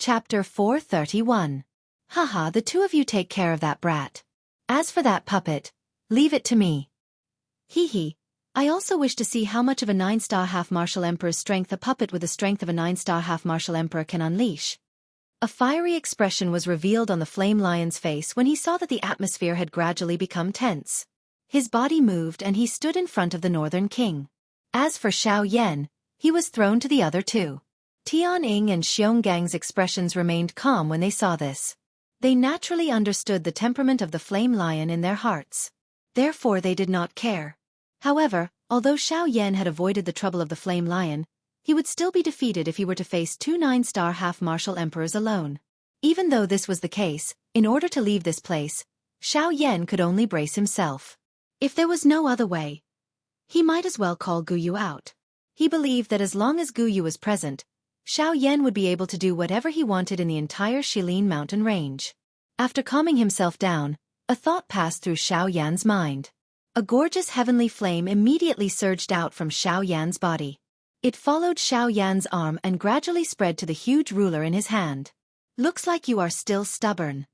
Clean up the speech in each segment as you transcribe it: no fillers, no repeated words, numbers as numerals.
Chapter 431. Haha, the two of you take care of that brat. As for that puppet, leave it to me. Hee hee. I also wish to see how much of a 9-star half-martial emperor's strength a puppet with the strength of a 9-star half-martial emperor can unleash. A fiery expression was revealed on the flame lion's face when he saw that the atmosphere had gradually become tense. His body moved and he stood in front of the northern king. As for Xiaoyan, he was thrown to the other two. Tianying and Xiongang's expressions remained calm when they saw this. They naturally understood the temperament of the flame lion in their hearts. Therefore they did not care. However, although Xiaoyan had avoided the trouble of the flame lion, he would still be defeated if he were to face two 9-star half-martial emperors alone. Even though this was the case, in order to leave this place, Xiaoyan could only brace himself. If there was no other way, he might as well call Guyu out. He believed that as long as Guyu was present, Xiaoyan would be able to do whatever he wanted in the entire Shilin mountain range. After calming himself down, a thought passed through Xiaoyan's mind. A gorgeous heavenly flame immediately surged out from Xiaoyan's body. It followed Xiaoyan's arm and gradually spread to the huge ruler in his hand. Looks like you are still stubborn.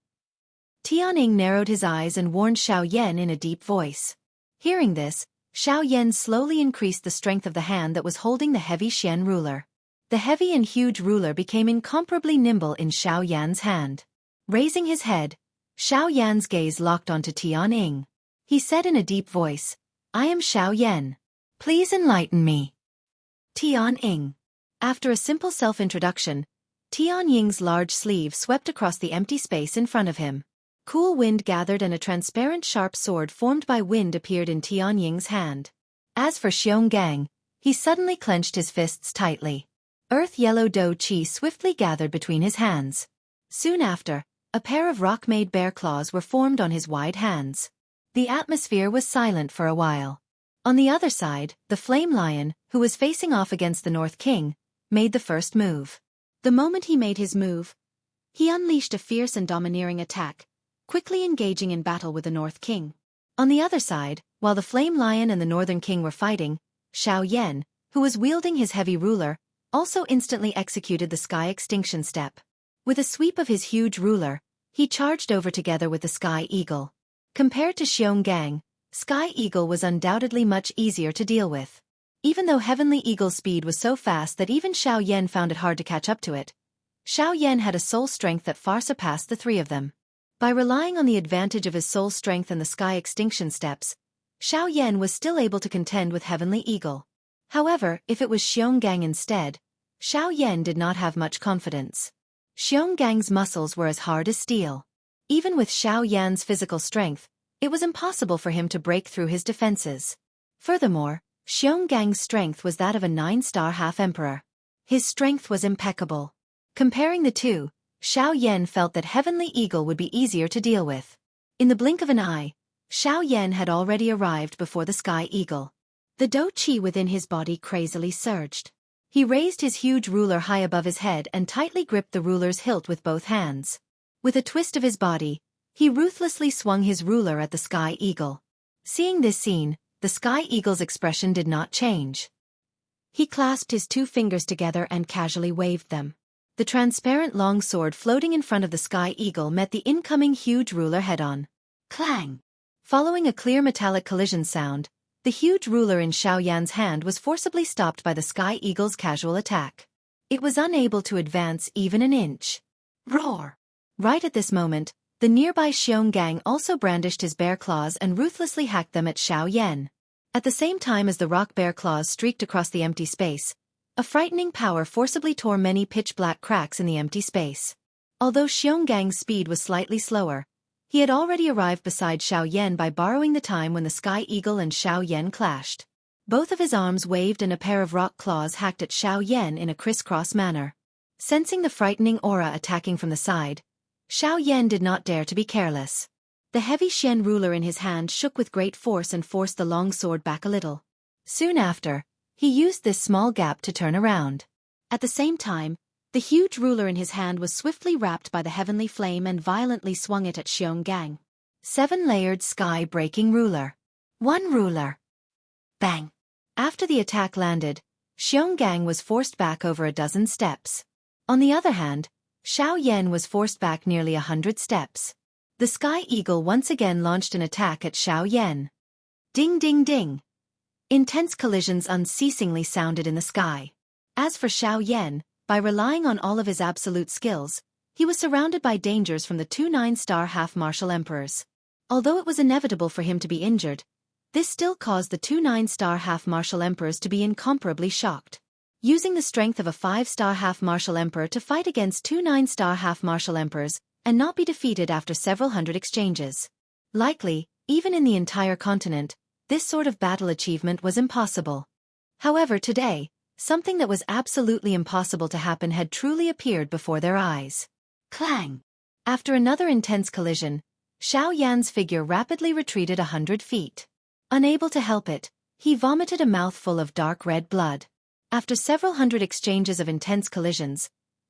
Tianying narrowed his eyes and warned Xiaoyan in a deep voice. Hearing this, Xiaoyan slowly increased the strength of the hand that was holding the heavy Xian ruler. The heavy and huge ruler became incomparably nimble in Xiaoyan's hand. Raising his head, Xiaoyan's gaze locked onto Tianying. He said in a deep voice, "I am Xiaoyan. Please enlighten me." Tianying. After a simple self-introduction, Tianying's large sleeve swept across the empty space in front of him. Cool wind gathered and a transparent sharp sword formed by wind appeared in Tianying's hand. As for Xiongang, he suddenly clenched his fists tightly. Earth-yellow dough chi swiftly gathered between his hands. Soon after, a pair of rock-made bear claws were formed on his wide hands. The atmosphere was silent for a while. On the other side, the flame lion, who was facing off against the North King, made the first move. The moment he made his move, he unleashed a fierce and domineering attack, quickly engaging in battle with the North King. On the other side, while the flame lion and the Northern King were fighting, Xiaoyan, who was wielding his heavy ruler, also instantly executed the Sky Extinction Step. With a sweep of his huge ruler, he charged over together with the Sky Eagle. Compared to Xiongang, Sky Eagle was undoubtedly much easier to deal with. Even though Heavenly Eagle's speed was so fast that even Xiaoyan found it hard to catch up to it, Xiaoyan had a soul strength that far surpassed the three of them. By relying on the advantage of his soul strength and the Sky Extinction Steps, Xiaoyan was still able to contend with Heavenly Eagle. However, if it was Xiongang instead, Xiaoyan did not have much confidence. Xiongang's muscles were as hard as steel. Even with Xiaoyan's physical strength, it was impossible for him to break through his defenses. Furthermore, Xiongang's strength was that of a 9-star half-emperor. His strength was impeccable. Comparing the two, Xiaoyan felt that Heavenly Eagle would be easier to deal with. In the blink of an eye, Xiaoyan had already arrived before the Sky Eagle. The dou qi within his body crazily surged. He raised his huge ruler high above his head and tightly gripped the ruler's hilt with both hands. With a twist of his body, he ruthlessly swung his ruler at the Sky Eagle. Seeing this scene, the Sky Eagle's expression did not change. He clasped his two fingers together and casually waved them. The transparent long sword floating in front of the Sky Eagle met the incoming huge ruler head-on. Clang! Following a clear metallic collision sound, the huge ruler in Xiaoyan's hand was forcibly stopped by the Sky Eagle's casual attack. It was unable to advance even an inch. Roar! Right at this moment, the nearby Xiongang also brandished his bear claws and ruthlessly hacked them at Xiaoyan. At the same time as the rock bear claws streaked across the empty space, a frightening power forcibly tore many pitch-black cracks in the empty space. Although Xiongang's speed was slightly slower, he had already arrived beside Xiaoyan by borrowing the time when the Sky Eagle and Xiaoyan clashed. Both of his arms waved and a pair of rock claws hacked at Xiaoyan in a crisscross manner. Sensing the frightening aura attacking from the side, Xiaoyan did not dare to be careless. The heavy Xian ruler in his hand shook with great force and forced the long sword back a little. Soon after, he used this small gap to turn around. At the same time, the huge ruler in his hand was swiftly wrapped by the heavenly flame and violently swung it at Xiongang. 7-layered sky-breaking ruler. One ruler. Bang! After the attack landed, Xiongang was forced back over a dozen steps. On the other hand, Xiao Yan was forced back nearly 100 steps. The Sky Eagle once again launched an attack at Xiao Yan. Ding ding ding. Intense collisions unceasingly sounded in the sky. As for Xiao Yan, by relying on all of his absolute skills, he was surrounded by dangers from the two 9-star half-martial emperors. Although it was inevitable for him to be injured, this still caused the two 9-star half-martial emperors to be incomparably shocked. Using the strength of a 5-star half-martial emperor to fight against two 9-star half-martial emperors and not be defeated after several hundred exchanges. Likely, even in the entire continent, this sort of battle achievement was impossible. However, today, something that was absolutely impossible to happen had truly appeared before their eyes. Clang! After another intense collision, Xiao Yan's figure rapidly retreated 100 feet. Unable to help it, he vomited a mouthful of dark red blood. After several hundred exchanges of intense collisions,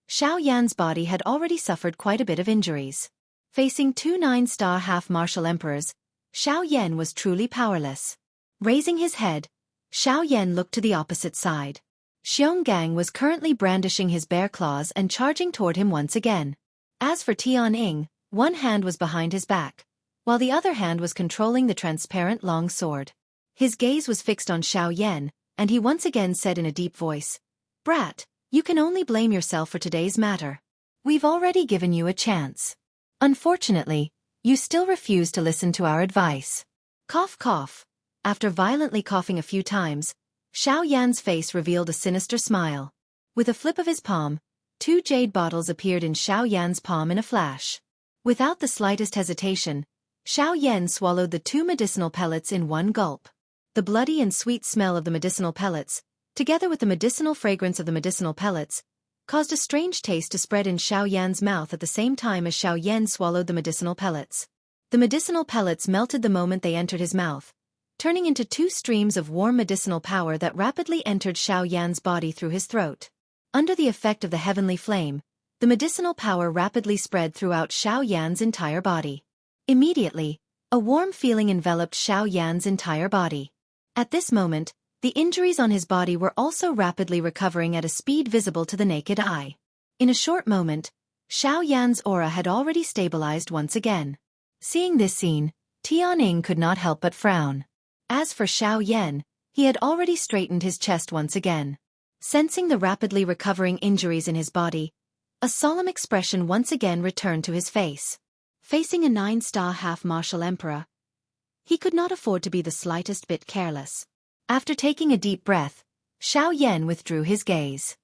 Xiao Yan's body had already suffered quite a bit of injuries. Facing two 9-star half-martial emperors, Xiao Yan was truly powerless. Raising his head, Xiao Yan looked to the opposite side. Xionggang was currently brandishing his bear claws and charging toward him once again. As for Tianying, one hand was behind his back, while the other hand was controlling the transparent long sword. His gaze was fixed on Xiao Yan, and he once again said in a deep voice, "Brat, you can only blame yourself for today's matter. We've already given you a chance. Unfortunately, you still refuse to listen to our advice." Cough cough. After violently coughing a few times, Xiao Yan's face revealed a sinister smile. With a flip of his palm, two jade bottles appeared in Xiao Yan's palm in a flash. Without the slightest hesitation, Xiao Yan swallowed the two medicinal pellets in one gulp. The bloody and sweet smell of the medicinal pellets, together with the medicinal fragrance of the medicinal pellets, caused a strange taste to spread in Xiao Yan's mouth at the same time as Xiao Yan swallowed the medicinal pellets. The medicinal pellets melted the moment they entered his mouth, turning into two streams of warm medicinal power that rapidly entered Xiao Yan's body through his throat. Under the effect of the heavenly flame, the medicinal power rapidly spread throughout Xiao Yan's entire body. Immediately, a warm feeling enveloped Xiao Yan's entire body. At this moment, the injuries on his body were also rapidly recovering at a speed visible to the naked eye. In a short moment, Xiao Yan's aura had already stabilized once again. Seeing this scene, Tianying could not help but frown. As for Xiao Yan, he had already straightened his chest once again. Sensing the rapidly recovering injuries in his body, a solemn expression once again returned to his face. Facing a 9-star half-martial emperor, he could not afford to be the slightest bit careless. After taking a deep breath, Xiao Yan withdrew his gaze.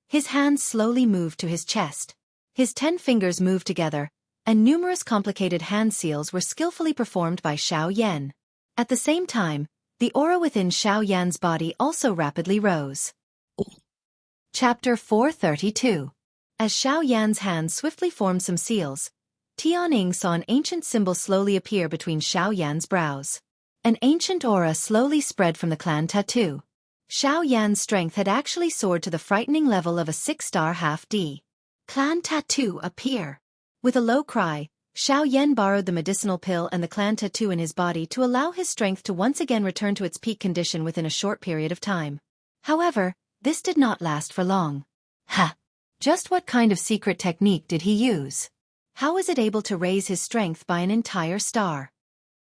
His hands slowly moved to his chest. His 10 fingers moved together, and numerous complicated hand seals were skillfully performed by Xiao Yan. At the same time, the aura within Xiao Yan's body also rapidly rose. Chapter 432. As Xiao Yan's hands swiftly formed some seals, Tianying saw an ancient symbol slowly appear between Xiao Yan's brows. An ancient aura slowly spread from the clan tattoo. Xiao Yan's strength had actually soared to the frightening level of a 6-star half-D. Clan tattoo appear. With a low cry, Xiao Yan borrowed the medicinal pill and the clan tattoo in his body to allow his strength to once again return to its peak condition within a short period of time. However, this did not last for long. Ha! Just what kind of secret technique did he use? How was it able to raise his strength by an entire star?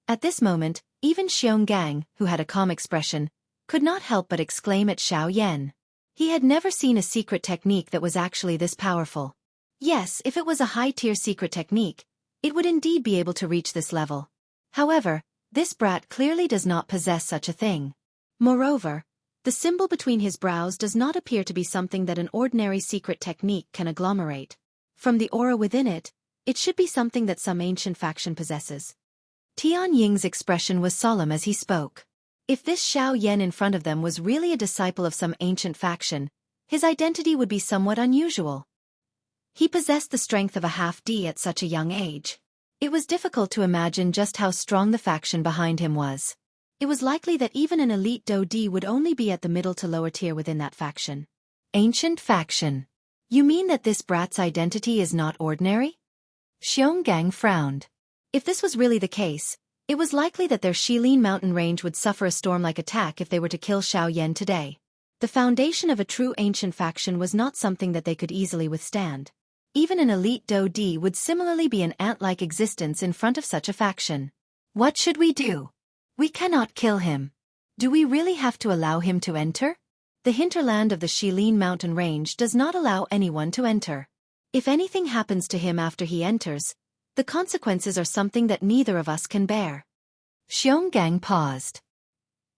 At this moment, even Xionggang, who had a calm expression, could not help but exclaim at Xiao Yan. He had never seen a secret technique that was actually this powerful. Yes, if it was a high-tier secret technique, it would indeed be able to reach this level. However, this brat clearly does not possess such a thing. Moreover, the symbol between his brows does not appear to be something that an ordinary secret technique can agglomerate. From the aura within it, it should be something that some ancient faction possesses. Tianying's expression was solemn as he spoke. If this Xiao Yan in front of them was really a disciple of some ancient faction, his identity would be somewhat unusual. He possessed the strength of a half-D at such a young age. It was difficult to imagine just how strong the faction behind him was. It was likely that even an elite Do-D would only be at the middle to lower tier within that faction. Ancient faction. You mean that this brat's identity is not ordinary? Xionggang frowned. If this was really the case, it was likely that their Shilin mountain range would suffer a storm-like attack if they were to kill Xiao Yan today. The foundation of a true ancient faction was not something that they could easily withstand. Even an elite Do-D would similarly be an ant-like existence in front of such a faction. What should we do? We cannot kill him. Do we really have to allow him to enter? The hinterland of the Shilin mountain range does not allow anyone to enter. If anything happens to him after he enters, the consequences are something that neither of us can bear. Xianxia paused.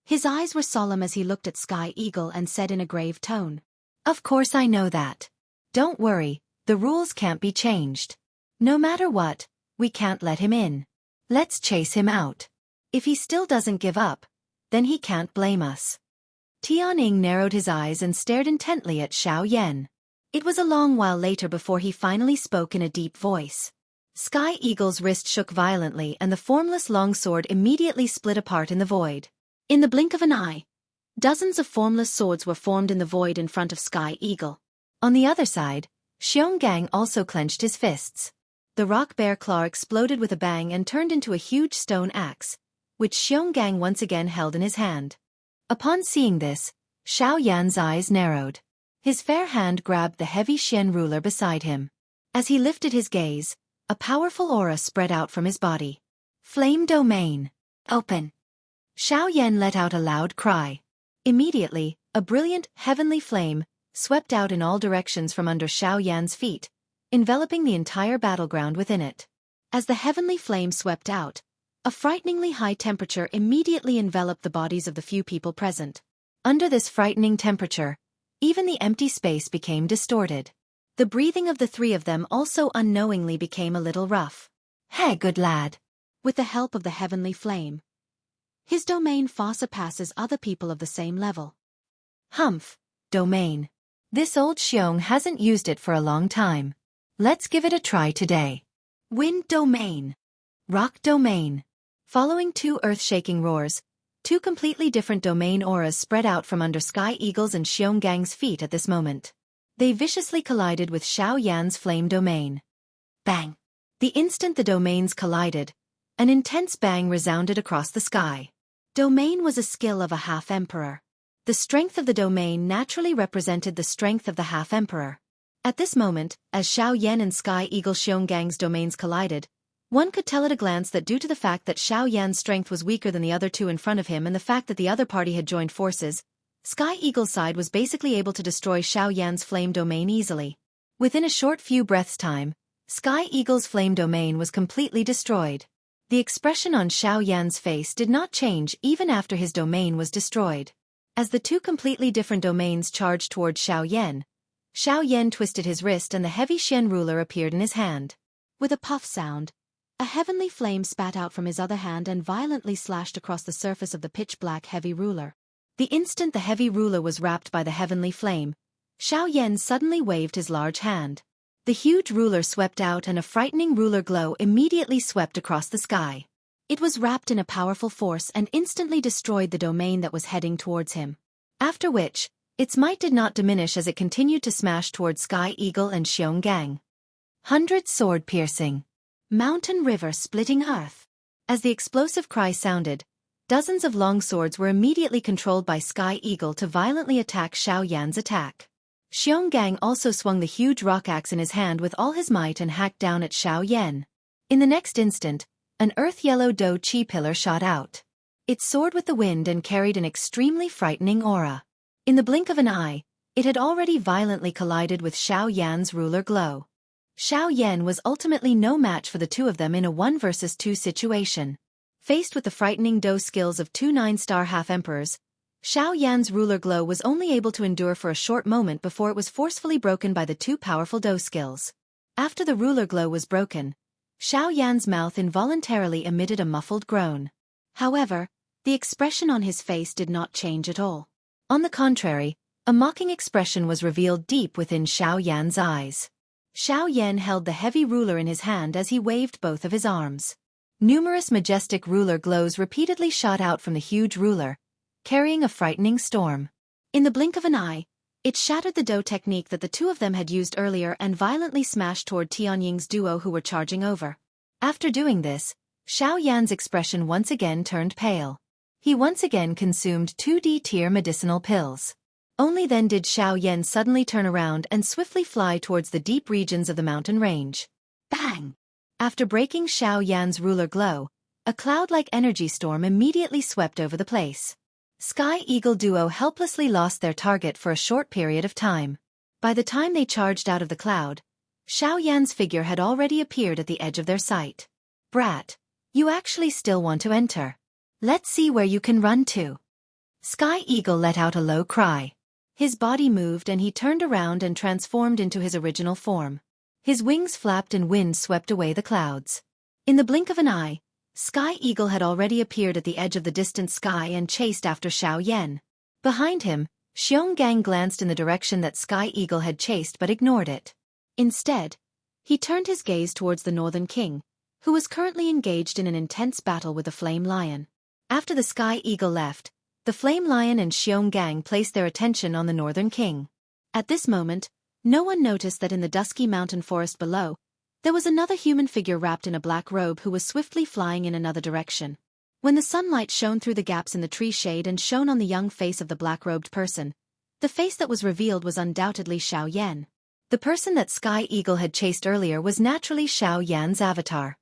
His eyes were solemn as he looked at Sky Eagle and said in a grave tone, "Of course I know that. Don't worry, the rules can't be changed. No matter what, we can't let him in. Let's chase him out. If he still doesn't give up, then he can't blame us." Tianying narrowed his eyes and stared intently at Xiaoyan. It was a long while later before he finally spoke in a deep voice. Sky Eagle's wrist shook violently and the formless longsword immediately split apart in the void. In the blink of an eye, dozens of formless swords were formed in the void in front of Sky Eagle. On the other side, Xianxia also clenched his fists. The rock bear claw exploded with a bang and turned into a huge stone axe, which Xianxia once again held in his hand. Upon seeing this, Xiaoyan's eyes narrowed. His fair hand grabbed the heavy Xian ruler beside him. As he lifted his gaze, a powerful aura spread out from his body. Flame domain. Open. Xiaoyan let out a loud cry. Immediately, a brilliant, heavenly flame swept out in all directions from under Xiaoyan's feet, enveloping the entire battleground within it. As the heavenly flame swept out, a frighteningly high temperature immediately enveloped the bodies of the few people present. Under this frightening temperature, even the empty space became distorted. The breathing of the three of them also unknowingly became a little rough. "Hey, good lad." With the help of the heavenly flame, his domain far surpasses other people of the same level. Humph, domain. This old Xiong hasn't used it for a long time. Let's give it a try today. Wind domain. Rock domain. Following two earth-shaking roars, two completely different domain auras spread out from under Sky Eagle's and Xianxia's feet at this moment. They viciously collided with Xiaoyan's flame domain. Bang! The instant the domains collided, an intense bang resounded across the sky. Domain was a skill of a half-emperor. The strength of the domain naturally represented the strength of the half-emperor. At this moment, as Xiaoyan and Sky Eagle Xianxia's domains collided, one could tell at a glance that due to the fact that Xiaoyan's strength was weaker than the other two in front of him and the fact that the other party had joined forces, Sky Eagle's side was basically able to destroy Xiaoyan's flame domain easily. Within a short few breaths' time, Sky Eagle's flame domain was completely destroyed. The expression on Xiaoyan's face did not change even after his domain was destroyed. As the two completely different domains charged toward Xiaoyan twisted his wrist and the heavy Xian ruler appeared in his hand. With a puff sound, a heavenly flame spat out from his other hand and violently slashed across the surface of the pitch-black heavy ruler. The instant the heavy ruler was wrapped by the heavenly flame, Xiaoyan suddenly waved his large hand. The huge ruler swept out and a frightening ruler glow immediately swept across the sky. It was wrapped in a powerful force and instantly destroyed the domain that was heading towards him. After which, its might did not diminish as it continued to smash towards Sky Eagle and Xianxia. 100 sword piercing. Mountain river splitting earth. As the explosive cry sounded, dozens of long swords were immediately controlled by Sky Eagle to violently attack Xiaoyan's attack. Xianxia also swung the huge rock axe in his hand with all his might and hacked down at Xiaoyan. In the next instant, an earth-yellow Do-Chi pillar shot out. It soared with the wind and carried an extremely frightening aura. In the blink of an eye, it had already violently collided with Xiaoyan's ruler glow. Xiaoyan was ultimately no match for the two of them in a 1 versus 2 situation. Faced with the frightening Do skills of two 9-star half-emperors, Xiaoyan's ruler glow was only able to endure for a short moment before it was forcefully broken by the two powerful Do skills. After the ruler glow was broken, Xiaoyan's mouth involuntarily emitted a muffled groan. However, the expression on his face did not change at all. On the contrary, a mocking expression was revealed deep within Xiaoyan's eyes. Xiaoyan held the heavy ruler in his hand as he waved both of his arms. Numerous majestic ruler glows repeatedly shot out from the huge ruler, carrying a frightening storm. In the blink of an eye, it shattered the Do technique that the two of them had used earlier and violently smashed toward Tianying's duo who were charging over. After doing this, Xiaoyan's expression once again turned pale. He once again consumed 2D tier medicinal pills. Only then did Xiaoyan suddenly turn around and swiftly fly towards the deep regions of the mountain range. Bang! After breaking Xiaoyan's ruler glow, a cloud-like energy storm immediately swept over the place. Sky Eagle duo helplessly lost their target for a short period of time. By the time they charged out of the cloud, Xiaoyan's figure had already appeared at the edge of their sight. Brat, you actually still want to enter. Let's see where you can run to. Sky Eagle let out a low cry. His body moved and he turned around and transformed into his original form. His wings flapped and wind swept away the clouds. In the blink of an eye, Sky Eagle had already appeared at the edge of the distant sky and chased after Xiaoyan. Behind him, Xionggang glanced in the direction that Sky Eagle had chased but ignored it. Instead, he turned his gaze towards the Northern King, who was currently engaged in an intense battle with the Flame Lion. After the Sky Eagle left, the Flame Lion and Xionggang placed their attention on the Northern King. At this moment, no one noticed that in the dusky mountain forest below, there was another human figure wrapped in a black robe who was swiftly flying in another direction. When the sunlight shone through the gaps in the tree shade and shone on the young face of the black-robed person, the face that was revealed was undoubtedly Xiaoyan. The person that Sky Eagle had chased earlier was naturally Xiaoyan's avatar.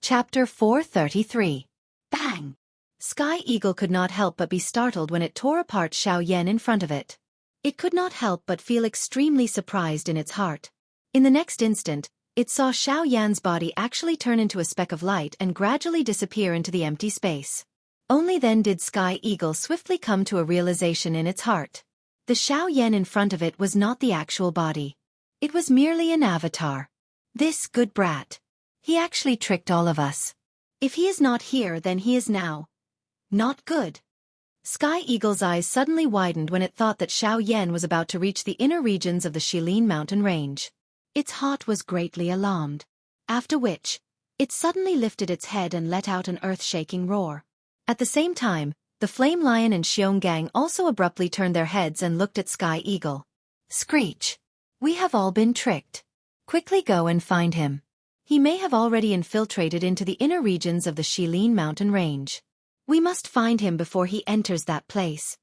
Chapter 433. Bang! Sky Eagle could not help but be startled when it tore apart Xiaoyan in front of it. It could not help but feel extremely surprised in its heart. In the next instant, it saw Xiaoyan's body actually turn into a speck of light and gradually disappear into the empty space. Only then did Sky Eagle swiftly come to a realization in its heart. The Xiaoyan in front of it was not the actual body. It was merely an avatar. This good brat. He actually tricked all of us. If he is not here, then he is now not good. Sky Eagle's eyes suddenly widened when it thought that Xiaoyan was about to reach the inner regions of the Shilin mountain range. Its heart was greatly alarmed. After which, it suddenly lifted its head and let out an earth-shaking roar. At the same time, the Flame Lion and Xionggang also abruptly turned their heads and looked at Sky Eagle. Screech! We have all been tricked. Quickly go and find him. He may have already infiltrated into the inner regions of the Shilin mountain range. We must find him before he enters that place.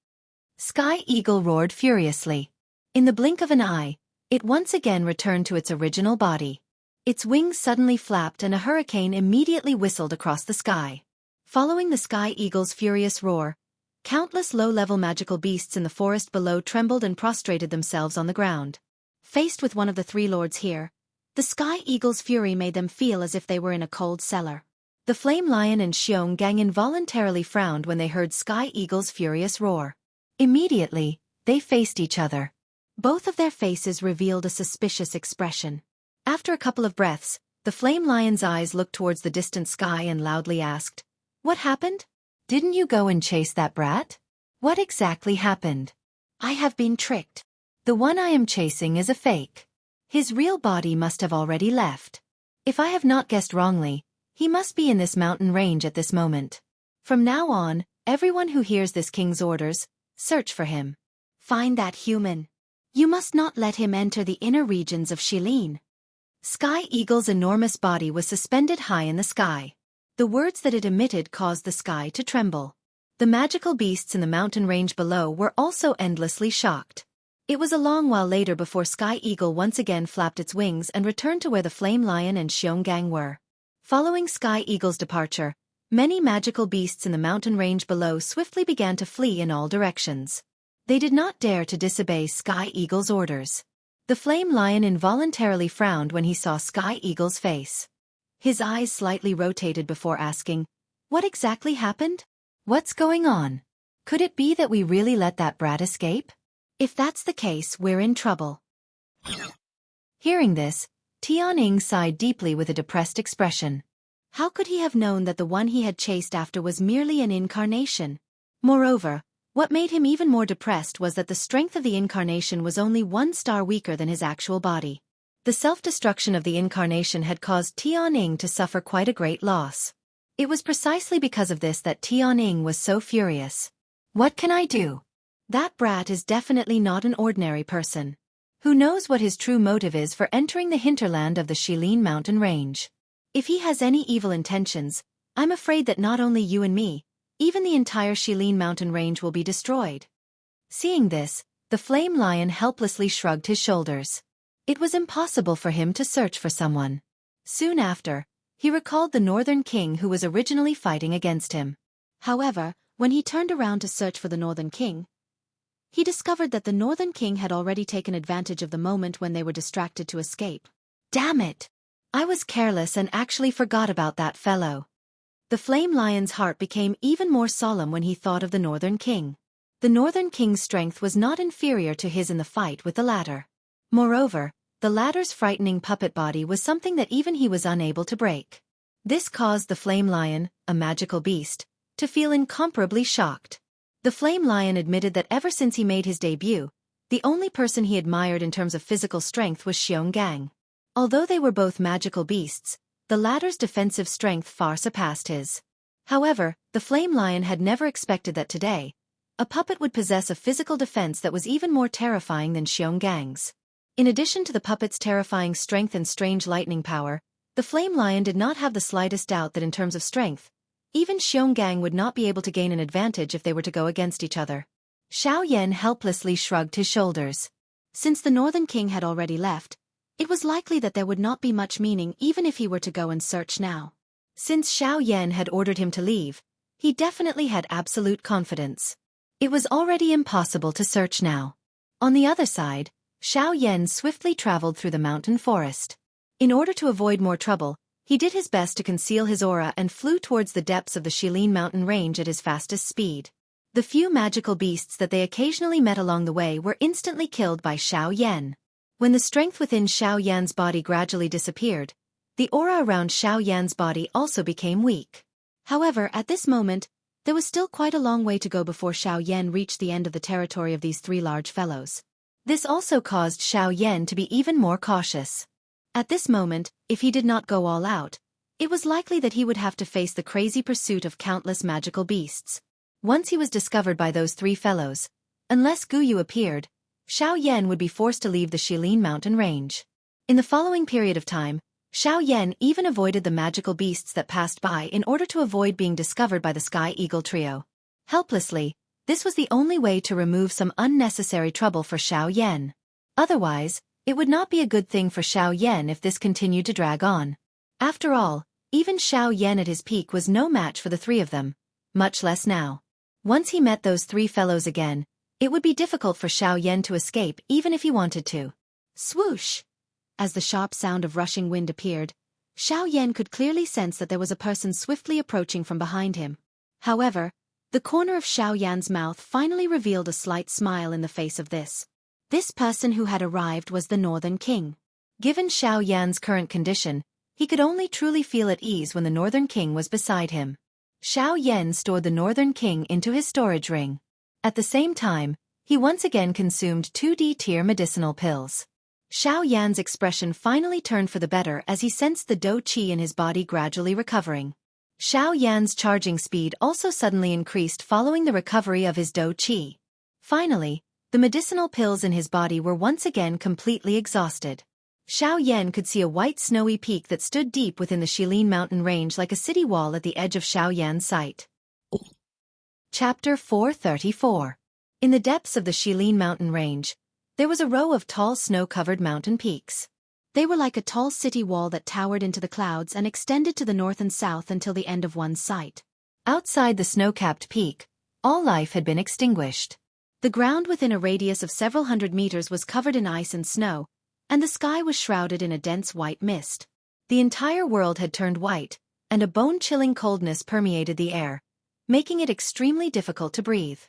Sky Eagle roared furiously. In the blink of an eye, it once again returned to its original body. Its wings suddenly flapped and a hurricane immediately whistled across the sky. Following the Sky Eagle's furious roar, countless low-level magical beasts in the forest below trembled and prostrated themselves on the ground. Faced with one of the three lords here, the Sky Eagle's fury made them feel as if they were in a cold cellar. The Flame Lion and Xionggang involuntarily frowned when they heard Sky Eagle's furious roar. Immediately, they faced each other. Both of their faces revealed a suspicious expression. After a couple of breaths, the Flame Lion's eyes looked towards the distant sky and loudly asked, "What happened? Didn't you go and chase that brat? What exactly happened?" "I have been tricked. The one I am chasing is a fake. His real body must have already left. If I have not guessed wrongly, he must be in this mountain range at this moment. From now on, everyone who hears this king's orders, search for him. Find that human. You must not let him enter the inner regions of Shilin." Sky Eagle's enormous body was suspended high in the sky. The words that it emitted caused the sky to tremble. The magical beasts in the mountain range below were also endlessly shocked. It was a long while later before Sky Eagle once again flapped its wings and returned to where the Flame Lion and Xionggang were. Following Sky Eagle's departure, many magical beasts in the mountain range below swiftly began to flee in all directions. They did not dare to disobey Sky Eagle's orders. The Flame Lion involuntarily frowned when he saw Sky Eagle's face. His eyes slightly rotated before asking, "What exactly happened? What's going on? Could it be that we really let that brat escape? If that's the case, we're in trouble." Hearing this, Tianying sighed deeply with a depressed expression. How could he have known that the one he had chased after was merely an incarnation? Moreover, what made him even more depressed was that the strength of the incarnation was only 1 star weaker than his actual body. The self-destruction of the incarnation had caused Tianying to suffer quite a great loss. It was precisely because of this that Tianying was so furious. What can I do? That brat is definitely not an ordinary person. Who knows what his true motive is for entering the hinterland of the Shilin mountain range? If he has any evil intentions, I'm afraid that not only you and me, even the entire Shilin mountain range will be destroyed. Seeing this, the flame lion helplessly shrugged his shoulders. It was impossible for him to search for someone. Soon after, he recalled the Northern King who was originally fighting against him. However, when he turned around to search for the Northern King, he discovered that the Northern King had already taken advantage of the moment when they were distracted to escape. Damn it! I was careless and actually forgot about that fellow. The Flame Lion's heart became even more solemn when he thought of the Northern King. The Northern King's strength was not inferior to his in the fight with the latter. Moreover, the latter's frightening puppet body was something that even he was unable to break. This caused the Flame Lion, a magical beast, to feel incomparably shocked. The Flame Lion admitted that ever since he made his debut, the only person he admired in terms of physical strength was Xianxia. Although they were both magical beasts, the latter's defensive strength far surpassed his. However, the Flame Lion had never expected that today, a puppet would possess a physical defense that was even more terrifying than Xianxia's. In addition to the puppet's terrifying strength and strange lightning power, the Flame Lion did not have the slightest doubt that in terms of strength, even Xianxia would not be able to gain an advantage if they were to go against each other. Xiao Yan helplessly shrugged his shoulders. Since the Northern King had already left, it was likely that there would not be much meaning even if he were to go and search now. Since Xiao Yan had ordered him to leave, he definitely had absolute confidence. It was already impossible to search now. On the other side, Xiao Yan swiftly traveled through the mountain forest. In order to avoid more trouble, he did his best to conceal his aura and flew towards the depths of the Shilin mountain range at his fastest speed. The few magical beasts that they occasionally met along the way were instantly killed by Xiao Yan. When the strength within Xiao Yan's body gradually disappeared, the aura around Xiao Yan's body also became weak. However, at this moment, there was still quite a long way to go before Xiao Yan reached the end of the territory of these three large fellows. This also caused Xiao Yan to be even more cautious. At this moment, if he did not go all out, it was likely that he would have to face the crazy pursuit of countless magical beasts. Once he was discovered by those three fellows, unless Guyu appeared, Xiao Yan would be forced to leave the Shilin mountain range. In the following period of time, Xiao Yan even avoided the magical beasts that passed by in order to avoid being discovered by the Sky Eagle trio. Helplessly, this was the only way to remove some unnecessary trouble for Xiao Yan. Otherwise, it would not be a good thing for Xiao Yan if this continued to drag on. After all, even Xiao Yan at his peak was no match for the three of them, much less now. Once he met those three fellows again, it would be difficult for Xiao Yan to escape even if he wanted to. Swoosh! As the sharp sound of rushing wind appeared, Xiao Yan could clearly sense that there was a person swiftly approaching from behind him. However, the corner of Xiao Yan's mouth finally revealed a slight smile in the face of this. This person who had arrived was the Northern King. Given Xiao Yan's current condition, he could only truly feel at ease when the Northern King was beside him. Xiao Yan stored the Northern King into his storage ring. At the same time, he once again consumed 2D-tier medicinal pills. Xiao Yan's expression finally turned for the better as he sensed the dou qi in his body gradually recovering. Xiao Yan's charging speed also suddenly increased following the recovery of his dou qi. Finally, the medicinal pills in his body were once again completely exhausted. Xiao Yan could see a white snowy peak that stood deep within the Shilin mountain range like a city wall at the edge of Xiao Yan's sight. Chapter 434. In the depths of the Shilin mountain range, there was a row of tall snow-covered mountain peaks. They were like a tall city wall that towered into the clouds and extended to the north and south until the end of one's sight. Outside the snow-capped peak, all life had been extinguished. The ground within a radius of several hundred meters was covered in ice and snow, and the sky was shrouded in a dense white mist. The entire world had turned white, and a bone-chilling coldness permeated the air, making it extremely difficult to breathe.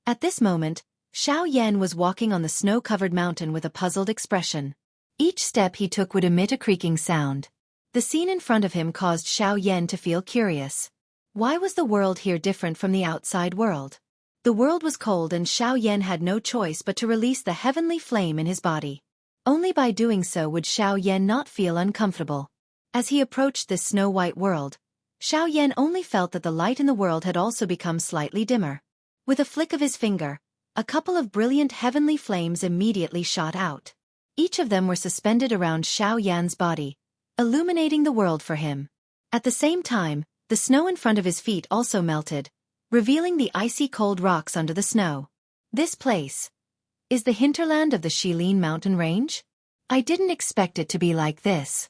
At this moment, Xiao Yan was walking on the snow-covered mountain with a puzzled expression. Each step he took would emit a creaking sound. The scene in front of him caused Xiao Yan to feel curious. Why was the world here different from the outside world? The world was cold and Xiao Yan had no choice but to release the heavenly flame in his body. Only by doing so would Xiao Yan not feel uncomfortable. As he approached this snow-white world, Xiao Yan only felt that the light in the world had also become slightly dimmer. With a flick of his finger, a couple of brilliant heavenly flames immediately shot out. Each of them were suspended around Xiao Yan's body, illuminating the world for him. At the same time, the snow in front of his feet also melted, revealing the icy cold rocks under the snow. This place is the hinterland of the Shilin mountain range? I didn't expect it to be like this.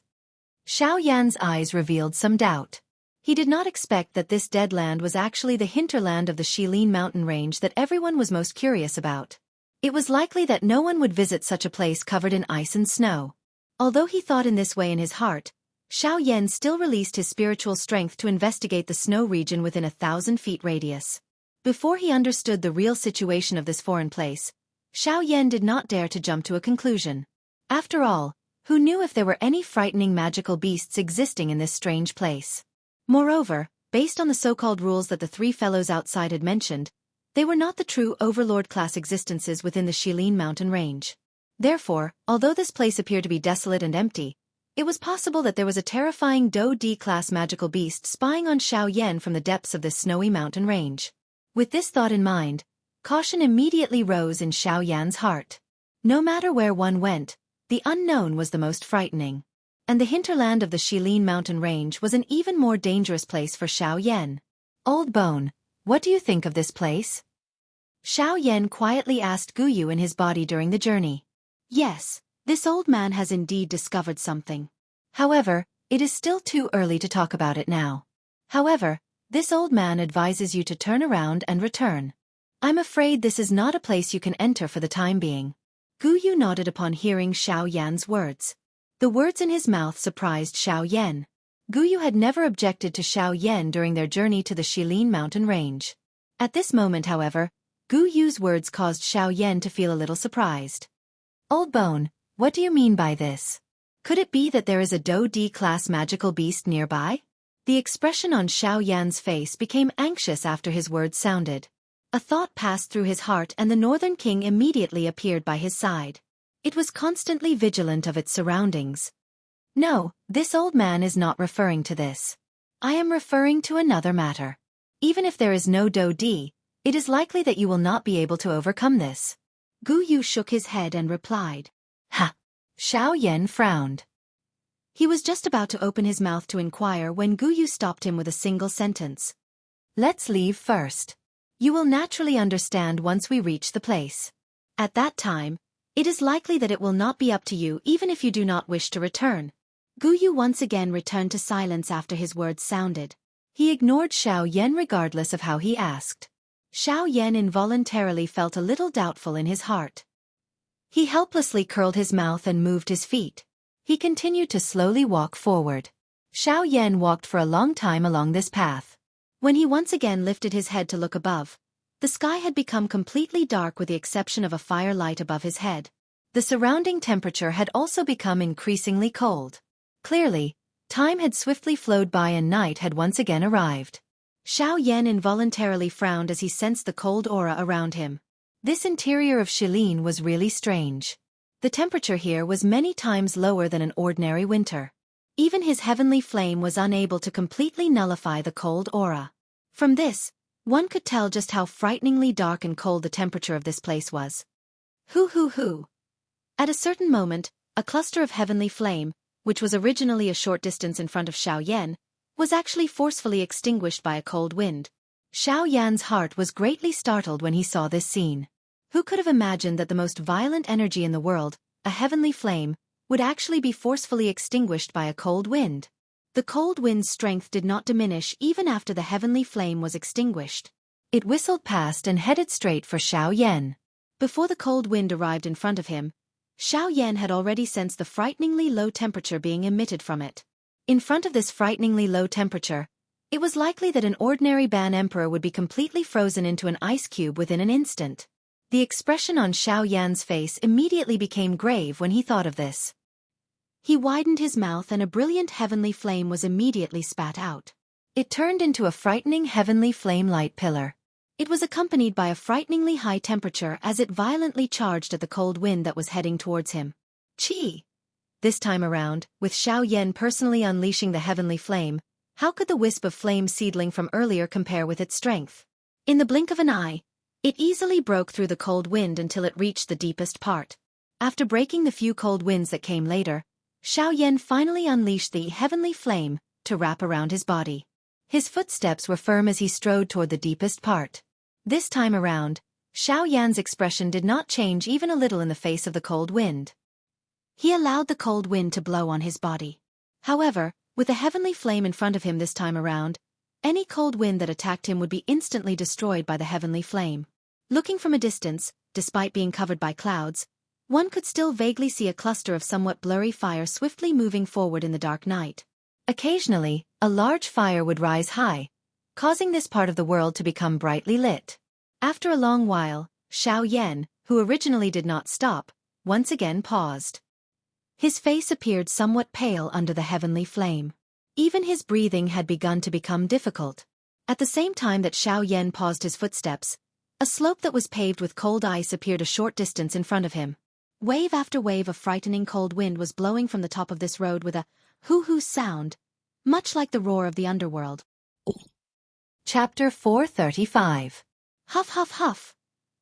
Xiao Yan's eyes revealed some doubt. He did not expect that this dead land was actually the hinterland of the Shilin mountain range that everyone was most curious about. It was likely that no one would visit such a place covered in ice and snow. Although he thought in this way in his heart, Xiao Yan still released his spiritual strength to investigate the snow region within 1,000 feet radius. Before he understood the real situation of this foreign place, Xiao Yan did not dare to jump to a conclusion. After all, who knew if there were any frightening magical beasts existing in this strange place? Moreover, based on the so-called rules that the three fellows outside had mentioned, they were not the true overlord-class existences within the Shilin mountain range. Therefore, although this place appeared to be desolate and empty, it was possible that there was a terrifying Do-D-class magical beast spying on Xiao Yan from the depths of this snowy mountain range. With this thought in mind, caution immediately rose in Xiao Yan's heart. No matter where one went, the unknown was the most frightening. And the hinterland of the Shilin mountain range was an even more dangerous place for Xiao Yan. Old Bone, what do you think of this place? Xiao Yan quietly asked Guyu in his body during the journey. Yes, this old man has indeed discovered something. However, it is still too early to talk about it now. However, this old man advises you to turn around and return. I'm afraid this is not a place you can enter for the time being. Guyu nodded upon hearing Xiao Yan's words. The words in his mouth surprised Xiao Yan. Guyu had never objected to Xiao Yan during their journey to the Shilin mountain range. At this moment, however, Guyu's words caused Xiao Yan to feel a little surprised. Old Bone, what do you mean by this? Could it be that there is a Do-D-class magical beast nearby? The expression on Xiao Yan's face became anxious after his words sounded. A thought passed through his heart and the Northern King immediately appeared by his side. It was constantly vigilant of its surroundings. No, this old man is not referring to this. I am referring to another matter. Even if there is no Do-D, it is likely that you will not be able to overcome this. Guyu shook his head and replied. Ha! Xiao Yan frowned. He was just about to open his mouth to inquire when Guyu stopped him with a single sentence. Let's leave first. You will naturally understand once we reach the place. At that time, it is likely that it will not be up to you even if you do not wish to return. Guyu once again returned to silence after his words sounded. He ignored Xiao Yan regardless of how he asked. Xiao Yan involuntarily felt a little doubtful in his heart. He helplessly curled his mouth and moved his feet. He continued to slowly walk forward. Xiao Yan walked for a long time along this path. When he once again lifted his head to look above, the sky had become completely dark with the exception of a firelight above his head. The surrounding temperature had also become increasingly cold. Clearly, time had swiftly flowed by and night had once again arrived. Xiao Yan involuntarily frowned as he sensed the cold aura around him. This interior of Shilin was really strange. The temperature here was many times lower than an ordinary winter. Even his heavenly flame was unable to completely nullify the cold aura. From this, one could tell just how frighteningly dark and cold the temperature of this place was. Hoo. At a certain moment, a cluster of heavenly flame, which was originally a short distance in front of Xiao Yan, was actually forcefully extinguished by a cold wind. Xiao Yan's heart was greatly startled when he saw this scene. Who could have imagined that the most violent energy in the world, a heavenly flame, would actually be forcefully extinguished by a cold wind? The cold wind's strength did not diminish even after the heavenly flame was extinguished. It whistled past and headed straight for Xiao Yan. Before the cold wind arrived in front of him, Xiao Yan had already sensed the frighteningly low temperature being emitted from it. In front of this frighteningly low temperature, it was likely that an ordinary Ban Emperor would be completely frozen into an ice cube within an instant. The expression on Xiao Yan's face immediately became grave when he thought of this. He widened his mouth and a brilliant heavenly flame was immediately spat out. It turned into a frightening heavenly flame light pillar. It was accompanied by a frighteningly high temperature as it violently charged at the cold wind that was heading towards him. Chi! This time around, with Xiao Yan personally unleashing the heavenly flame, how could the wisp of flame seedling from earlier compare with its strength? In the blink of an eye, it easily broke through the cold wind until it reached the deepest part. After breaking the few cold winds that came later, Xiao Yan finally unleashed the heavenly flame to wrap around his body. His footsteps were firm as he strode toward the deepest part. This time around, Xiaoyan's expression did not change even a little in the face of the cold wind. He allowed the cold wind to blow on his body. However, with a heavenly flame in front of him this time around, any cold wind that attacked him would be instantly destroyed by the heavenly flame. Looking from a distance, despite being covered by clouds, one could still vaguely see a cluster of somewhat blurry fire swiftly moving forward in the dark night. Occasionally, a large fire would rise high, causing this part of the world to become brightly lit. After a long while, Xiaoyan, who originally did not stop, once again paused. His face appeared somewhat pale under the heavenly flame. Even his breathing had begun to become difficult. At the same time that Xiaoyan paused his footsteps, a slope that was paved with cold ice appeared a short distance in front of him. Wave after wave of frightening cold wind was blowing from the top of this road with a hoo-hoo sound, much like the roar of the underworld. Chapter 435. Huff huff huff.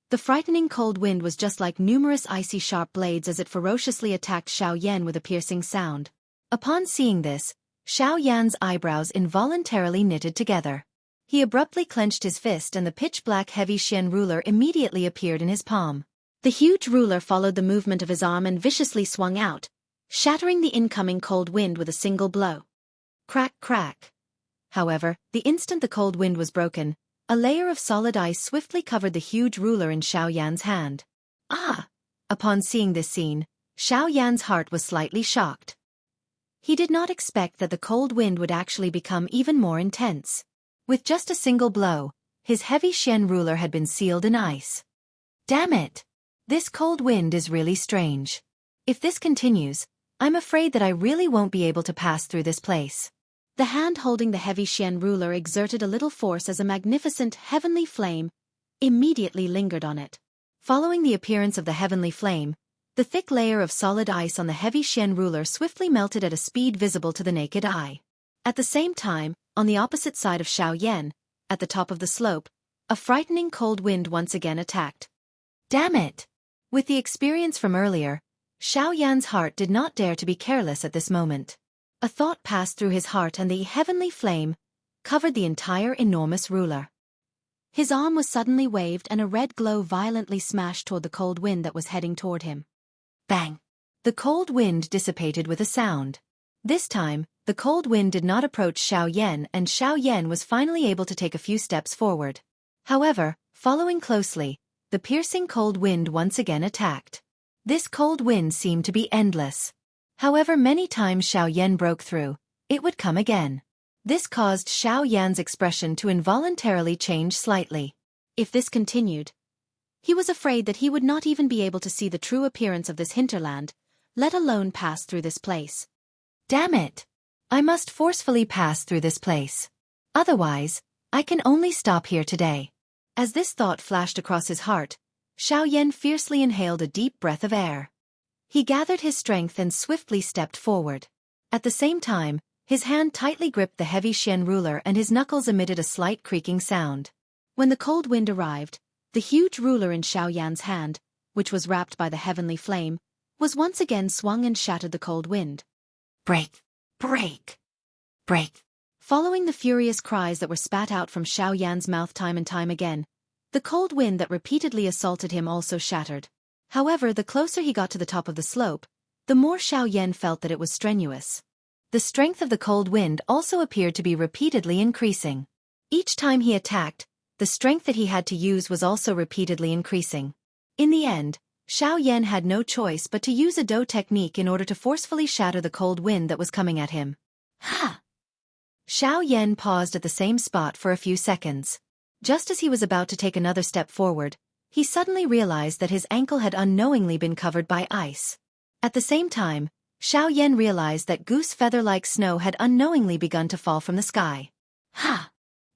The frightening cold wind was just like numerous icy sharp blades as it ferociously attacked Xiaoyan with a piercing sound. Upon seeing this, Xiaoyan's eyebrows involuntarily knitted together. He abruptly clenched his fist and the pitch-black heavy Xian ruler immediately appeared in his palm. The huge ruler followed the movement of his arm and viciously swung out, shattering the incoming cold wind with a single blow. Crack crack. However, the instant the cold wind was broken, a layer of solid ice swiftly covered the huge ruler in Xiaoyan's hand. Ah! Upon seeing this scene, Xiaoyan's heart was slightly shocked. He did not expect that the cold wind would actually become even more intense. With just a single blow, his heavy Xian ruler had been sealed in ice. Damn it! This cold wind is really strange. If this continues, I'm afraid that I really won't be able to pass through this place. The hand holding the heavy Xian ruler exerted a little force as a magnificent heavenly flame immediately lingered on it. Following the appearance of the heavenly flame, the thick layer of solid ice on the heavy Xian ruler swiftly melted at a speed visible to the naked eye. At the same time, on the opposite side of Xiaoyan, at the top of the slope, a frightening cold wind once again attacked. Damn it! With the experience from earlier, Xiaoyan's heart did not dare to be careless at this moment. A thought passed through his heart and the heavenly flame covered the entire enormous ruler. His arm was suddenly waved and a red glow violently smashed toward the cold wind that was heading toward him. Bang! The cold wind dissipated with a sound. This time, the cold wind did not approach Xiaoyan and Xiaoyan was finally able to take a few steps forward. However, following closely, the piercing cold wind once again attacked. This cold wind seemed to be endless. However many times Xiaoyan broke through, it would come again. This caused Xiaoyan's expression to involuntarily change slightly. If this continued, he was afraid that he would not even be able to see the true appearance of this hinterland, let alone pass through this place. Damn it! I must forcefully pass through this place. Otherwise, I can only stop here today. As this thought flashed across his heart, Xiaoyan fiercely inhaled a deep breath of air. He gathered his strength and swiftly stepped forward. At the same time, his hand tightly gripped the heavy Xian ruler and his knuckles emitted a slight creaking sound. When the cold wind arrived, the huge ruler in Xiaoyan's hand, which was wrapped by the heavenly flame, was once again swung and shattered the cold wind. Break! Break! Break! Following the furious cries that were spat out from Xiaoyan's mouth time and time again, the cold wind that repeatedly assaulted him also shattered. However, the closer he got to the top of the slope, the more Xiaoyan felt that it was strenuous. The strength of the cold wind also appeared to be repeatedly increasing. Each time he attacked, the strength that he had to use was also repeatedly increasing. In the end, Xiaoyan had no choice but to use a Do technique in order to forcefully shatter the cold wind that was coming at him. Ha! Xiaoyan paused at the same spot for a few seconds. Just as he was about to take another step forward, he suddenly realized that his ankle had unknowingly been covered by ice. At the same time, Xiaoyan realized that goose feather-like snow had unknowingly begun to fall from the sky. Ha!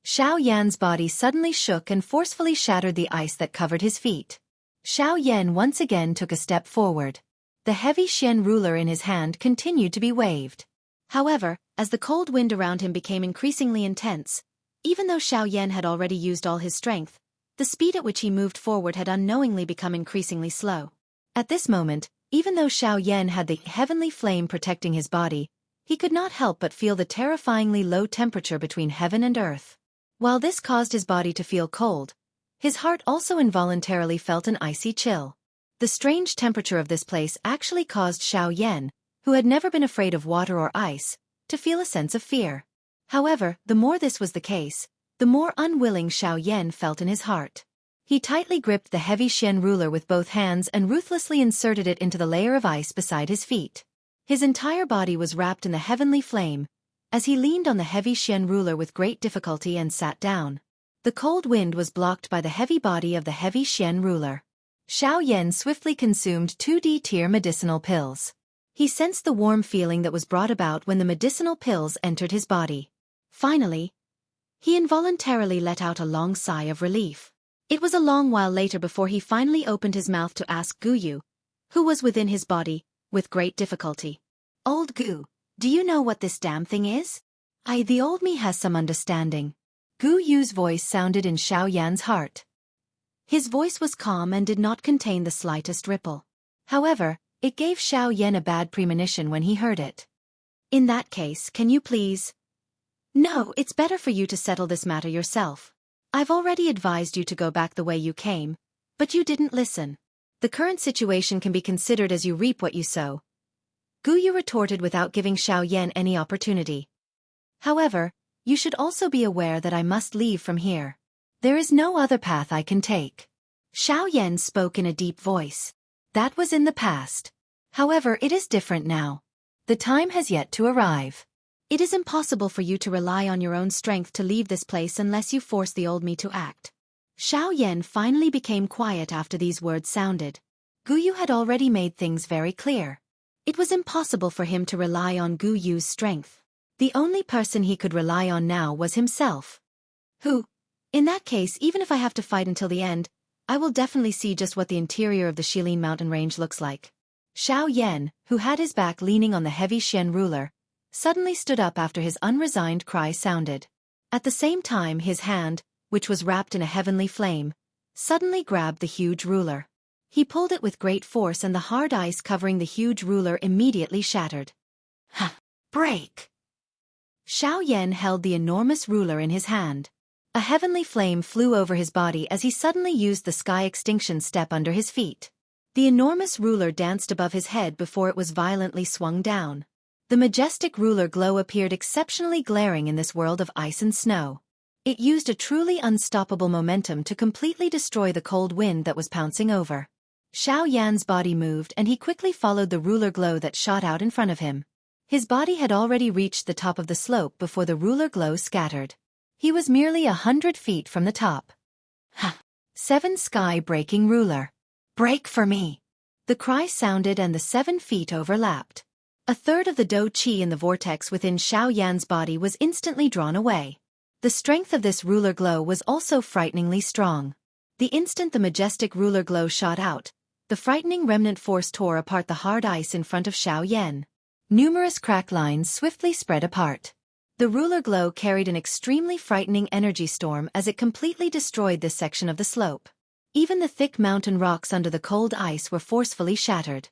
Xiaoyan's body suddenly shook and forcefully shattered the ice that covered his feet. Xiaoyan once again took a step forward. The heavy Xian ruler in his hand continued to be waved. However, as the cold wind around him became increasingly intense, even though Xiaoyan had already used all his strength, the speed at which he moved forward had unknowingly become increasingly slow. At this moment, even though Xiaoyan had the heavenly flame protecting his body, he could not help but feel the terrifyingly low temperature between heaven and earth. While this caused his body to feel cold, His heart also involuntarily felt an icy chill. The strange temperature of this place actually caused Xiao Yan, who had never been afraid of water or ice, to feel a sense of fear. However, the more this was the case, the more unwilling Xiao Yan felt in his heart. He tightly gripped the heavy Xian ruler with both hands and ruthlessly inserted it into the layer of ice beside his feet. His entire body was wrapped in the heavenly flame, as he leaned on the heavy Xian ruler with great difficulty and sat down. The cold wind was blocked by the heavy body of the heavy Xian ruler. Xiao Yan swiftly consumed 2 D-tier medicinal pills. He sensed the warm feeling that was brought about when the medicinal pills entered his body. Finally, he involuntarily let out a long sigh of relief. It was a long while later before he finally opened his mouth to ask Gu Yu, who was within his body, with great difficulty. "Old Gu, do you know what this damn thing is?" The old me has some understanding." Gu Yu's voice sounded in Xiao Yan's heart. His voice was calm and did not contain the slightest ripple. However, it gave Xiao Yan a bad premonition when he heard it. "In that case, can you please?" "No, it's better for you to settle this matter yourself. I've already advised you to go back the way you came, but you didn't listen. The current situation can be considered as you reap what you sow." Gu Yu retorted without giving Xiao Yan any opportunity. "However, you should also be aware that I must leave from here. There is no other path I can take." Xiao Yan spoke in a deep voice. "That was in the past. However, it is different now. The time has yet to arrive. It is impossible for you to rely on your own strength to leave this place unless you force the old me to act." Xiao Yan finally became quiet after these words sounded. Gu Yu had already made things very clear. It was impossible for him to rely on Gu Yu's strength. The only person he could rely on now was himself. In that case, even if I have to fight until the end, I will definitely see just what the interior of the Shilin mountain range looks like. Xiao Yan, who had his back leaning on the heavy Xian ruler, suddenly stood up after his unresigned cry sounded. At the same time his hand, which was wrapped in a heavenly flame, suddenly grabbed the huge ruler. He pulled it with great force and the hard ice covering the huge ruler immediately shattered. Break! Xiao Yan held the enormous ruler in his hand. A heavenly flame flew over his body as he suddenly used the sky extinction step under his feet. The enormous ruler danced above his head before it was violently swung down. The majestic ruler glow appeared exceptionally glaring in this world of ice and snow. It used a truly unstoppable momentum to completely destroy the cold wind that was pouncing over. Xiao Yan's body moved and he quickly followed the ruler glow that shot out in front of him. His body had already reached the top of the slope before the ruler glow scattered. He was merely 100 feet from the top. 7 sky-breaking ruler. Break for me! The cry sounded and the 7 feet overlapped. A third of the dou qi in the vortex within Xiao Yan's body was instantly drawn away. The strength of this ruler glow was also frighteningly strong. The instant the majestic ruler glow shot out, the frightening remnant force tore apart the hard ice in front of Xiao Yan. Numerous crack lines swiftly spread apart. The ruler glow carried an extremely frightening energy storm as it completely destroyed this section of the slope. Even the thick mountain rocks under the cold ice were forcefully shattered.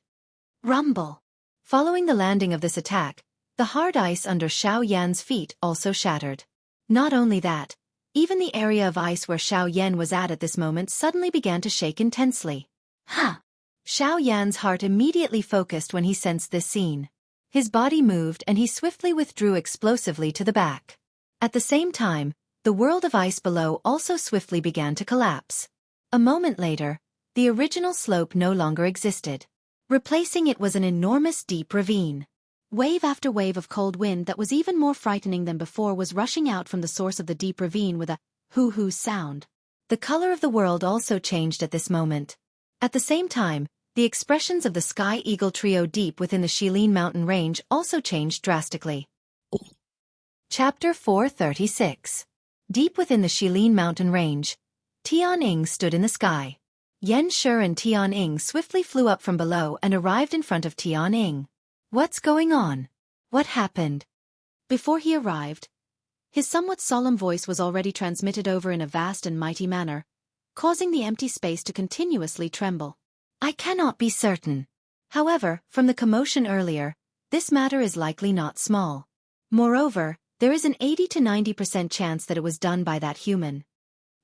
Rumble! Following the landing of this attack, the hard ice under Xiao Yan's feet also shattered. Not only that, even the area of ice where Xiao Yan was at this moment suddenly began to shake intensely. Xiao Yan's heart immediately focused when he sensed this scene. His body moved and he swiftly withdrew explosively to the back. At the same time, the world of ice below also swiftly began to collapse. A moment later, the original slope no longer existed. Replacing it was an enormous deep ravine. Wave after wave of cold wind that was even more frightening than before was rushing out from the source of the deep ravine with a hoo-hoo sound. The color of the world also changed at this moment. At the same time, the expressions of the Sky Eagle trio deep within the Shilin mountain range also changed drastically. Chapter 436. Deep within the Shilin mountain range, Tianying stood in the sky. Yan Shi and Tianying swiftly flew up from below and arrived in front of Tianying. What's going on? What happened? Before he arrived, his somewhat solemn voice was already transmitted over in a vast and mighty manner, causing the empty space to continuously tremble. I cannot be certain. However, from the commotion earlier, this matter is likely not small. Moreover, there is an 80 to 90% chance that it was done by that human.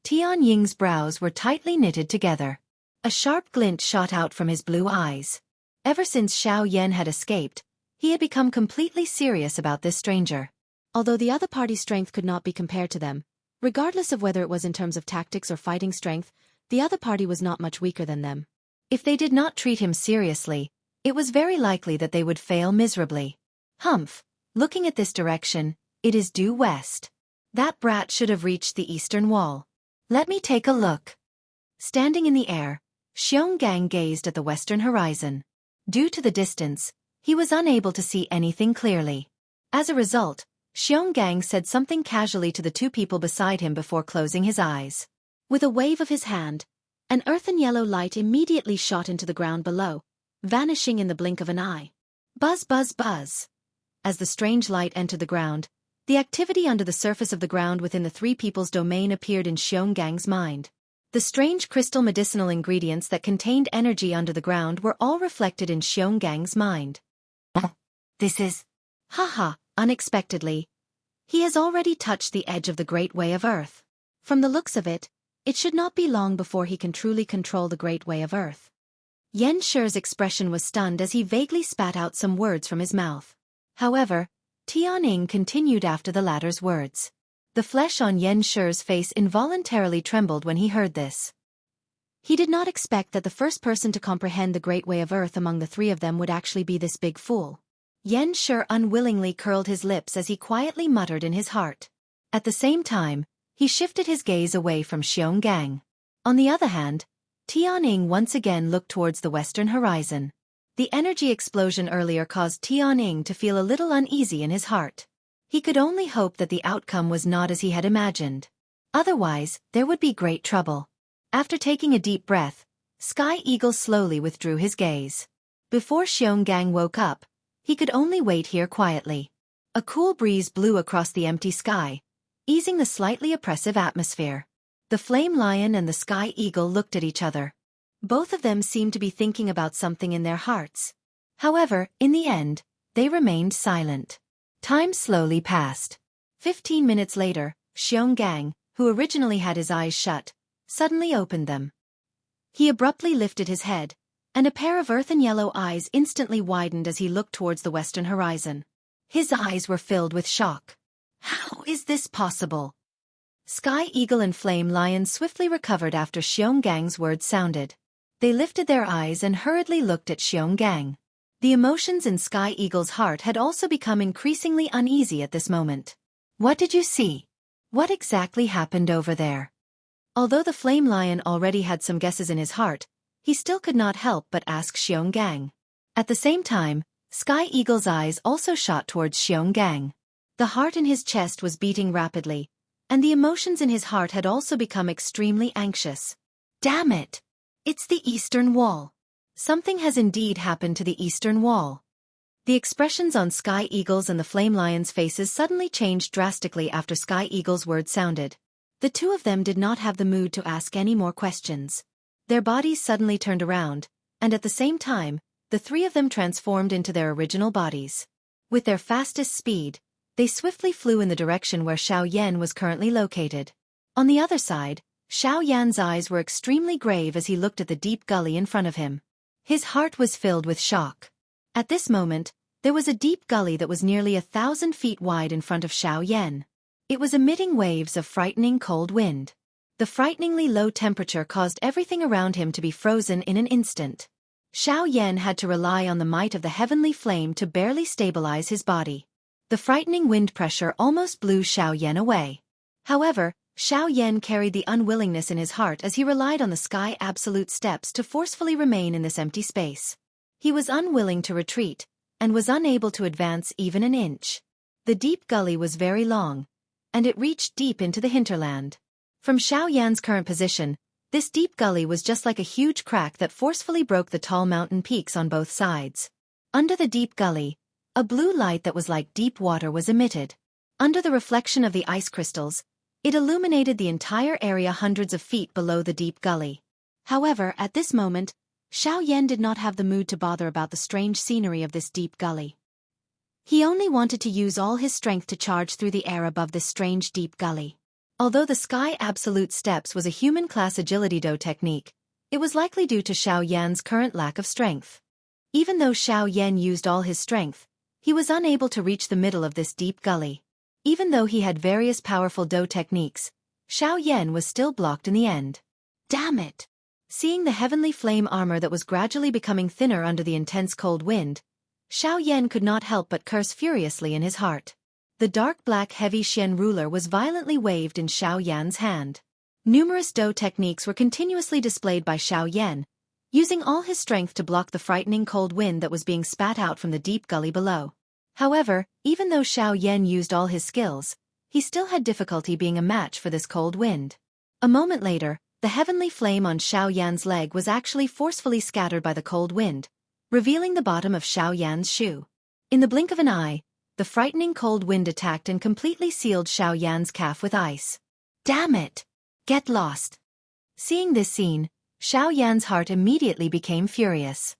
Tian Ying's brows were tightly knitted together. A sharp glint shot out from his blue eyes. Ever since Xiao Yan had escaped, he had become completely serious about this stranger. Although the other party's strength could not be compared to them, regardless of whether it was in terms of tactics or fighting strength, the other party was not much weaker than them. If they did not treat him seriously, it was very likely that they would fail miserably. Humph, looking at this direction, it is due west. That brat should have reached the eastern wall. Let me take a look. Standing in the air, Xianxia gazed at the western horizon. Due to the distance, he was unable to see anything clearly. As a result, Xianxia said something casually to the two people beside him before closing his eyes. With a wave of his hand, an earthen yellow light immediately shot into the ground below, vanishing in the blink of an eye. Buzz, buzz, buzz. As the strange light entered the ground, the activity under the surface of the ground within the three people's domain appeared in Xianxia's mind. The strange crystal medicinal ingredients that contained energy under the ground were all reflected in Xianxia's mind. This is... Haha, unexpectedly. He has already touched the edge of the Great Way of Earth. From the looks of it, it should not be long before he can truly control the Great Way of Earth. Yan Shi's expression was stunned as he vaguely spat out some words from his mouth. However, Tian continued after the latter's words. The flesh on Yan Shi's face involuntarily trembled when he heard this. He did not expect that the first person to comprehend the Great Way of Earth among the three of them would actually be this big fool. Yan Shi unwillingly curled his lips as he quietly muttered in his heart. At the same time, he shifted his gaze away from Xianxia. On the other hand, Tian once again looked towards the western horizon. The energy explosion earlier caused Tian to feel a little uneasy in his heart. He could only hope that the outcome was not as he had imagined. Otherwise, there would be great trouble. After taking a deep breath, Sky Eagle slowly withdrew his gaze. Before Xianxia woke up, he could only wait here quietly. A cool breeze blew across the empty sky, easing the slightly oppressive atmosphere. The Flame Lion and the Sky Eagle looked at each other. Both of them seemed to be thinking about something in their hearts. However, in the end, they remained silent. Time slowly passed. 15 minutes later, Xianxia, who originally had his eyes shut, suddenly opened them. He abruptly lifted his head, and a pair of earthen yellow eyes instantly widened as he looked towards the western horizon. His eyes were filled with shock. How is this possible? Sky Eagle and Flame Lion swiftly recovered after Xianxia's words sounded. They lifted their eyes and hurriedly looked at Xianxia. The emotions in Sky Eagle's heart had also become increasingly uneasy at this moment. What did you see? What exactly happened over there? Although the Flame Lion already had some guesses in his heart, he still could not help but ask Xianxia. At the same time, Sky Eagle's eyes also shot towards Xianxia. The heart in his chest was beating rapidly, and the emotions in his heart had also become extremely anxious. Damn it! It's the Eastern Wall. Something has indeed happened to the Eastern Wall. The expressions on Sky Eagle's and the Flame Lion's faces suddenly changed drastically after Sky Eagle's words sounded. The two of them did not have the mood to ask any more questions. Their bodies suddenly turned around, and at the same time, the three of them transformed into their original bodies. With their fastest speed, they swiftly flew in the direction where Xiao Yan was currently located. On the other side, Xiao Yan's eyes were extremely grave as he looked at the deep gully in front of him. His heart was filled with shock. At this moment, there was a deep gully that was nearly 1,000 feet wide in front of Xiao Yan. It was emitting waves of frightening cold wind. The frighteningly low temperature caused everything around him to be frozen in an instant. Xiao Yan had to rely on the might of the heavenly flame to barely stabilize his body. The frightening wind pressure almost blew Xiao Yan away. However, Xiao Yan carried the unwillingness in his heart as he relied on the Sky Absolute steps to forcefully remain in this empty space. He was unwilling to retreat, and was unable to advance even an inch. The deep gully was very long, and it reached deep into the hinterland. From Xiao Yan's current position, this deep gully was just like a huge crack that forcefully broke the tall mountain peaks on both sides. Under the deep gully, a blue light that was like deep water was emitted. Under the reflection of the ice crystals, it illuminated the entire area hundreds of feet below the deep gully. However, at this moment, Xiao Yan did not have the mood to bother about the strange scenery of this deep gully. He only wanted to use all his strength to charge through the air above this strange deep gully. Although the Sky Absolute Steps was a human-class agility do technique, it was likely due to Xiao Yan's current lack of strength. Even though Xiao Yan used all his strength, he was unable to reach the middle of this deep gully. Even though he had various powerful do techniques, Xiao Yan was still blocked in the end. Damn it! Seeing the heavenly flame armor that was gradually becoming thinner under the intense cold wind, Xiao Yan could not help but curse furiously in his heart. The dark black heavy Xian ruler was violently waved in Xiao Yan's hand. Numerous do techniques were continuously displayed by Xiao Yan, using all his strength to block the frightening cold wind that was being spat out from the deep gully below. However, even though Xiao Yan used all his skills, he still had difficulty being a match for this cold wind. A moment later, the heavenly flame on Xiao Yan's leg was actually forcefully scattered by the cold wind, revealing the bottom of Xiao Yan's shoe. In the blink of an eye, the frightening cold wind attacked and completely sealed Xiao Yan's calf with ice. Damn it! Get lost! Seeing this scene, Xiao Yan's heart immediately became furious.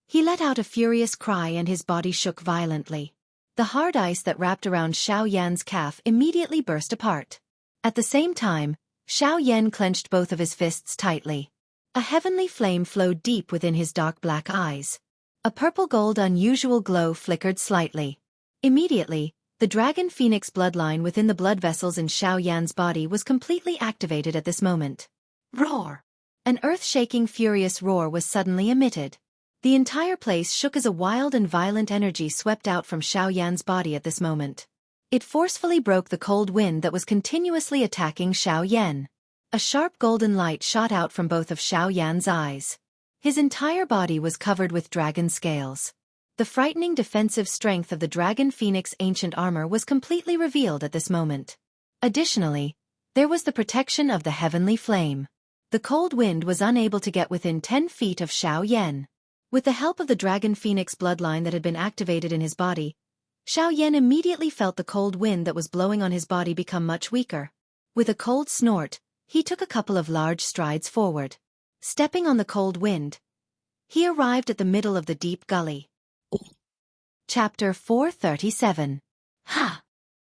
He let out a furious cry and his body shook violently. The hard ice that wrapped around Xiao Yan's calf immediately burst apart. At the same time, Xiao Yan clenched both of his fists tightly. A heavenly flame flowed deep within his dark black eyes. A purple-gold unusual glow flickered slightly. Immediately, the dragon phoenix bloodline within the blood vessels in Xiao Yan's body was completely activated at this moment. Roar! An earth-shaking furious roar was suddenly emitted. The entire place shook as a wild and violent energy swept out from Xiao Yan's body at this moment. It forcefully broke the cold wind that was continuously attacking Xiao Yan. A sharp golden light shot out from both of Xiao Yan's eyes. His entire body was covered with dragon scales. The frightening defensive strength of the Dragon Phoenix ancient armor was completely revealed at this moment. Additionally, there was the protection of the heavenly flame. The cold wind was unable to get within 10 feet of Xiao Yan. With the help of the Dragon Phoenix bloodline that had been activated in his body, Xiao Yan immediately felt the cold wind that was blowing on his body become much weaker. With a cold snort, he took a couple of large strides forward. Stepping on the cold wind, he arrived at the middle of the deep gully. Chapter 437. Ha!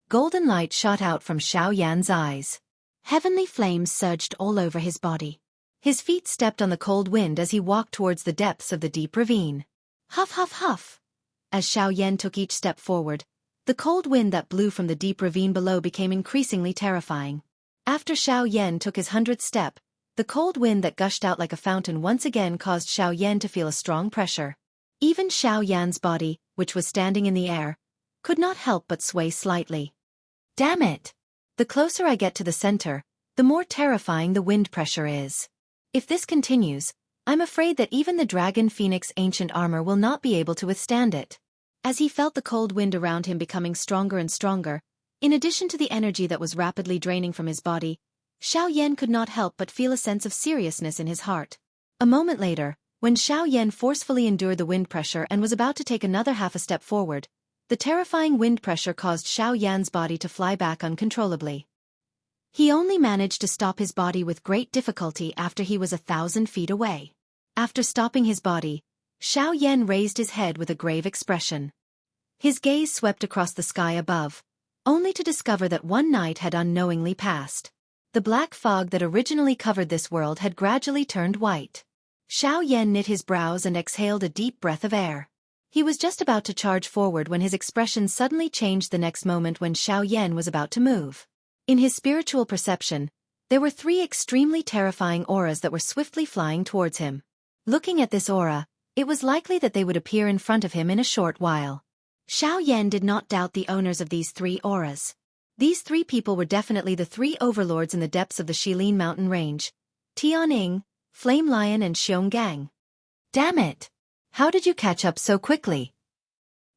Golden light shot out from Xiao Yan's eyes. Heavenly flames surged all over his body. His feet stepped on the cold wind as he walked towards the depths of the deep ravine. Huff huff huff! As Xiao Yan took each step forward, the cold wind that blew from the deep ravine below became increasingly terrifying. After Xiao Yan took his 100th step, the cold wind that gushed out like a fountain once again caused Xiao Yan to feel a strong pressure. Even Xiao Yan's body, which was standing in the air, could not help but sway slightly. Damn it! The closer I get to the center, the more terrifying the wind pressure is. If this continues, I'm afraid that even the Dragon Phoenix ancient armor will not be able to withstand it. As he felt the cold wind around him becoming stronger and stronger, in addition to the energy that was rapidly draining from his body, Xiao Yan could not help but feel a sense of seriousness in his heart. A moment later, when Xiao Yan forcefully endured the wind pressure and was about to take another half a step forward, the terrifying wind pressure caused Xiao Yan's body to fly back uncontrollably. He only managed to stop his body with great difficulty after he was 1,000 feet away. After stopping his body, Xiao Yan raised his head with a grave expression. His gaze swept across the sky above, only to discover that one night had unknowingly passed. The black fog that originally covered this world had gradually turned white. Xiao Yan knit his brows and exhaled a deep breath of air. He was just about to charge forward when his expression suddenly changed the next moment when Xiao Yan was about to move. In his spiritual perception, there were 3 extremely terrifying auras that were swiftly flying towards him. Looking at this aura, it was likely that they would appear in front of him in a short while. Xiao Yan did not doubt the owners of these 3 auras. These 3 people were definitely the 3 overlords in the depths of the Shilin mountain range: Tianing, Flame Lion and Xionggang. Damn it! How did you catch up so quickly?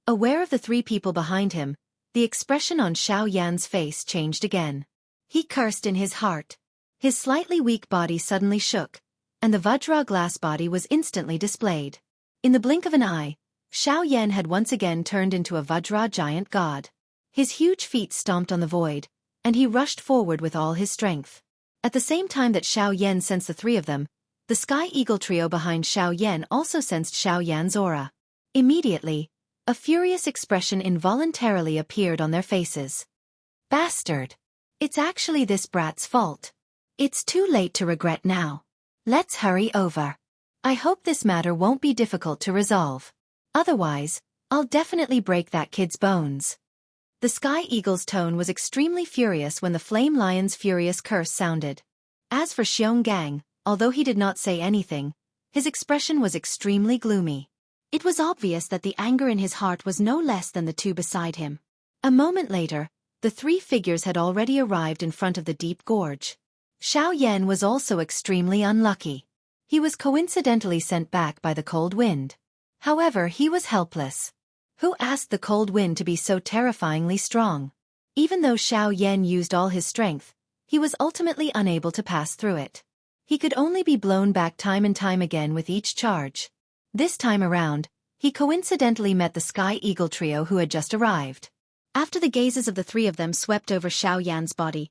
Aware of the 3 people behind him, the expression on Xiao Yan's face changed again. He cursed in his heart. His slightly weak body suddenly shook, and the Vajra glass body was instantly displayed. In the blink of an eye, Xiao Yan had once again turned into a Vajra giant god. His huge feet stomped on the void, and he rushed forward with all his strength. At the same time that Xiao Yan sensed the 3 of them, the Sky Eagle trio behind Xiao Yan also sensed Xiao Yan's aura. Immediately, a furious expression involuntarily appeared on their faces. Bastard! It's actually this brat's fault. It's too late to regret now. Let's hurry over. I hope this matter won't be difficult to resolve. Otherwise, I'll definitely break that kid's bones. The Sky Eagle's tone was extremely furious when the Flame Lion's furious curse sounded. As for Xianxia, although he did not say anything, his expression was extremely gloomy. It was obvious that the anger in his heart was no less than the two beside him. A moment later, the three figures had already arrived in front of the deep gorge. Xiao Yan was also extremely unlucky. He was coincidentally sent back by the cold wind. However, he was helpless. Who asked the cold wind to be so terrifyingly strong? Even though Xiao Yan used all his strength, he was ultimately unable to pass through it. He could only be blown back time and time again with each charge. This time around, he coincidentally met the Sky Eagle trio who had just arrived. After the gazes of the three of them swept over Xiao Yan's body,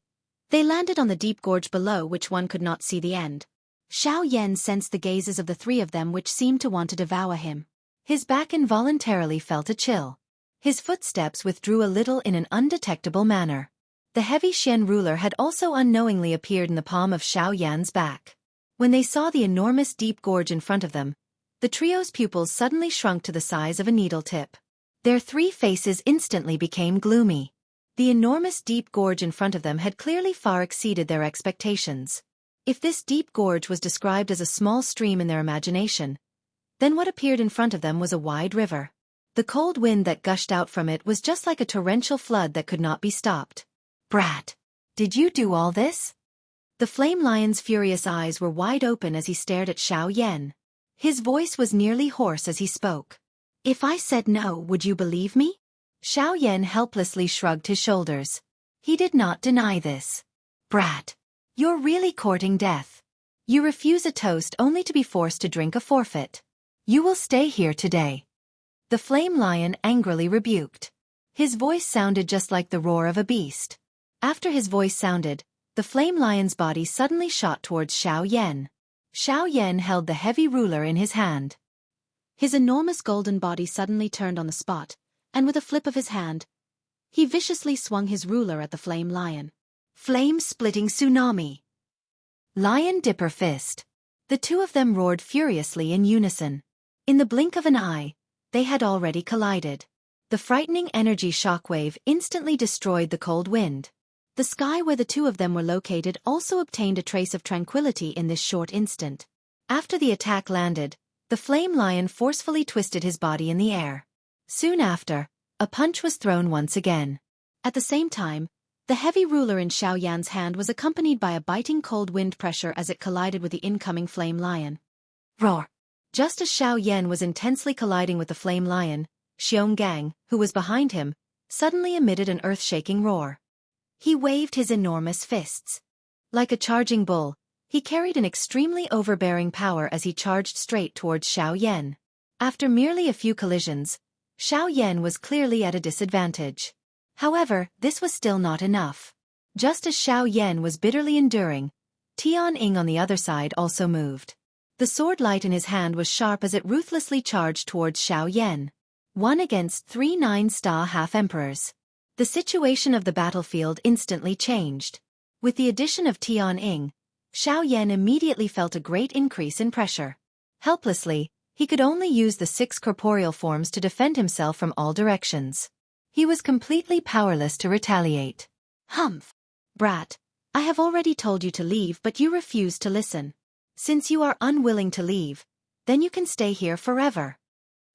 they landed on the deep gorge below which one could not see the end. Xiao Yan sensed the gazes of the three of them which seemed to want to devour him. His back involuntarily felt a chill. His footsteps withdrew a little in an undetectable manner. The heavy Xian ruler had also unknowingly appeared in the palm of Xiao Yan's back. When they saw the enormous deep gorge in front of them, the trio's pupils suddenly shrunk to the size of a needle tip. Their three faces instantly became gloomy. The enormous deep gorge in front of them had clearly far exceeded their expectations. If this deep gorge was described as a small stream in their imagination, then what appeared in front of them was a wide river. The cold wind that gushed out from it was just like a torrential flood that could not be stopped. Brat! Did you do all this? The Flame Lion's furious eyes were wide open as he stared at Xiao Yan. His voice was nearly hoarse as he spoke. If I said no, would you believe me? Xiao Yan helplessly shrugged his shoulders. He did not deny this. Brat! You're really courting death. You refuse a toast only to be forced to drink a forfeit. You will stay here today. The Flame Lion angrily rebuked. His voice sounded just like the roar of a beast. After his voice sounded, the Flame Lion's body suddenly shot towards Xiao Yan. Xiao Yan held the heavy ruler in his hand. His enormous golden body suddenly turned on the spot, and with a flip of his hand, he viciously swung his ruler at the Flame Lion. Flame-splitting tsunami. Lion Dipper Fist. The two of them roared furiously in unison. In the blink of an eye, they had already collided. The frightening energy shockwave instantly destroyed the cold wind. The sky where the two of them were located also obtained a trace of tranquility in this short instant. After the attack landed, the Flame Lion forcefully twisted his body in the air. Soon after, a punch was thrown once again. At the same time, the heavy ruler in Xiao Yan's hand was accompanied by a biting cold wind pressure as it collided with the incoming Flame Lion. Roar! Just as Xiao Yan was intensely colliding with the Flame Lion, Xianxia, who was behind him, suddenly emitted an earth-shaking roar. He waved his enormous fists. Like a charging bull, he carried an extremely overbearing power as he charged straight towards Xiao Yan. After merely a few collisions, Xiao Yan was clearly at a disadvantage. However, this was still not enough. Just as Xiao Yan was bitterly enduring, Tianying on the other side also moved. The sword light in his hand was sharp as it ruthlessly charged towards Xiao Yan. 1 against 3 9-star half-emperors. The situation of the battlefield instantly changed. With the addition of Tianying, Xiao Yan immediately felt a great increase in pressure. Helplessly, he could only use the 6 corporeal forms to defend himself from all directions. He was completely powerless to retaliate. Humph! Brat, I have already told you to leave but you refuse to listen. Since you are unwilling to leave, then you can stay here forever.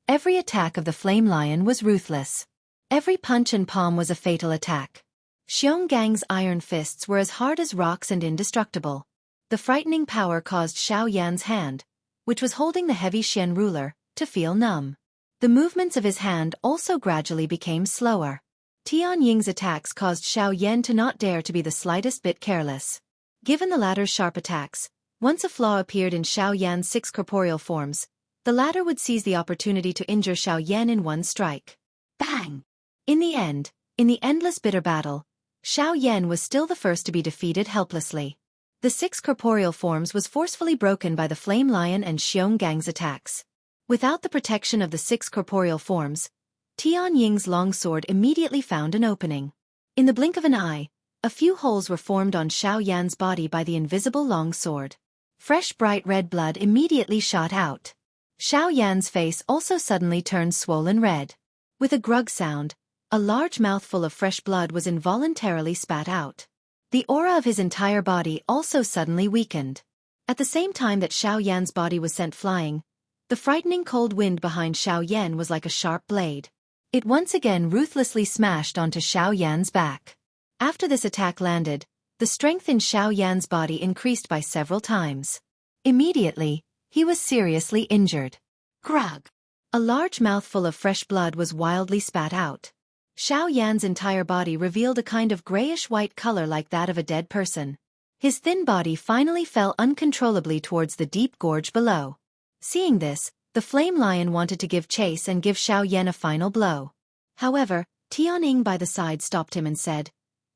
Every attack of the Flame Lion was ruthless. Every punch and palm was a fatal attack. Xianxia's iron fists were as hard as rocks and indestructible. The frightening power caused Xiao Yan's hand, which was holding the heavy Xian ruler, to feel numb. The movements of his hand also gradually became slower. Tianying's attacks caused Xiao Yan to not dare to be the slightest bit careless. Given the latter's sharp attacks, once a flaw appeared in Xiao Yan's 6 corporeal forms, the latter would seize the opportunity to injure Xiao Yan in one strike. Bang! In the end, in the endless bitter battle, Xiao Yan was still the first to be defeated helplessly. The 6 corporeal forms was forcefully broken by the Flame Lion and Xianxia's attacks. Without the protection of the 6 corporeal forms, Tianying's long sword immediately found an opening. In the blink of an eye, A few holes were formed on Xiao Yan's body by the invisible long sword. Fresh bright red blood immediately shot out. Xiao Yan's face also suddenly turned swollen red. With a grug sound, a large mouthful of fresh blood was involuntarily spat out. The aura of his entire body also suddenly weakened. At the same time that Xiao Yan's body was sent flying, the frightening cold wind behind Xiao Yan was like a sharp blade. It once again ruthlessly smashed onto Xiao Yan's back. After this attack landed, the strength in Xiao Yan's body increased by several times. Immediately, he was seriously injured. Grug! A large mouthful of fresh blood was wildly spat out. Xiao Yan's entire body revealed a kind of grayish-white color like that of a dead person. His thin body finally fell uncontrollably towards the deep gorge below. Seeing this, the flame lion wanted to give chase and give Xiao Yan a final blow. However, Tianying by the side stopped him and said,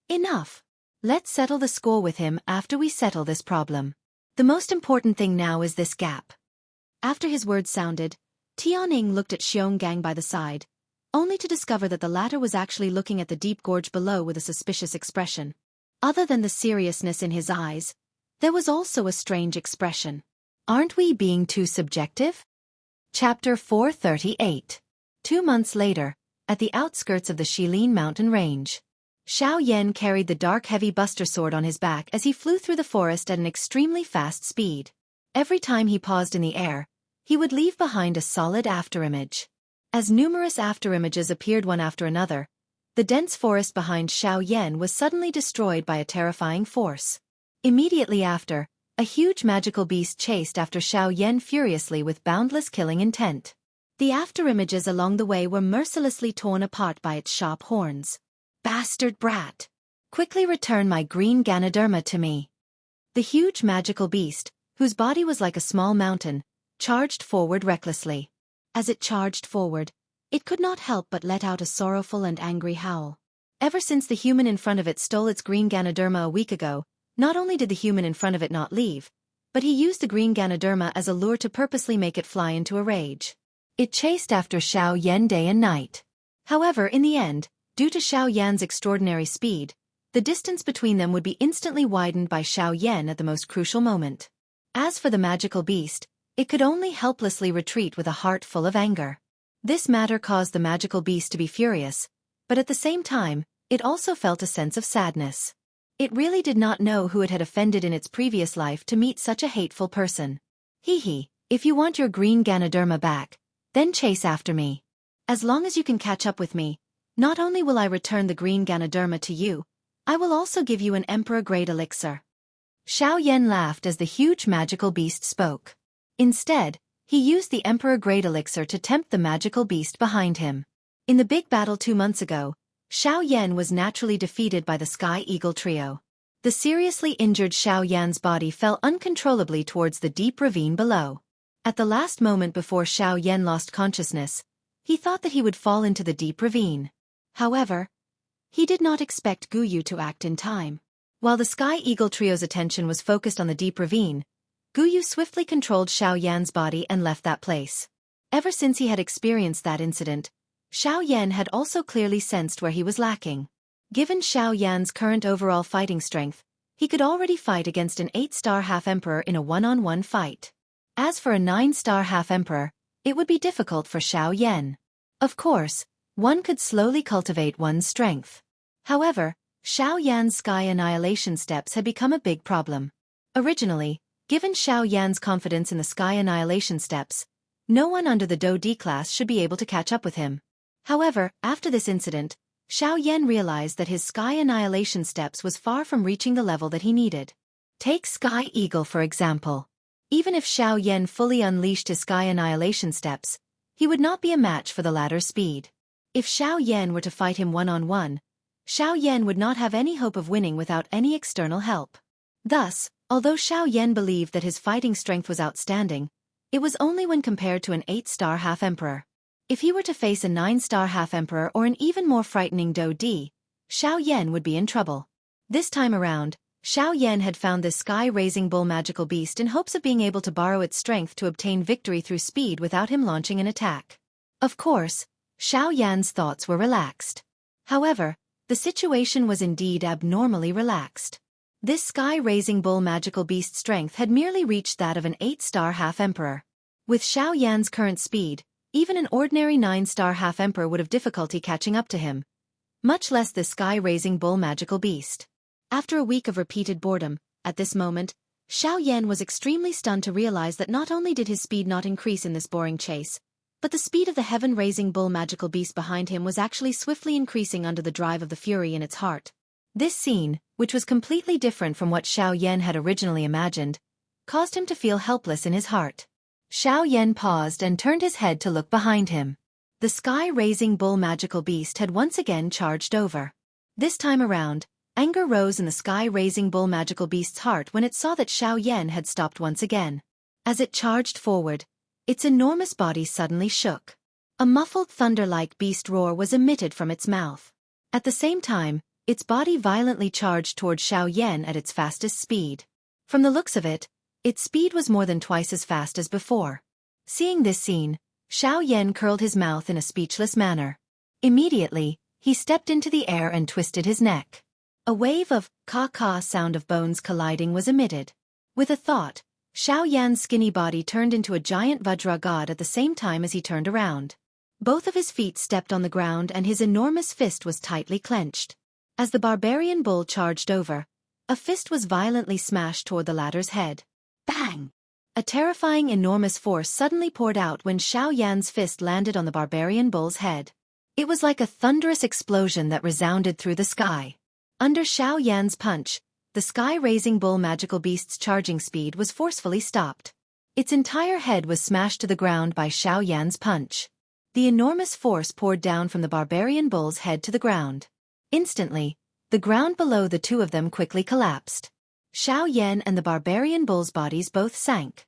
"Enough. Let's settle the score with him after we settle this problem. The most important thing now is this gap." After his words sounded, Tianying looked at Xionggang by the side, only to discover that the latter was actually looking at the deep gorge below with a suspicious expression. Other than the seriousness in his eyes, there was also a strange expression. Aren't we being too subjective? Chapter 438. 2 months later, at the outskirts of the Shilin mountain range, Xiao Yan carried the dark heavy buster sword on his back as he flew through the forest at an extremely fast speed. Every time he paused in the air, he would leave behind a solid afterimage. As numerous afterimages appeared one after another, the dense forest behind Xiao Yan was suddenly destroyed by a terrifying force. Immediately after, a huge magical beast chased after Xiao Yan furiously with boundless killing intent. The afterimages along the way were mercilessly torn apart by its sharp horns. "Bastard brat! Quickly return my green Ganoderma to me." The huge magical beast, whose body was like a small mountain, charged forward recklessly. As it charged forward, it could not help but let out a sorrowful and angry howl. Ever since the human in front of it stole its green Ganoderma a week ago, not only did the human in front of it not leave, but he used the green Ganoderma as a lure to purposely make it fly into a rage. It chased after Xiao Yan day and night. However, in the end, due to Xiao Yan's extraordinary speed, the distance between them would be instantly widened by Xiao Yan at the most crucial moment. As for the magical beast, it could only helplessly retreat with a heart full of anger. This matter caused the magical beast to be furious, but at the same time, it also felt a sense of sadness. It really did not know who it had offended in its previous life to meet such a hateful person. If you want your green Ganoderma back, then chase after me. As long as you can catch up with me, not only will I return the green Ganoderma to you, I will also give you an Emperor-grade elixir. Xiao Yan laughed as the huge magical beast spoke. Instead, he used the Emperor-grade elixir to tempt the magical beast behind him. In the big battle 2 months ago, Xiao Yan was naturally defeated by the Sky Eagle trio. The seriously injured Xiao Yan's body fell uncontrollably towards the deep ravine below. At the last moment before Xiao Yan lost consciousness, he thought that he would fall into the deep ravine. However, he did not expect Guyu to act in time. While the Sky Eagle trio's attention was focused on the deep ravine, Guyu swiftly controlled Xiao Yan's body and left that place. Ever since he had experienced that incident, Xiao Yan had also clearly sensed where he was lacking. Given Xiao Yan's current overall fighting strength, he could already fight against an 8-star half-emperor in a one-on-one fight. As for a 9-star half-emperor, it would be difficult for Xiao Yan. Of course, one could slowly cultivate one's strength. However, Xiao Yan's Sky Annihilation steps had become a big problem. Originally, given Xiao Yan's confidence in the Sky Annihilation steps, no one under the Do D class should be able to catch up with him. However, after this incident, Xiao Yan realized that his Sky Annihilation steps was far from reaching the level that he needed. Take Sky Eagle for example. Even if Xiao Yan fully unleashed his Sky Annihilation steps, he would not be a match for the latter's speed. If Xiao Yan were to fight him one-on-one, Xiao Yan would not have any hope of winning without any external help. Thus, although Xiao Yan believed that his fighting strength was outstanding, it was only when compared to an 8-star half-emperor. If he were to face a 9-star half-emperor or an even more frightening Do D, Xiao Yan would be in trouble. This time around, Xiao Yan had found this sky-raising bull magical beast in hopes of being able to borrow its strength to obtain victory through speed without him launching an attack. Of course, Xiao Yan's thoughts were relaxed. However, The situation was indeed abnormally relaxed. This sky-raising bull magical beast strength had merely reached that of an 8-star half-emperor. With Xiao Yan's current speed, even an ordinary 9-star half-emperor would have difficulty catching up to him, much less this sky-raising bull magical beast. After a week of repeated boredom, at this moment, Xiao Yan was extremely stunned to realize that not only did his speed not increase in this boring chase, but the speed of the heaven-raising bull magical beast behind him was actually swiftly increasing under the drive of the fury in its heart. This scene, which was completely different from what Xiao Yan had originally imagined, caused him to feel helpless in his heart. Xiao Yan paused and turned his head to look behind him. The sky-raising bull magical beast had once again charged over. This time around, anger rose in the sky-raising bull magical beast's heart when it saw that Xiao Yan had stopped once again. As it charged forward, its enormous body suddenly shook. A muffled thunder-like beast roar was emitted from its mouth. At the same time, its body violently charged toward Xiao Yan at its fastest speed. From the looks of it, its speed was more than twice as fast as before. Seeing this scene, Xiao Yan curled his mouth in a speechless manner. Immediately, he stepped into the air and twisted his neck. A wave of caw-caw sound of bones colliding was emitted. With a thought, Xiao Yan's skinny body turned into a giant Vajra god at the same time as he turned around. Both of his feet stepped on the ground and his enormous fist was tightly clenched. As the barbarian bull charged over, a fist was violently smashed toward the latter's head. Bang! A terrifying enormous force suddenly poured out when Xiao Yan's fist landed on the barbarian bull's head. It was like a thunderous explosion that resounded through the sky. Under Xiao Yan's punch, the sky-raising bull magical beast's charging speed was forcefully stopped. Its entire head was smashed to the ground by Xiao Yan's punch. The enormous force poured down from the barbarian bull's head to the ground. Instantly, the ground below the two of them quickly collapsed. Xiao Yan and the barbarian bull's bodies both sank.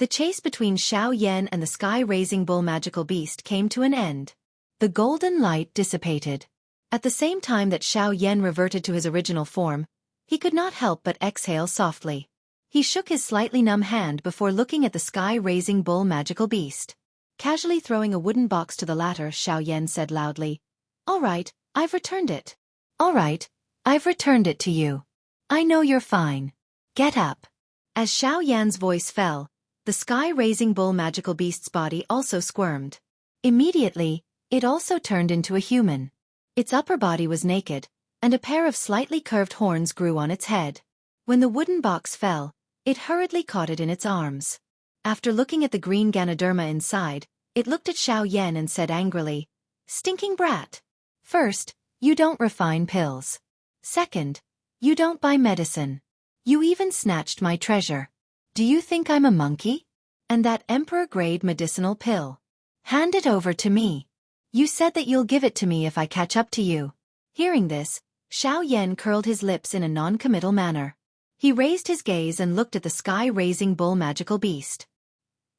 The chase between Xiao Yan and the sky-raising bull magical beast came to an end. The golden light dissipated. At the same time that Xiao Yan reverted to his original form, he could not help but exhale softly. He shook his slightly numb hand before looking at the sky-raising bull magical beast. Casually throwing a wooden box to the latter, Xiao Yan said loudly, "All right, I've returned it. All right, I've returned it to you. I know you're fine. Get up." As Xiao Yan's voice fell, the sky-raising bull magical beast's body also squirmed. Immediately, it also turned into a human. Its upper body was naked, and a pair of slightly curved horns grew on its head. When the wooden box fell, it hurriedly caught it in its arms. After looking at the green Ganoderma inside, it looked at Xiao Yan and said angrily, "Stinking brat. First, you don't refine pills. Second, you don't buy medicine. You even snatched my treasure. Do you think I'm a monkey? And that emperor-grade medicinal pill. Hand it over to me. You said that you'll give it to me if I catch up to you." Hearing this, Xiao Yan curled his lips in a non-committal manner. He raised his gaze and looked at the sky-raising bull magical beast.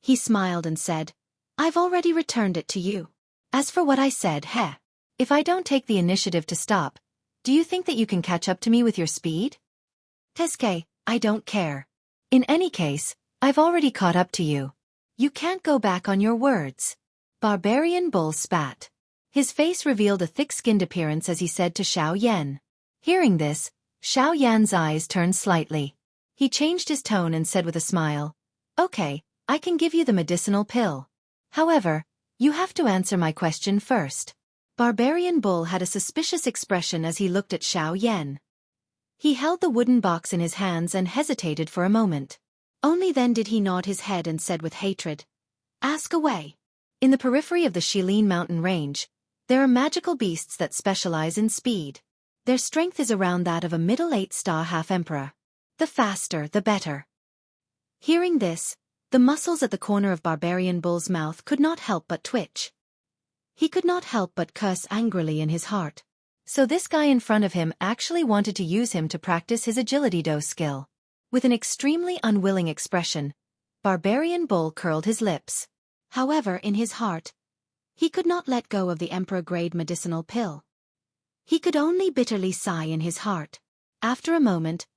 He smiled and said, "I've already returned it to you. As for what I said, if I don't take the initiative to stop, do you think that you can catch up to me with your speed? Teske, I don't care. In any case, I've already caught up to you. You can't go back on your words." Barbarian bull spat. His face revealed a thick-skinned appearance as he said to Xiao Yan. Hearing this, Xiao Yan's eyes turned slightly. He changed his tone and said with a smile, "Okay, I can give you the medicinal pill. However, you have to answer my question first." Barbarian bull had a suspicious expression as he looked at Xiao Yan. He held the wooden box in his hands and hesitated for a moment. Only then did he nod his head and said with hatred, "Ask away." In the periphery of the Shilin mountain range, there are magical beasts that specialize in speed. Their strength is around that of a middle 8-star half-emperor. The faster, the better. Hearing this, the muscles at the corner of Barbarian Bull's mouth could not help but twitch. He could not help but curse angrily in his heart. So this guy in front of him actually wanted to use him to practice his agility-do skill. With an extremely unwilling expression, Barbarian Bull curled his lips. However, in his heart, he could not let go of the emperor-grade medicinal pill. He could only bitterly sigh in his heart. After a moment,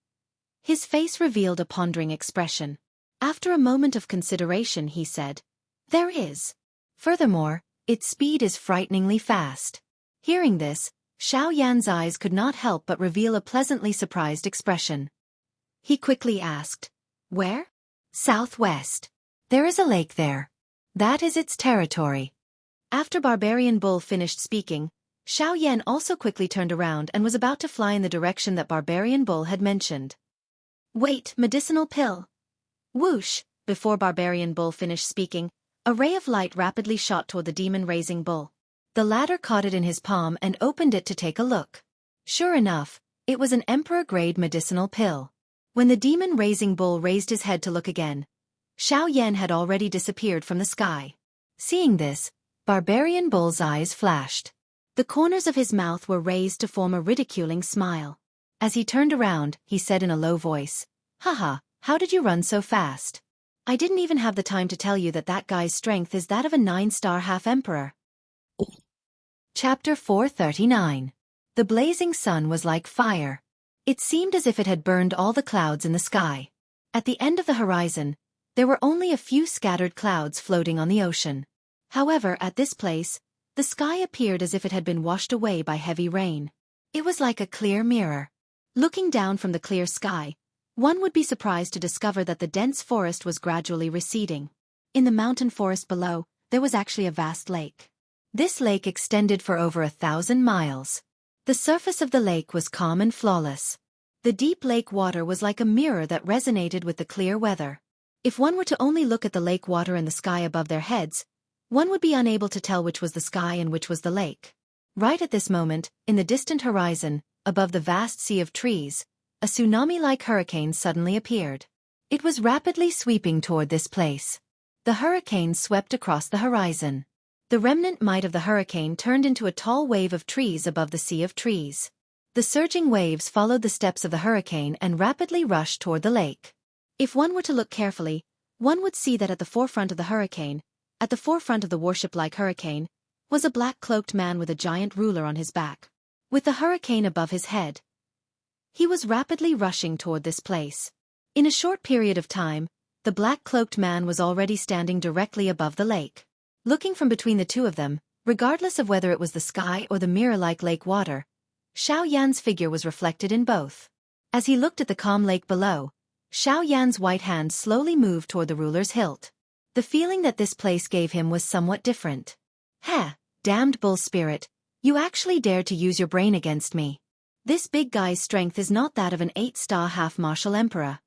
his face revealed a pondering expression. After a moment of consideration, he said, "There is. Furthermore, its speed is frighteningly fast." Hearing this, Xiao Yan's eyes could not help but reveal a pleasantly surprised expression. He quickly asked, "Where?" "Southwest. There is a lake there. That is its territory." After Barbarian Bull finished speaking, Xiao Yan also quickly turned around and was about to fly in the direction that Barbarian Bull had mentioned. "Wait, medicinal pill." Whoosh! Before Barbarian Bull finished speaking, a ray of light rapidly shot toward the demon-raising bull. The latter caught it in his palm and opened it to take a look. Sure enough, it was an emperor-grade medicinal pill. When the demon-raising bull raised his head to look again, Xiao Yan had already disappeared from the sky. Seeing this, Barbarian Bull's eyes flashed. The corners of his mouth were raised to form a ridiculing smile. As he turned around, he said in a low voice, "Haha, how did you run so fast? I didn't even have the time to tell you that that guy's strength is that of a 9-star half-emperor." Chapter 439. The blazing sun was like fire. It seemed as if it had burned all the clouds in the sky. At the end of the horizon, there were only a few scattered clouds floating on the ocean. However, at this place, the sky appeared as if it had been washed away by heavy rain. It was like a clear mirror. Looking down from the clear sky, one would be surprised to discover that the dense forest was gradually receding. In the mountain forest below, there was actually a vast lake. This lake extended for over 1,000 miles. The surface of the lake was calm and flawless. The deep lake water was like a mirror that resonated with the clear weather. If one were to only look at the lake water and the sky above their heads, one would be unable to tell which was the sky and which was the lake. Right at this moment, in the distant horizon, above the vast sea of trees, a tsunami-like hurricane suddenly appeared. It was rapidly sweeping toward this place. The hurricane swept across the horizon. The remnant might of the hurricane turned into a tall wave of trees above the sea of trees. The surging waves followed the steps of the hurricane and rapidly rushed toward the lake. If one were to look carefully, one would see that at the forefront of the hurricane, at the forefront of the warship-like hurricane, was a black-cloaked man with a giant ruler on his back. With the hurricane above his head, he was rapidly rushing toward this place. In a short period of time, the black-cloaked man was already standing directly above the lake. Looking from between the two of them, regardless of whether it was the sky or the mirror-like lake water, Xiao Yan's figure was reflected in both. As he looked at the calm lake below, Xiao Yan's white hand slowly moved toward the ruler's hilt. The feeling that this place gave him was somewhat different. "Heh, damned bull spirit, you actually dared to use your brain against me. This big guy's strength is not that of an 8-star half-martial emperor."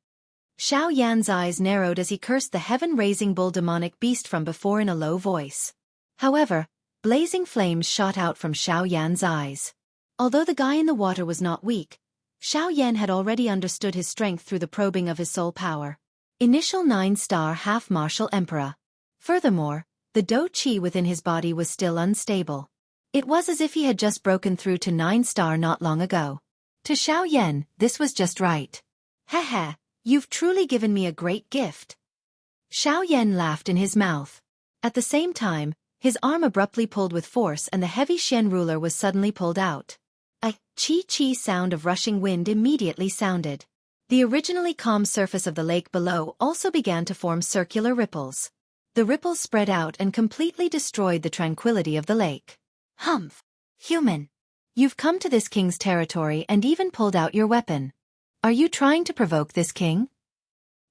Xiao Yan's eyes narrowed as he cursed the heaven-raising bull demonic beast from before in a low voice. However, blazing flames shot out from Xiao Yan's eyes. Although the guy in the water was not weak, Xiao Yan had already understood his strength through the probing of his soul power. Initial 9-star half-martial emperor. Furthermore, the Do Chi within his body was still unstable. It was as if he had just broken through to 9-star not long ago. To Xiao Yan, this was just right. "Heh, you've truly given me a great gift." Xiao Yan laughed in his mouth. At the same time, his arm abruptly pulled with force and the heavy Xian ruler was suddenly pulled out. A chi-chi sound of rushing wind immediately sounded. The originally calm surface of the lake below also began to form circular ripples. The ripples spread out and completely destroyed the tranquility of the lake. "Humph! Human! You've come to this king's territory and even pulled out your weapon. Are you trying to provoke this king?"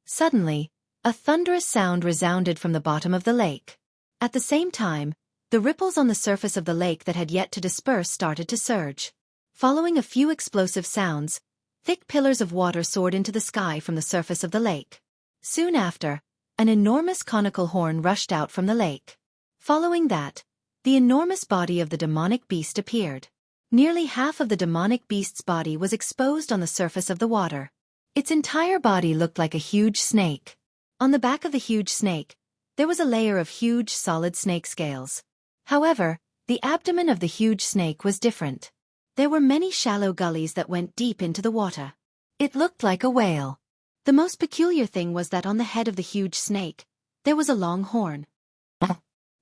Suddenly, a thunderous sound resounded from the bottom of the lake. At the same time, the ripples on the surface of the lake that had yet to disperse started to surge. Following a few explosive sounds, thick pillars of water soared into the sky from the surface of the lake. Soon after, an enormous conical horn rushed out from the lake. Following that, the enormous body of the demonic beast appeared. Nearly half of the demonic beast's body was exposed on the surface of the water. Its entire body looked like a huge snake. On the back of the huge snake, there was a layer of huge solid snake scales. However, the abdomen of the huge snake was different. There were many shallow gullies that went deep into the water. It looked like a whale. The most peculiar thing was that on the head of the huge snake, there was a long horn.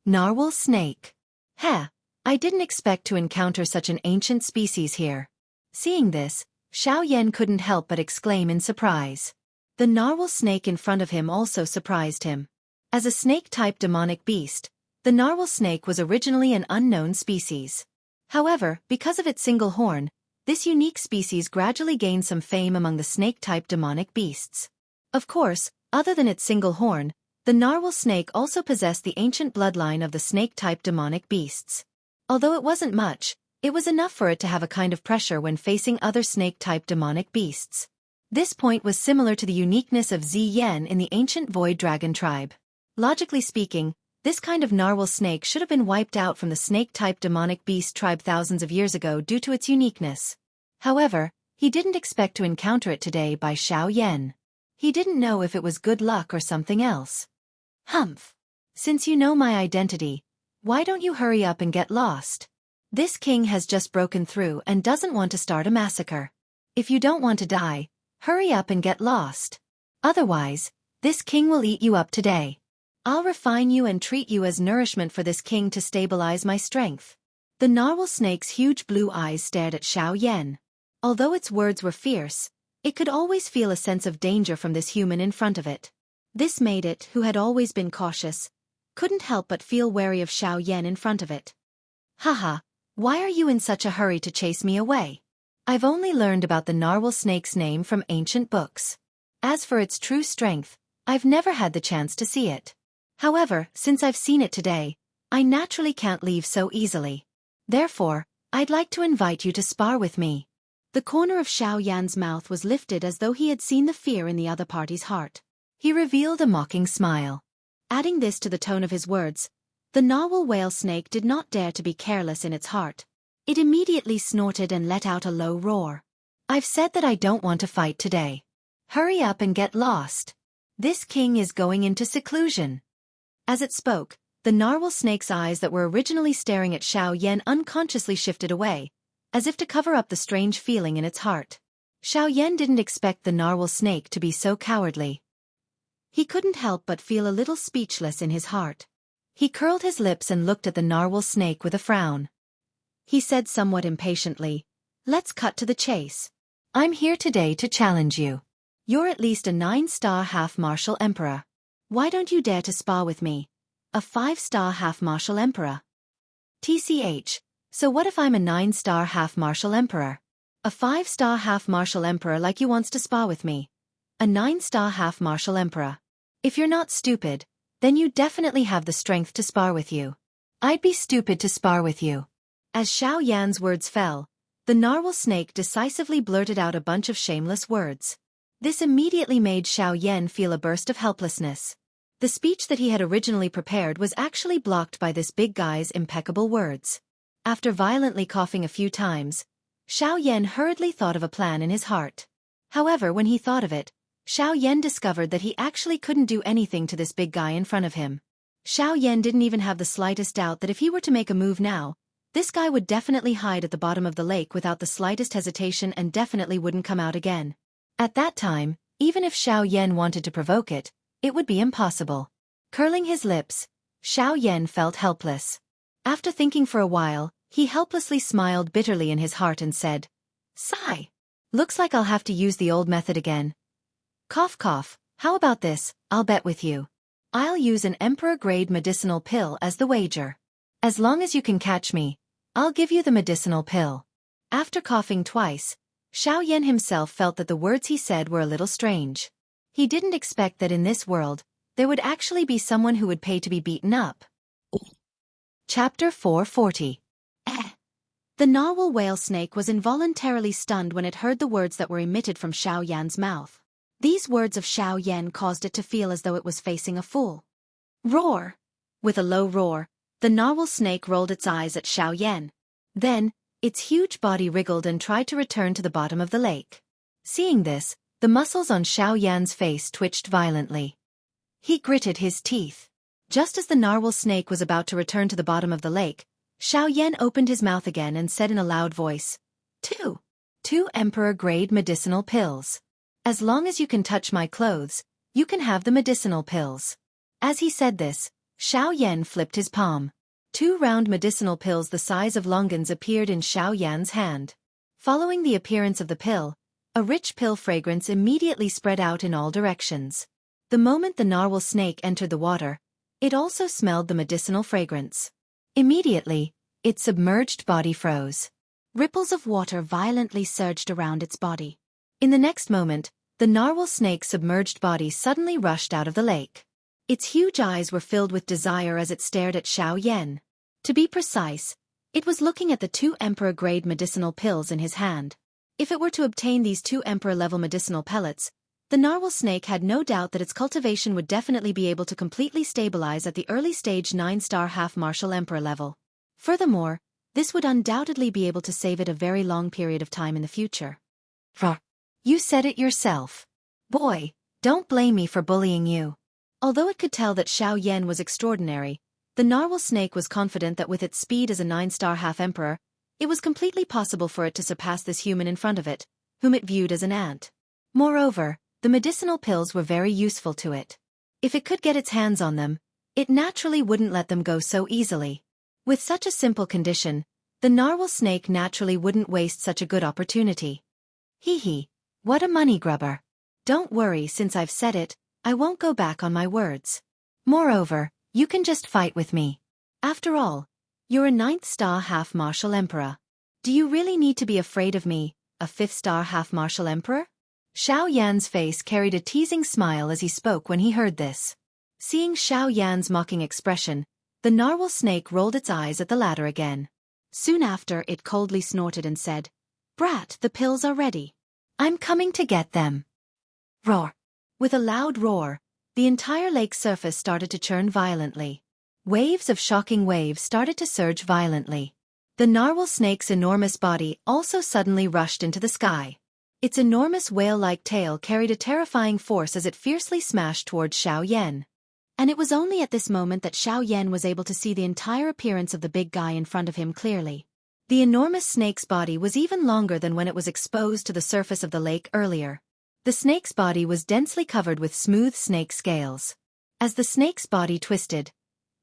Narwhal snake. Heh, I didn't expect to encounter such an ancient species here. Seeing this, Xiao Yan couldn't help but exclaim in surprise. The narwhal snake in front of him also surprised him. As a snake-type demonic beast, the narwhal snake was originally an unknown species. However, because of its single horn, this unique species gradually gained some fame among the snake-type demonic beasts. Of course, other than its single horn, the narwhal snake also possessed the ancient bloodline of the snake-type demonic beasts. Although it wasn't much, it was enough for it to have a kind of pressure when facing other snake-type demonic beasts. This point was similar to the uniqueness of Ziyan in the ancient void dragon tribe. Logically speaking, this kind of narwhal snake should have been wiped out from the snake-type demonic beast tribe thousands of years ago due to its uniqueness. However, he didn't expect to encounter it today by Xianxia. He didn't know if it was good luck or something else. Humph. Since you know my identity, why don't you hurry up and get lost? This king has just broken through and doesn't want to start a massacre. If you don't want to die, hurry up and get lost. Otherwise, this king will eat you up today. I'll refine you and treat you as nourishment for this king to stabilize my strength. The narwhal snake's huge blue eyes stared at Xianxia. Although its words were fierce, it could always feel a sense of danger from this human in front of it. This made it, who had always been cautious, couldn't help but feel wary of Xianxia in front of it. Haha, why are you in such a hurry to chase me away? I've only learned about the narwhal snake's name from ancient books. As for its true strength, I've never had the chance to see it. However, since I've seen it today, I naturally can't leave so easily. Therefore, I'd like to invite you to spar with me. The corner of Xiaoyan's mouth was lifted as though he had seen the fear in the other party's heart. He revealed a mocking smile. Adding this to the tone of his words, the narwhal whale snake did not dare to be careless in its heart. It immediately snorted and let out a low roar. I've said that I don't want to fight today. Hurry up and get lost. This king is going into seclusion. As it spoke, the narwhal snake's eyes that were originally staring at Xiaoyan unconsciously shifted away, as if to cover up the strange feeling in its heart. Xiaoyan didn't expect the narwhal snake to be so cowardly. He couldn't help but feel a little speechless in his heart. He curled his lips and looked at the narwhal snake with a frown. He said somewhat impatiently, "Let's cut to the chase. I'm here today to challenge you. You're at least a 9-star half-martial emperor. Why don't you dare to spar with me? A 5-star half-martial emperor. TCH, so what if I'm a 9-star half-martial emperor? A 5-star half-martial emperor like you wants to spar with me. A 9-star half-martial emperor. If you're not stupid, then you definitely have the strength to spar with you. I'd be stupid to spar with you." As Xiaoyan's words fell, the narwhal snake decisively blurted out a bunch of shameless words. This immediately made Xiaoyan feel a burst of helplessness. The speech that he had originally prepared was actually blocked by this big guy's impeccable words. After violently coughing a few times, Xiaoyan hurriedly thought of a plan in his heart. However, when he thought of it, Xiaoyan discovered that he actually couldn't do anything to this big guy in front of him. Xiaoyan didn't even have the slightest doubt that if he were to make a move now, this guy would definitely hide at the bottom of the lake without the slightest hesitation and definitely wouldn't come out again. At that time, even if Xiaoyan wanted to provoke it, it would be impossible. Curling his lips, Xiaoyan felt helpless. After thinking for a while, he helplessly smiled bitterly in his heart and said, "Sigh. Looks like I'll have to use the old method again. Cough cough, how about this? I'll bet with you. I'll use an emperor-grade medicinal pill as the wager. As long as you can catch me, I'll give you the medicinal pill." After coughing twice, Xiaoyan himself felt that the words he said were a little strange. He didn't expect that in this world, there would actually be someone who would pay to be beaten up. Chapter 440. The narwhal whale snake was involuntarily stunned when it heard the words that were emitted from Xiaoyan's mouth. These words of Xiaoyan caused it to feel as though it was facing a fool. Roar! With a low roar, the narwhal snake rolled its eyes at Xiaoyan. Then, its huge body wriggled and tried to return to the bottom of the lake. Seeing this, the muscles on Xiaoyan's face twitched violently. He gritted his teeth. Just as the narwhal snake was about to return to the bottom of the lake, Xiaoyan opened his mouth again and said in a loud voice, Two emperor-grade medicinal pills. As long as you can touch my clothes, you can have the medicinal pills." As he said this, Xiaoyan flipped his palm. 2 round medicinal pills the size of longans appeared in Xiaoyan's hand. Following the appearance of the pill, a rich pill fragrance immediately spread out in all directions. The moment the narwhal snake entered the water, it also smelled the medicinal fragrance. Immediately, Its submerged body froze. Ripples of water violently surged around its body. In the next moment, the narwhal snake's submerged body suddenly rushed out of the lake. Its huge eyes were filled with desire as it stared at Xianxia. To be precise, it was looking at the 2 emperor-grade medicinal pills in his hand. If it were to obtain these 2 emperor-level medicinal pellets, the narwhal snake had no doubt that its cultivation would definitely be able to completely stabilize at the early stage 9-star half-martial emperor level. Furthermore, this would undoubtedly be able to save it a very long period of time in the future. You said it yourself. Boy, don't blame me for bullying you. Although it could tell that Xianxia was extraordinary, the narwhal snake was confident that with its speed as a 9-star half-emperor, it was completely possible for it to surpass this human in front of it, whom it viewed as an ant. Moreover, the medicinal pills were very useful to it. If it could get its hands on them, it naturally wouldn't let them go so easily. With such a simple condition, the narwhal snake naturally wouldn't waste such a good opportunity. Hee, what a money grubber. Don't worry, since I've said it, I won't go back on my words. Moreover, you can just fight with me. After all, you're a 9th-star half-martial emperor. Do you really need to be afraid of me, a 5th-star half-martial emperor? Xiaoyan's face carried a teasing smile as he spoke when he heard this. Seeing Xiaoyan's mocking expression, the narwhal snake rolled its eyes at the latter again. Soon after, it coldly snorted and said, "Brat, the pills are ready. I'm coming to get them." Roar. With a loud roar, the entire lake surface started to churn violently. Waves of shocking waves started to surge violently. The narwhal snake's enormous body also suddenly rushed into the sky. Its enormous whale-like tail carried a terrifying force as it fiercely smashed towards Xiaoyan. And it was only at this moment that Xiaoyan was able to see the entire appearance of the big guy in front of him clearly. The enormous snake's body was even longer than when it was exposed to the surface of the lake earlier. The snake's body was densely covered with smooth snake scales. As the snake's body twisted,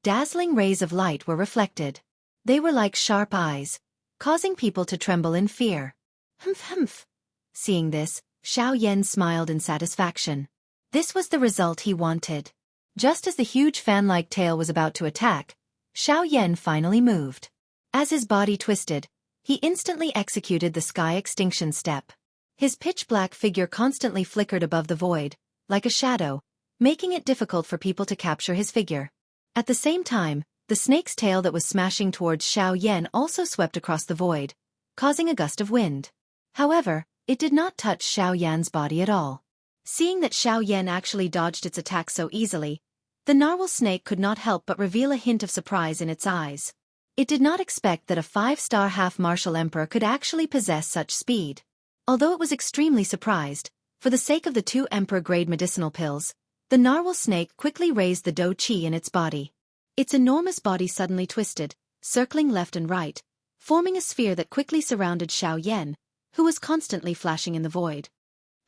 dazzling rays of light were reflected. They were like sharp eyes, causing people to tremble in fear. Humph. Seeing this, Xiaoyan smiled in satisfaction. This was the result he wanted. Just as the huge fan-like tail was about to attack, Xiaoyan finally moved. As his body twisted, he instantly executed the sky extinction step. His pitch-black figure constantly flickered above the void, like a shadow, making it difficult for people to capture his figure. At the same time, the snake's tail that was smashing towards Xiaoyan also swept across the void, causing a gust of wind. However, it did not touch Xiaoyan's body at all. Seeing that Xiaoyan actually dodged its attack so easily, the narwhal snake could not help but reveal a hint of surprise in its eyes. It did not expect that a 5-star half-martial emperor could actually possess such speed. Although it was extremely surprised, for the sake of the 2 emperor-grade medicinal pills, the narwhal snake quickly raised the dou qi in its body. Its enormous body suddenly twisted, circling left and right, forming a sphere that quickly surrounded Xiaoyan, who was constantly flashing in the void.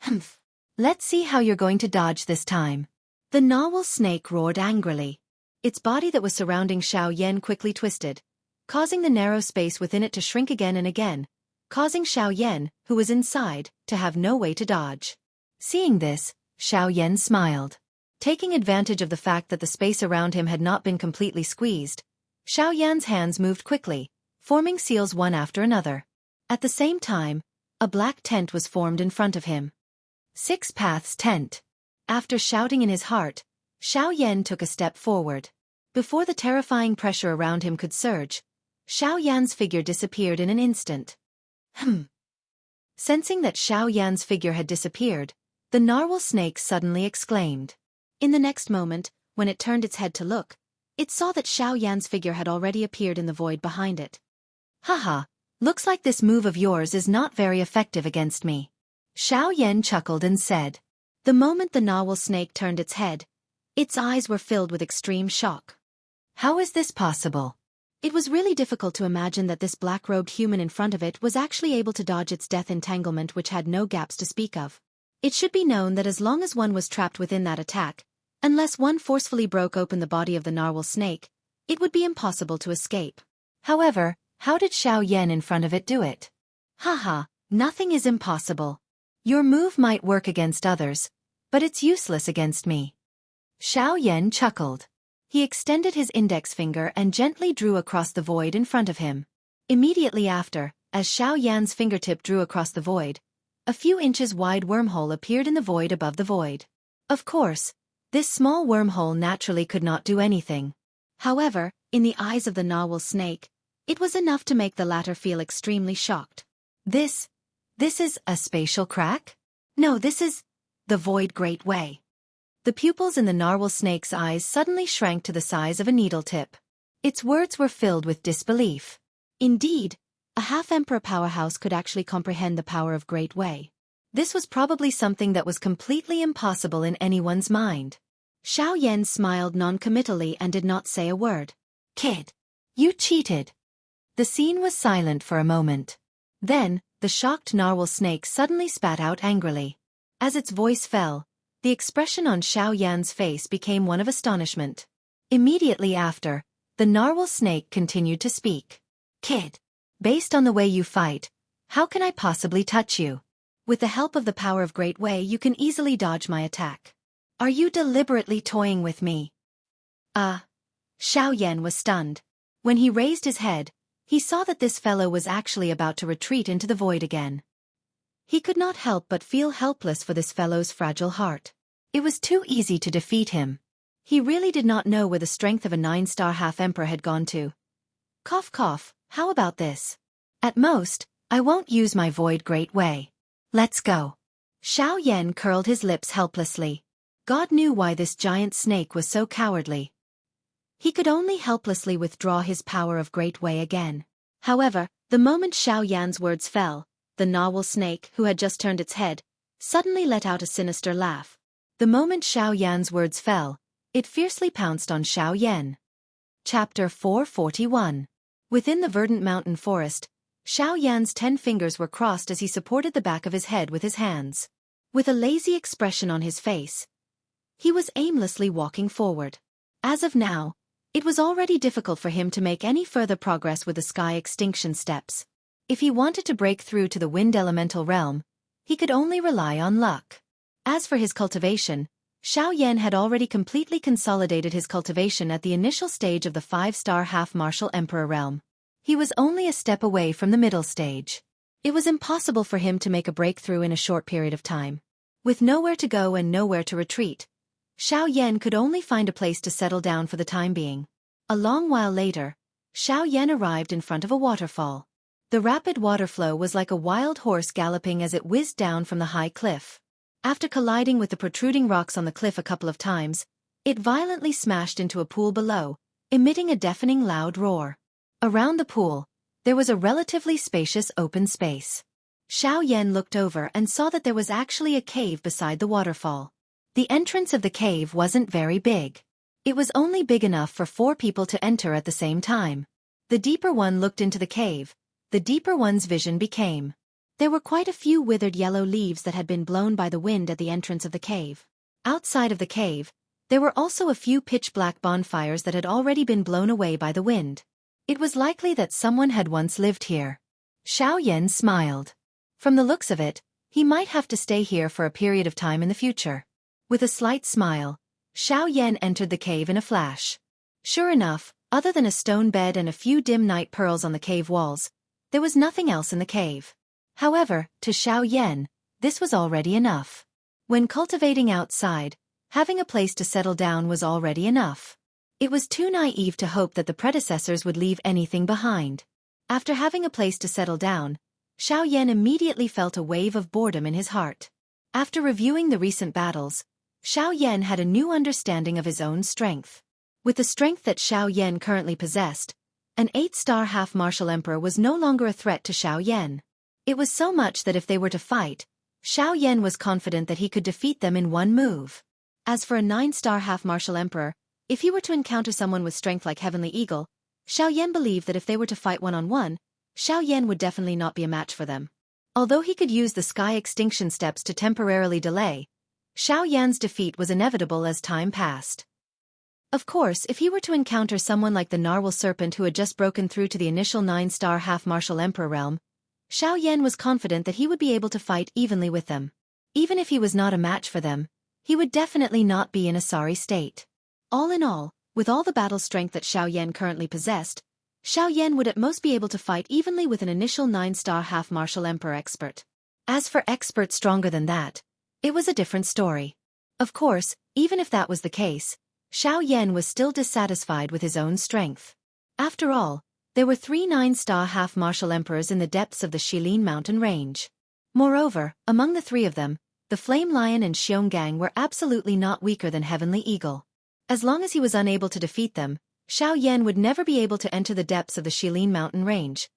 Humph. Let's see how you're going to dodge this time. The narwhal snake roared angrily. Its body that was surrounding Xiaoyan quickly twisted, causing the narrow space within it to shrink again and again, causing Xiaoyan, who was inside, to have no way to dodge. Seeing this, Xiaoyan smiled. Taking advantage of the fact that the space around him had not been completely squeezed, Xiaoyan's hands moved quickly, forming seals one after another. At the same time, a black tent was formed in front of him. 6 Paths Tent. After shouting in his heart, Xiaoyan took a step forward. Before the terrifying pressure around him could surge, Xiaoyan's figure disappeared in an instant. Sensing that Xiaoyan's figure had disappeared, the narwhal snake suddenly exclaimed. In the next moment, when it turned its head to look, it saw that Xiaoyan's figure had already appeared in the void behind it. Haha, looks like this move of yours is not very effective against me. Xiaoyan chuckled and said. The moment the narwhal snake turned its head, its eyes were filled with extreme shock. How is this possible? It was really difficult to imagine that this black-robed human in front of it was actually able to dodge its death entanglement, which had no gaps to speak of. It should be known that as long as one was trapped within that attack, unless one forcefully broke open the body of the narwhal snake, it would be impossible to escape. However, how did Xiaoyan in front of it do it? Haha, nothing is impossible. Your move might work against others, but it's useless against me. Xiaoyan chuckled. He extended his index finger and gently drew across the void in front of him. Immediately after, as Xiao Yan's fingertip drew across the void, a few inches wide wormhole appeared in the void above the void. Of course, this small wormhole naturally could not do anything. However, in the eyes of the narwhal snake, it was enough to make the latter feel extremely shocked. This is a spatial crack? No, this is the void great way. The pupils in the narwhal snake's eyes suddenly shrank to the size of a needle tip. Its words were filled with disbelief. Indeed, a half-emperor powerhouse could actually comprehend the power of Great Way. This was probably something that was completely impossible in anyone's mind. Xiao Yan smiled non-committally and did not say a word. Kid, you cheated. The scene was silent for a moment. Then, the shocked narwhal snake suddenly spat out angrily. As its voice fell, the expression on Xiao Yan's face became one of astonishment. Immediately after, the narwhal snake continued to speak. Kid, based on the way you fight, how can I possibly touch you? With the help of the power of Great Way, you can easily dodge my attack. Are you deliberately toying with me? Xiao Yan was stunned. When he raised his head, he saw that this fellow was actually about to retreat into the void again. He could not help but feel helpless for this fellow's fragile heart. It was too easy to defeat him. He really did not know where the strength of a 9-star half-emperor had gone to. Cough cough, how about this? At most, I won't use my void Great Way. Let's go. Xiao Yan curled his lips helplessly. God knew why this giant snake was so cowardly. He could only helplessly withdraw his power of Great Way again. However, the moment Xiao Yan's words fell, the narwhal snake, who had just turned its head, suddenly let out a sinister laugh. The moment Xiao Yan's words fell, it fiercely pounced on Xiao Yan. Chapter 441. Within the verdant mountain forest, Xiao Yan's 10 fingers were crossed as he supported the back of his head with his hands. With a lazy expression on his face, he was aimlessly walking forward. As of now, it was already difficult for him to make any further progress with the sky extinction steps. If he wanted to break through to the wind elemental realm, he could only rely on luck. As for his cultivation, Xiao Yan had already completely consolidated his cultivation at the initial stage of the 5-star half-martial emperor realm. He was only a step away from the middle stage. It was impossible for him to make a breakthrough in a short period of time. With nowhere to go and nowhere to retreat, Xiao Yan could only find a place to settle down for the time being. A long while later, Xiao Yan arrived in front of a waterfall. The rapid water flow was like a wild horse galloping as it whizzed down from the high cliff. After colliding with the protruding rocks on the cliff a couple of times, it violently smashed into a pool below, emitting a deafening loud roar. Around the pool, there was a relatively spacious open space. Xiao Yan looked over and saw that there was actually a cave beside the waterfall. The entrance of the cave wasn't very big. It was only big enough for 4 people to enter at the same time. The deeper one looked into the cave, the deeper one's vision became. There were quite a few withered yellow leaves that had been blown by the wind at the entrance of the cave. Outside of the cave, there were also a few pitch-black bonfires that had already been blown away by the wind. It was likely that someone had once lived here. Xiao Yan smiled. From the looks of it, he might have to stay here for a period of time in the future. With a slight smile, Xiao Yan entered the cave in a flash. Sure enough, other than a stone bed and a few dim night pearls on the cave walls, there was nothing else in the cave. However, to Xiao Yan, this was already enough. When cultivating outside, having a place to settle down was already enough. It was too naive to hope that the predecessors would leave anything behind. After having a place to settle down, Xiao Yan immediately felt a wave of boredom in his heart. After reviewing the recent battles, Xiao Yan had a new understanding of his own strength. With the strength that Xiao Yan currently possessed, an 8-star half-martial emperor was no longer a threat to Xiao Yan. It was so much that if they were to fight, Xiao Yan was confident that he could defeat them in one move. As for a 9-star half-martial emperor, if he were to encounter someone with strength like Heavenly Eagle, Xiao Yan believed that if they were to fight one-on-one, Xiao Yan would definitely not be a match for them. Although he could use the sky extinction steps to temporarily delay, Xiao Yan's defeat was inevitable as time passed. Of course, if he were to encounter someone like the narwhal serpent who had just broken through to the initial 9-star half-martial emperor realm, Xiao Yan was confident that he would be able to fight evenly with them. Even if he was not a match for them, he would definitely not be in a sorry state. All in all, With all the battle strength that Xiao Yan currently possessed, Xiao Yan would at most be able to fight evenly with an initial 9-star half-martial emperor expert. As for expert stronger than that, it was a different story. Of course, even if that was the case, Xiao Yan was still dissatisfied with his own strength. After all, there were 3 9-star half-martial emperors in the depths of the Shilin mountain range. Moreover, among the 3 of them, the Flame Lion and Xionggang were absolutely not weaker than Heavenly Eagle. As long as he was unable to defeat them, Xiao Yan would never be able to enter the depths of the Shilin mountain range,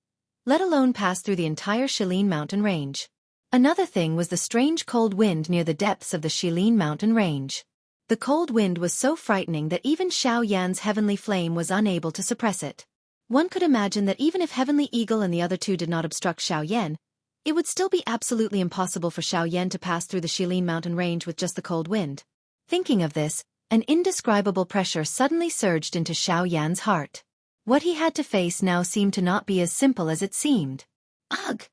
let alone pass through the entire Shilin mountain range. Another thing was the strange cold wind near the depths of the Shilin mountain range. The cold wind was so frightening that even Xiao Yan's heavenly flame was unable to suppress it. One could imagine that even if Heavenly Eagle and the other 2 did not obstruct Xiao Yan, it would still be absolutely impossible for Xiao Yan to pass through the Shilin mountain range with just the cold wind. Thinking of this, an indescribable pressure suddenly surged into Xiao Yan's heart. What he had to face now seemed to not be as simple as it seemed. Ugh!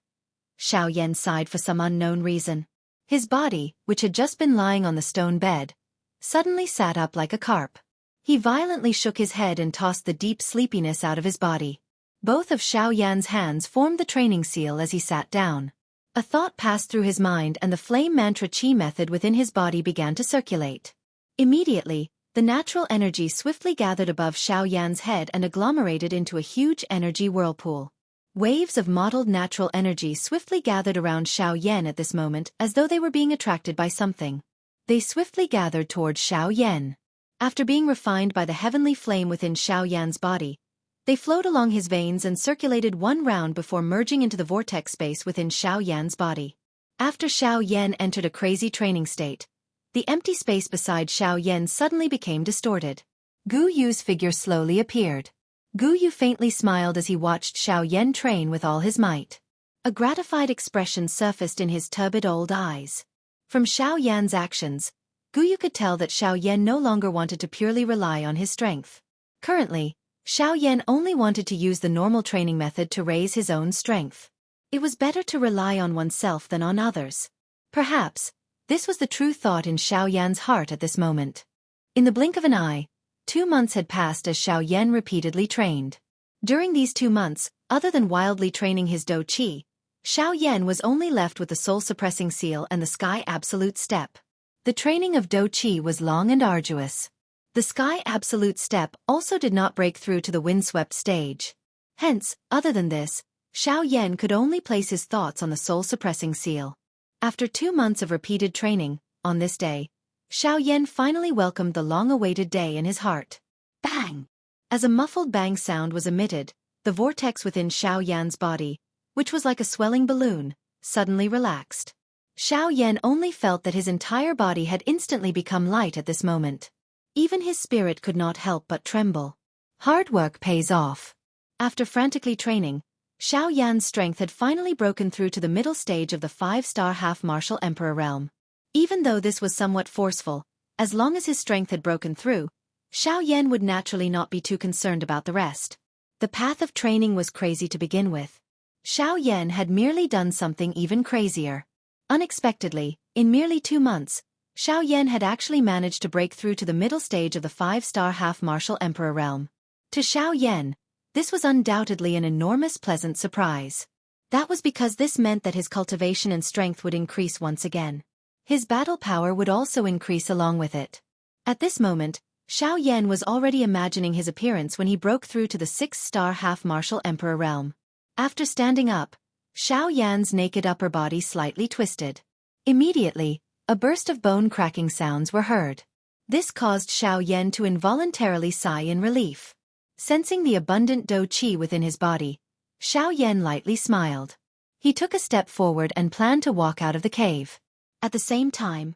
Xiao Yan sighed for some unknown reason. His body, which had just been lying on the stone bed, suddenly sat up like a carp. He violently shook his head and tossed the deep sleepiness out of his body. Both of Xiao Yan's hands formed the training seal as he sat down. A thought passed through his mind and the flame mantra chi method within his body began to circulate. Immediately, the natural energy swiftly gathered above Xiao Yan's head and agglomerated into a huge energy whirlpool. Waves of mottled natural energy swiftly gathered around Xiao Yan at this moment as though they were being attracted by something. They swiftly gathered towards Xiao Yan. After being refined by the heavenly flame within Xiao Yan's body, they flowed along his veins and circulated one round before merging into the vortex space within Xiao Yan's body. After Xiao Yan entered a crazy training state, the empty space beside Xiao Yan suddenly became distorted. Gu Yu's figure slowly appeared. Gu Yu faintly smiled as he watched Xiao Yan train with all his might. A gratified expression surfaced in his turbid old eyes. From Xiao Yan's actions, Gu Yu could tell that Xiao Yan no longer wanted to purely rely on his strength. Currently, Xiao Yan only wanted to use the normal training method to raise his own strength. It was better to rely on oneself than on others. Perhaps, this was the true thought in Xiao Yan's heart at this moment. In the blink of an eye, 2 months had passed as Xiao Yan repeatedly trained. During these 2 months, other than wildly training his Do Qi, Xiao Yan was only left with the soul-suppressing seal and the Sky Absolute Step. The training of Do Qi was long and arduous. The Sky Absolute Step also did not break through to the windswept stage. Hence, other than this, Xiao Yan could only place his thoughts on the soul-suppressing seal. After 2 months of repeated training, on this day, Xiao Yan finally welcomed the long-awaited day in his heart. Bang! As a muffled bang sound was emitted, the vortex within Xiao Yan's body, which was like a swelling balloon, suddenly relaxed. Xiao Yan only felt that his entire body had instantly become light at this moment. Even his spirit could not help but tremble. Hard work pays off. After frantically training, Xiao Yan's strength had finally broken through to the middle stage of the 5-star half-martial emperor realm. Even though this was somewhat forceful, as long as his strength had broken through, Xiao Yan would naturally not be too concerned about the rest. The path of training was crazy to begin with. Xiao Yan had merely done something even crazier. Unexpectedly, in merely 2 months, Xiao Yan had actually managed to break through to the middle stage of the 5-star half-martial emperor realm. To Xiao Yan, this was undoubtedly an enormous pleasant surprise. That was because this meant that his cultivation and strength would increase once again. His battle power would also increase along with it. At this moment, Xiao Yan was already imagining his appearance when he broke through to the 6-star half-martial emperor realm. After standing up, Xiao Yan's naked upper body slightly twisted. Immediately, a burst of bone-cracking sounds were heard. This caused Xiao Yan to involuntarily sigh in relief. Sensing the abundant Do Qi within his body, Xiao Yan lightly smiled. He took a step forward and planned to walk out of the cave. At the same time,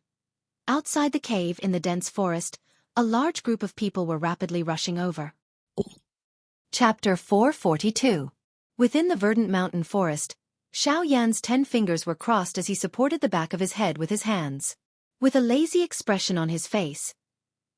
outside the cave in the dense forest, a large group of people were rapidly rushing over. Chapter 442. Within the verdant mountain forest, Xiao Yan's 10 fingers were crossed as he supported the back of his head with his hands. With a lazy expression on his face,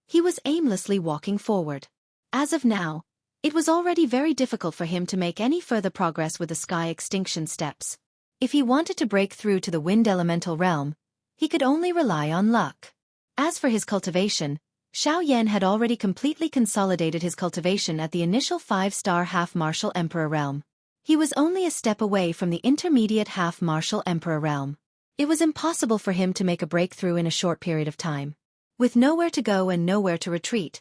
he was aimlessly walking forward. As of now, it was already very difficult for him to make any further progress with the sky extinction steps. If he wanted to break through to the wind elemental realm, he could only rely on luck. As for his cultivation, Xiaoyan had already completely consolidated his cultivation at the initial 5-star half-martial emperor realm. He was only a step away from the intermediate half-martial emperor realm. It was impossible for him to make a breakthrough in a short period of time. With nowhere to go and nowhere to retreat,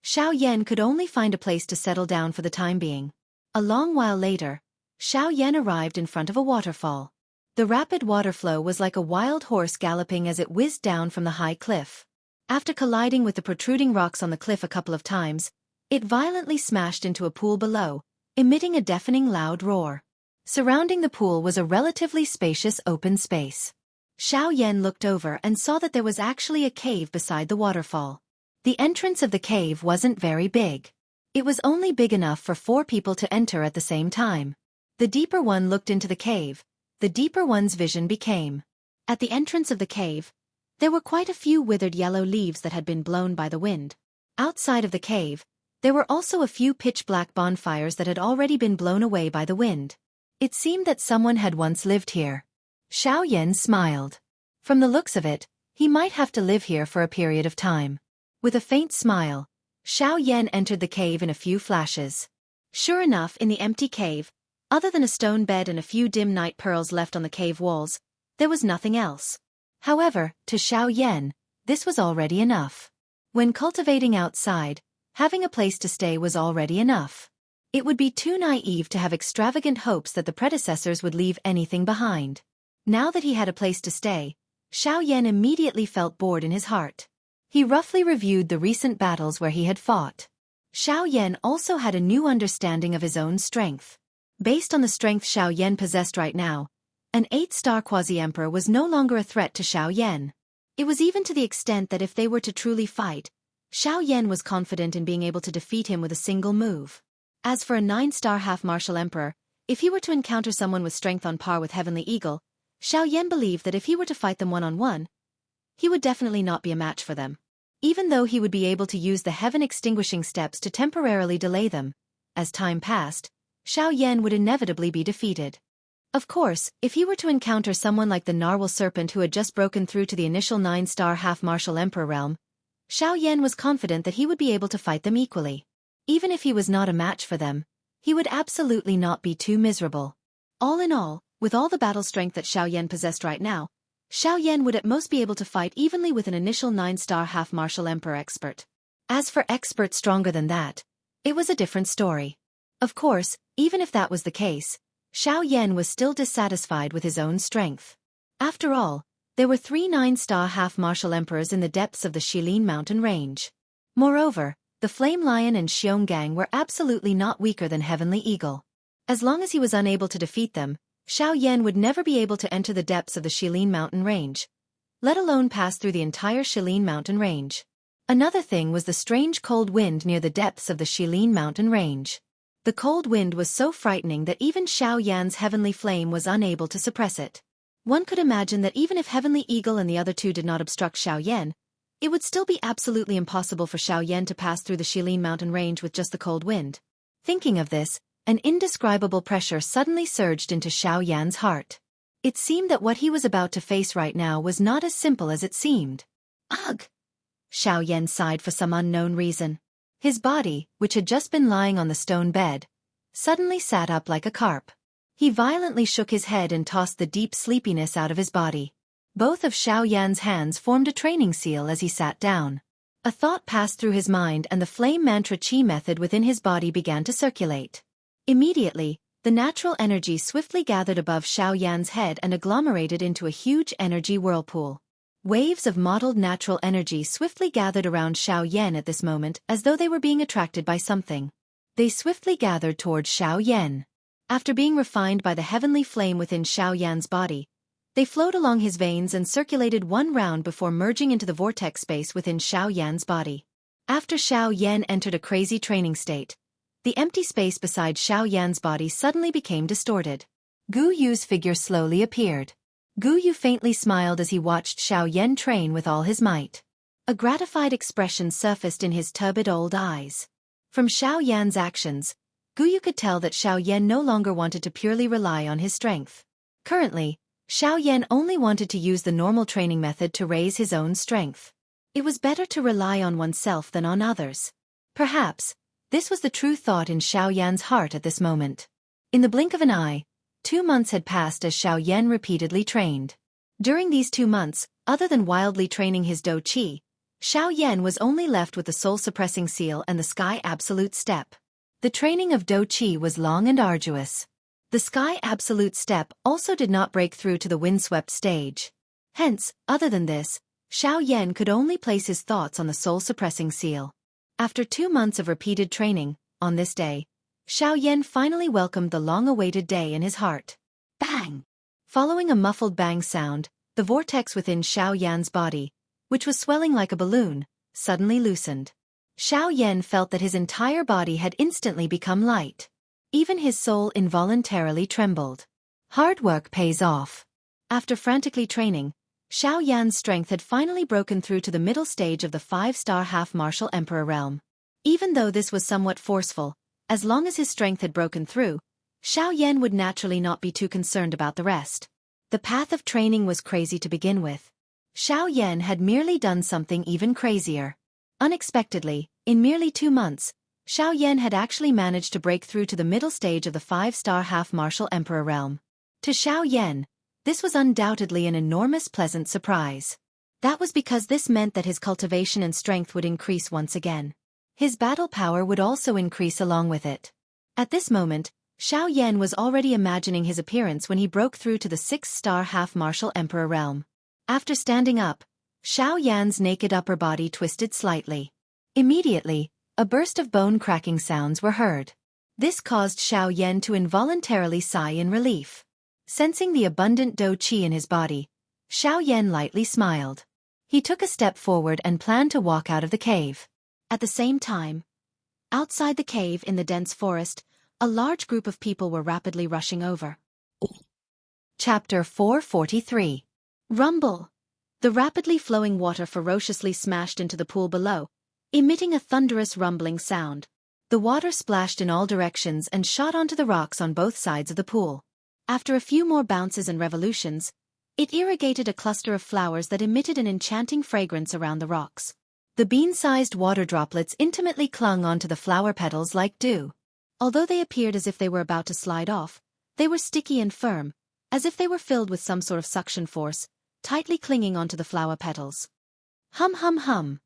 Xiaoyan could only find a place to settle down for the time being. A long while later, Xiaoyan arrived in front of a waterfall. The rapid water flow was like a wild horse galloping as it whizzed down from the high cliff. After colliding with the protruding rocks on the cliff a couple of times, it violently smashed into a pool below, emitting a deafening loud roar. Surrounding the pool was a relatively spacious open space. Xiaoyan looked over and saw that there was actually a cave beside the waterfall. The entrance of the cave wasn't very big. It was only big enough for 4 people to enter at the same time. The deeper one looked into the cave, the deeper one's vision became. At the entrance of the cave, there were quite a few withered yellow leaves that had been blown by the wind. Outside of the cave, there were also a few pitch-black bonfires that had already been blown away by the wind. It seemed that someone had once lived here. Xiaoyan smiled. From the looks of it, he might have to live here for a period of time. With a faint smile, Xiaoyan entered the cave in a few flashes. Sure enough, in the empty cave, other than a stone bed and a few dim night pearls left on the cave walls, there was nothing else. However, to Xiaoyan, this was already enough. When cultivating outside, having a place to stay was already enough. It would be too naive to have extravagant hopes that the predecessors would leave anything behind. Now that he had a place to stay, Xiaoyan immediately felt bored in his heart. He roughly reviewed the recent battles where he had fought. Xiaoyan also had a new understanding of his own strength. Based on the strength Xiaoyan possessed right now, an 8-star quasi-emperor was no longer a threat to Xiaoyan. It was even to the extent that if they were to truly fight, Xiaoyan was confident in being able to defeat him with a single move. As for a 9-star half-martial emperor, if he were to encounter someone with strength on par with Heavenly Eagle, Xiaoyan believed that if he were to fight them one-on-one, he would definitely not be a match for them. Even though he would be able to use the heaven-extinguishing steps to temporarily delay them, as time passed, Xiaoyan would inevitably be defeated. Of course, if he were to encounter someone like the narwhal serpent who had just broken through to the initial 9-star half-martial emperor realm, Xiaoyan was confident that he would be able to fight them equally. Even if he was not a match for them, he would absolutely not be too miserable. All in all, with all the battle strength that Xiaoyan possessed right now, Xiaoyan would at most be able to fight evenly with an initial 9-star half-martial emperor expert. As for expert stronger than that, it was a different story. Of course, even if that was the case, Xiaoyan was still dissatisfied with his own strength. After all, there were 3 9-star half-martial emperors in the depths of the Shilin mountain range. Moreover, the Flame Lion and Xionggang were absolutely not weaker than Heavenly Eagle. As long as he was unable to defeat them, Xiaoyan would never be able to enter the depths of the Shilin mountain range, let alone pass through the entire Shilin mountain range. Another thing was the strange cold wind near the depths of the Shilin mountain range. The cold wind was so frightening that even Xiaoyan's heavenly flame was unable to suppress it. One could imagine that even if Heavenly Eagle and the other 2 did not obstruct Xiaoyan, it would still be absolutely impossible for Xiaoyan to pass through the Shilin mountain range with just the cold wind. Thinking of this, an indescribable pressure suddenly surged into Xiaoyan's heart. It seemed that what he was about to face right now was not as simple as it seemed. Ugh! Xiaoyan sighed for some unknown reason. His body, which had just been lying on the stone bed, suddenly sat up like a carp. He violently shook his head and tossed the deep sleepiness out of his body. Both of Xiaoyan's hands formed a training seal as he sat down. A thought passed through his mind and the flame mantra chi method within his body began to circulate. Immediately, the natural energy swiftly gathered above Xiaoyan's head and agglomerated into a huge energy whirlpool. Waves of mottled natural energy swiftly gathered around Xiaoyan at this moment as though they were being attracted by something. They swiftly gathered towards Xiaoyan. After being refined by the heavenly flame within Xiaoyan's body, they flowed along his veins and circulated one round before merging into the vortex space within Xiaoyan's body. After Xiaoyan entered a crazy training state, the empty space beside Xiaoyan's body suddenly became distorted. Gu Yu's figure slowly appeared. Gu Yu faintly smiled as he watched Xiaoyan train with all his might. A gratified expression surfaced in his turbid old eyes. From Xiaoyan's actions, Gu Yu could tell that Xiaoyan no longer wanted to purely rely on his strength. Currently, Xiaoyan only wanted to use the normal training method to raise his own strength. It was better to rely on oneself than on others. Perhaps, this was the true thought in Xiao Yan's heart at this moment. In the blink of an eye, 2 months had passed as Xiao Yan repeatedly trained. During these 2 months, other than wildly training his Do Qi, Xiao Yan was only left with the soul-suppressing seal and the Sky Absolute Step. The training of Do Qi was long and arduous. The Sky Absolute Step also did not break through to the windswept stage. Hence, other than this, Xiao Yan could only place his thoughts on the soul-suppressing seal. After 2 months of repeated training, on this day, Xiao Yan finally welcomed the long-awaited day in his heart. Bang! Following a muffled bang sound, the vortex within Xiao Yan's body, which was swelling like a balloon, suddenly loosened. Xiao Yan felt that his entire body had instantly become light. Even his soul involuntarily trembled. Hard work pays off. After frantically training, Xiao Yan's strength had finally broken through to the middle stage of the 5-star half-martial emperor realm. Even though this was somewhat forceful, as long as his strength had broken through, Xiao Yan would naturally not be too concerned about the rest. The path of training was crazy to begin with. Xiao Yan had merely done something even crazier. Unexpectedly, in merely 2 months, Xiao Yan had actually managed to break through to the middle stage of the 5-star half-martial emperor realm. To Xiao Yan, this was undoubtedly an enormous pleasant surprise. That was because this meant that his cultivation and strength would increase once again. His battle power would also increase along with it. At this moment, Xiao Yan was already imagining his appearance when he broke through to the 6-star half-martial emperor realm. After standing up, Xiao Yan's naked upper body twisted slightly. Immediately, a burst of bone-cracking sounds were heard. This caused Xiao Yan to involuntarily sigh in relief. Sensing the abundant Do Qi in his body, Xiao Yan lightly smiled. He took a step forward and planned to walk out of the cave. At the same time, outside the cave in the dense forest, a large group of people were rapidly rushing over. Chapter 443. Rumble. The rapidly flowing water ferociously smashed into the pool below, emitting a thunderous rumbling sound. The water splashed in all directions and shot onto the rocks on both sides of the pool. After a few more bounces and revolutions, it irrigated a cluster of flowers that emitted an enchanting fragrance around the rocks. The bean-sized water droplets intimately clung onto the flower petals like dew. Although they appeared as if they were about to slide off, they were sticky and firm, as if they were filled with some sort of suction force, tightly clinging onto the flower petals. Hum hum hum.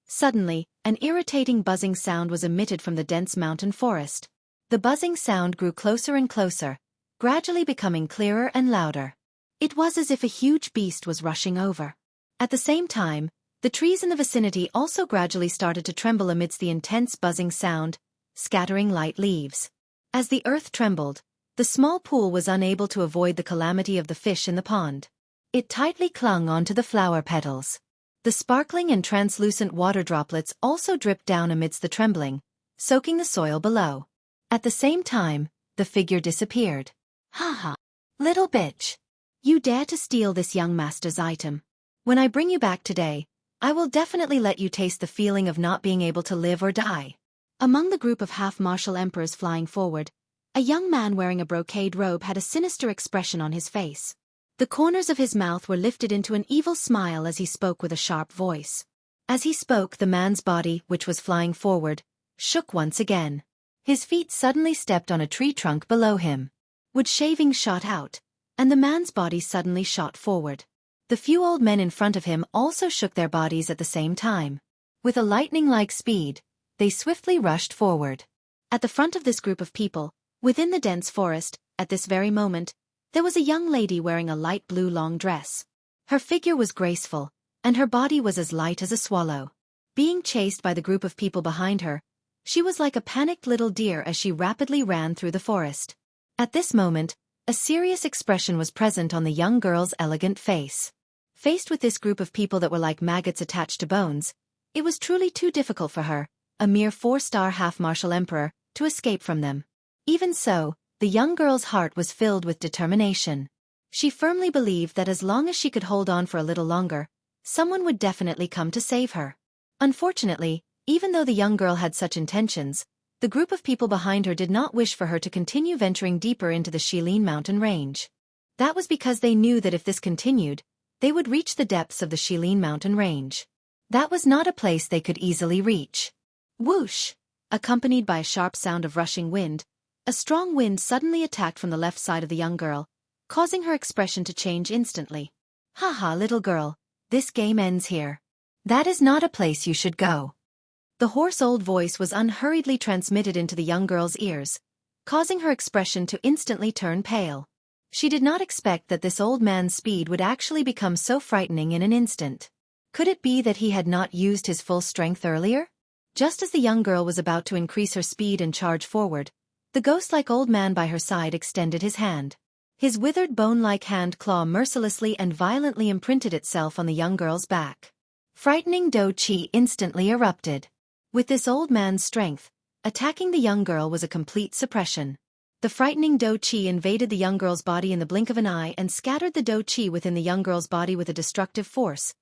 Suddenly, an irritating buzzing sound was emitted from the dense mountain forest. The buzzing sound grew closer and closer, gradually becoming clearer and louder. It was as if a huge beast was rushing over. At the same time, the trees in the vicinity also gradually started to tremble amidst the intense buzzing sound, scattering light leaves. As the earth trembled, the small pool was unable to avoid the calamity of the fish in the pond. It tightly clung onto the flower petals. The sparkling and translucent water droplets also dripped down amidst the trembling, soaking the soil below. At the same time, the figure disappeared. Ha ha! Little bitch! You dare to steal this young master's item. When I bring you back today, I will definitely let you taste the feeling of not being able to live or die. Among the group of half-martial emperors flying forward, a young man wearing a brocade robe had a sinister expression on his face. The corners of his mouth were lifted into an evil smile as he spoke with a sharp voice. As he spoke, the man's body, which was flying forward, shook once again. His feet suddenly stepped on a tree trunk below him. Wood shavings shot out, and the man's body suddenly shot forward. The few old men in front of him also shook their bodies at the same time. With a lightning-like speed, they swiftly rushed forward. At the front of this group of people, within the dense forest, at this very moment, there was a young lady wearing a light blue long dress. Her figure was graceful, and her body was as light as a swallow. Being chased by the group of people behind her, she was like a panicked little deer as she rapidly ran through the forest. At this moment, a serious expression was present on the young girl's elegant face. Faced with this group of people that were like maggots attached to bones, it was truly too difficult for her, a mere 4-star half-martial emperor, to escape from them. Even so, the young girl's heart was filled with determination. She firmly believed that as long as she could hold on for a little longer, someone would definitely come to save her. Unfortunately, even though the young girl had such intentions, the group of people behind her did not wish for her to continue venturing deeper into the Shilin mountain range. That was because they knew that if this continued, they would reach the depths of the Shilin mountain range. That was not a place they could easily reach. Whoosh! Accompanied by a sharp sound of rushing wind, a strong wind suddenly attacked from the left side of the young girl, causing her expression to change instantly. Haha, little girl, this game ends here. That is not a place you should go. The hoarse old voice was unhurriedly transmitted into the young girl's ears, causing her expression to instantly turn pale. She did not expect that this old man's speed would actually become so frightening in an instant. Could it be that he had not used his full strength earlier? Just as the young girl was about to increase her speed and charge forward, the ghost-like old man by her side extended his hand. His withered bone-like hand claw mercilessly and violently imprinted itself on the young girl's back. Frightening Do Chi instantly erupted. With this old man's strength, attacking the young girl was a complete suppression. The frightening Do Chi invaded the young girl's body in the blink of an eye and scattered the Do Chi within the young girl's body with a destructive force,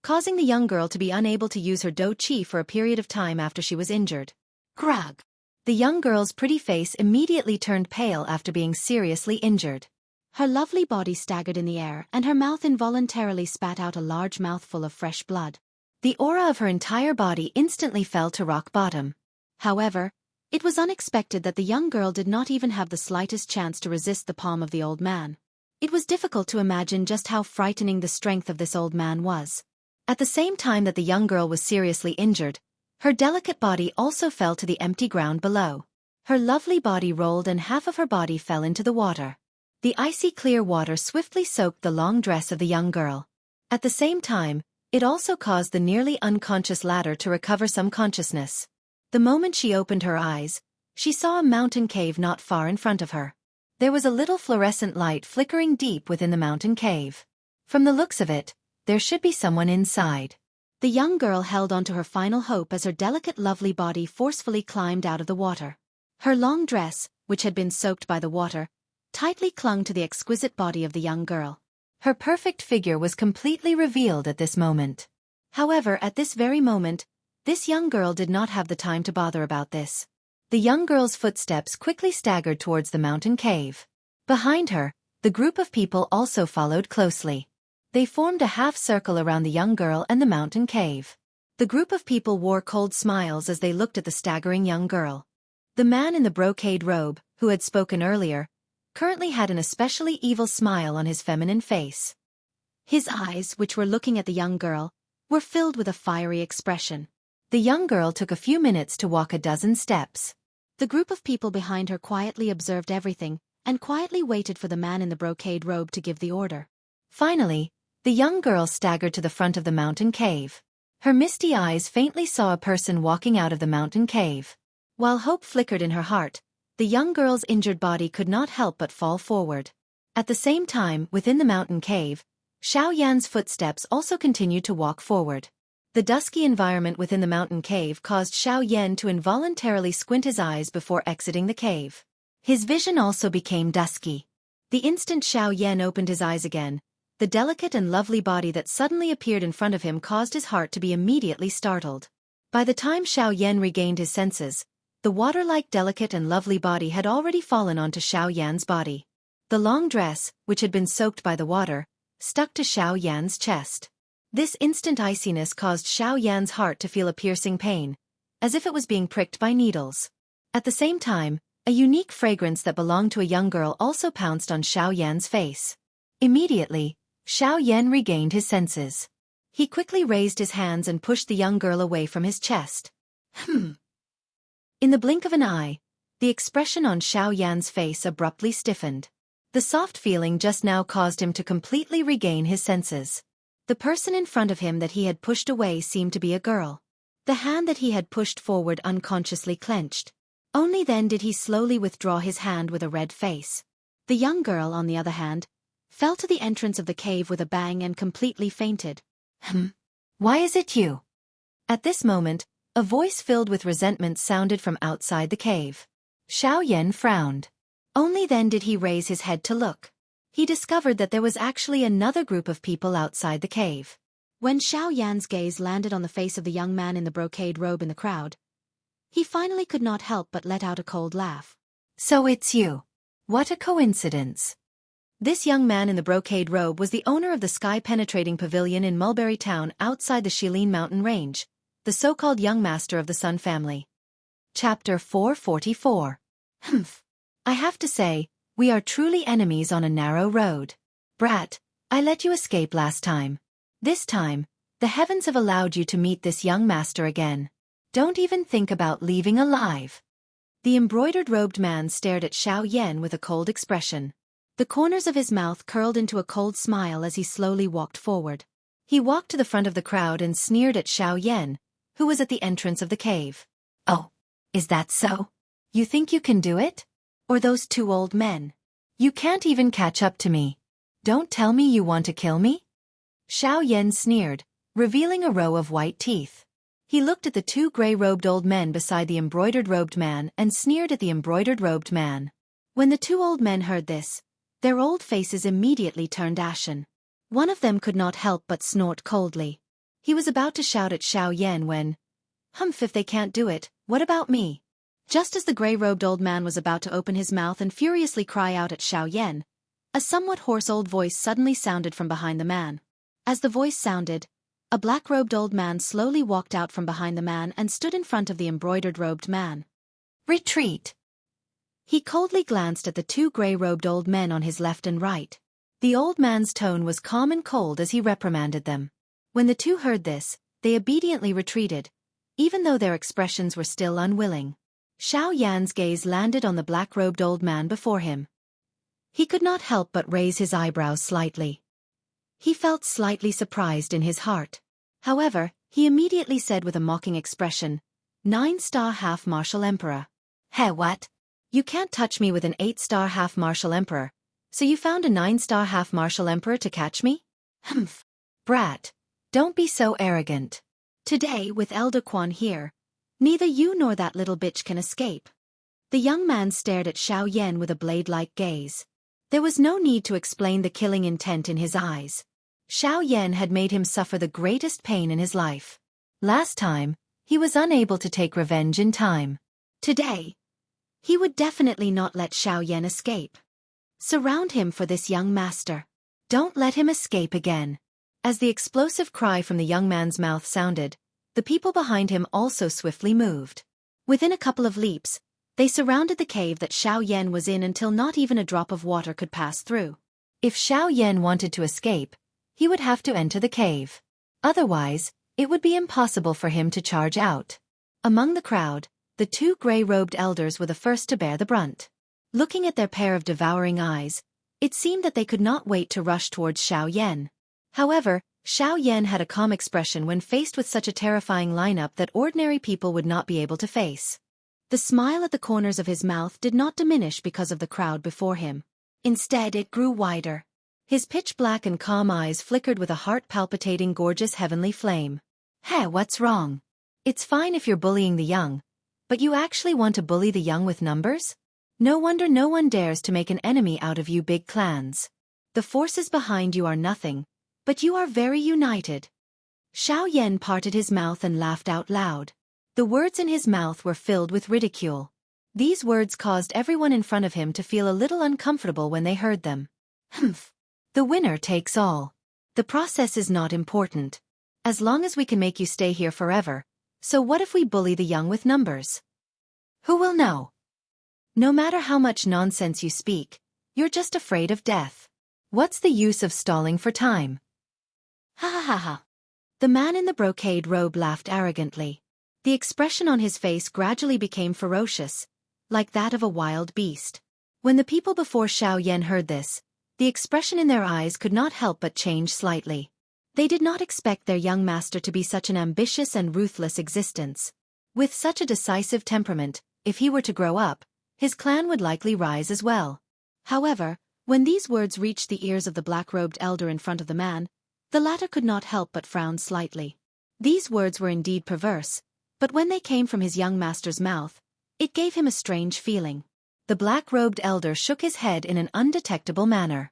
causing the young girl to be unable to use her Do Chi for a period of time after she was injured. Grug! The young girl's pretty face immediately turned pale after being seriously injured. Her lovely body staggered in the air and her mouth involuntarily spat out a large mouthful of fresh blood. The aura of her entire body instantly fell to rock bottom. However, it was unexpected that the young girl did not even have the slightest chance to resist the palm of the old man. It was difficult to imagine just how frightening the strength of this old man was. At the same time that the young girl was seriously injured, her delicate body also fell to the empty ground below. Her lovely body rolled and half of her body fell into the water. The icy clear water swiftly soaked the long dress of the young girl. At the same time, it also caused the nearly unconscious latter to recover some consciousness. The moment she opened her eyes, she saw a mountain cave not far in front of her. There was a little fluorescent light flickering deep within the mountain cave. From the looks of it, there should be someone inside. The young girl held on to her final hope as her delicate lovely body forcefully climbed out of the water. Her long dress, which had been soaked by the water, tightly clung to the exquisite body of the young girl. Her perfect figure was completely revealed at this moment. However, at this very moment, this young girl did not have the time to bother about this. The young girl's footsteps quickly staggered towards the mountain cave. Behind her, the group of people also followed closely. They formed a half-circle around the young girl and the mountain cave. The group of people wore cold smiles as they looked at the staggering young girl. The man in the brocade robe, who had spoken earlier, currently had an especially evil smile on his feminine face. His eyes, which were looking at the young girl, were filled with a fiery expression. The young girl took a few minutes to walk a dozen steps. The group of people behind her quietly observed everything, and quietly waited for the man in the brocade robe to give the order. Finally, the young girl staggered to the front of the mountain cave. Her misty eyes faintly saw a person walking out of the mountain cave. While hope flickered in her heart, the young girl's injured body could not help but fall forward. At the same time, within the mountain cave, Xiaoyan's footsteps also continued to walk forward. The dusky environment within the mountain cave caused Xiaoyan to involuntarily squint his eyes before exiting the cave. His vision also became dusky. The instant Xiaoyan opened his eyes again, the delicate and lovely body that suddenly appeared in front of him caused his heart to be immediately startled. By the time Xiaoyan regained his senses, the water-like delicate and lovely body had already fallen onto Xiaoyan's body. The long dress, which had been soaked by the water, stuck to Xiaoyan's chest. This instant iciness caused Xiaoyan's heart to feel a piercing pain, as if it was being pricked by needles. At the same time, a unique fragrance that belonged to a young girl also pounced on Xiaoyan's face. Immediately, Xiaoyan regained his senses. He quickly raised his hands and pushed the young girl away from his chest. In the blink of an eye, the expression on Xiaoyan's face abruptly stiffened. The soft feeling just now caused him to completely regain his senses. The person in front of him that he had pushed away seemed to be a girl. The hand that he had pushed forward unconsciously clenched. Only then did he slowly withdraw his hand with a red face. The young girl, on the other hand, fell to the entrance of the cave with a bang and completely fainted. Why is it you? At this moment, a voice filled with resentment sounded from outside the cave. Xiaoyan frowned. Only then did he raise his head to look. He discovered that there was actually another group of people outside the cave. When Xiaoyan's gaze landed on the face of the young man in the brocade robe in the crowd, he finally could not help but let out a cold laugh. So it's you. What a coincidence. This young man in the brocade robe was the owner of the sky-penetrating pavilion in Mulberry Town outside the Shilin mountain range, the so-called young master of the Sun family. Chapter 444. Humph. I have to say, we are truly enemies on a narrow road. Brat, I let you escape last time. This time, the heavens have allowed you to meet this young master again. Don't even think about leaving alive. The embroidered-robed man stared at Xianxia with a cold expression. The corners of his mouth curled into a cold smile as he slowly walked forward. He walked to the front of the crowd and sneered at Xianxia, who was at the entrance of the cave. Oh, is that so? You think you can do it? Or those two old men? You can't even catch up to me. Don't tell me you want to kill me? Xianxia sneered, revealing a row of white teeth. He looked at the two gray-robed old men beside the embroidered-robed man and sneered at the embroidered-robed man. When the two old men heard this, their old faces immediately turned ashen. One of them could not help but snort coldly. He was about to shout at Xianxia when, "Humph, if they can't do it, what about me?" Just as the gray-robed old man was about to open his mouth and furiously cry out at Xianxia, a somewhat hoarse old voice suddenly sounded from behind the man. As the voice sounded, a black-robed old man slowly walked out from behind the man and stood in front of the embroidered-robed man. Retreat! He coldly glanced at the two gray-robed old men on his left and right. The old man's tone was calm and cold as he reprimanded them. When the two heard this, they obediently retreated, even though their expressions were still unwilling. Xiaoyan's gaze landed on the black-robed old man before him. He could not help but raise his eyebrows slightly. He felt slightly surprised in his heart. However, he immediately said with a mocking expression, "9-star half-martial emperor. Heh, what? You can't touch me with an 8-star half-martial emperor, so you found a 9-star half-martial emperor to catch me? Humph. Brat, don't be so arrogant. Today, with Elder Quan here, neither you nor that little bitch can escape." The young man stared at Xianxia with a blade-like gaze. There was no need to explain the killing intent in his eyes. Xianxia had made him suffer the greatest pain in his life. Last time, he was unable to take revenge in time. Today, he would definitely not let Xianxia escape. Surround him for this young master. Don't let him escape again. As the explosive cry from the young man's mouth sounded, the people behind him also swiftly moved. Within a couple of leaps, they surrounded the cave that Xianxia was in until not even a drop of water could pass through. If Xianxia wanted to escape, he would have to enter the cave. Otherwise, it would be impossible for him to charge out. Among the crowd, the two gray-robed elders were the first to bear the brunt. Looking at their pair of devouring eyes, it seemed that they could not wait to rush towards Xianxia. However, Xianxia had a calm expression when faced with such a terrifying lineup that ordinary people would not be able to face. The smile at the corners of his mouth did not diminish because of the crowd before him. Instead, it grew wider. His pitch-black and calm eyes flickered with a heart-palpitating gorgeous heavenly flame. "Hey, what's wrong? It's fine if you're bullying the young, but you actually want to bully the young with numbers? No wonder no one dares to make an enemy out of you big clans. The forces behind you are nothing, but you are very united." Xianxia parted his mouth and laughed out loud. The words in his mouth were filled with ridicule. These words caused everyone in front of him to feel a little uncomfortable when they heard them. Humph. The winner takes all. The process is not important. As long as we can make you stay here forever, so what if we bully the young with numbers? Who will know? No matter how much nonsense you speak, you're just afraid of death. What's the use of stalling for time? Ha ha ha ha. The man in the brocade robe laughed arrogantly. The expression on his face gradually became ferocious, like that of a wild beast. When the people before Xianxia heard this, the expression in their eyes could not help but change slightly. They did not expect their young master to be such an ambitious and ruthless existence. With such a decisive temperament, if he were to grow up, his clan would likely rise as well. However, when these words reached the ears of the black-robed elder in front of the man, the latter could not help but frown slightly. These words were indeed perverse, but when they came from his young master's mouth, it gave him a strange feeling. The black-robed elder shook his head in an undetectable manner.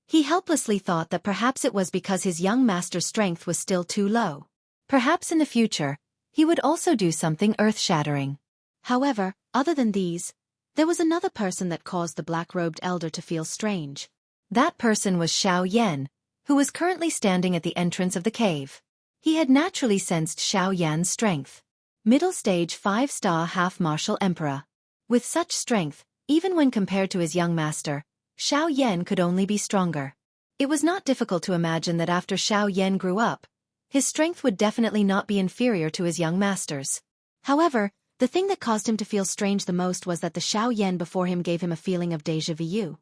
He helplessly thought that perhaps it was because his young master's strength was still too low. Perhaps in the future, he would also do something earth-shattering. However, other than these, there was another person that caused the black-robed elder to feel strange. That person was Xiao Yan, who was currently standing at the entrance of the cave. He had naturally sensed Xiao Yan's strength. Middle stage 5-star half-martial emperor. With such strength, even when compared to his young master, Xiao Yan could only be stronger. It was not difficult to imagine that after Xiao Yan grew up, his strength would definitely not be inferior to his young master's. However, the thing that caused him to feel strange the most was that the Xiao Yan before him gave him a feeling of déjà vu.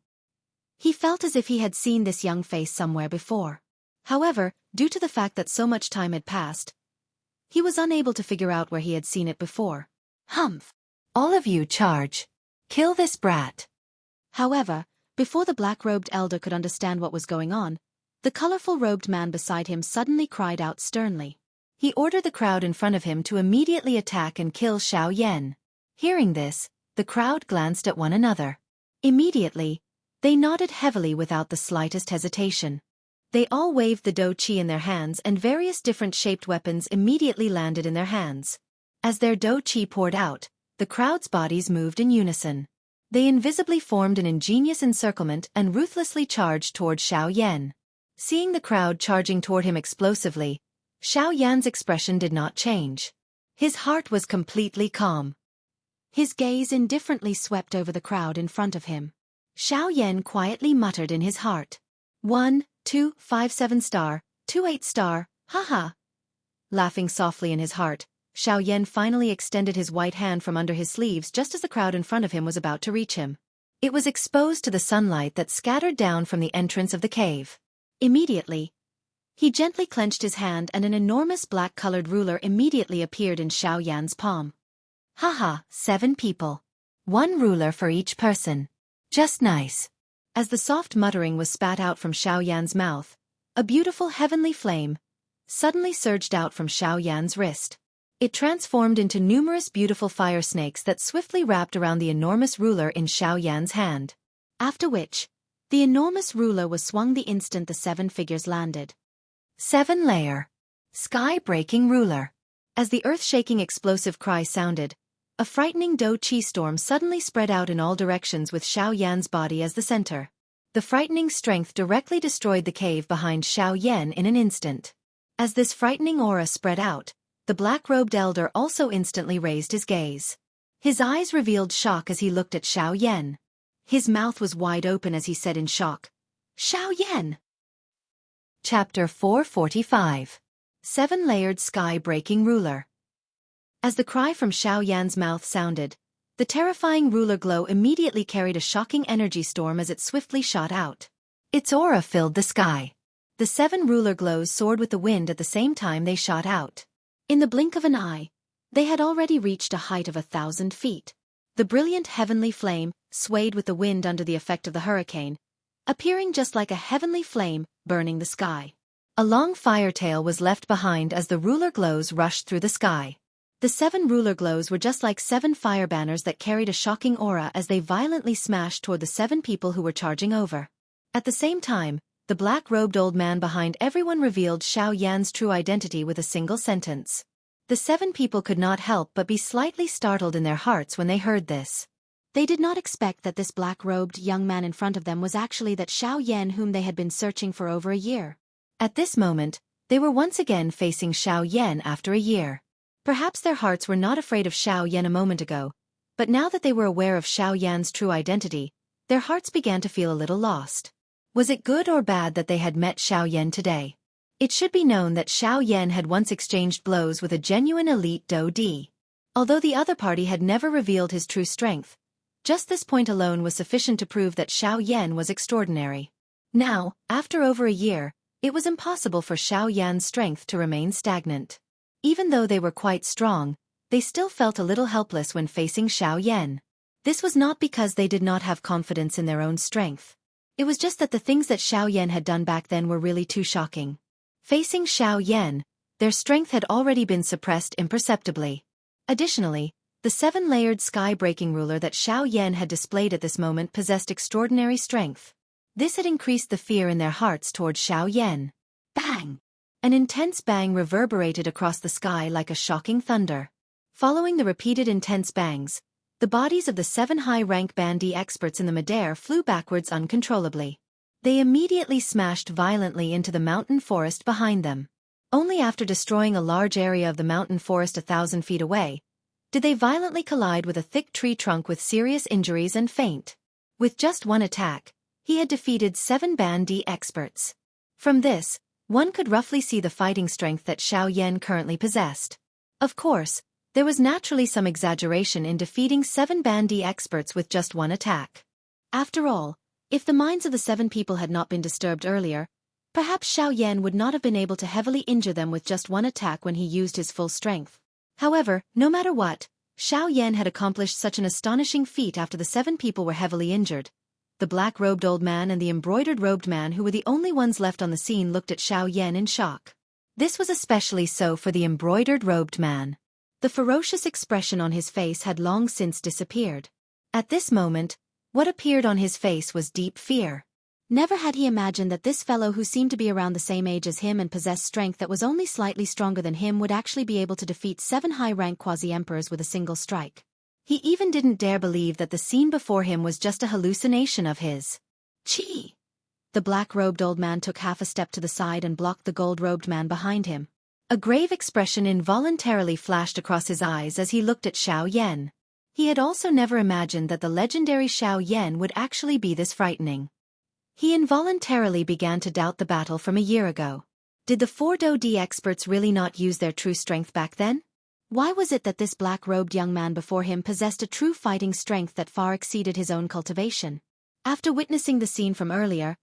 He felt as if he had seen this young face somewhere before. However, due to the fact that so much time had passed, he was unable to figure out where he had seen it before. Humph! All of you charge! Kill this brat! However, before the black-robed elder could understand what was going on, the colorful robed man beside him suddenly cried out sternly. He ordered the crowd in front of him to immediately attack and kill Xiao Yan. Hearing this, the crowd glanced at one another. Immediately, they nodded heavily without the slightest hesitation. They all waved the dou qi in their hands and various different shaped weapons immediately landed in their hands. As their dou qi poured out, the crowd's bodies moved in unison. They invisibly formed an ingenious encirclement and ruthlessly charged toward Xiao Yan. Seeing the crowd charging toward him explosively, Xiao Yan's expression did not change. His heart was completely calm. His gaze indifferently swept over the crowd in front of him. Xiao Yan quietly muttered in his heart. 1, 2, 5, 7-star, 2, 8-star, haha. Laughing softly in his heart, Xiao Yan finally extended his white hand from under his sleeves just as the crowd in front of him was about to reach him. It was exposed to the sunlight that scattered down from the entrance of the cave. Immediately, he gently clenched his hand and an enormous black-colored ruler immediately appeared in Xiao Yan's palm. Haha, 7 people. 1 ruler for each person. Just nice. As the soft muttering was spat out from Xiao Yan's mouth, a beautiful heavenly flame suddenly surged out from Xiao Yan's wrist. It transformed into numerous beautiful fire snakes that swiftly wrapped around the enormous ruler in Xiao Yan's hand. After which, the enormous ruler was swung the instant the 7 figures landed. 7-layer. Sky-breaking ruler. As the earth-shaking explosive cry sounded, a frightening dou qi storm suddenly spread out in all directions with Xiao Yan's body as the center. The frightening strength directly destroyed the cave behind Xiao Yan in an instant. As this frightening aura spread out, the black-robed elder also instantly raised his gaze. His eyes revealed shock as he looked at Xiao Yan. His mouth was wide open as he said in shock, "Xiao Yan!" Chapter 445. 7-layered sky-breaking ruler. As the cry from Xiao Yan's mouth sounded, the terrifying ruler glow immediately carried a shocking energy storm as it swiftly shot out. Its aura filled the sky. The 7 ruler glows soared with the wind at the same time they shot out. In the blink of an eye, they had already reached a height of 1,000 feet. The brilliant heavenly flame swayed with the wind under the effect of the hurricane, appearing just like a heavenly flame burning the sky. A long fire tail was left behind as the ruler glows rushed through the sky. The 7 ruler glows were just like 7 fire banners that carried a shocking aura as they violently smashed toward the 7 people who were charging over. At the same time, the black-robed old man behind everyone revealed Xiao Yan's true identity with a single sentence. The 7 people could not help but be slightly startled in their hearts when they heard this. They did not expect that this black-robed young man in front of them was actually that Xiao Yan whom they had been searching for over a year. At this moment, they were once again facing Xiao Yan after a year. Perhaps their hearts were not afraid of Xiao Yan a moment ago, but now that they were aware of Xiao Yan's true identity, their hearts began to feel a little lost. Was it good or bad that they had met Xiao Yan today? It should be known that Xiao Yan had once exchanged blows with a genuine elite Dou Di. Although the other party had never revealed his true strength, just this point alone was sufficient to prove that Xiao Yan was extraordinary. Now, after over a year, it was impossible for Xiao Yan's strength to remain stagnant. Even though they were quite strong, they still felt a little helpless when facing Xiao Yan. This was not because they did not have confidence in their own strength. It was just that the things that Xiao Yan had done back then were really too shocking. Facing Xiao Yan, their strength had already been suppressed imperceptibly. Additionally, the 7-layered sky-breaking ruler that Xiao Yan had displayed at this moment possessed extraordinary strength. This had increased the fear in their hearts toward Xiao Yan. Bang! An intense bang reverberated across the sky like a shocking thunder. Following the repeated intense bangs, the bodies of the 7 high-rank Bandi experts in the midair flew backwards uncontrollably. They immediately smashed violently into the mountain forest behind them. Only after destroying a large area of the mountain forest 1,000 feet away, did they violently collide with a thick tree trunk with serious injuries and faint. With just one attack, he had defeated 7 Band-D experts. From this, one could roughly see the fighting strength that Xiao Yan currently possessed. Of course, there was naturally some exaggeration in defeating 7 Band-D experts with just one attack. After all, if the minds of the 7 people had not been disturbed earlier, perhaps Xiao Yan would not have been able to heavily injure them with just one attack when he used his full strength. However, no matter what, Xiao Yan had accomplished such an astonishing feat after the 7 people were heavily injured. The black-robed old man and the embroidered-robed man, who were the only ones left on the scene, looked at Xiao Yan in shock. This was especially so for the embroidered-robed man. The ferocious expression on his face had long since disappeared. At this moment, what appeared on his face was deep fear. Never had he imagined that this fellow, who seemed to be around the same age as him and possessed strength that was only slightly stronger than him, would actually be able to defeat 7 high-rank quasi-emperors with a single strike. He even didn't dare believe that the scene before him was just a hallucination of his. Chi! The black-robed old man took half a step to the side and blocked the gold-robed man behind him. A grave expression involuntarily flashed across his eyes as he looked at Xiao Yan. He had also never imagined that the legendary Xiao Yan would actually be this frightening. He involuntarily began to doubt the battle from a year ago. Did the 4 Do-D experts really not use their true strength back then? Why was it that this black-robed young man before him possessed a true fighting strength that far exceeded his own cultivation? After witnessing the scene from earlier,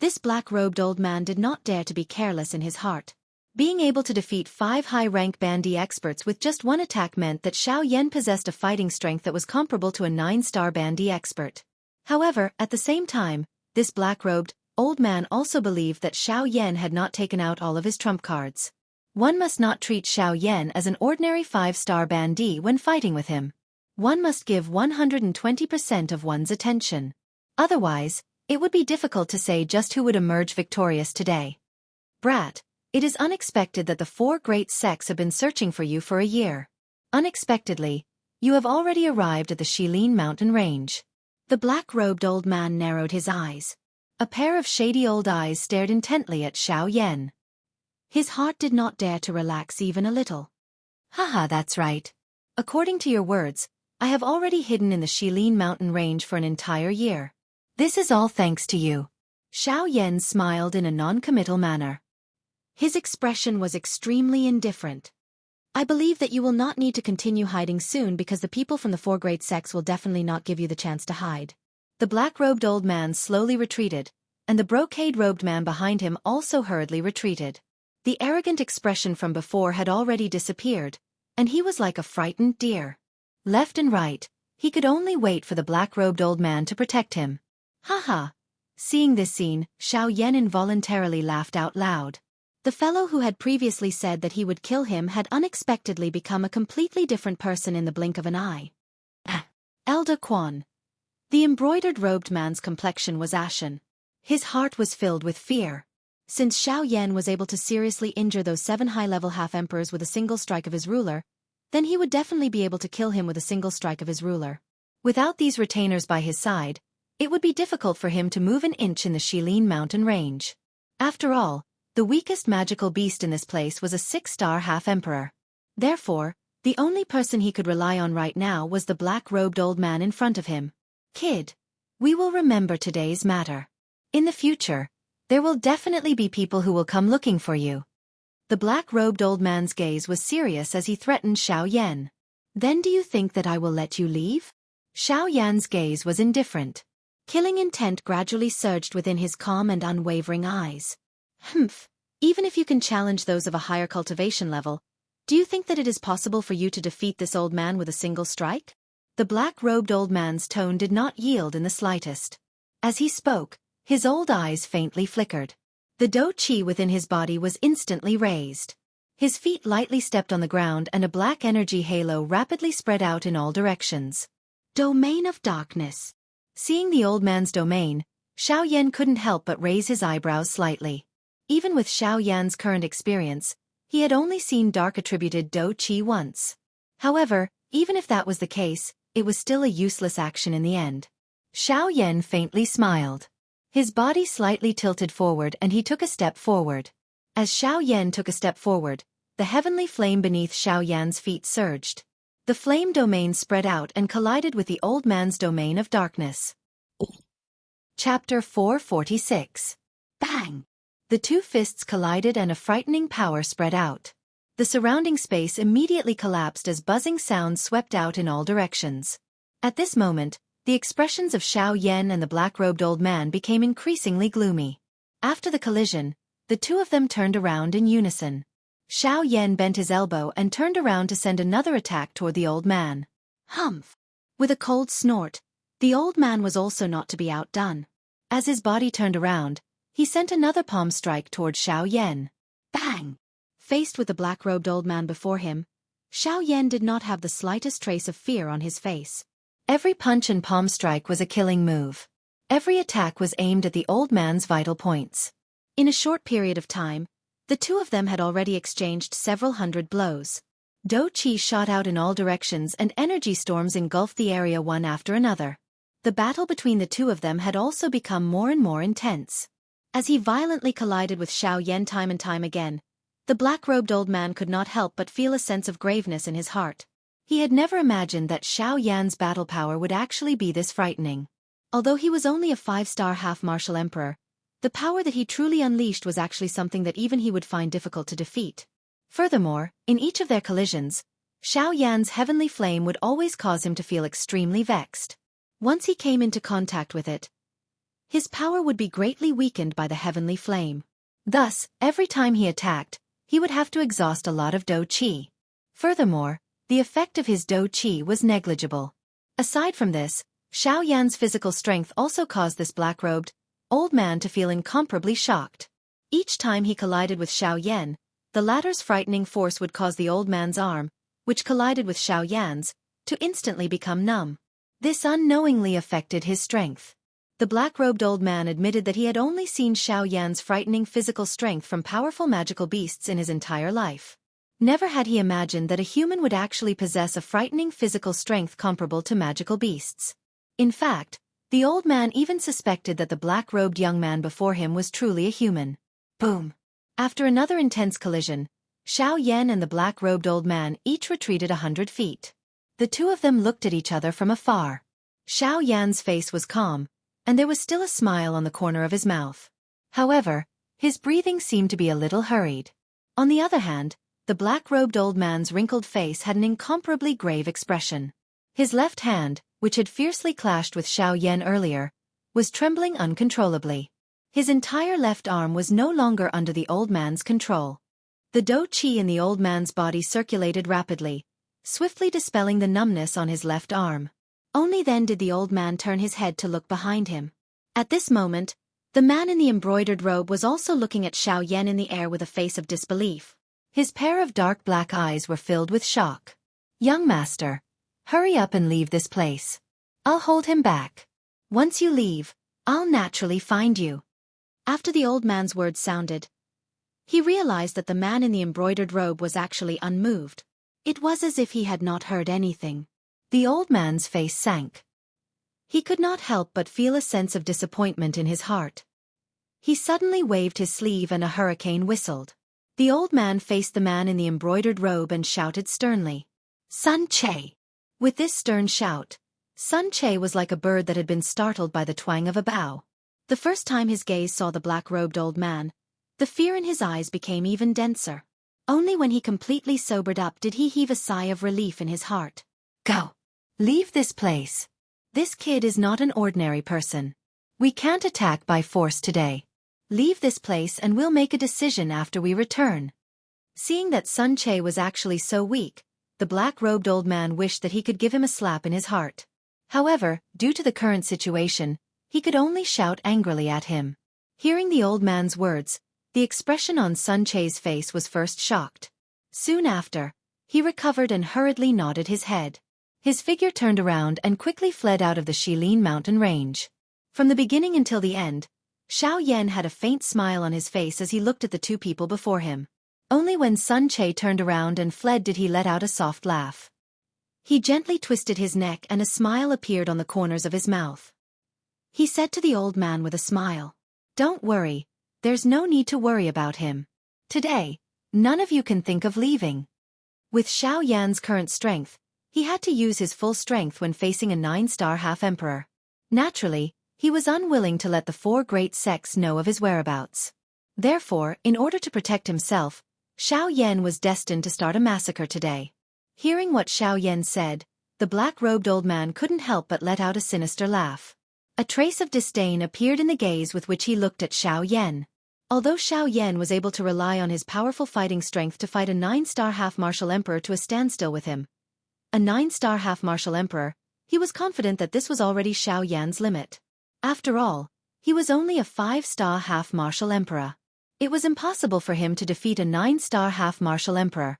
this black-robed old man did not dare to be careless in his heart. Being able to defeat 5 high-rank Band-D experts with just one attack meant that Xiao Yan possessed a fighting strength that was comparable to a 9-star Band-D expert. However, at the same time, this black-robed old man also believed that Xiao Yan had not taken out all of his trump cards. One must not treat Xiao Yan as an ordinary 5-star Band-D when fighting with him. One must give 120% of one's attention. Otherwise, it would be difficult to say just who would emerge victorious today. Brat, it is unexpected that the 4 great sects have been searching for you for a year. Unexpectedly, you have already arrived at the Shilin mountain range. The black-robed old man narrowed his eyes. A pair of shady old eyes stared intently at Xiao Yan. His heart did not dare to relax even a little. Haha, that's right. According to your words, I have already hidden in the Shilin mountain range for an entire year. This is all thanks to you. Xiao Yan smiled in a non-committal manner. His expression was extremely indifferent. I believe that you will not need to continue hiding soon, because the people from the 4 great sects will definitely not give you the chance to hide. The black-robed old man slowly retreated, and the brocade-robed man behind him also hurriedly retreated. The arrogant expression from before had already disappeared, and he was like a frightened deer. Left and right, he could only wait for the black-robed old man to protect him. Haha! Seeing this scene, Xiao Yan involuntarily laughed out loud. The fellow who had previously said that he would kill him had unexpectedly become a completely different person in the blink of an eye. Elder Quan. The embroidered-robed man's complexion was ashen. His heart was filled with fear. Since Xiao Yan was able to seriously injure those 7 high-level half-emperors with a single strike of his ruler, then he would definitely be able to kill him with a single strike of his ruler. Without these retainers by his side, it would be difficult for him to move an inch in the Shilin mountain range. After all, the weakest magical beast in this place was a 6-star half-emperor. Therefore, the only person he could rely on right now was the black-robed old man in front of him. Kid, we will remember today's matter. In the future, there will definitely be people who will come looking for you. The black-robed old man's gaze was serious as he threatened Xiao Yan. Then do you think that I will let you leave? Xiao Yan's gaze was indifferent. Killing intent gradually surged within his calm and unwavering eyes. Humph, even if you can challenge those of a higher cultivation level, do you think that it is possible for you to defeat this old man with a single strike? The black-robed old man's tone did not yield in the slightest. As he spoke, his old eyes faintly flickered. The do-chi within his body was instantly raised. His feet lightly stepped on the ground and a black energy halo rapidly spread out in all directions. Domain of darkness. Seeing the old man's domain, Xiao Yan couldn't help but raise his eyebrows slightly. Even with Xiao Yan's current experience, he had only seen dark-attributed do-chi once. However, even if that was the case, it was still a useless action in the end. Xiao Yan faintly smiled. His body slightly tilted forward and he took a step forward. As Xiaoyan took a step forward, the heavenly flame beneath Xiaoyan's feet surged. The flame domain spread out and collided with the old man's domain of darkness. Chapter 446. Bang! The two fists collided and a frightening power spread out. The surrounding space immediately collapsed as buzzing sounds swept out in all directions. At this moment, the expressions of Xiaoyan and the black-robed old man became increasingly gloomy. After the collision, the two of them turned around in unison. Xiaoyan bent his elbow and turned around to send another attack toward the old man. Humph! With a cold snort, the old man was also not to be outdone. As his body turned around, he sent another palm strike toward Xiaoyan. Bang! Faced with the black-robed old man before him, Xiaoyan did not have the slightest trace of fear on his face. Every punch and palm strike was a killing move. Every attack was aimed at the old man's vital points. In a short period of time, the two of them had already exchanged several hundred blows. Do Qi shot out in all directions and energy storms engulfed the area one after another. The battle between the two of them had also become more and more intense. As he violently collided with Xiaoyan time and time again, the black-robed old man could not help but feel a sense of graveness in his heart. He had never imagined that Xiaoyan's battle power would actually be this frightening. Although he was only a 5-star half-martial emperor, the power that he truly unleashed was actually something that even he would find difficult to defeat. Furthermore, in each of their collisions, Xiaoyan's heavenly flame would always cause him to feel extremely vexed. Once he came into contact with it, his power would be greatly weakened by the heavenly flame. Thus, every time he attacked, he would have to exhaust a lot of Do Qi. Furthermore, the effect of his Do Qi was negligible. Aside from this, Xiaoyan's physical strength also caused this black-robed old man to feel incomparably shocked. Each time he collided with Xiaoyan, the latter's frightening force would cause the old man's arm, which collided with Xiaoyan's, to instantly become numb. This unknowingly affected his strength. The black-robed old man admitted that he had only seen Xiaoyan's frightening physical strength from powerful magical beasts in his entire life. Never had he imagined that a human would actually possess a frightening physical strength comparable to magical beasts. In fact, the old man even suspected that the black-robed young man before him was truly a human. Boom! After another intense collision, Xiaoyan and the black-robed old man each retreated 100 feet. The two of them looked at each other from afar. Xiaoyan's face was calm, and there was still a smile on the corner of his mouth. However, his breathing seemed to be a little hurried. On the other hand, the black-robed old man's wrinkled face had an incomparably grave expression. His left hand, which had fiercely clashed with Xiaoyan earlier, was trembling uncontrollably. His entire left arm was no longer under the old man's control. The Do Qi in the old man's body circulated rapidly, swiftly dispelling the numbness on his left arm. Only then did the old man turn his head to look behind him. At this moment, the man in the embroidered robe was also looking at Xiaoyan in the air with a face of disbelief. His pair of dark black eyes were filled with shock. "Young master, hurry up and leave this place. I'll hold him back. Once you leave, I'll naturally find you." After the old man's words sounded, he realized that the man in the embroidered robe was actually unmoved. It was as if he had not heard anything. The old man's face sank. He could not help but feel a sense of disappointment in his heart. He suddenly waved his sleeve and a hurricane whistled. The old man faced the man in the embroidered robe and shouted sternly, "Sun Che!" With this stern shout, Sun Che was like a bird that had been startled by the twang of a bow. The first time his gaze saw the black-robed old man, the fear in his eyes became even denser. Only when he completely sobered up did he heave a sigh of relief in his heart. "Go! Leave this place. This kid is not an ordinary person. We can't attack by force today. Leave this place and we'll make a decision after we return." Seeing that Sun Che was actually so weak, the black-robed old man wished that he could give him a slap in his heart. However, due to the current situation, he could only shout angrily at him. Hearing the old man's words, the expression on Sun Che's face was first shocked. Soon after, he recovered and hurriedly nodded his head. His figure turned around and quickly fled out of the Shilin mountain range. From the beginning until the end, Xiaoyan had a faint smile on his face as he looked at the two people before him. Only when Sun Che turned around and fled did he let out a soft laugh. He gently twisted his neck and a smile appeared on the corners of his mouth. he said to the old man with a smile. Don't worry, there's no need to worry about him. Today, none of you can think of leaving. With Xiao Yan's current strength, he had to use his full strength when facing a 9-star half-emperor. Naturally, he was unwilling to let the 4 great sects know of his whereabouts. Therefore, in order to protect himself, Xiao Yan was destined to start a massacre today. Hearing what Xiao Yan said, the black-robed old man couldn't help but let out a sinister laugh. A trace of disdain appeared in the gaze with which he looked at Xiao Yan. Although Xiao Yan was able to rely on his powerful fighting strength to fight a 9-star half-martial emperor to a standstill with him, a 9-star half-martial emperor, he was confident that this was already Xiao Yan's limit. After all, he was only a 5-star half-martial emperor. It was impossible for him to defeat a 9-star half-martial emperor,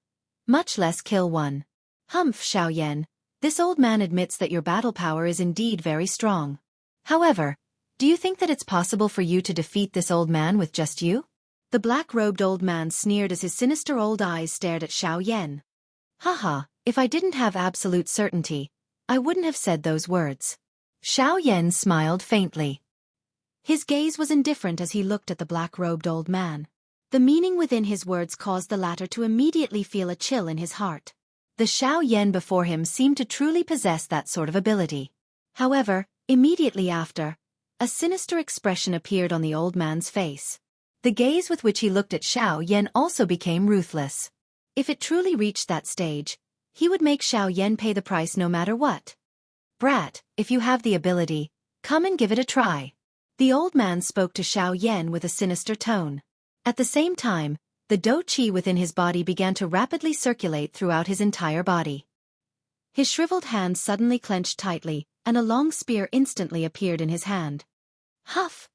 much less kill one. Humph, Xiao Yan, this old man admits that your battle power is indeed very strong. However, do you think that it's possible for you to defeat this old man with just you? The black-robed old man sneered as his sinister old eyes stared at Xiao Yan. Haha, if I didn't have absolute certainty, I wouldn't have said those words. Xiao Yan smiled faintly. His gaze was indifferent as he looked at the black-robed old man. The meaning within his words caused the latter to immediately feel a chill in his heart. The Xiao Yan before him seemed to truly possess that sort of ability. However, immediately after, a sinister expression appeared on the old man's face. The gaze with which he looked at Xiao Yan also became ruthless. If it truly reached that stage, he would make Xiao Yan pay the price no matter what. Brat, if you have the ability, come and give it a try. The old man spoke to Xiao Yan with a sinister tone. At the same time, the dou qi within his body began to rapidly circulate throughout his entire body. His shriveled hands suddenly clenched tightly, and a long spear instantly appeared in his hand. Huff!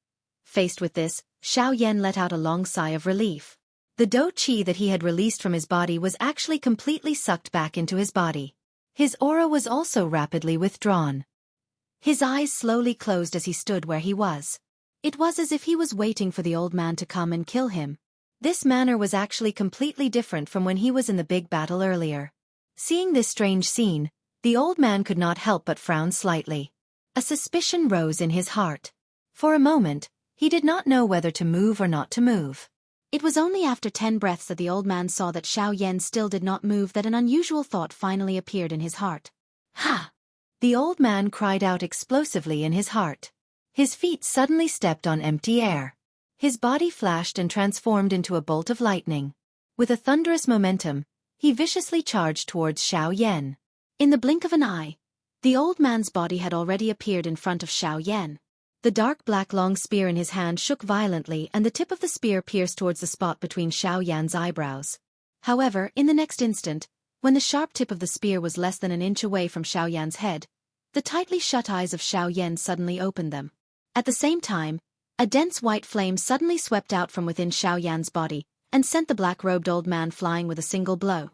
Faced with this, Xiao Yan let out a long sigh of relief. The dou qi that he had released from his body was actually completely sucked back into his body. His aura was also rapidly withdrawn. His eyes slowly closed as he stood where he was. It was as if he was waiting for the old man to come and kill him. This manner was actually completely different from when he was in the big battle earlier. Seeing this strange scene, the old man could not help but frown slightly. A suspicion rose in his heart. For a moment, he did not know whether to move or not to move. It was only after 10 breaths that the old man saw that Xiao Yan still did not move that an unusual thought finally appeared in his heart. Ha! The old man cried out explosively in his heart. His feet suddenly stepped on empty air. His body flashed and transformed into a bolt of lightning. With a thunderous momentum, he viciously charged towards Xiao Yan. In the blink of an eye, the old man's body had already appeared in front of Xiao Yan. The dark black long spear in his hand shook violently and the tip of the spear pierced towards the spot between Xiao Yan's eyebrows. However, in the next instant, when the sharp tip of the spear was less than an inch away from Xiao Yan's head, the tightly shut eyes of Xiao Yan suddenly opened them. At the same time, a dense white flame suddenly swept out from within Xiao Yan's body and sent the black-robed old man flying with a single blow.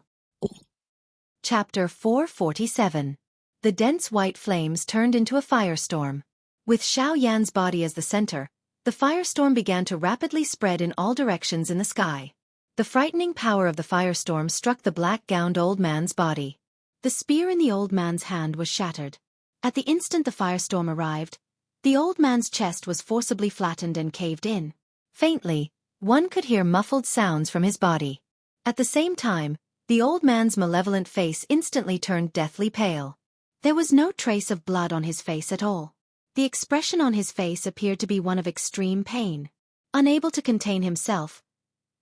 Chapter 447. The dense white flames turned into a firestorm. With Xiao Yan's body as the center, the firestorm began to rapidly spread in all directions in the sky. The frightening power of the firestorm struck the black-gowned old man's body. The spear in the old man's hand was shattered. At the instant the firestorm arrived, the old man's chest was forcibly flattened and caved in. Faintly, one could hear muffled sounds from his body. At the same time, the old man's malevolent face instantly turned deathly pale. There was no trace of blood on his face at all. The expression on his face appeared to be one of extreme pain. Unable to contain himself,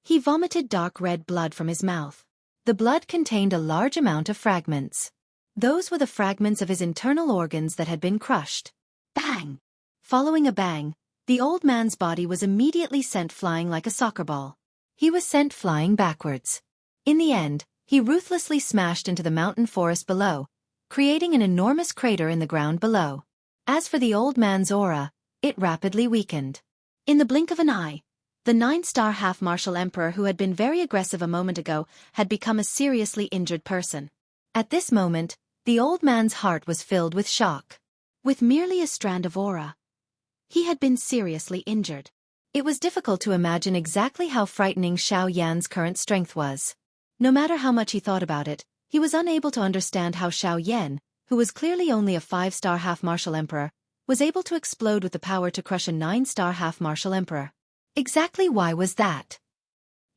he vomited dark red blood from his mouth. The blood contained a large amount of fragments. Those were the fragments of his internal organs that had been crushed. Bang! Following a bang, the old man's body was immediately sent flying like a soccer ball. He was sent flying backwards. In the end, he ruthlessly smashed into the mountain forest below, creating an enormous crater in the ground below. As for the old man's aura, it rapidly weakened. In the blink of an eye, the 9-star half-martial emperor who had been very aggressive a moment ago had become a seriously injured person. At this moment, the old man's heart was filled with shock. With merely a strand of aura, he had been seriously injured. It was difficult to imagine exactly how frightening Xiao Yan's current strength was. No matter how much he thought about it, he was unable to understand how Xiao Yan, who was clearly only a 5-star half-martial emperor, was able to explode with the power to crush a 9-star half-martial emperor. Exactly why was that?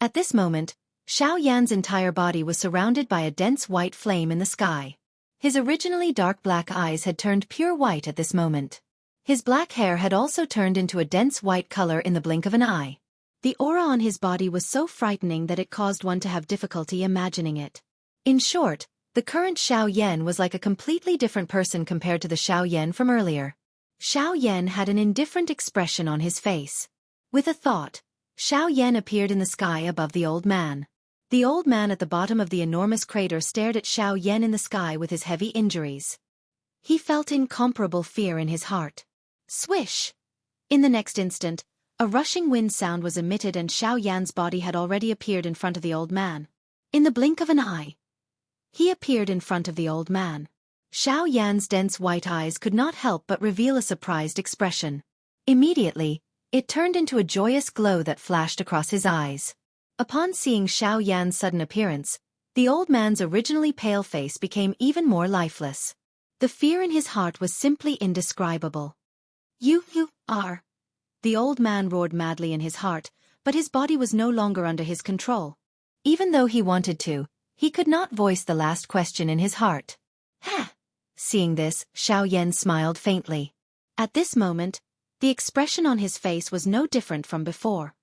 At this moment, Xiao Yan's entire body was surrounded by a dense white flame in the sky. His originally dark black eyes had turned pure white at this moment. His black hair had also turned into a dense white color in the blink of an eye. The aura on his body was so frightening that it caused one to have difficulty imagining it. In short, the current Xiao Yan was like a completely different person compared to the Xiao Yan from earlier. Xiao Yan had an indifferent expression on his face. With a thought, Xiao Yan appeared in the sky above the old man. The old man at the bottom of the enormous crater stared at Xiao Yan in the sky with his heavy injuries. He felt incomparable fear in his heart. Swish! In the next instant, a rushing wind sound was emitted and Xiao Yan's body had already appeared in front of the old man. In the blink of an eye, he appeared in front of the old man. Xiao Yan's dense white eyes could not help but reveal a surprised expression. Immediately, it turned into a joyous glow that flashed across his eyes. Upon seeing Xiao Yan's sudden appearance, the old man's originally pale face became even more lifeless. The fear in his heart was simply indescribable. You are. The old man roared madly in his heart, but his body was no longer under his control. Even though he wanted to, he could not voice the last question in his heart. Ha! Seeing this, Xiao Yan smiled faintly. At this moment, the expression on his face was no different from before.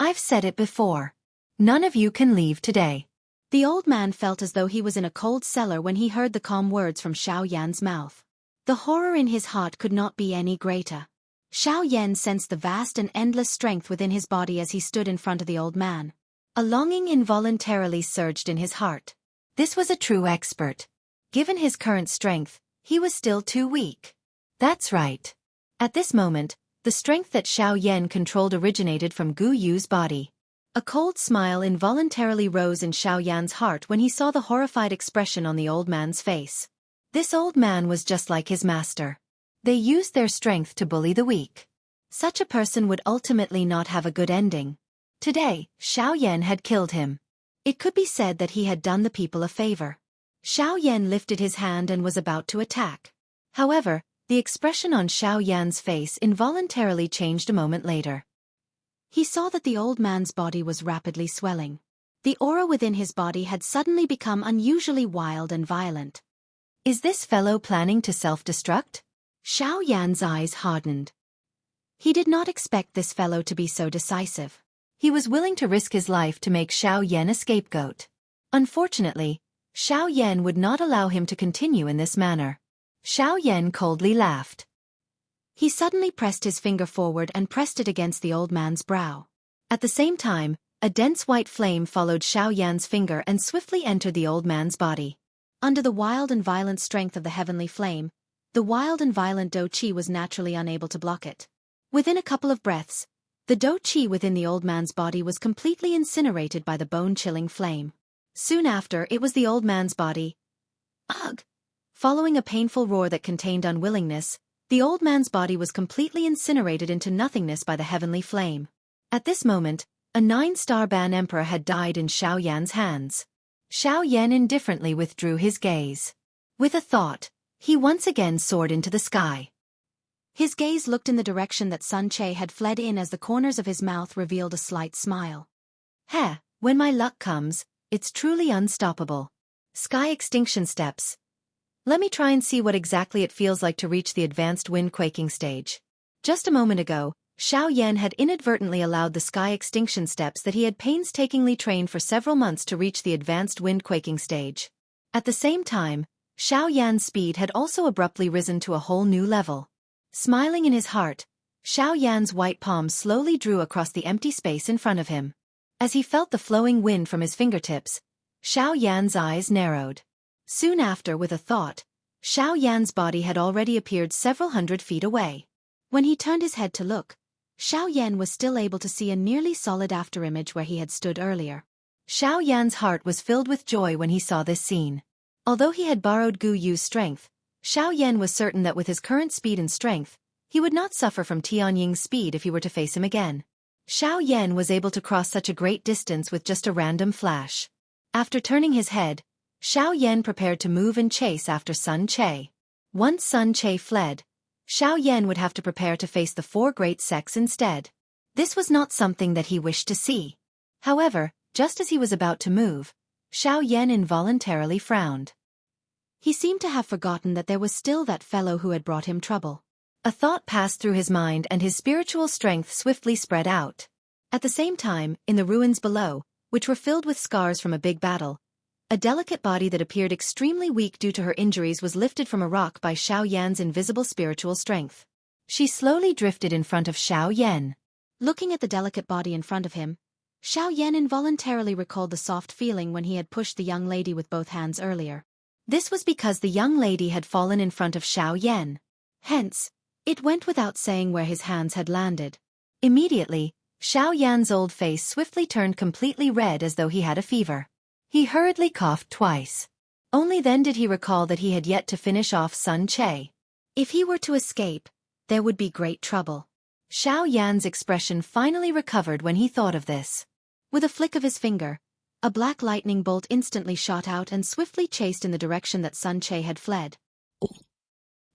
I've said it before. None of you can leave today. The old man felt as though he was in a cold cellar when he heard the calm words from Xiao Yan's mouth. The horror in his heart could not be any greater. Xiao Yan sensed the vast and endless strength within his body as he stood in front of the old man. A longing involuntarily surged in his heart. This was a true expert. Given his current strength, he was still too weak. That's right. At this moment, the strength that Xiao Yan controlled originated from Gu Yu's body. A cold smile involuntarily rose in Xiao Yan's heart when he saw the horrified expression on the old man's face. This old man was just like his master. They used their strength to bully the weak. Such a person would ultimately not have a good ending. Today, Xiao Yan had killed him. It could be said that he had done the people a favor. Xiao Yan lifted his hand and was about to attack. However, the expression on Xiao Yan's face involuntarily changed a moment later. He saw that the old man's body was rapidly swelling. The aura within his body had suddenly become unusually wild and violent. Is this fellow planning to self-destruct? Xiao Yan's eyes hardened. He did not expect this fellow to be so decisive. He was willing to risk his life to make Xiao Yan a scapegoat. Unfortunately, Xiao Yan would not allow him to continue in this manner. Xiao Yan coldly laughed. He suddenly pressed his finger forward and pressed it against the old man's brow. At the same time, a dense white flame followed Xiao Yan's finger and swiftly entered the old man's body. Under the wild and violent strength of the heavenly flame, the wild and violent Dou Qi was naturally unable to block it. Within a couple of breaths, the Dou Qi within the old man's body was completely incinerated by the bone-chilling flame. Soon after, it was the old man's body. Ugh! Following a painful roar that contained unwillingness, the old man's body was completely incinerated into nothingness by the heavenly flame. At this moment, a 9-star Ban Emperor had died in Xiao Yan's hands. Xiao Yan indifferently withdrew his gaze. With a thought, he once again soared into the sky. His gaze looked in the direction that Sun Che had fled in as the corners of his mouth revealed a slight smile. Heh, when my luck comes, it's truly unstoppable. Sky extinction steps. Let me try and see what exactly it feels like to reach the advanced wind-quaking stage. Just a moment ago, Xiao Yan had inadvertently allowed the sky extinction steps that he had painstakingly trained for several months to reach the advanced wind-quaking stage. At the same time, Xiao Yan's speed had also abruptly risen to a whole new level. Smiling in his heart, Xiao Yan's white palm slowly drew across the empty space in front of him. As he felt the flowing wind from his fingertips, Xiao Yan's eyes narrowed. Soon after, with a thought, Xiao Yan's body had already appeared several hundred feet away. When he turned his head to look, Xiao Yan was still able to see a nearly solid afterimage where he had stood earlier. Xiao Yan's heart was filled with joy when he saw this scene. Although he had borrowed Gu Yu's strength, Xiao Yan was certain that with his current speed and strength, he would not suffer from Tianying's speed if he were to face him again. Xiao Yan was able to cross such a great distance with just a random flash. After turning his head, Xiao Yan prepared to move and chase after Sun Che. Once Sun Che fled, Xiao Yan would have to prepare to face the four great sects instead. This was not something that he wished to see. However, just as he was about to move, Xiao Yan involuntarily frowned. He seemed to have forgotten that there was still that fellow who had brought him trouble. A thought passed through his mind and his spiritual strength swiftly spread out. At the same time, in the ruins below, which were filled with scars from a big battle, a delicate body that appeared extremely weak due to her injuries was lifted from a rock by Xiao Yan's invisible spiritual strength. She slowly drifted in front of Xiao Yan. Looking at the delicate body in front of him, Xiao Yan involuntarily recalled the soft feeling when he had pushed the young lady with both hands earlier. This was because the young lady had fallen in front of Xiao Yan. Hence, it went without saying where his hands had landed. Immediately, Xiao Yan's old face swiftly turned completely red as though he had a fever. He hurriedly coughed twice. Only then did he recall that he had yet to finish off Sun Che. If he were to escape, there would be great trouble. Xiao Yan's expression finally recovered when he thought of this. With a flick of his finger, a black lightning bolt instantly shot out and swiftly chased in the direction that Sun Che had fled.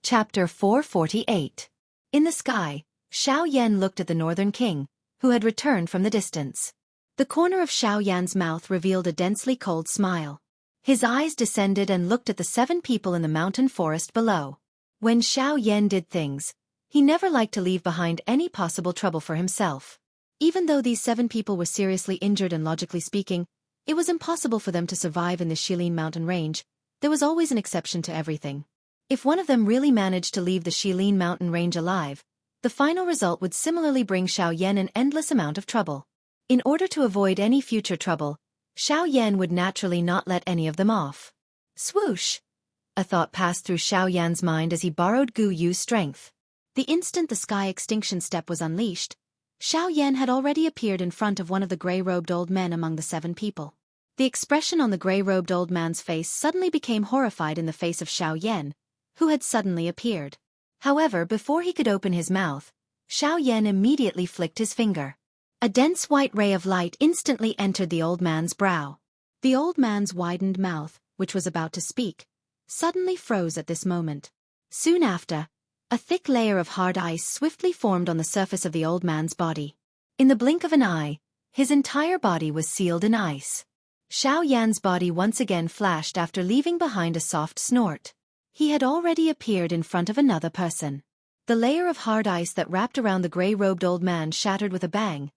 Chapter 448. In the sky, Xiao Yan looked at the Northern King, who had returned from the distance. The corner of Xiao Yan's mouth revealed a densely cold smile. His eyes descended and looked at the 7 people in the mountain forest below. When Xiao Yan did things, he never liked to leave behind any possible trouble for himself. Even though these 7 people were seriously injured and logically speaking, it was impossible for them to survive in the Shilin mountain range. There was always an exception to everything. If one of them really managed to leave the Shilin mountain range alive, the final result would similarly bring Xiao Yan an endless amount of trouble. In order to avoid any future trouble, Xiao Yan would naturally not let any of them off. Swoosh! A thought passed through Xiao Yan's mind as he borrowed Gu Yu's strength. The instant the sky extinction step was unleashed, Xiao Yan had already appeared in front of one of the gray-robed old men among the 7 people. The expression on the gray-robed old man's face suddenly became horrified in the face of Xiao Yan, who had suddenly appeared. However, before he could open his mouth, Xiao Yan immediately flicked his finger. A dense white ray of light instantly entered the old man's brow. The old man's widened mouth, which was about to speak, suddenly froze at this moment. Soon after, a thick layer of hard ice swiftly formed on the surface of the old man's body. In the blink of an eye, his entire body was sealed in ice. Xiao Yan's body once again flashed after leaving behind a soft snort. He had already appeared in front of another person. The layer of hard ice that wrapped around the gray-robed old man shattered with a bang,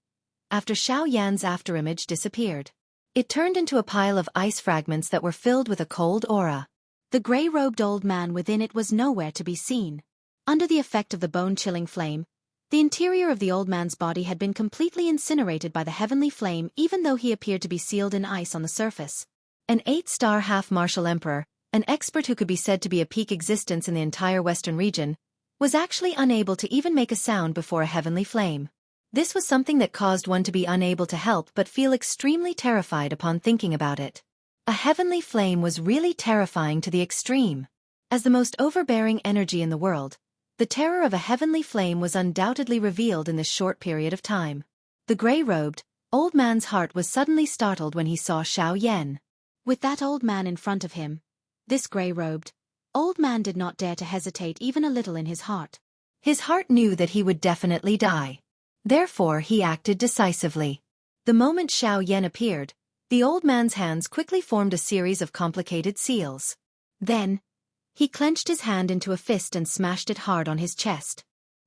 after Xiao Yan's afterimage disappeared. It turned into a pile of ice fragments that were filled with a cold aura. The gray-robed old man within it was nowhere to be seen. Under the effect of the bone-chilling flame, the interior of the old man's body had been completely incinerated by the heavenly flame even though he appeared to be sealed in ice on the surface. An 8-star half-martial emperor, an expert who could be said to be a peak existence in the entire western region, was actually unable to even make a sound before a heavenly flame. This was something that caused one to be unable to help but feel extremely terrified upon thinking about it. A heavenly flame was really terrifying to the extreme. As the most overbearing energy in the world, the terror of a heavenly flame was undoubtedly revealed in this short period of time. The gray-robed, old man's heart was suddenly startled when he saw Xiao Yan. With that old man in front of him, this gray-robed, old man did not dare to hesitate even a little in his heart. His heart knew that he would definitely die. Therefore he acted decisively. The moment Xiao Yan appeared, the old man's hands quickly formed a series of complicated seals. Then, he clenched his hand into a fist and smashed it hard on his chest.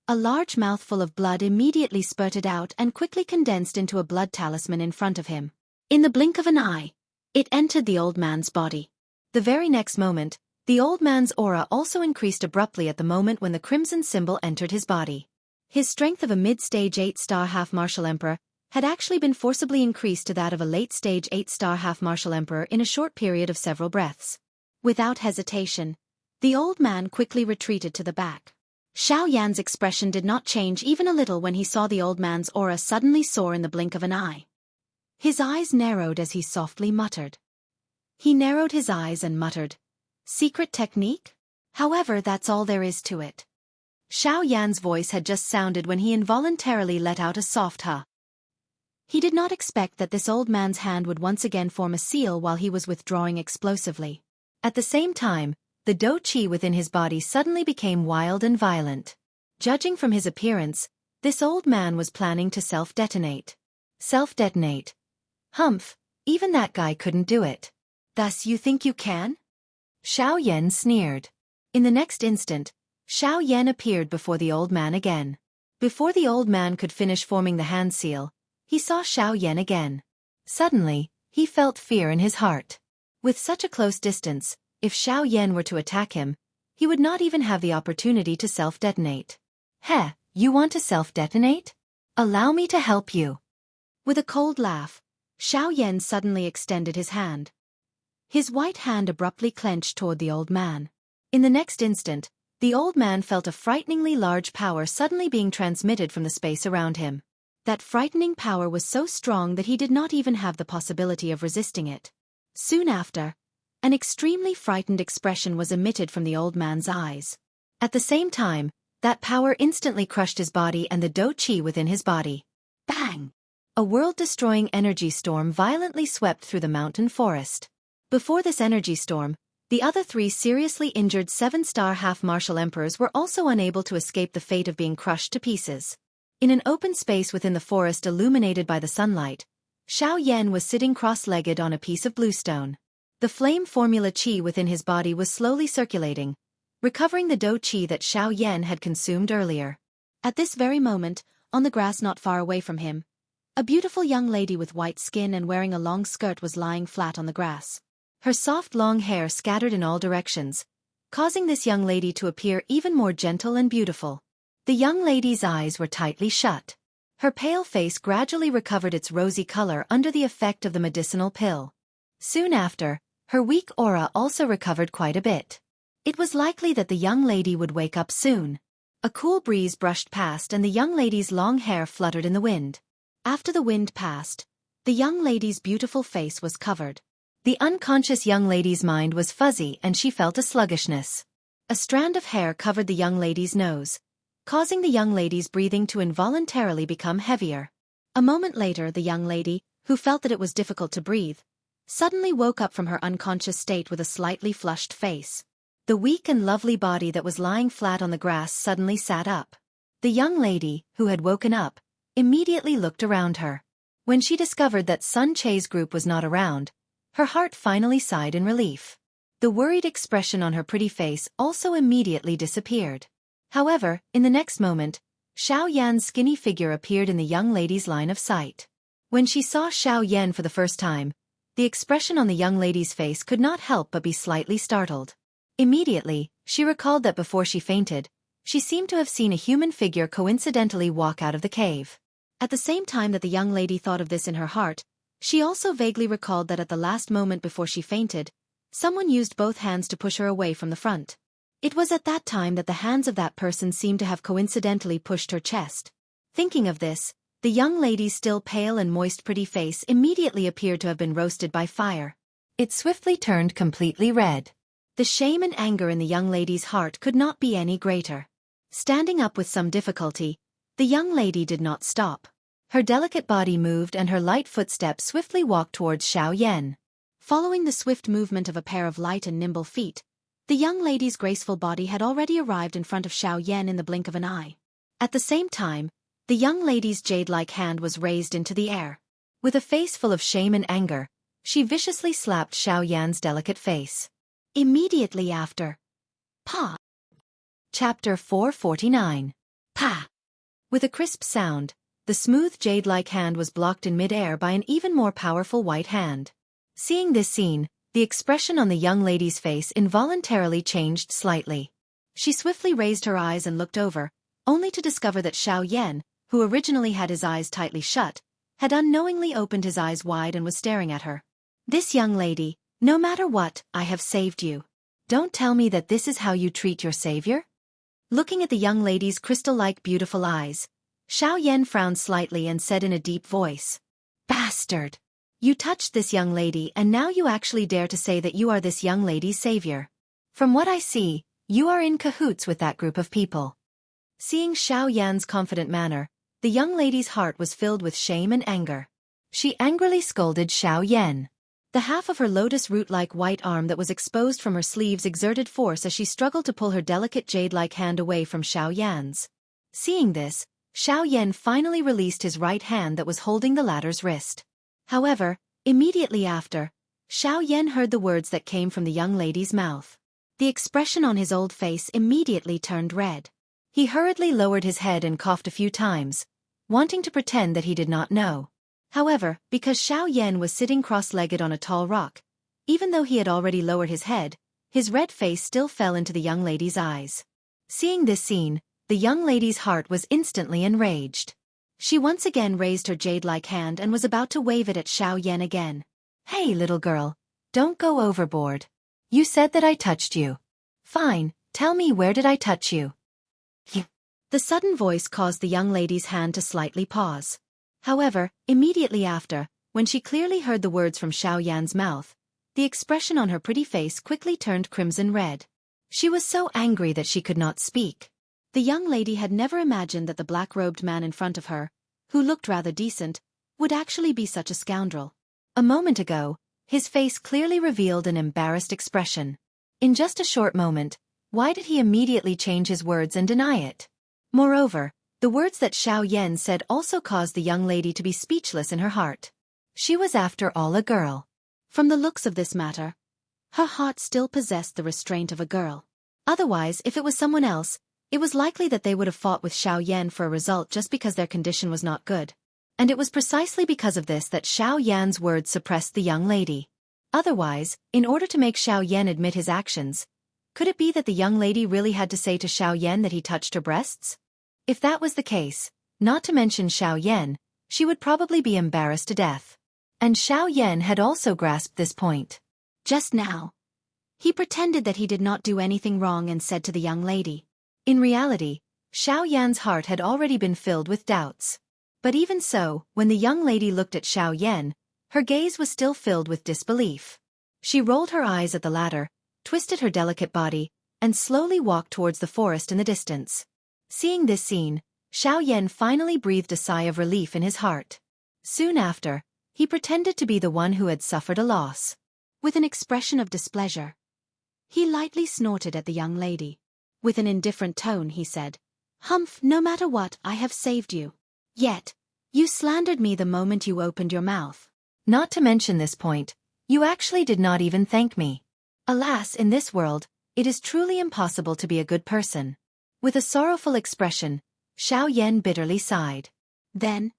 A large mouthful of blood immediately spurted out and quickly condensed into a blood talisman in front of him. In the blink of an eye, it entered the old man's body. The very next moment, the old man's aura also increased abruptly at the moment when the crimson symbol entered his body. His strength of a mid-stage 8-star half-martial emperor had actually been forcibly increased to that of a late-stage 8-star half-martial emperor in a short period of several breaths. Without hesitation, the old man quickly retreated to the back. Xiao Yan's expression did not change even a little when he saw the old man's aura suddenly soar in the blink of an eye. His eyes narrowed as he softly muttered. He narrowed his eyes and muttered, "Secret technique? However, that's all there is to it." Xiao Yan's voice had just sounded when he involuntarily let out a soft huh. He did not expect that this old man's hand would once again form a seal while he was withdrawing explosively. At the same time, the dou qi within his body suddenly became wild and violent. Judging from his appearance, this old man was planning to self-detonate. Self-detonate? Humph, even that guy couldn't do it. Thus you think you can? Xiao Yan sneered. In the next instant, Xiao Yan appeared before the old man again. Before the old man could finish forming the hand seal, he saw Xiao Yan again. Suddenly, he felt fear in his heart. With such a close distance, if Xiao Yan were to attack him, he would not even have the opportunity to self-detonate. Heh, you want to self-detonate? Allow me to help you. With a cold laugh, Xiao Yan suddenly extended his hand. His white hand abruptly clenched toward the old man. In the next instant, the old man felt a frighteningly large power suddenly being transmitted from the space around him. That frightening power was so strong that he did not even have the possibility of resisting it. Soon after, an extremely frightened expression was emitted from the old man's eyes. At the same time, that power instantly crushed his body and the Do Chi within his body. Bang! A world-destroying energy storm violently swept through the mountain forest. Before this energy storm, the other 3 seriously injured 7-star half-martial emperors were also unable to escape the fate of being crushed to pieces. In an open space within the forest illuminated by the sunlight, Xiao Yan was sitting cross-legged on a piece of bluestone. The flame formula qi within his body was slowly circulating, recovering the Do Qi that Xiao Yan had consumed earlier. At this very moment, on the grass not far away from him, a beautiful young lady with white skin and wearing a long skirt was lying flat on the grass. Her soft long hair scattered in all directions, causing this young lady to appear even more gentle and beautiful. The young lady's eyes were tightly shut. Her pale face gradually recovered its rosy color under the effect of the medicinal pill. Soon after, her weak aura also recovered quite a bit. It was likely that the young lady would wake up soon. A cool breeze brushed past and the young lady's long hair fluttered in the wind. After the wind passed, the young lady's beautiful face was covered. The unconscious young lady's mind was fuzzy and she felt a sluggishness. A strand of hair covered the young lady's nose, causing the young lady's breathing to involuntarily become heavier. A moment later the young lady, who felt that it was difficult to breathe, suddenly woke up from her unconscious state with a slightly flushed face. The weak and lovely body that was lying flat on the grass suddenly sat up. The young lady, who had woken up, immediately looked around her. When she discovered that Sun Che's group was not around, her heart finally sighed in relief. The worried expression on her pretty face also immediately disappeared. However, in the next moment, Xiao Yan's skinny figure appeared in the young lady's line of sight. When she saw Xiao Yan for the first time, the expression on the young lady's face could not help but be slightly startled. Immediately, she recalled that before she fainted, she seemed to have seen a human figure coincidentally walk out of the cave. At the same time that the young lady thought of this in her heart, she also vaguely recalled that at the last moment before she fainted, someone used both hands to push her away from the front. It was at that time that the hands of that person seemed to have coincidentally pushed her chest. Thinking of this, the young lady's still pale and moist pretty face immediately appeared to have been roasted by fire. It swiftly turned completely red. The shame and anger in the young lady's heart could not be any greater. Standing up with some difficulty, the young lady did not stop. Her delicate body moved and her light footsteps swiftly walked towards Xiao Yan. Following the swift movement of a pair of light and nimble feet, the young lady's graceful body had already arrived in front of Xiao Yan in the blink of an eye. At the same time, the young lady's jade-like hand was raised into the air. With a face full of shame and anger, she viciously slapped Xiao Yan's delicate face. Immediately after. Pa! Chapter 449. Pa! With a crisp sound, the smooth jade-like hand was blocked in mid-air by an even more powerful white hand. Seeing this scene, the expression on the young lady's face involuntarily changed slightly. She swiftly raised her eyes and looked over, only to discover that Xiao Yan, who originally had his eyes tightly shut, had unknowingly opened his eyes wide and was staring at her. This young lady, no matter what, I have saved you. Don't tell me that this is how you treat your savior? Looking at the young lady's crystal-like beautiful eyes, Xiao Yan frowned slightly and said in a deep voice, "Bastard! You touched this young lady and now you actually dare to say that you are this young lady's savior. From what I see, you are in cahoots with that group of people." Seeing Xiao Yan's confident manner, the young lady's heart was filled with shame and anger. She angrily scolded Xiao Yan. The half of her lotus root-like white arm that was exposed from her sleeves exerted force as she struggled to pull her delicate jade-like hand away from Xiao Yan's. Seeing this, Xiaoyan finally released his right hand that was holding the latter's wrist. However, immediately after, Xiaoyan heard the words that came from the young lady's mouth. The expression on his old face immediately turned red. He hurriedly lowered his head and coughed a few times, wanting to pretend that he did not know. However, because Xiaoyan was sitting cross-legged on a tall rock, even though he had already lowered his head, his red face still fell into the young lady's eyes. Seeing this scene, the young lady's heart was instantly enraged. She once again raised her jade-like hand and was about to wave it at Xiaoyan again. "Hey, little girl, don't go overboard. You said that I touched you. Fine, tell me, where did I touch you?" The sudden voice caused the young lady's hand to slightly pause. However, immediately after, when she clearly heard the words from Xiaoyan's mouth, the expression on her pretty face quickly turned crimson red. She was so angry that she could not speak. The young lady had never imagined that the black-robed man in front of her, who looked rather decent, would actually be such a scoundrel. A moment ago, his face clearly revealed an embarrassed expression. In just a short moment, why did he immediately change his words and deny it? Moreover, the words that Xiaoyan said also caused the young lady to be speechless in her heart. She was after all a girl. From the looks of this matter, her heart still possessed the restraint of a girl. Otherwise, if it was someone else, it was likely that they would have fought with Xiaoyan for a result just because their condition was not good. And it was precisely because of this that Xiaoyan's words suppressed the young lady. Otherwise, in order to make Xiaoyan admit his actions, could it be that the young lady really had to say to Xiaoyan that he touched her breasts? If that was the case, not to mention Xiaoyan, she would probably be embarrassed to death. And Xiaoyan had also grasped this point. Just now, he pretended that he did not do anything wrong and said to the young lady. In reality, Xiaoyan's heart had already been filled with doubts. But even so, when the young lady looked at Xiaoyan, her gaze was still filled with disbelief. She rolled her eyes at the latter, twisted her delicate body, and slowly walked towards the forest in the distance. Seeing this scene, Xiaoyan finally breathed a sigh of relief in his heart. Soon after, he pretended to be the one who had suffered a loss. With an expression of displeasure, he lightly snorted at the young lady. With an indifferent tone he said, "Humph, no matter what, I have saved you. Yet, you slandered me the moment you opened your mouth. Not to mention this point, you actually did not even thank me. Alas, in this world, it is truly impossible to be a good person." With a sorrowful expression, Xiaoyan bitterly sighed. Then,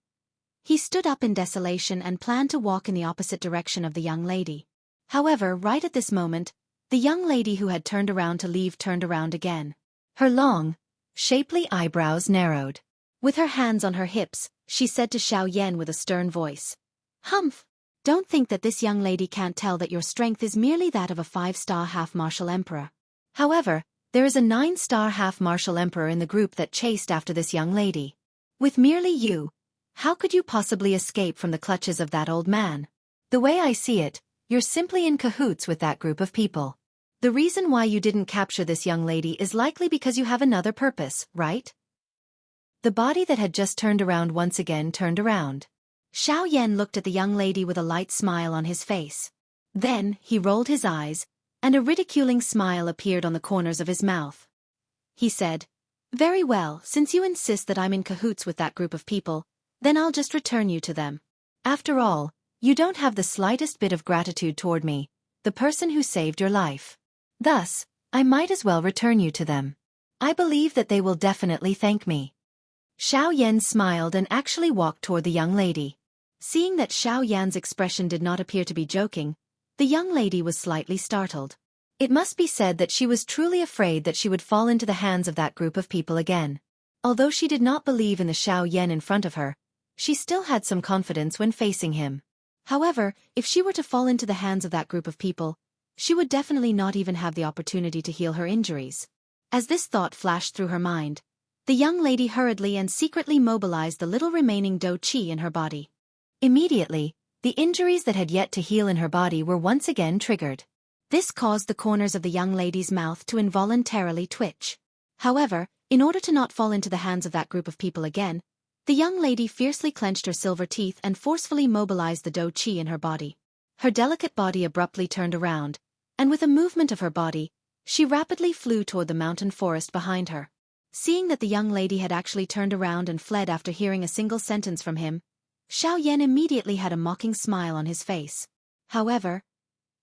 he stood up in desolation and planned to walk in the opposite direction of the young lady. However, right at this moment, the young lady who had turned around to leave turned around again. Her long, shapely eyebrows narrowed. With her hands on her hips, she said to Xiaoyan with a stern voice, "Humph! Don't think that this young lady can't tell that your strength is merely that of a 5-star half-martial emperor. However, there is a 9-star half-martial emperor in the group that chased after this young lady. With merely you, how could you possibly escape from the clutches of that old man? The way I see it, you're simply in cahoots with that group of people. The reason why you didn't capture this young lady is likely because you have another purpose, right?" The body that had just turned around once again turned around. Xiaoyan looked at the young lady with a light smile on his face. Then, he rolled his eyes, and a ridiculing smile appeared on the corners of his mouth. He said, "Very well, since you insist that I'm in cahoots with that group of people, then I'll just return you to them. After all, you don't have the slightest bit of gratitude toward me, the person who saved your life. Thus, I might as well return you to them. I believe that they will definitely thank me." Xiaoyan smiled and actually walked toward the young lady. Seeing that Xiaoyan's expression did not appear to be joking, the young lady was slightly startled. It must be said that she was truly afraid that she would fall into the hands of that group of people again. Although she did not believe in the Xiaoyan in front of her, she still had some confidence when facing him. However, if she were to fall into the hands of that group of people, she would definitely not even have the opportunity to heal her injuries. As this thought flashed through her mind, the young lady hurriedly and secretly mobilized the little remaining do qi in her body. Immediately, the injuries that had yet to heal in her body were once again triggered. This caused the corners of the young lady's mouth to involuntarily twitch. However, in order to not fall into the hands of that group of people again, the young lady fiercely clenched her silver teeth and forcefully mobilized the do qi in her body. Her delicate body abruptly turned around, and with a movement of her body, she rapidly flew toward the mountain forest behind her. Seeing that the young lady had actually turned around and fled after hearing a single sentence from him, Xiaoyan immediately had a mocking smile on his face. However,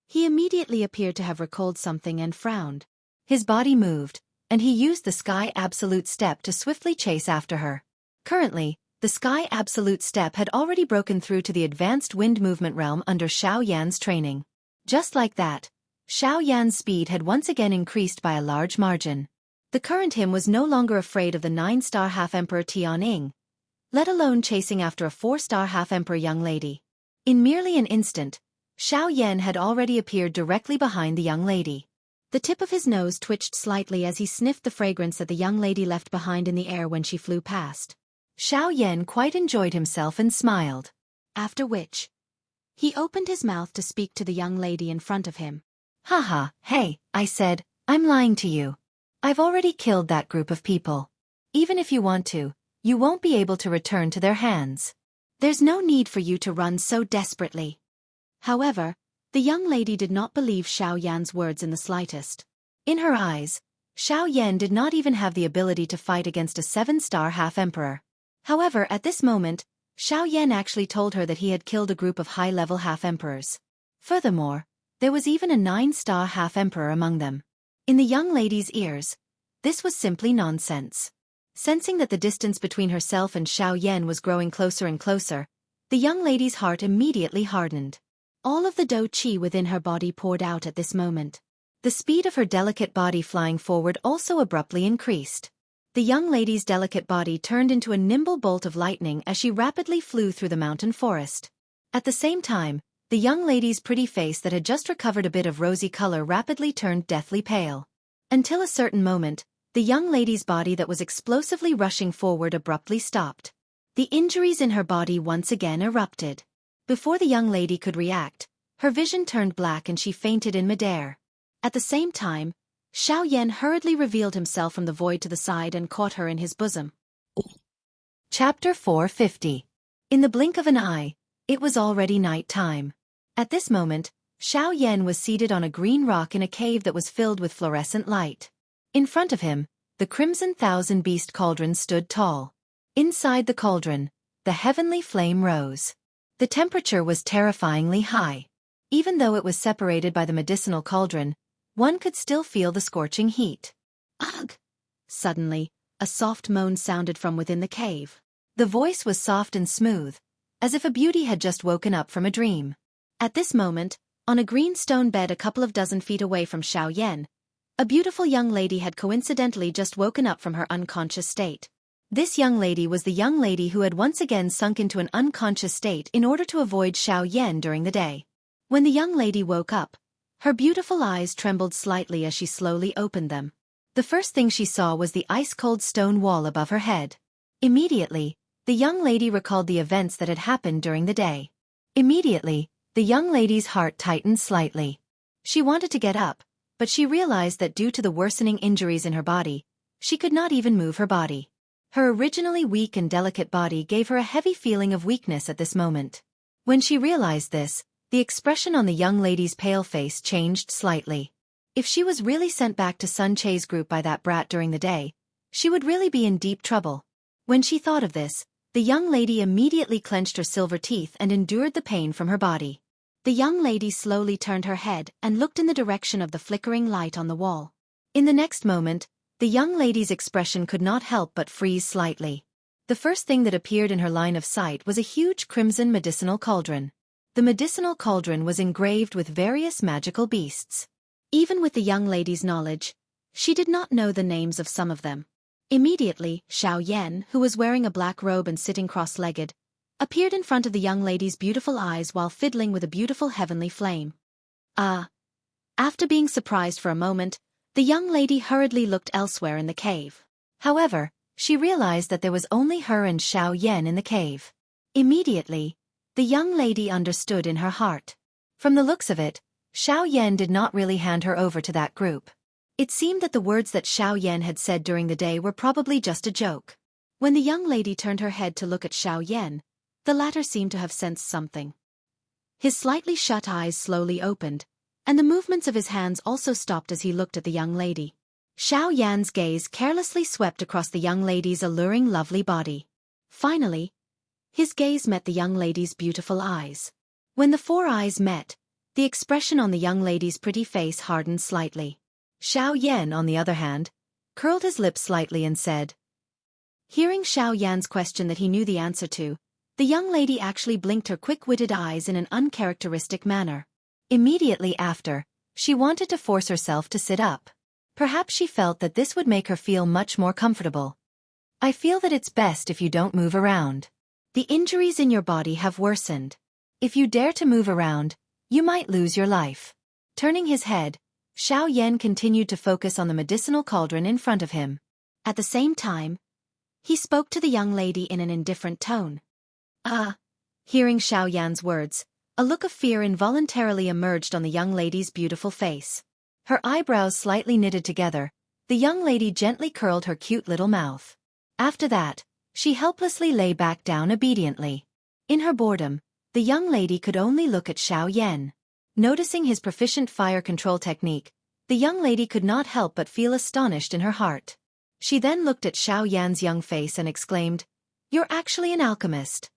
he immediately appeared to have recalled something and frowned. His body moved, and he used the Sky Absolute Step to swiftly chase after her. Currently, the Sky Absolute Step had already broken through to the advanced wind movement realm under Xiaoyan's training. Just like that, Xiaoyan's speed had once again increased by a large margin. The current him was no longer afraid of the 9-star half-emperor Tianying, let alone chasing after a 4-star half-emperor young lady. In merely an instant, Xiaoyan had already appeared directly behind the young lady. The tip of his nose twitched slightly as he sniffed the fragrance that the young lady left behind in the air when she flew past. Xiaoyan quite enjoyed himself and smiled. After which, he opened his mouth to speak to the young lady in front of him. Haha, hey, I said, I'm lying to you. I've already killed that group of people. Even if you want to, you won't be able to return to their hands. There's no need for you to run so desperately. However, the young lady did not believe Xiaoyan's words in the slightest. In her eyes, Xiaoyan did not even have the ability to fight against a 7-star half-emperor. However, at this moment, Xiaoyan actually told her that he had killed a group of high-level half-emperors. Furthermore, there was even a 9-star half-emperor among them. In the young lady's ears, this was simply nonsense. Sensing that the distance between herself and Xiaoyan was growing closer and closer, the young lady's heart immediately hardened. All of the dou qi within her body poured out at this moment. The speed of her delicate body flying forward also abruptly increased. The young lady's delicate body turned into a nimble bolt of lightning as she rapidly flew through the mountain forest. At the same time, the young lady's pretty face that had just recovered a bit of rosy color rapidly turned deathly pale. Until a certain moment, the young lady's body that was explosively rushing forward abruptly stopped. The injuries in her body once again erupted. Before the young lady could react, her vision turned black and she fainted in midair. At the same time, Xiaoyan hurriedly revealed himself from the void to the side and caught her in his bosom. Chapter 450. In the blink of an eye, it was already night time. At this moment, Xiaoyan was seated on a green rock in a cave that was filled with fluorescent light. In front of him, the Crimson Thousand Beast Cauldron stood tall. Inside the cauldron, the heavenly flame rose. The temperature was terrifyingly high. Even though it was separated by the medicinal cauldron, one could still feel the scorching heat. Ugh! Suddenly, a soft moan sounded from within the cave. The voice was soft and smooth, as if a beauty had just woken up from a dream. At this moment, on a green stone bed a couple of dozen feet away from Xiaoyan, a beautiful young lady had coincidentally just woken up from her unconscious state. This young lady was the young lady who had once again sunk into an unconscious state in order to avoid Xiaoyan during the day. When the young lady woke up, her beautiful eyes trembled slightly as she slowly opened them. The first thing she saw was the ice-cold stone wall above her head. Immediately, the young lady recalled the events that had happened during the day. Immediately, the young lady's heart tightened slightly. She wanted to get up, but she realized that due to the worsening injuries in her body, she could not even move her body. Her originally weak and delicate body gave her a heavy feeling of weakness at this moment. When she realized this, the expression on the young lady's pale face changed slightly. If she was really sent back to Sun Che's group by that brat during the day, she would really be in deep trouble. When she thought of this, the young lady immediately clenched her silver teeth and endured the pain from her body. The young lady slowly turned her head and looked in the direction of the flickering light on the wall. In the next moment, the young lady's expression could not help but freeze slightly. The first thing that appeared in her line of sight was a huge crimson medicinal cauldron. The medicinal cauldron was engraved with various magical beasts. Even with the young lady's knowledge, she did not know the names of some of them. Immediately, Xiaoyan, who was wearing a black robe and sitting cross-legged, appeared in front of the young lady's beautiful eyes while fiddling with a beautiful heavenly flame. After being surprised for a moment, the young lady hurriedly looked elsewhere in the cave. However, she realized that there was only her and Xiaoyan in the cave. Immediately, the young lady understood in her heart. From the looks of it, Xiaoyan did not really hand her over to that group. It seemed that the words that Xiaoyan had said during the day were probably just a joke. When the young lady turned her head to look at Xiaoyan, the latter seemed to have sensed something. His slightly shut eyes slowly opened, and the movements of his hands also stopped as he looked at the young lady. Xiao Yan's gaze carelessly swept across the young lady's alluring lovely body. Finally, his gaze met the young lady's beautiful eyes. When the four eyes met, the expression on the young lady's pretty face hardened slightly. Xiao Yan, on the other hand, curled his lips slightly and said. Hearing Xiao Yan's question that he knew the answer to, the young lady actually blinked her quick-witted eyes in an uncharacteristic manner. Immediately after, she wanted to force herself to sit up. Perhaps she felt that this would make her feel much more comfortable. I feel that it's best if you don't move around. The injuries in your body have worsened. If you dare to move around, you might lose your life. Turning his head, Xiao Yan continued to focus on the medicinal cauldron in front of him. At the same time, he spoke to the young lady in an indifferent tone. Hearing Xiao Yan's words, a look of fear involuntarily emerged on the young lady's beautiful face. Her eyebrows slightly knitted together, the young lady gently curled her cute little mouth. After that, she helplessly lay back down obediently. In her boredom, the young lady could only look at Xiao Yan. Noticing his proficient fire control technique, the young lady could not help but feel astonished in her heart. She then looked at Xiao Yan's young face and exclaimed, "You're actually an alchemist."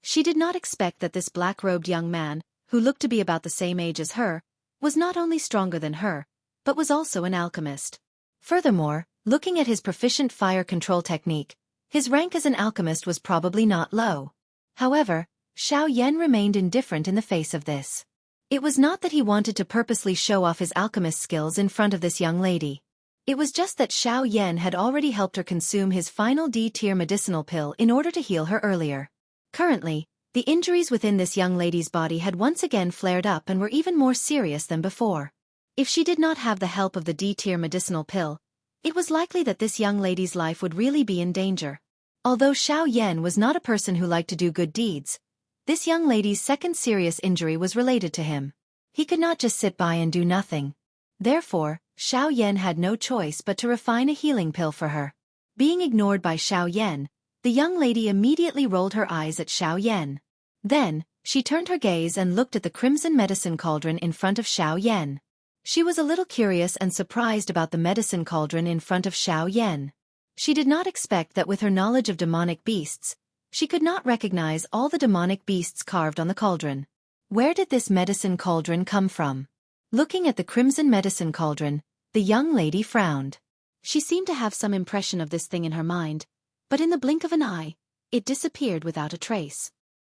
She did not expect that this black-robed young man, who looked to be about the same age as her, was not only stronger than her, but was also an alchemist. Furthermore, looking at his proficient fire control technique, his rank as an alchemist was probably not low. However, Xiao Yan remained indifferent in the face of this. It was not that he wanted to purposely show off his alchemist skills in front of this young lady. It was just that Xiao Yan had already helped her consume his final D-tier medicinal pill in order to heal her earlier. Currently, the injuries within this young lady's body had once again flared up and were even more serious than before. If she did not have the help of the D-tier medicinal pill, it was likely that this young lady's life would really be in danger. Although Xiao Yan was not a person who liked to do good deeds, this young lady's second serious injury was related to him. He could not just sit by and do nothing. Therefore, Xiao Yan had no choice but to refine a healing pill for her. Being ignored by Xiao Yan, the young lady immediately rolled her eyes at Xiao Yan. Then, she turned her gaze and looked at the crimson medicine cauldron in front of Xiao Yan. She was a little curious and surprised about the medicine cauldron in front of Xiao Yan. She did not expect that with her knowledge of demonic beasts, she could not recognize all the demonic beasts carved on the cauldron. Where did this medicine cauldron come from? Looking at the crimson medicine cauldron, the young lady frowned. She seemed to have some impression of this thing in her mind, but in the blink of an eye, it disappeared without a trace.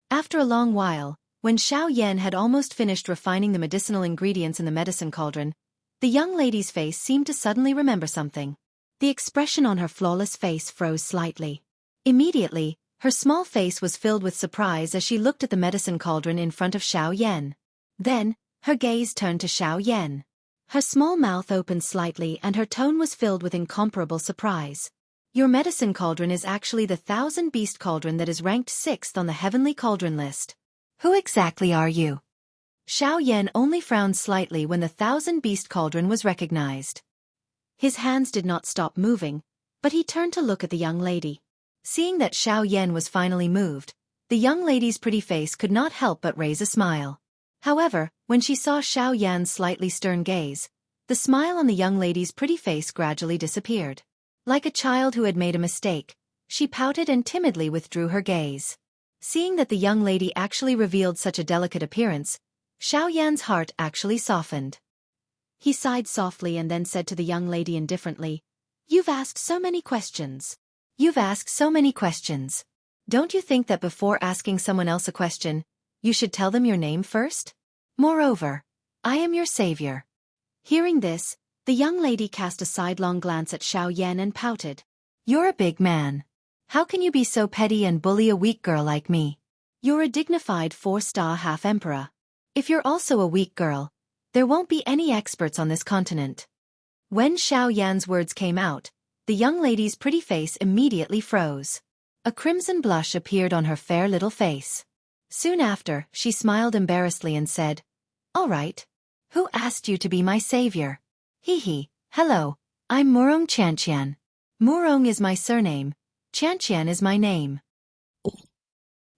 After a long while, when Xiao Yan had almost finished refining the medicinal ingredients in the medicine cauldron, the young lady's face seemed to suddenly remember something. The expression on her flawless face froze slightly. Immediately, her small face was filled with surprise as she looked at the medicine cauldron in front of Xiao Yan. Then, her gaze turned to Xiao Yan. Her small mouth opened slightly and her tone was filled with incomparable surprise. Your medicine cauldron is actually the 1000-beast cauldron that is ranked 6th on the heavenly cauldron list. Who exactly are you? Xiao Yan only frowned slightly when the 1000-beast cauldron was recognized. His hands did not stop moving, but he turned to look at the young lady. Seeing that Xiao Yan was finally moved, the young lady's pretty face could not help but raise a smile. However, when she saw Xiao Yan's slightly stern gaze, the smile on the young lady's pretty face gradually disappeared. Like a child who had made a mistake, she pouted and timidly withdrew her gaze. Seeing that the young lady actually revealed such a delicate appearance, Xiao Yan's heart actually softened. He sighed softly and then said to the young lady indifferently, "You've asked so many questions. You've asked so many questions. Don't you think that before asking someone else a question, you should tell them your name first? Moreover, I am your savior." Hearing this, the young lady cast a sidelong glance at Xiao Yan and pouted. "You're a big man. How can you be so petty and bully a weak girl like me? You're a dignified 4-star half-emperor. If you're also a weak girl, there won't be any experts on this continent." When Xiao Yan's words came out, the young lady's pretty face immediately froze. A crimson blush appeared on her fair little face. Soon after, she smiled embarrassedly and said, "All right. Who asked you to be my savior?" Hello, I'm Murong Xianxia. Murong is my surname, Xianxia is my name.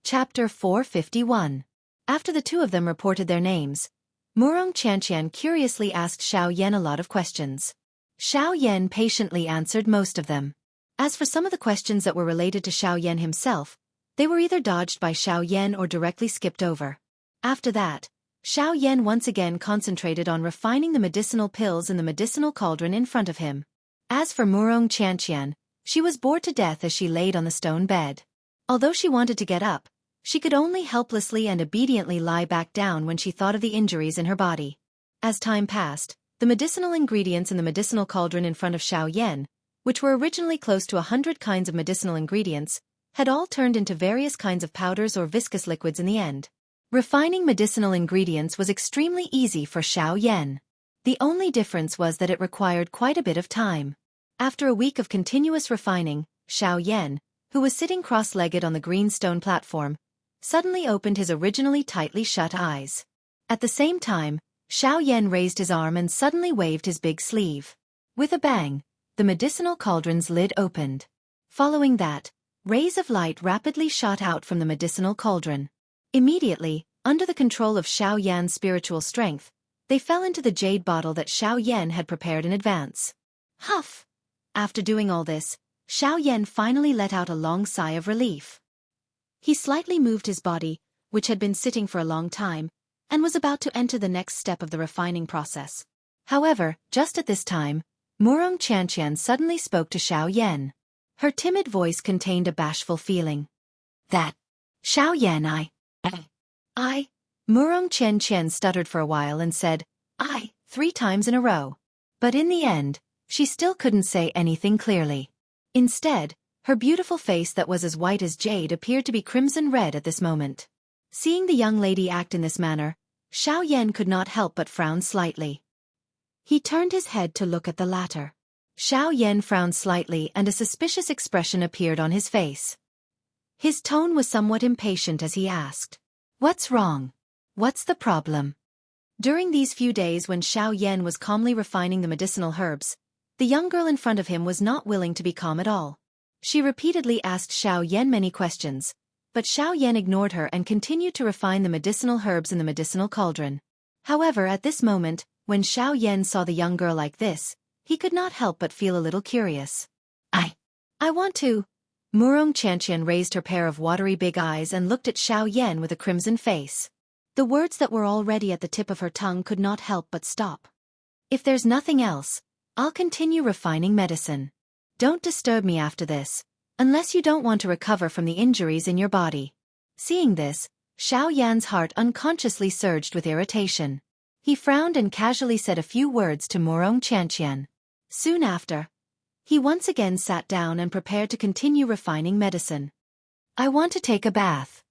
Chapter 451. After the two of them reported their names, Murong Xianxia curiously asked Xiao Yan a lot of questions. Xiao Yan patiently answered most of them. As for some of the questions that were related to Xiao Yan himself, they were either dodged by Xiao Yan or directly skipped over. After that, Xiao Yan once again concentrated on refining the medicinal pills in the medicinal cauldron in front of him. As for Xianxia, she was bored to death as she laid on the stone bed. Although she wanted to get up, she could only helplessly and obediently lie back down when she thought of the injuries in her body. As time passed, the medicinal ingredients in the medicinal cauldron in front of Xiao Yan, which were originally close to 100 kinds of medicinal ingredients, had all turned into various kinds of powders or viscous liquids in the end. Refining medicinal ingredients was extremely easy for Xiao Yan. The only difference was that it required quite a bit of time. After a week of continuous refining, Xiao Yan, who was sitting cross-legged on the green stone platform, suddenly opened his originally tightly shut eyes. At the same time, Xiao Yan raised his arm and suddenly waved his big sleeve. With a bang, the medicinal cauldron's lid opened. Following that, rays of light rapidly shot out from the medicinal cauldron. Immediately, under the control of Xiao Yan's spiritual strength, they fell into the jade bottle that Xiao Yan had prepared in advance. Huff! After doing all this, Xiao Yan finally let out a long sigh of relief. He slightly moved his body, which had been sitting for a long time, and was about to enter the next step of the refining process. However, just at this time, Xianxia suddenly spoke to Xiao Yan. Her timid voice contained a bashful feeling. That, Xiao Yan, I. Xianxia stuttered for a while and said, 3 times in a row. But in the end, she still couldn't say anything clearly. Instead, her beautiful face that was as white as jade appeared to be crimson red at this moment. Seeing the young lady act in this manner, Xiao Yan could not help but frown slightly. He turned his head to look at the latter. Xiao Yan frowned slightly and a suspicious expression appeared on his face. His tone was somewhat impatient as he asked, "What's wrong? What's the problem?" During these few days when Xiao Yan was calmly refining the medicinal herbs, the young girl in front of him was not willing to be calm at all. She repeatedly asked Xiao Yan many questions, but Xiao Yan ignored her and continued to refine the medicinal herbs in the medicinal cauldron. However, at this moment, when Xiao Yan saw the young girl like this, he could not help but feel a little curious. I want to. Xianxia raised her pair of watery big eyes and looked at Xiao Yan with a crimson face. The words that were already at the tip of her tongue could not help but stop. If there's nothing else, I'll continue refining medicine. Don't disturb me after this, unless you don't want to recover from the injuries in your body. Seeing this, Xiao Yan's heart unconsciously surged with irritation. He frowned and casually said a few words to Xianxia. Soon after, he once again sat down and prepared to continue refining medicine. I want to take a bath.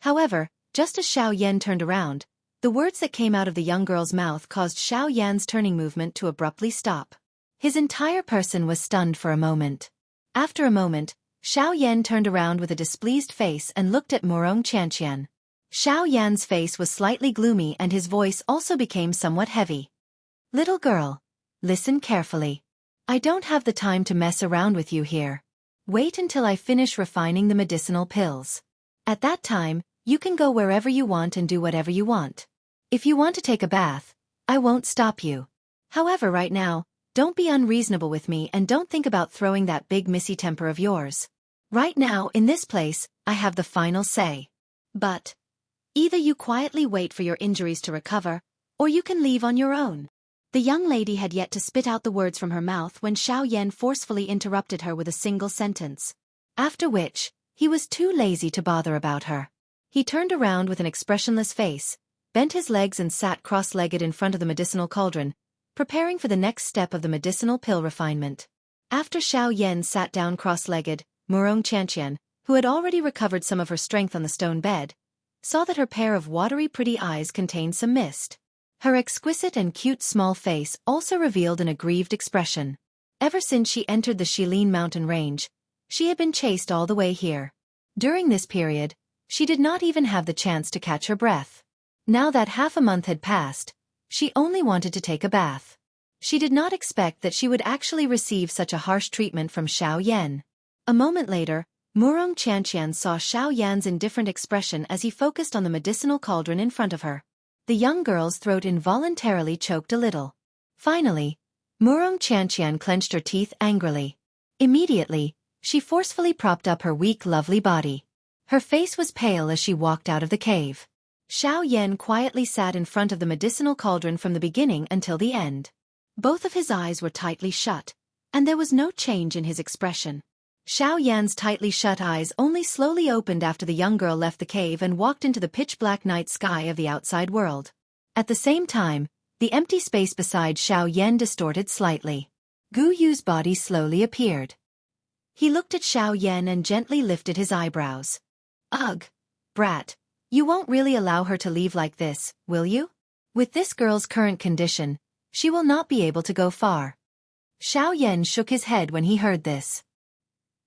However, just as Xiao Yan turned around, the words that came out of the young girl's mouth caused Xiao Yan's turning movement to abruptly stop. His entire person was stunned for a moment. After a moment, Xiao Yan turned around with a displeased face and looked at Xianxia. Xiao Yan's face was slightly gloomy and his voice also became somewhat heavy. Little girl, listen carefully. I don't have the time to mess around with you here. Wait until I finish refining the medicinal pills. At that time, you can go wherever you want and do whatever you want. If you want to take a bath, I won't stop you. However, right now, don't be unreasonable with me and don't think about throwing that big missy temper of yours. Right now, in this place, I have the final say. But either you quietly wait for your injuries to recover, or you can leave on your own. The young lady had yet to spit out the words from her mouth when Xiao Yan forcefully interrupted her with a single sentence. After which, he was too lazy to bother about her. He turned around with an expressionless face, bent his legs and sat cross-legged in front of the medicinal cauldron, preparing for the next step of the medicinal pill refinement. After Xiao Yan sat down cross-legged, Xianxia, who had already recovered some of her strength on the stone bed, saw that her pair of watery pretty eyes contained some mist. Her exquisite and cute small face also revealed an aggrieved expression. Ever since she entered the Shilin mountain range, she had been chased all the way here. During this period, she did not even have the chance to catch her breath. Now that half a month had passed, she only wanted to take a bath. She did not expect that she would actually receive such a harsh treatment from Xiao Yan. A moment later, Xianxia saw Xiao Yan's indifferent expression as he focused on the medicinal cauldron in front of her. The young girl's throat involuntarily choked a little. Finally, Murong Xianxia clenched her teeth angrily. Immediately, she forcefully propped up her weak, lovely body. Her face was pale as she walked out of the cave. Xiao Yan quietly sat in front of the medicinal cauldron from the beginning until the end. Both of his eyes were tightly shut, and there was no change in his expression. Xiao Yan's tightly shut eyes only slowly opened after the young girl left the cave and walked into the pitch-black night sky of the outside world. At the same time, the empty space beside Xiao Yan distorted slightly. Gu Yu's body slowly appeared. He looked at Xiao Yan and gently lifted his eyebrows. Ugh, brat. You won't really allow her to leave like this, will you? With this girl's current condition, she will not be able to go far. Xiao Yan shook his head when he heard this.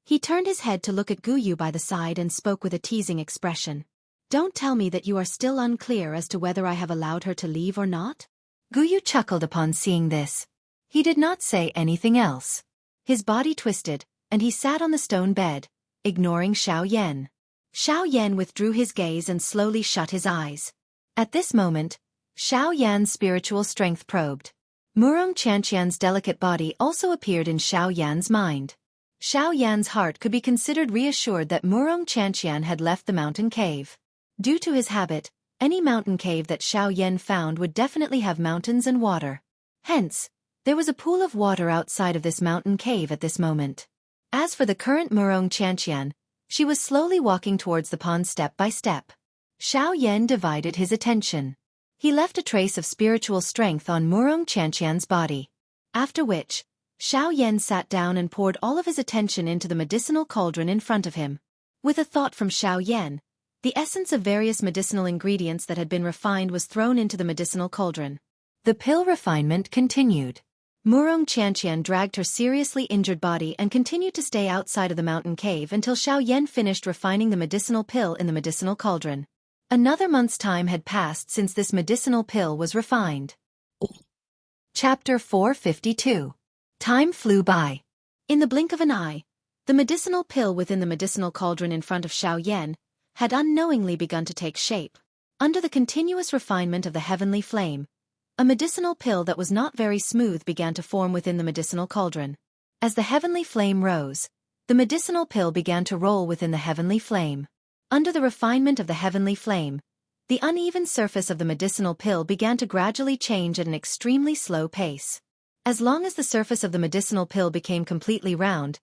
He turned his head to look at Gu Yu by the side and spoke with a teasing expression. Don't tell me that you are still unclear as to whether I have allowed her to leave or not? Gu Yu chuckled upon seeing this. He did not say anything else. His body twisted, and he sat on the stone bed, ignoring Xiao Yan. Xiao Yan withdrew his gaze and slowly shut his eyes. At this moment, Xiao Yan's spiritual strength probed. Murong Xianxian's delicate body also appeared in Xiao Yan's mind. Xiao Yan's heart could be considered reassured that Murong Xianxian had left the mountain cave. Due to his habit, any mountain cave that Xiao Yan found would definitely have mountains and water. Hence, there was a pool of water outside of this mountain cave at this moment. As for the current Murong Xianxian, she was slowly walking towards the pond step by step. Xiao Yan divided his attention. He left a trace of spiritual strength on Murong Xianxian's body. After which, Xiao Yan sat down and poured all of his attention into the medicinal cauldron in front of him. With a thought from Xiao Yan, the essence of various medicinal ingredients that had been refined was thrown into the medicinal cauldron. The pill refinement continued. Murong Xianxian dragged her seriously injured body and continued to stay outside of the mountain cave until Xiao Yan finished refining the medicinal pill in the medicinal cauldron. Another month's time had passed since this medicinal pill was refined. Chapter 452. Time flew by. In the blink of an eye, the medicinal pill within the medicinal cauldron in front of Xiao Yan had unknowingly begun to take shape. Under the continuous refinement of the heavenly flame, a medicinal pill that was not very smooth began to form within the medicinal cauldron. As the heavenly flame rose, the medicinal pill began to roll within the heavenly flame. Under the refinement of the heavenly flame, the uneven surface of the medicinal pill began to gradually change at an extremely slow pace. As long as the surface of the medicinal pill became completely round,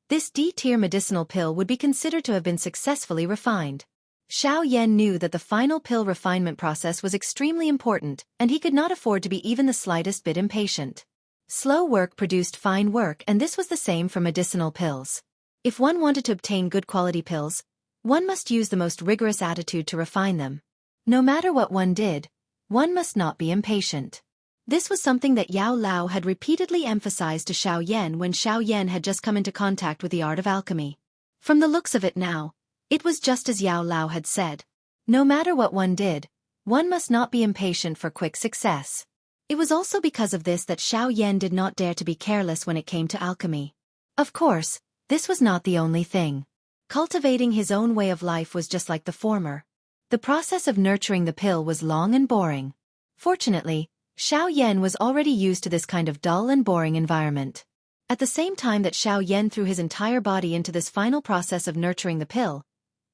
this D-tier medicinal pill would be considered to have been successfully refined. Xiao Yan knew that the final pill refinement process was extremely important, and he could not afford to be even the slightest bit impatient. Slow work produced fine work, and this was the same for medicinal pills. If one wanted to obtain good quality pills, one must use the most rigorous attitude to refine them. No matter what one did, one must not be impatient. This was something that Yao Lao had repeatedly emphasized to Xiao Yan when Xiao Yan had just come into contact with the art of alchemy. From the looks of it now, it was just as Yao Lao had said. No matter what one did, one must not be impatient for quick success. It was also because of this that Xiao Yan did not dare to be careless when it came to alchemy. Of course, this was not the only thing. Cultivating his own way of life was just like the former. The process of nurturing the pill was long and boring. Fortunately, Xiao Yan was already used to this kind of dull and boring environment. At the same time that Xiao Yan threw his entire body into this final process of nurturing the pill,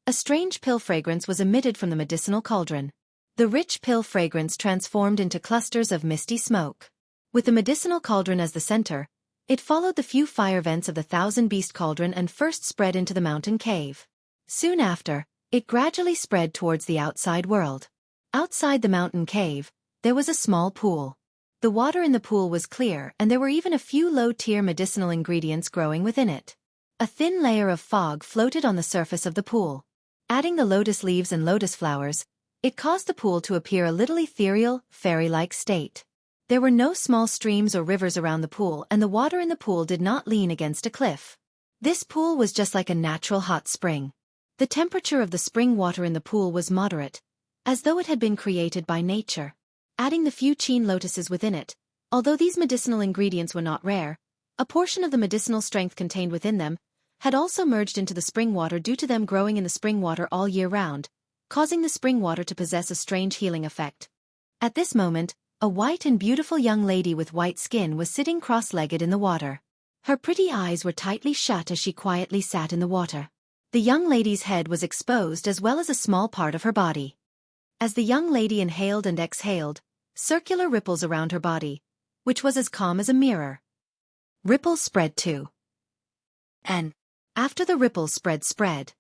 a strange pill fragrance was emitted from the medicinal cauldron. The rich pill fragrance transformed into clusters of misty smoke. With the medicinal cauldron as the center, it followed the few fire vents of the thousand-beast cauldron and first spread into the mountain cave. Soon after, it gradually spread towards the outside world. Outside the mountain cave, there was a small pool. The water in the pool was clear, and there were even a few low-tier medicinal ingredients growing within it. A thin layer of fog floated on the surface of the pool. Adding the lotus leaves and lotus flowers, it caused the pool to appear a little ethereal, fairy-like state. There were no small streams or rivers around the pool, and the water in the pool did not lean against a cliff. This pool was just like a natural hot spring. The temperature of the spring water in the pool was moderate, as though it had been created by nature. Adding the few chin lotuses within it, although these medicinal ingredients were not rare, a portion of the medicinal strength contained within them had also merged into the spring water due to them growing in the spring water all year round, causing the spring water to possess a strange healing effect. At this moment, A white and beautiful young lady with white skin was sitting cross-legged in the water. Her pretty eyes were tightly shut as she quietly sat in the water. The young lady's head was exposed as well as a small part of her body. As the young lady inhaled and exhaled, circular ripples around her body, which was as calm as a mirror. Ripples spread too. And after the ripples spread,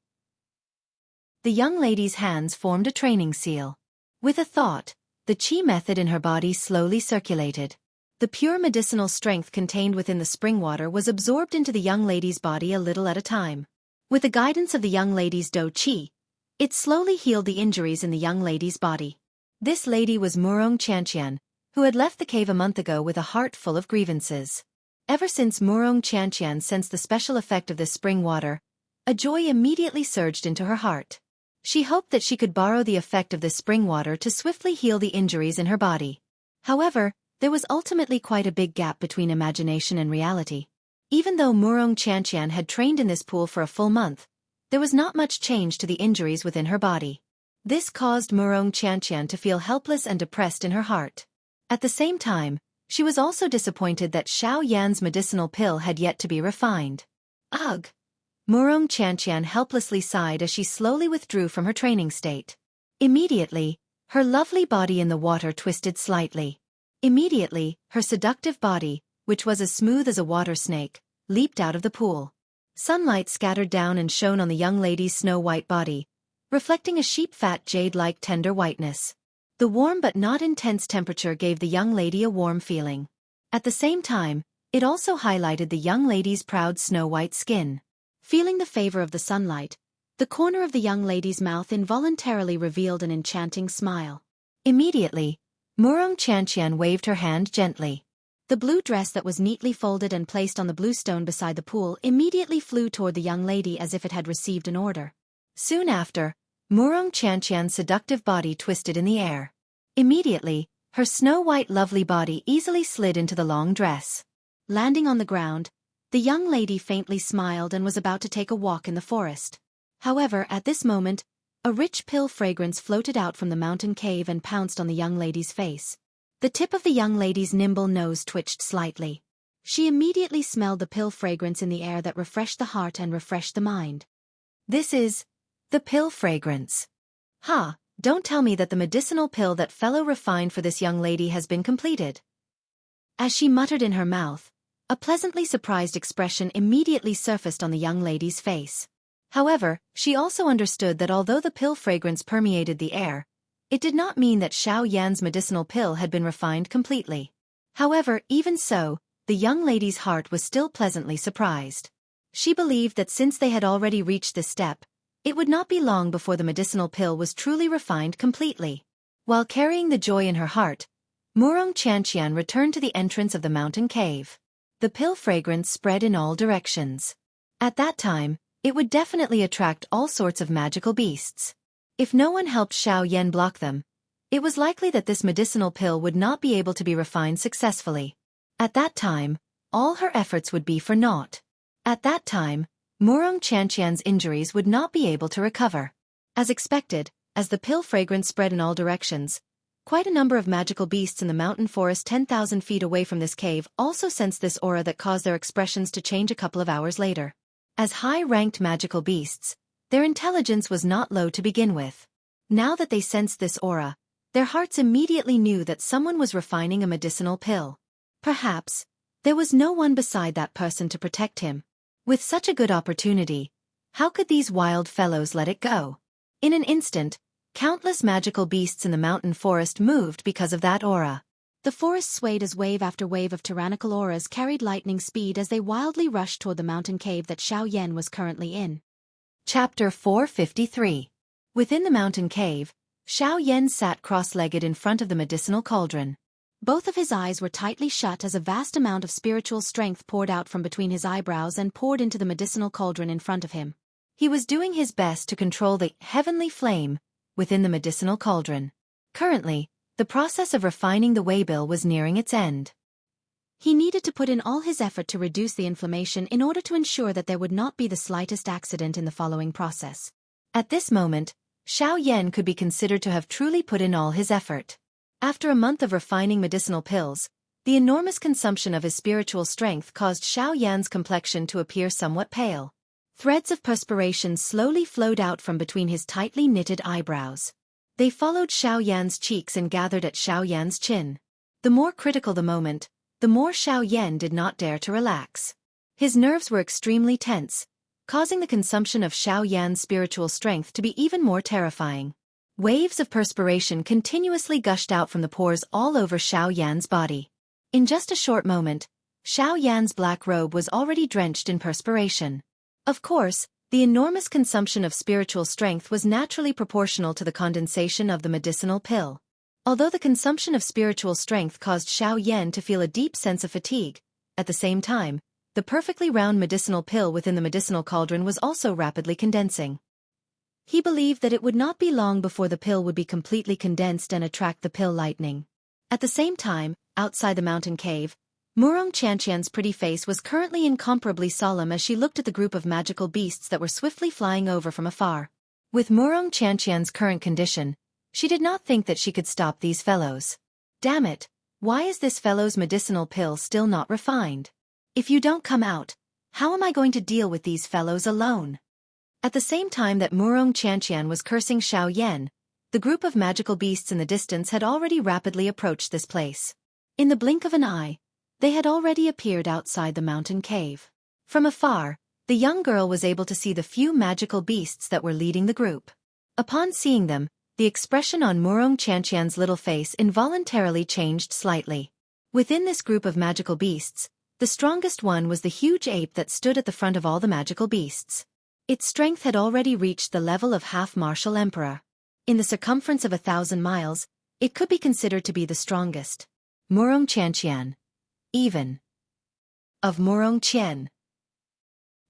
the young lady's hands formed a training seal. With a thought, the qi method in her body slowly circulated. The pure medicinal strength contained within the spring water was absorbed into the young lady's body a little at a time. With the guidance of the young lady's do qi, it slowly healed the injuries in the young lady's body. This lady was Xianxia, who had left the cave a month ago with a heart full of grievances. Ever since Xianxia sensed the special effect of this spring water, a joy immediately surged into her heart. She hoped that she could borrow the effect of this spring water to swiftly heal the injuries in her body. However, there was ultimately quite a big gap between imagination and reality. Even though Xianxia had trained in this pool for a full month, there was not much change to the injuries within her body. This caused Xianxia to feel helpless and depressed in her heart. At the same time, she was also disappointed that Xiao Yan's medicinal pill had yet to be refined. Ugh! Xianxia helplessly sighed as she slowly withdrew from her training state. Immediately, her lovely body in the water twisted slightly. Immediately, her seductive body, which was as smooth as a water snake, leaped out of the pool. Sunlight scattered down and shone on the young lady's snow-white body, reflecting a sheep-fat jade-like tender whiteness. The warm but not intense temperature gave the young lady a warm feeling. At the same time, it also highlighted the young lady's proud snow-white skin. Feeling the favor of the sunlight, the corner of the young lady's mouth involuntarily revealed an enchanting smile. Immediately, Xianxia waved her hand gently. The blue dress that was neatly folded and placed on the blue stone beside the pool immediately flew toward the young lady as if it had received an order. Soon after, Xianxia's seductive body twisted in the air. Immediately, her snow-white lovely body easily slid into the long dress. Landing on the ground, the young lady faintly smiled and was about to take a walk in the forest. However, at this moment, a rich pill fragrance floated out from the mountain cave and pounced on the young lady's face. The tip of the young lady's nimble nose twitched slightly. She immediately smelled the pill fragrance in the air that refreshed the heart and refreshed the mind. This is the pill fragrance. Ha, don't tell me that the medicinal pill that fellow refined for this young lady has been completed. As she muttered in her mouth, a pleasantly surprised expression immediately surfaced on the young lady's face. However, she also understood that although the pill fragrance permeated the air, it did not mean that Xiao Yan's medicinal pill had been refined completely. However, even so, the young lady's heart was still pleasantly surprised. She believed that since they had already reached this step, it would not be long before the medicinal pill was truly refined completely. While carrying the joy in her heart, Xianxia returned to the entrance of the mountain cave. The pill fragrance spread in all directions. At that time, it would definitely attract all sorts of magical beasts. If no one helped Xiao Yan block them, it was likely that this medicinal pill would not be able to be refined successfully. At that time, all her efforts would be for naught. At that time, Xianxia's injuries would not be able to recover. As expected, as the pill fragrance spread in all directions, quite a number of magical beasts in the mountain forest 10,000 feet away from this cave also sensed this aura that caused their expressions to change a couple of hours later. As high-ranked magical beasts, their intelligence was not low to begin with. Now that they sensed this aura, their hearts immediately knew that someone was refining a medicinal pill. Perhaps, there was no one beside that person to protect him. With such a good opportunity, how could these wild fellows let it go? In an instant, countless magical beasts in the mountain forest moved because of that aura. The forest swayed as wave after wave of tyrannical auras carried lightning speed as they wildly rushed toward the mountain cave that Xiao Yan was currently in. Chapter 453. Within the mountain cave, Xiao Yan sat cross-legged in front of the medicinal cauldron. Both of his eyes were tightly shut as a vast amount of spiritual strength poured out from between his eyebrows and poured into the medicinal cauldron in front of him. He was doing his best to control the heavenly flame within the medicinal cauldron. Currently, the process of refining the waybill was nearing its end. He needed to put in all his effort to reduce the inflammation in order to ensure that there would not be the slightest accident in the following process. At this moment, Xiao Yan could be considered to have truly put in all his effort. After a month of refining medicinal pills, the enormous consumption of his spiritual strength caused Xiao Yan's complexion to appear somewhat pale. Threads of perspiration slowly flowed out from between his tightly knitted eyebrows. They followed Xiao Yan's cheeks and gathered at Xiao Yan's chin. The more critical the moment, the more Xiao Yan did not dare to relax. His nerves were extremely tense, causing the consumption of Xiao Yan's spiritual strength to be even more terrifying. Waves of perspiration continuously gushed out from the pores all over Xiao Yan's body. In just a short moment, Xiao Yan's black robe was already drenched in perspiration. Of course, the enormous consumption of spiritual strength was naturally proportional to the condensation of the medicinal pill. Although the consumption of spiritual strength caused Xiao Yan to feel a deep sense of fatigue, at the same time, the perfectly round medicinal pill within the medicinal cauldron was also rapidly condensing. He believed that it would not be long before the pill would be completely condensed and attract the pill lightning. At the same time, outside the mountain cave, Murong Xianxian's pretty face was currently incomparably solemn as she looked at the group of magical beasts that were swiftly flying over from afar. With Murong Xianxian's current condition, she did not think that she could stop these fellows. Damn it, why is this fellow's medicinal pill still not refined? If you don't come out, how am I going to deal with these fellows alone? At the same time that Murong Xianxian was cursing Xiao Yan, the group of magical beasts in the distance had already rapidly approached this place. In the blink of an eye, they had already appeared outside the mountain cave. From afar, the young girl was able to see the few magical beasts that were leading the group. Upon seeing them, the expression on Murong Xianxian's little face involuntarily changed slightly. Within this group of magical beasts, the strongest one was the huge ape that stood at the front of all the magical beasts. Its strength had already reached the level of half-martial emperor. In the circumference of 1,000 miles, it could be considered to be the strongest. Murong Xianxian. Even. Of Murong Qian.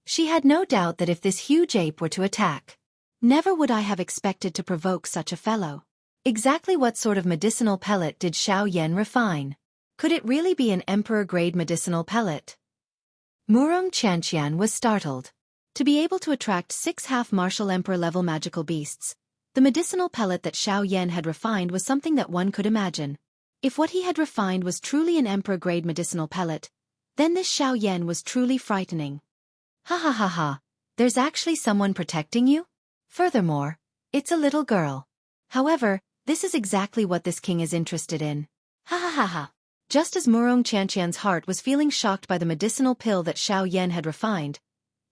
She had no doubt that if this huge ape were to attack, never would I have expected to provoke such a fellow. Exactly what sort of medicinal pellet did Xiao Yan refine? Could it really be an emperor-grade medicinal pellet? Murong Xianxian was startled. To be able to attract 6 half-martial emperor-level magical beasts, the medicinal pellet that Xiao Yan had refined was something that one could imagine. If what he had refined was truly an emperor-grade medicinal pellet, then this Xiao Yan was truly frightening. Ha ha ha ha, there's actually someone protecting you? Furthermore, it's a little girl. However, this is exactly what this king is interested in. Ha ha ha ha. Just as Murong Xianxian's heart was feeling shocked by the medicinal pill that Xiao Yan had refined,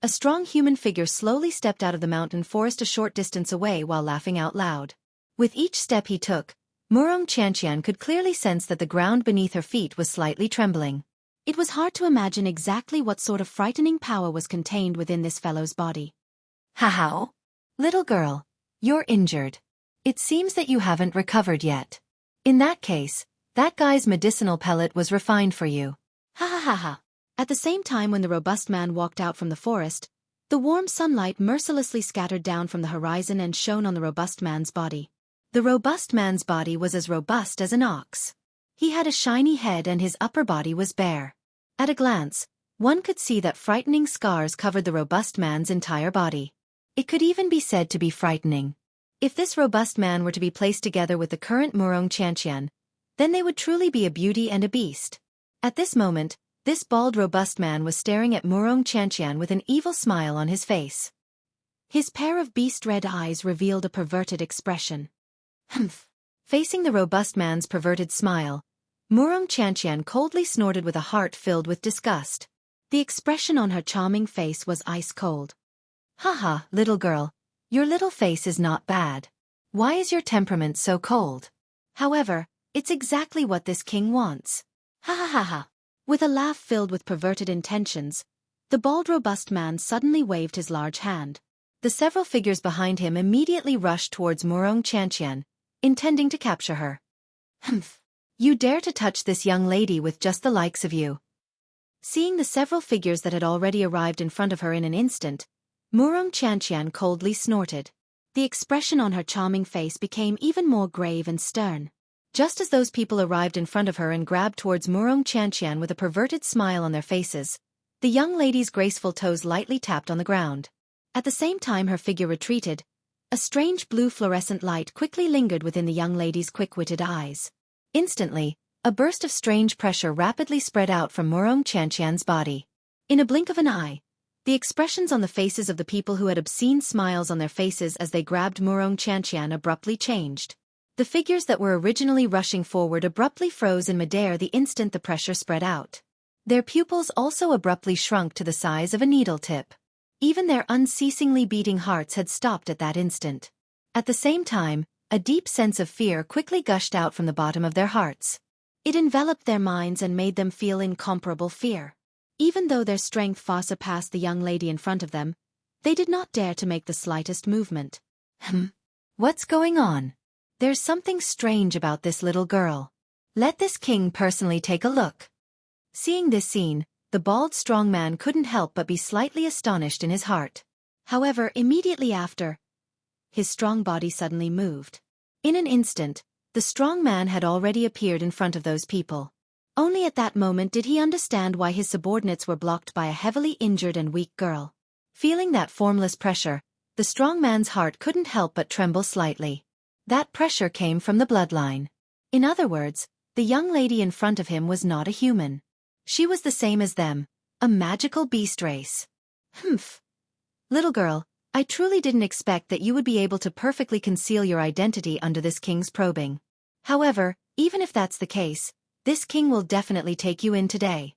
a strong human figure slowly stepped out of the mountain forest a short distance away while laughing out loud. With each step he took, Murong Xianxian could clearly sense that the ground beneath her feet was slightly trembling. It was hard to imagine exactly what sort of frightening power was contained within this fellow's body. Ha-how? Little girl, you're injured. It seems that you haven't recovered yet. In that case, that guy's medicinal pellet was refined for you. Ha ha ha ha. At the same time when the robust man walked out from the forest, the warm sunlight mercilessly scattered down from the horizon and shone on the robust man's body. The robust man's body was as robust as an ox. He had a shiny head and his upper body was bare. At a glance, one could see that frightening scars covered the robust man's entire body. It could even be said to be frightening. If this robust man were to be placed together with the current Murong Xianxian, then they would truly be a beauty and a beast. At this moment, this bald robust man was staring at Murong Xianxian with an evil smile on his face. His pair of beast-red eyes revealed a perverted expression. Humph. Facing the robust man's perverted smile, Murong Xianxian coldly snorted with a heart filled with disgust. The expression on her charming face was ice-cold. Haha, little girl, your little face is not bad. Why is your temperament so cold? However, it's exactly what this king wants. Ha ha ha ha. With a laugh filled with perverted intentions, the bald robust man suddenly waved his large hand. The several figures behind him immediately rushed towards Murong Xianxian, intending to capture her. Humph. You dare to touch this young lady with just the likes of you. Seeing the several figures that had already arrived in front of her in an instant, Murong Xianxian coldly snorted. The expression on her charming face became even more grave and stern. Just as those people arrived in front of her and grabbed towards Murong Xianxian with a perverted smile on their faces, the young lady's graceful toes lightly tapped on the ground. At the same time her figure retreated, a strange blue fluorescent light quickly lingered within the young lady's quick-witted eyes. Instantly, a burst of strange pressure rapidly spread out from Xianxia's body. In a blink of an eye, the expressions on the faces of the people who had obscene smiles on their faces as they grabbed Xianxia abruptly changed. The figures that were originally rushing forward abruptly froze in midair the instant the pressure spread out. Their pupils also abruptly shrunk to the size of a needle tip. Even their unceasingly beating hearts had stopped at that instant. At the same time, a deep sense of fear quickly gushed out from the bottom of their hearts. It enveloped their minds and made them feel incomparable fear. Even though their strength far surpassed the young lady in front of them, they did not dare to make the slightest movement. What's going on? There's something strange about this little girl. Let this king personally take a look. Seeing this scene, the bald strong man couldn't help but be slightly astonished in his heart. However, immediately after, his strong body suddenly moved. In an instant, the strong man had already appeared in front of those people. Only at that moment did he understand why his subordinates were blocked by a heavily injured and weak girl. Feeling that formless pressure, the strong man's heart couldn't help but tremble slightly. That pressure came from the bloodline. In other words, the young lady in front of him was not a human. She was the same as them, a magical beast race. Little girl, I truly didn't expect that you would be able to perfectly conceal your identity under this king's probing. However, even if that's the case, this king will definitely take you in today.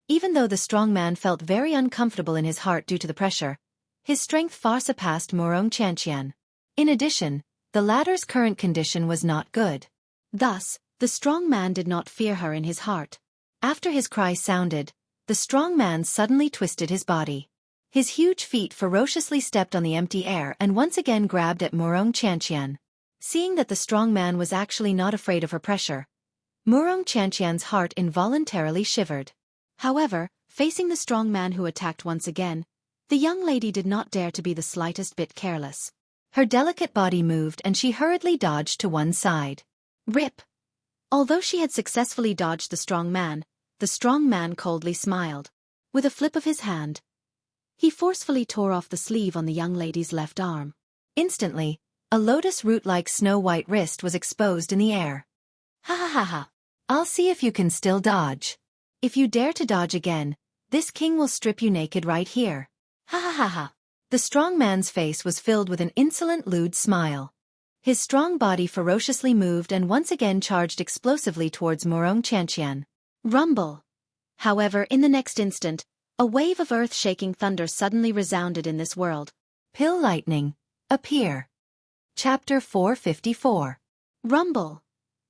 Even though the strong man felt very uncomfortable in his heart due to the pressure, his strength far surpassed Xianxia. In addition, the latter's current condition was not good. Thus, the strong man did not fear her in his heart. After his cry sounded, the strong man suddenly twisted his body. His huge feet ferociously stepped on the empty air and once again grabbed at Xianxia. Seeing that the strong man was actually not afraid of her pressure, Xianxia's heart involuntarily shivered. However, facing the strong man who attacked once again, the young lady did not dare to be the slightest bit careless. Her delicate body moved and she hurriedly dodged to one side. Rip! Although she had successfully dodged the strong man coldly smiled. With a flip of his hand, he forcefully tore off the sleeve on the young lady's left arm. Instantly, a lotus root-like snow-white wrist was exposed in the air. Ha ha ha ha! I'll see if you can still dodge. If you dare to dodge again, this king will strip you naked right here. Ha ha ha ha! The strong man's face was filled with an insolent lewd smile. His strong body ferociously moved and once again charged explosively towards Xianxia. Rumble! However, in the next instant, a wave of earth-shaking thunder suddenly resounded in this world. Pill lightning. Appear. Chapter 454. Rumble.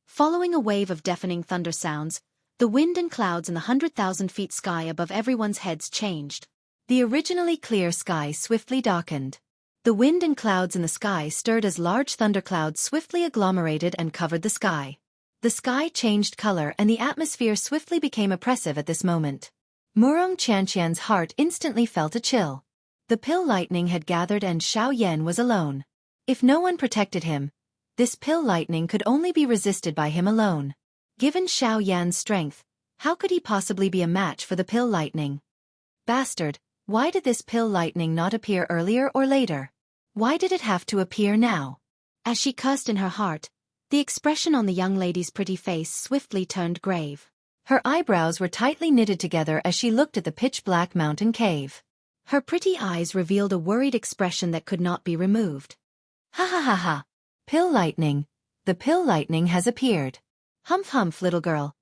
Following a wave of deafening thunder sounds, the wind and clouds in the 100,000 feet sky above everyone's heads changed. The originally clear sky swiftly darkened. The wind and clouds in the sky stirred as large thunderclouds swiftly agglomerated and covered the sky. The sky changed color and the atmosphere swiftly became oppressive at this moment. Xianxia's heart instantly felt a chill. The pill lightning had gathered and Xiaoyan was alone. If no one protected him, this pill lightning could only be resisted by him alone. Given Xiaoyan's strength, how could he possibly be a match for the pill lightning? Bastard! Why did this pill lightning not appear earlier or later? Why did it have to appear now? As she cursed in her heart, the expression on the young lady's pretty face swiftly turned grave. Her eyebrows were tightly knitted together as she looked at the pitch-black mountain cave. Her pretty eyes revealed a worried expression that could not be removed. Ha ha ha ha! Pill lightning! The pill lightning has appeared. Humph, little girl.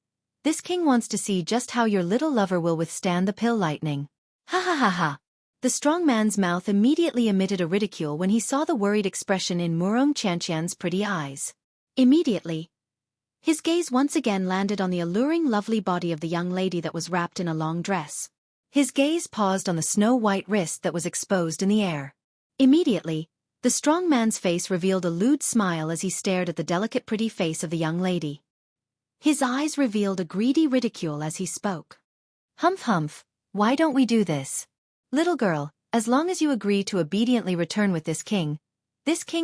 This king wants to see just how your little lover will withstand the pill lightning. Ha ha ha ha! The strong man's mouth immediately emitted a ridicule when he saw the worried expression in Xianxia's pretty eyes. Immediately, his gaze once again landed on the alluring lovely body of the young lady that was wrapped in a long dress. His gaze paused on the snow-white wrist that was exposed in the air. Immediately, the strong man's face revealed a lewd smile as he stared at the delicate pretty face of the young lady. His eyes revealed a greedy ridicule as he spoke. Humph, why don't we do this? Little girl, as long as you agree to obediently return with this king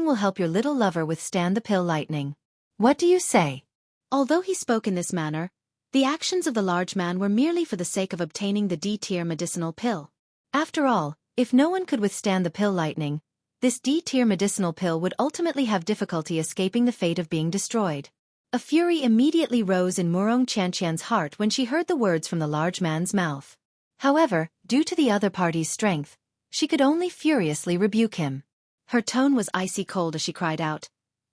will help your little lover withstand the pill lightning. What do you say? Although he spoke in this manner, the actions of the large man were merely for the sake of obtaining the D-tier medicinal pill. After all, if no one could withstand the pill lightning, this D-tier medicinal pill would ultimately have difficulty escaping the fate of being destroyed. A fury immediately rose in Xianxia's heart when she heard the words from the large man's mouth. However, due to the other party's strength, she could only furiously rebuke him. Her tone was icy cold as she cried out,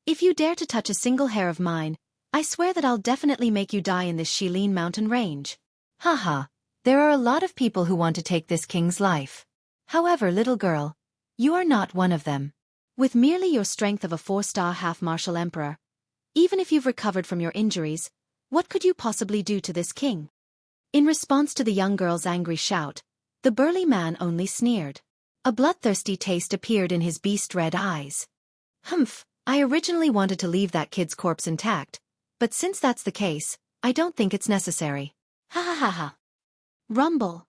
"If you dare to touch a single hair of mine, I swear that I'll definitely make you die in this Shilin mountain range." Haha, there are a lot of people who want to take this king's life. However, little girl, you are not one of them. With merely your strength of a 4-star half-martial emperor, even if you've recovered from your injuries, what could you possibly do to this king? In response to the young girl's angry shout, the burly man only sneered. A bloodthirsty taste appeared in his beast-red eyes. "Humph, I originally wanted to leave that kid's corpse intact, but since that's the case, I don't think it's necessary." Ha ha ha ha. Rumble.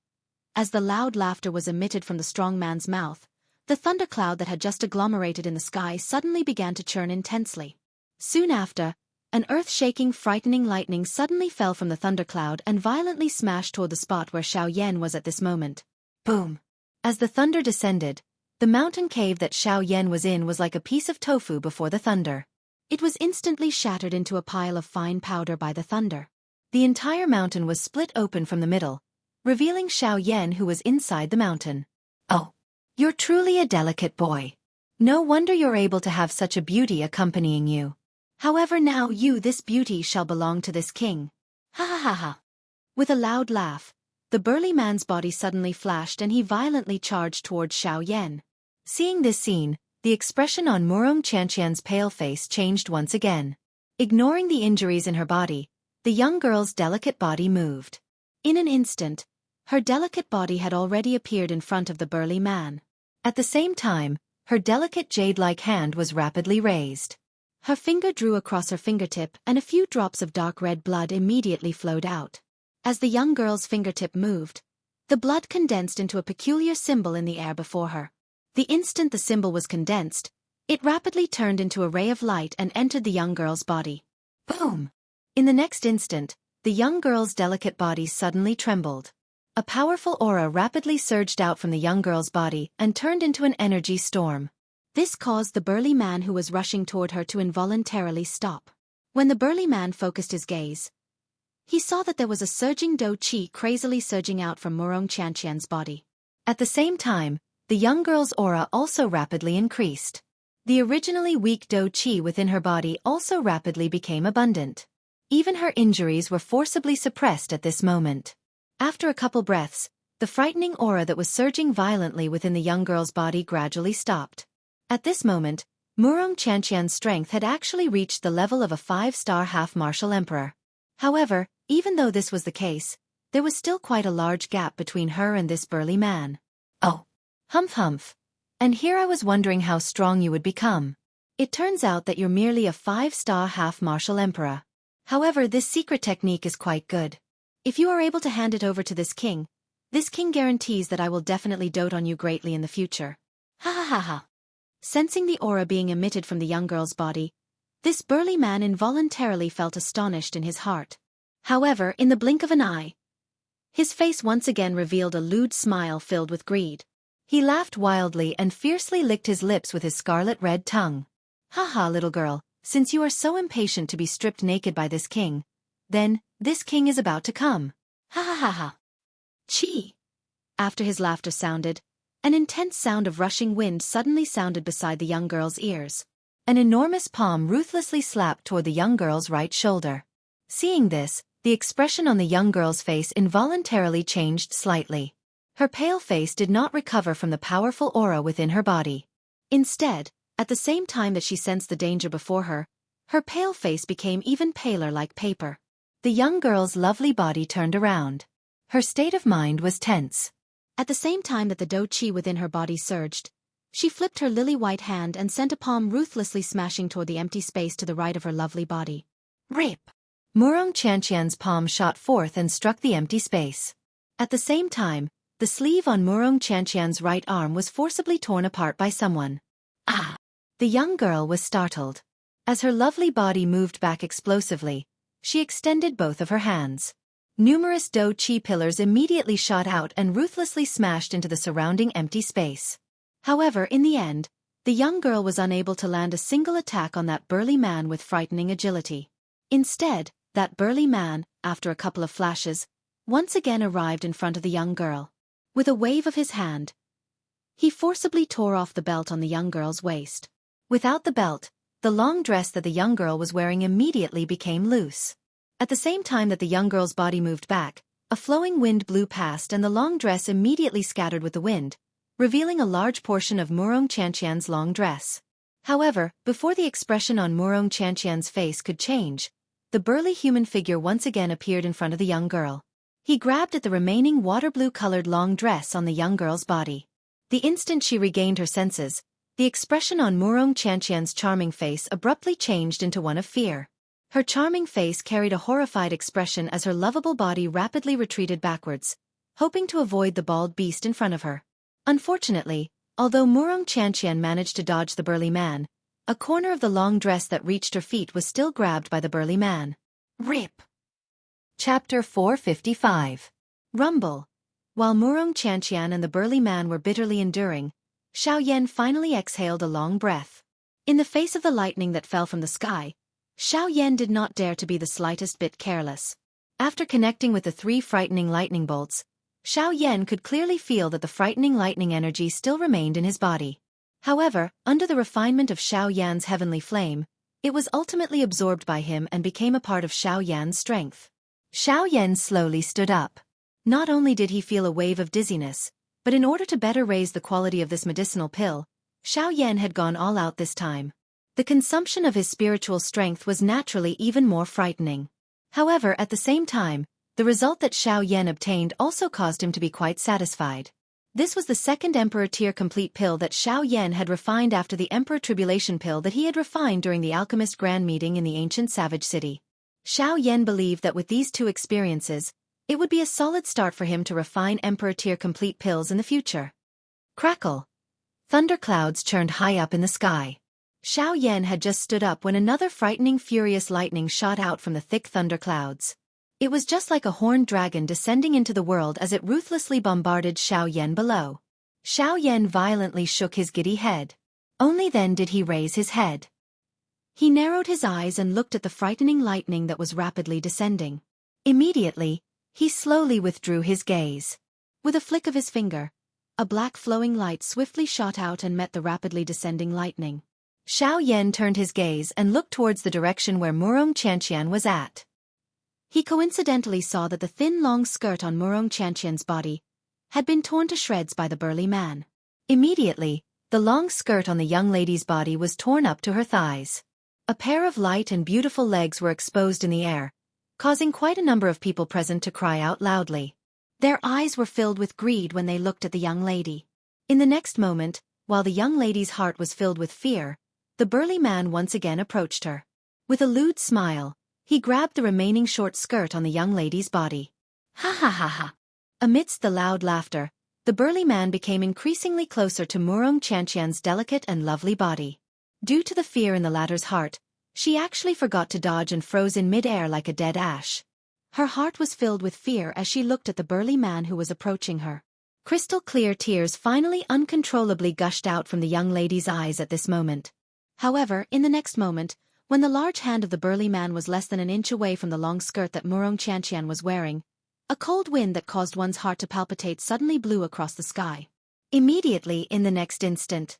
As the loud laughter was emitted from the strong man's mouth, the thundercloud that had just agglomerated in the sky suddenly began to churn intensely. Soon after, an earth-shaking, frightening lightning suddenly fell from the thundercloud and violently smashed toward the spot where Xiaoyan was at this moment. Boom! As the thunder descended, the mountain cave that Xiaoyan was in was like a piece of tofu before the thunder. It was instantly shattered into a pile of fine powder by the thunder. The entire mountain was split open from the middle, revealing Xiaoyan who was inside the mountain. "Oh, you're truly a delicate boy. No wonder you're able to have such a beauty accompanying you. However, now this beauty shall belong to this king." Ha ha ha ha. With a loud laugh, the burly man's body suddenly flashed and he violently charged towards Xiaoyan. Seeing this scene, the expression on Xianxia's pale face changed once again. Ignoring the injuries in her body, the young girl's delicate body moved. In an instant, her delicate body had already appeared in front of the burly man. At the same time, her delicate jade-like hand was rapidly raised. Her finger drew across her fingertip and a few drops of dark red blood immediately flowed out. As the young girl's fingertip moved, the blood condensed into a peculiar symbol in the air before her. The instant the symbol was condensed, it rapidly turned into a ray of light and entered the young girl's body. Boom! In the next instant, the young girl's delicate body suddenly trembled. A powerful aura rapidly surged out from the young girl's body and turned into an energy storm. This caused the burly man who was rushing toward her to involuntarily stop. When the burly man focused his gaze, he saw that there was a surging do qi crazily surging out from Xianxia's body. At the same time, the young girl's aura also rapidly increased. The originally weak do qi within her body also rapidly became abundant. Even her injuries were forcibly suppressed at this moment. After a couple breaths, the frightening aura that was surging violently within the young girl's body gradually stopped. At this moment, Xianxia's strength had actually reached the level of a 5-star half-martial emperor. However, even though this was the case, there was still quite a large gap between her and this burly man. "Oh, humph humph. And here I was wondering how strong you would become. It turns out that you're merely a 5-star half-martial emperor. However, this secret technique is quite good. If you are able to hand it over to this king guarantees that I will definitely dote on you greatly in the future." Ha ha ha ha. Sensing the aura being emitted from the young girl's body, this burly man involuntarily felt astonished in his heart. However, in the blink of an eye, his face once again revealed a lewd smile filled with greed. He laughed wildly and fiercely licked his lips with his scarlet-red tongue. "Ha ha, little girl, since you are so impatient to be stripped naked by this king, then, this king is about to come. Ha ha ha ha." Chi! After his laughter sounded, an intense sound of rushing wind suddenly sounded beside the young girl's ears. An enormous palm ruthlessly slapped toward the young girl's right shoulder. Seeing this, the expression on the young girl's face involuntarily changed slightly. Her pale face did not recover from the powerful aura within her body. Instead, at the same time that she sensed the danger before her, her pale face became even paler like paper. The young girl's lovely body turned around. Her state of mind was tense. At the same time that the do qi within her body surged, she flipped her lily-white hand and sent a palm ruthlessly smashing toward the empty space to the right of her lovely body. Rip! Xianxia's palm shot forth and struck the empty space. At the same time, the sleeve on Xianxia's right arm was forcibly torn apart by someone. Ah! The young girl was startled. As her lovely body moved back explosively, she extended both of her hands. Numerous do qi pillars immediately shot out and ruthlessly smashed into the surrounding empty space. However, in the end, the young girl was unable to land a single attack on that burly man with frightening agility. Instead, that burly man, after a couple of flashes, once again arrived in front of the young girl. With a wave of his hand, he forcibly tore off the belt on the young girl's waist. Without the belt, the long dress that the young girl was wearing immediately became loose. At the same time that the young girl's body moved back, a flowing wind blew past and the long dress immediately scattered with the wind, revealing a large portion of Murong Xianxian's long dress. However, before the expression on Murong Xianxian's face could change, the burly human figure once again appeared in front of the young girl. He grabbed at the remaining water blue-colored long dress on the young girl's body. The instant she regained her senses, the expression on Murong Xianxian's charming face abruptly changed into one of fear. Her charming face carried a horrified expression as her lovable body rapidly retreated backwards, hoping to avoid the bald beast in front of her. Unfortunately, although Murong Xianxian managed to dodge the burly man, a corner of the long dress that reached her feet was still grabbed by the burly man. Rip! Chapter 455. Rumble. While Murong Xianxian and the burly man were bitterly enduring, Xiaoyan finally exhaled a long breath. In the face of the lightning that fell from the sky, Xiaoyan did not dare to be the slightest bit careless. After connecting with the 3 frightening lightning bolts, Xiaoyan could clearly feel that the frightening lightning energy still remained in his body. However, under the refinement of Xiaoyan's heavenly flame, it was ultimately absorbed by him and became a part of Xiaoyan's strength. Xiaoyan slowly stood up. Not only did he feel a wave of dizziness, but in order to better raise the quality of this medicinal pill, Xiaoyan had gone all out this time. The consumption of his spiritual strength was naturally even more frightening. However, at the same time, the result that Xiaoyan obtained also caused him to be quite satisfied. This was the second Emperor Tier Complete pill that Xiaoyan had refined after the Emperor Tribulation pill that he had refined during the Alchemist Grand Meeting in the ancient Savage City. Xiaoyan believed that with these 2 experiences, it would be a solid start for him to refine Emperor Tier Complete pills in the future. Crackle! Thunderclouds churned high up in the sky. Xiaoyan had just stood up when another frightening furious lightning shot out from the thick thunderclouds. It was just like a horned dragon descending into the world as it ruthlessly bombarded Xiaoyan below. Xiaoyan violently shook his giddy head. Only then did he raise his head. He narrowed his eyes and looked at the frightening lightning that was rapidly descending. Immediately, he slowly withdrew his gaze. With a flick of his finger, a black flowing light swiftly shot out and met the rapidly descending lightning. Xiaoyan turned his gaze and looked towards the direction where Murong Xianxian was at. He coincidentally saw that the thin long skirt on Murong Xianxian's body had been torn to shreds by the burly man. Immediately, the long skirt on the young lady's body was torn up to her thighs. A pair of light and beautiful legs were exposed in the air, causing quite a number of people present to cry out loudly. Their eyes were filled with greed when they looked at the young lady. In the next moment, while the young lady's heart was filled with fear, the burly man once again approached her. With a lewd smile, he grabbed the remaining short skirt on the young lady's body. Ha ha ha ha! Amidst the loud laughter, the burly man became increasingly closer to Murong Xianxian's delicate and lovely body. Due to the fear in the latter's heart, she actually forgot to dodge and froze in mid-air like a dead ash. Her heart was filled with fear as she looked at the burly man who was approaching her. Crystal-clear tears finally uncontrollably gushed out from the young lady's eyes at this moment. However, in the next moment, when the large hand of the burly man was less than an inch away from the long skirt that Murong Xianxian was wearing, a cold wind that caused one's heart to palpitate suddenly blew across the sky. Immediately, in the next instant,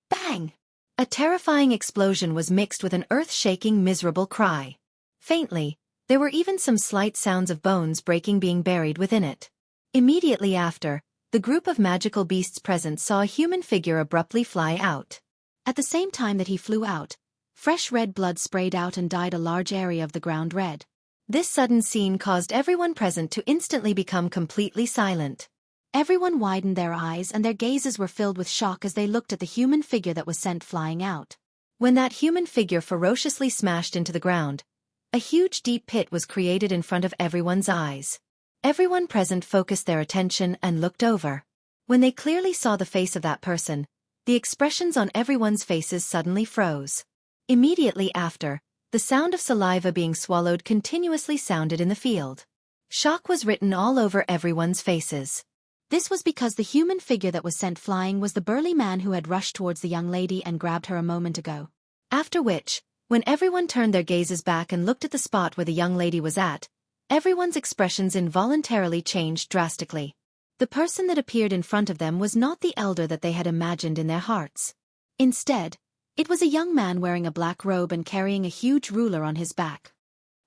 bang! A terrifying explosion was mixed with an earth-shaking miserable cry. Faintly, there were even some slight sounds of bones breaking being buried within it. Immediately after, the group of magical beasts present saw a human figure abruptly fly out. At the same time that he flew out, fresh red blood sprayed out and dyed a large area of the ground red. This sudden scene caused everyone present to instantly become completely silent. Everyone widened their eyes and their gazes were filled with shock as they looked at the human figure that was sent flying out. When that human figure ferociously smashed into the ground, a huge deep pit was created in front of everyone's eyes. Everyone present focused their attention and looked over. When they clearly saw the face of that person, the expressions on everyone's faces suddenly froze. Immediately after, the sound of saliva being swallowed continuously sounded in the field. Shock was written all over everyone's faces. This was because the human figure that was sent flying was the burly man who had rushed towards the young lady and grabbed her a moment ago. After which, When everyone turned their gazes back and looked at the spot where the young lady was at, everyone's expressions involuntarily changed drastically. The person that appeared in front of them was not the elder that they had imagined in their hearts. Instead, it was a young man wearing a black robe and carrying a huge ruler on his back.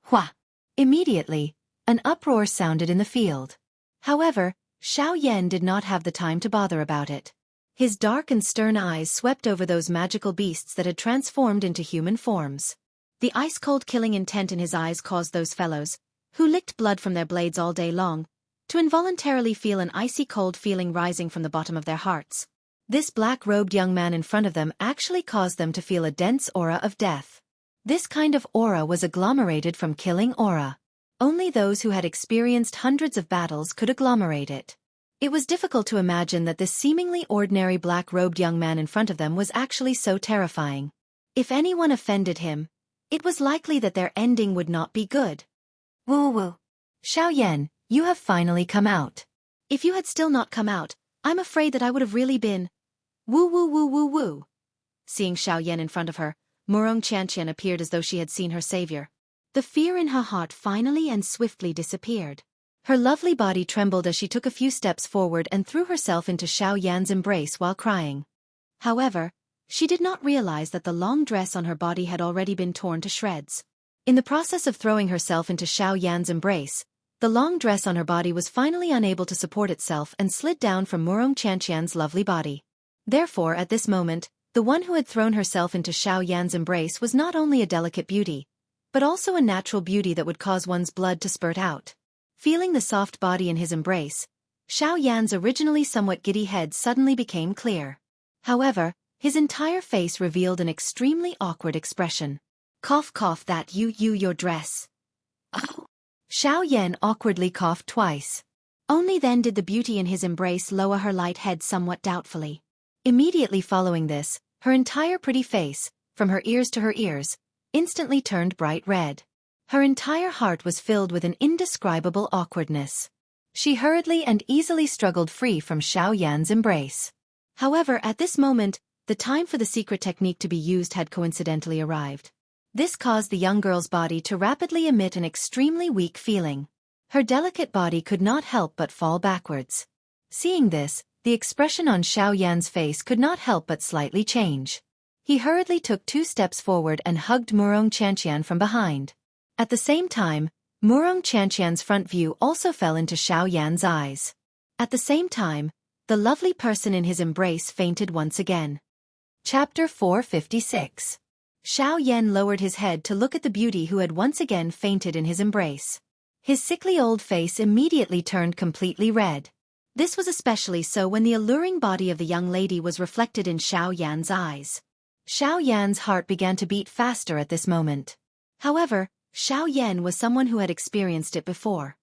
Hua! Immediately, an uproar sounded in the field. However, Xianxia did not have the time to bother about it. His dark and stern eyes swept over those magical beasts that had transformed into human forms. The ice-cold killing intent in his eyes caused those fellows, who licked blood from their blades all day long, to involuntarily feel an icy cold feeling rising from the bottom of their hearts. This black-robed young man in front of them actually caused them to feel a dense aura of death. This kind of aura was agglomerated from killing aura. Only those who had experienced hundreds of battles could agglomerate it. It was difficult to imagine that this seemingly ordinary black-robed young man in front of them was actually so terrifying. If anyone offended him, it was likely that their ending would not be good. Woo-woo. Xianxia, you have finally come out. If you had still not come out, I'm afraid that I would have really been... Woo-woo-woo-woo-woo. Seeing Xianxia in front of her, Xianxia appeared as though she had seen her savior. The fear in her heart finally and swiftly disappeared. Her lovely body trembled as she took a few steps forward and threw herself into Xianxia's embrace while crying. However, she did not realize that the long dress on her body had already been torn to shreds. In the process of throwing herself into Xianxia's embrace, the long dress on her body was finally unable to support itself and slid down from Xianxia's lovely body. Therefore, at this moment, the one who had thrown herself into Xianxia's embrace was not only a delicate beauty, but also a natural beauty that would cause one's blood to spurt out. Feeling the soft body in his embrace, Xianxia's originally somewhat giddy head suddenly became clear. However, his entire face revealed an extremely awkward expression. Cough cough that your dress. Oh. Xianxia awkwardly coughed twice. Only then did the beauty in his embrace lower her light head somewhat doubtfully. Immediately following this, her entire pretty face, from her ears to her ears, instantly turned bright red. Her entire heart was filled with an indescribable awkwardness. She hurriedly and easily struggled free from Xianxia's embrace. However, at this moment, the time for the secret technique to be used had coincidentally arrived. This caused the young girl's body to rapidly emit an extremely weak feeling. Her delicate body could not help but fall backwards. Seeing this, the expression on Xianxia's face could not help but slightly change. He hurriedly took 2 steps forward and hugged Xianxia from behind. At the same time, Xianxia's front view also fell into Xianxia's eyes. At the same time, the lovely person in his embrace fainted once again. Chapter 456. Xianxia lowered his head to look at the beauty who had once again fainted in his embrace. His sickly old face immediately turned completely red. This was especially so when the alluring body of the young lady was reflected in Xianxia's eyes. Xianxia's heart began to beat faster at this moment. However, Xianxia was someone who had experienced it before.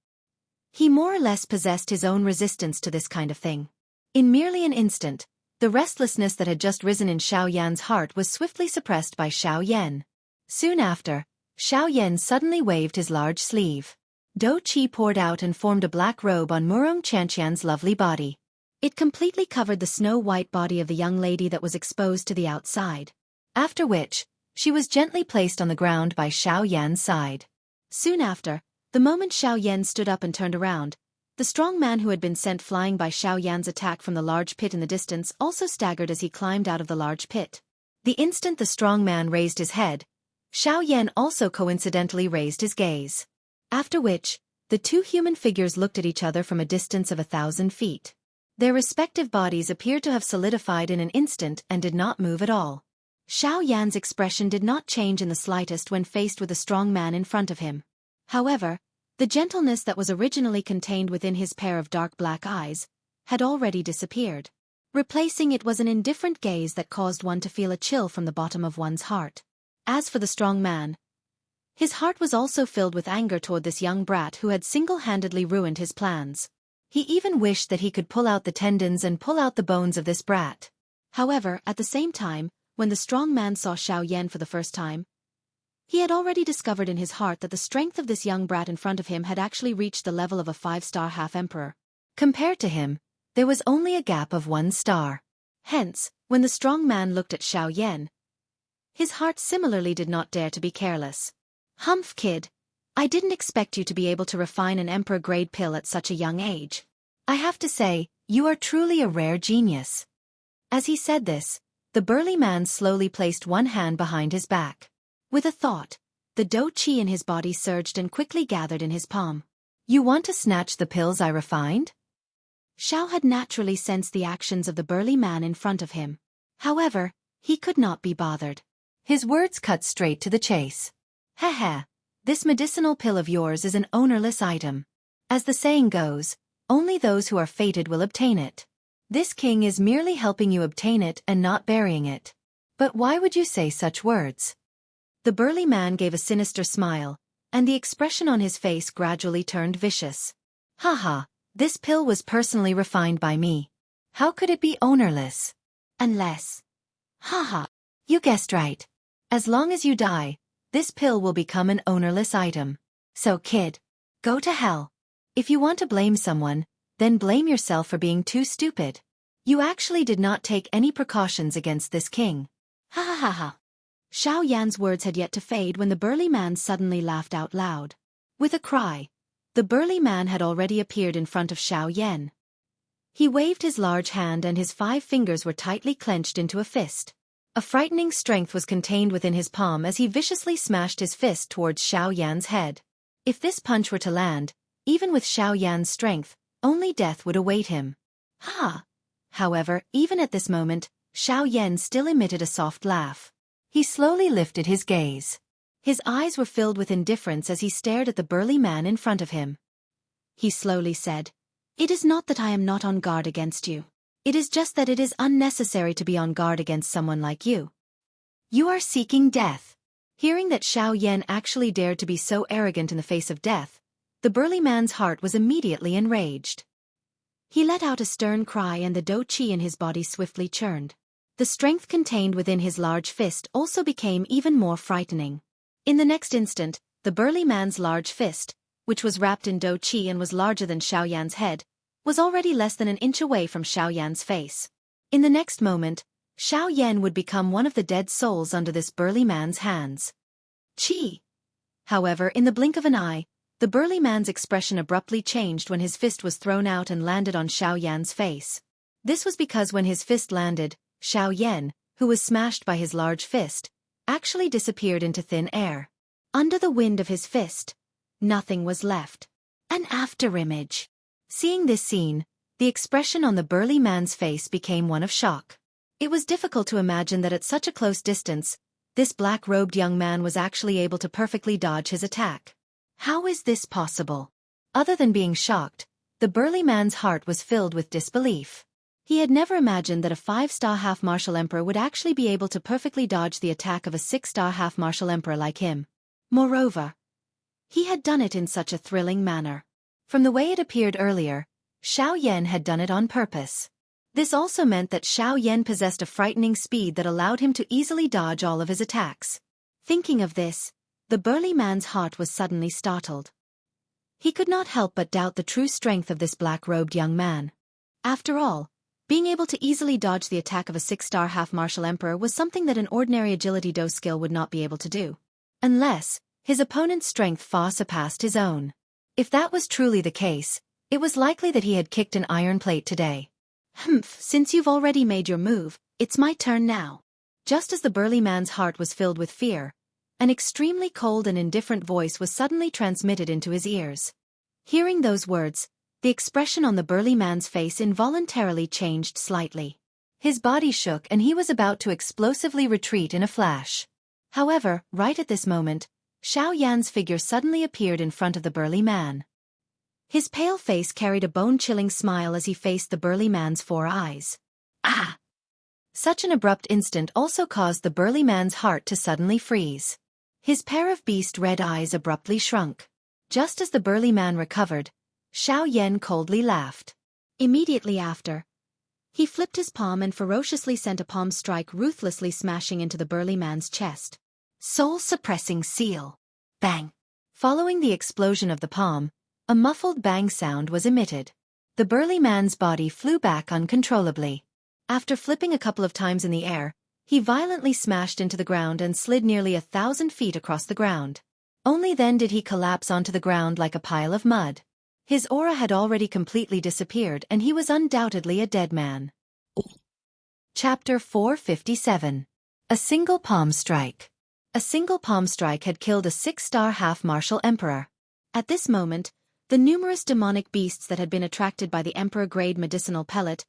He more or less possessed his own resistance to this kind of thing. In merely an instant, the restlessness that had just risen in Xianxia's heart was swiftly suppressed by Xianxia. Soon after, Xianxia suddenly waved his large sleeve. Do Qi poured out and formed a black robe on Xianxia's lovely body. It completely covered the snow-white body of the young lady that was exposed to the outside. After which, she was gently placed on the ground by Xianxia's side. Soon after, the moment Xianxia stood up and turned around, the strong man who had been sent flying by Xianxia's attack from the large pit in the distance also staggered as he climbed out of the large pit. The instant the strong man raised his head, Xianxia also coincidentally raised his gaze. After which, the 2 human figures looked at each other from a distance of 1,000 feet. Their respective bodies appeared to have solidified in an instant and did not move at all. Xianxia's expression did not change in the slightest when faced with the strong man in front of him. However, the gentleness that was originally contained within his pair of dark black eyes had already disappeared. Replacing it was an indifferent gaze that caused one to feel a chill from the bottom of one's heart. As for the strong man, his heart was also filled with anger toward this young brat who had single-handedly ruined his plans. He even wished that he could pull out the tendons and pull out the bones of this brat. However, at the same time, when the strong man saw Xianxia for the first time, he had already discovered in his heart that the strength of this young brat in front of him had actually reached the level of a 5-star half-emperor. Compared to him, there was only a gap of 1 star. Hence, when the strong man looked at Xianxia, His heart similarly did not dare to be careless. Humph, kid. I didn't expect you to be able to refine an emperor-grade pill at such a young age. I have to say, you are truly a rare genius. As he said this, the burly man slowly placed one hand behind his back. With a thought, the dou qi in his body surged and quickly gathered in his palm. You want to snatch the pills I refined? Xiao had naturally sensed the actions of the burly man in front of him. However, he could not be bothered. His words cut straight to the chase. Heh. This medicinal pill of yours is an ownerless item. As the saying goes, only those who are fated will obtain it. This king is merely helping you obtain it and not burying it. But why would you say such words? The burly man gave a sinister smile, and the expression on his face gradually turned vicious. Haha, this pill was personally refined by me. How could it be ownerless? Unless... Haha, you guessed right. As long as you die, this pill will become an ownerless item. So kid, go to hell. If you want to blame someone, then blame yourself for being too stupid. You actually did not take any precautions against this king. Ha ha ha ha. Xiao Yan's words had yet to fade when the burly man suddenly laughed out loud. With a cry, the burly man had already appeared in front of Xiao Yan. He waved his large hand and his 5 fingers were tightly clenched into a fist. A frightening strength was contained within his palm as he viciously smashed his fist towards Xiao Yan's head. If this punch were to land, even with Xiao Yan's strength, only death would await him. Ha! However, even at this moment, Xiao Yan still emitted a soft laugh. He slowly lifted his gaze. His eyes were filled with indifference as he stared at the burly man in front of him. He slowly said, "It is not that I am not on guard against you. It is just that it is unnecessary to be on guard against someone like you. You are seeking death." Hearing that Xiao Yan actually dared to be so arrogant in the face of death, the burly man's heart was immediately enraged. He let out a stern cry and the dou qi in his body swiftly churned. The strength contained within his large fist also became even more frightening. In the next instant, the burly man's large fist, which was wrapped in dou qi and was larger than Xiao Yan's head, was already less than an inch away from Xiao Yan's face. In the next moment, Xiao Yan would become one of the dead souls under this burly man's hands. Chi! However, in the blink of an eye, the burly man's expression abruptly changed when his fist was thrown out and landed on Xiao Yan's face. This was because when his fist landed, Xiao Yan, who was smashed by his large fist, actually disappeared into thin air. Under the wind of his fist, nothing was left. An afterimage. Seeing this scene, the expression on the burly man's face became one of shock. It was difficult to imagine that at such a close distance, this black-robed young man was actually able to perfectly dodge his attack. How is this possible? Other than being shocked, the burly man's heart was filled with disbelief. He had never imagined that a 5-star half-martial emperor would actually be able to perfectly dodge the attack of a 6-star half-martial emperor like him. Moreover, he had done it in such a thrilling manner. From the way it appeared earlier, Xiao Yan had done it on purpose. This also meant that Xiao Yan possessed a frightening speed that allowed him to easily dodge all of his attacks. Thinking of this, the burly man's heart was suddenly startled. He could not help but doubt the true strength of this black-robed young man. After all, being able to easily dodge the attack of a 6-star half-martial emperor was something that an ordinary agility do skill would not be able to do. Unless, his opponent's strength far surpassed his own. If that was truly the case, it was likely that he had kicked an iron plate today. Humph, since you've already made your move, it's my turn now. Just as the burly man's heart was filled with fear, an extremely cold and indifferent voice was suddenly transmitted into his ears. Hearing those words, the expression on the burly man's face involuntarily changed slightly. His body shook and he was about to explosively retreat in a flash. However, right at this moment, Xiao Yan's figure suddenly appeared in front of the burly man. His pale face carried a bone-chilling smile as he faced the burly man's 4 eyes. Ah! Such an abrupt instant also caused the burly man's heart to suddenly freeze. His pair of beast red eyes abruptly shrunk. Just as the burly man recovered, Xiao Yan coldly laughed. Immediately after, he flipped his palm and ferociously sent a palm strike ruthlessly smashing into the burly man's chest. Soul-suppressing seal. Bang! Following the explosion of the palm, a muffled bang sound was emitted. The burly man's body flew back uncontrollably. After flipping a couple of times in the air, He violently smashed into the ground and slid nearly 1,000 feet across the ground. Only then did he collapse onto the ground like a pile of mud. His aura had already completely disappeared and he was undoubtedly a dead man. Chapter 457. A Single Palm Strike. A single palm strike had killed a 6-star half-martial emperor. At this moment, the numerous demonic beasts that had been attracted by the emperor-grade medicinal pellet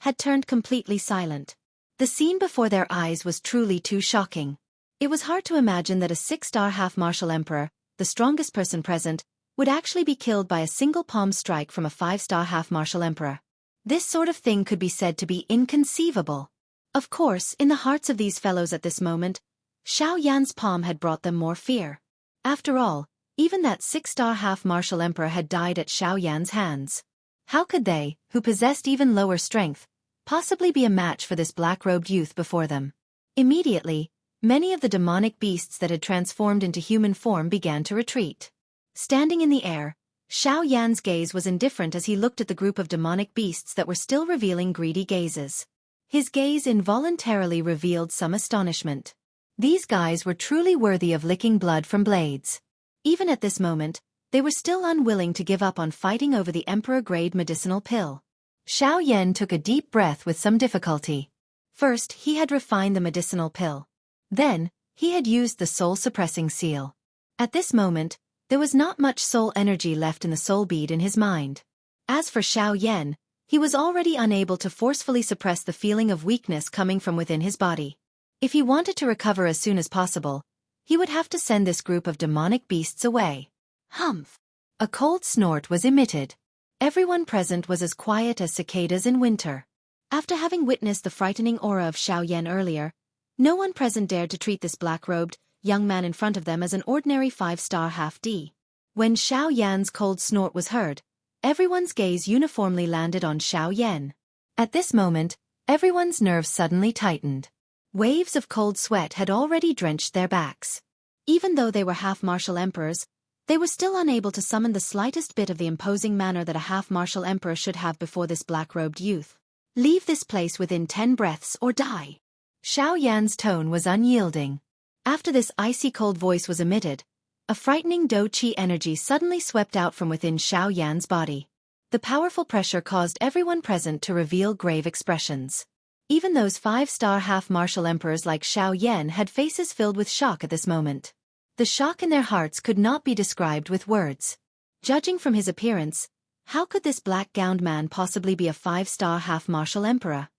had turned completely silent. The scene before their eyes was truly too shocking. It was hard to imagine that a 6-star half-martial emperor, the strongest person present, would actually be killed by a single palm strike from a 5-star half-martial emperor. This sort of thing could be said to be inconceivable. Of course, in the hearts of these fellows at this moment, Xiaoyan's palm had brought them more fear. After all, even that 6-star half-martial emperor had died at Xiaoyan's hands. How could they, who possessed even lower strength, possibly be a match for this black-robed youth before them? Immediately, many of the demonic beasts that had transformed into human form began to retreat. Standing in the air, Xiaoyan's gaze was indifferent as he looked at the group of demonic beasts that were still revealing greedy gazes. His gaze involuntarily revealed some astonishment. These guys were truly worthy of licking blood from blades. Even at this moment, they were still unwilling to give up on fighting over the emperor-grade medicinal pill. Xiaoyan took a deep breath with some difficulty. First, he had refined the medicinal pill. Then, he had used the soul-suppressing seal. At this moment, there was not much soul energy left in the soul bead in his mind. As for Xiaoyan, he was already unable to forcefully suppress the feeling of weakness coming from within his body. If he wanted to recover as soon as possible, he would have to send this group of demonic beasts away. Humph! A cold snort was emitted. Everyone present was as quiet as cicadas in winter. After having witnessed the frightening aura of Xiaoyan earlier, no one present dared to treat this black-robed, young man in front of them as an ordinary 5-star half-D. When Xiaoyan's cold snort was heard, everyone's gaze uniformly landed on Xiaoyan. At this moment, everyone's nerves suddenly tightened. Waves of cold sweat had already drenched their backs. Even though they were half-martial emperors, they were still unable to summon the slightest bit of the imposing manner that a half-martial emperor should have before this black-robed youth. Leave this place within 10 breaths or die. Xiaoyan's tone was unyielding. After this icy-cold voice was emitted, a frightening Do-Chi energy suddenly swept out from within Xiaoyan's body. The powerful pressure caused everyone present to reveal grave expressions. Even those 5-star half-martial emperors like Xiaoyan had faces filled with shock at this moment. The shock in their hearts could not be described with words. Judging from his appearance, how could this black-gowned man possibly be a 5-star half-martial emperor?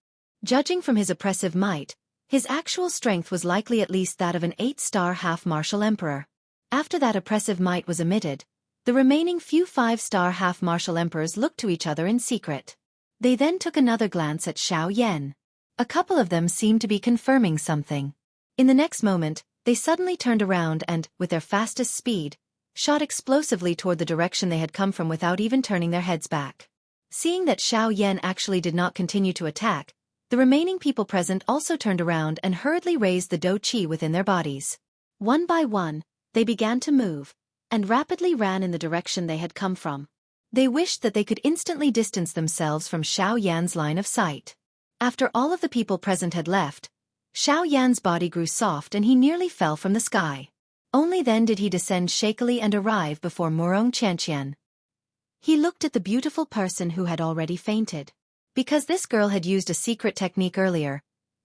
Judging from his oppressive might, his actual strength was likely at least that of an 8-star half-martial emperor. After that oppressive might was emitted, the remaining few 5-star half-martial emperors looked to each other in secret. They then took another glance at Xiaoyan. A couple of them seemed to be confirming something. In the next moment, they suddenly turned around and, with their fastest speed, shot explosively toward the direction they had come from without even turning their heads back. Seeing that Xiaoyan actually did not continue to attack, the remaining people present also turned around and hurriedly raised the Do-Chi within their bodies. One by one, they began to move, and rapidly ran in the direction they had come from. They wished that they could instantly distance themselves from Xiaoyan's line of sight. After all of the people present had left, Xiaoyan's body grew soft and he nearly fell from the sky. Only then did he descend shakily and arrive before Xianxia. He looked at the beautiful person who had already fainted. Because this girl had used a secret technique earlier,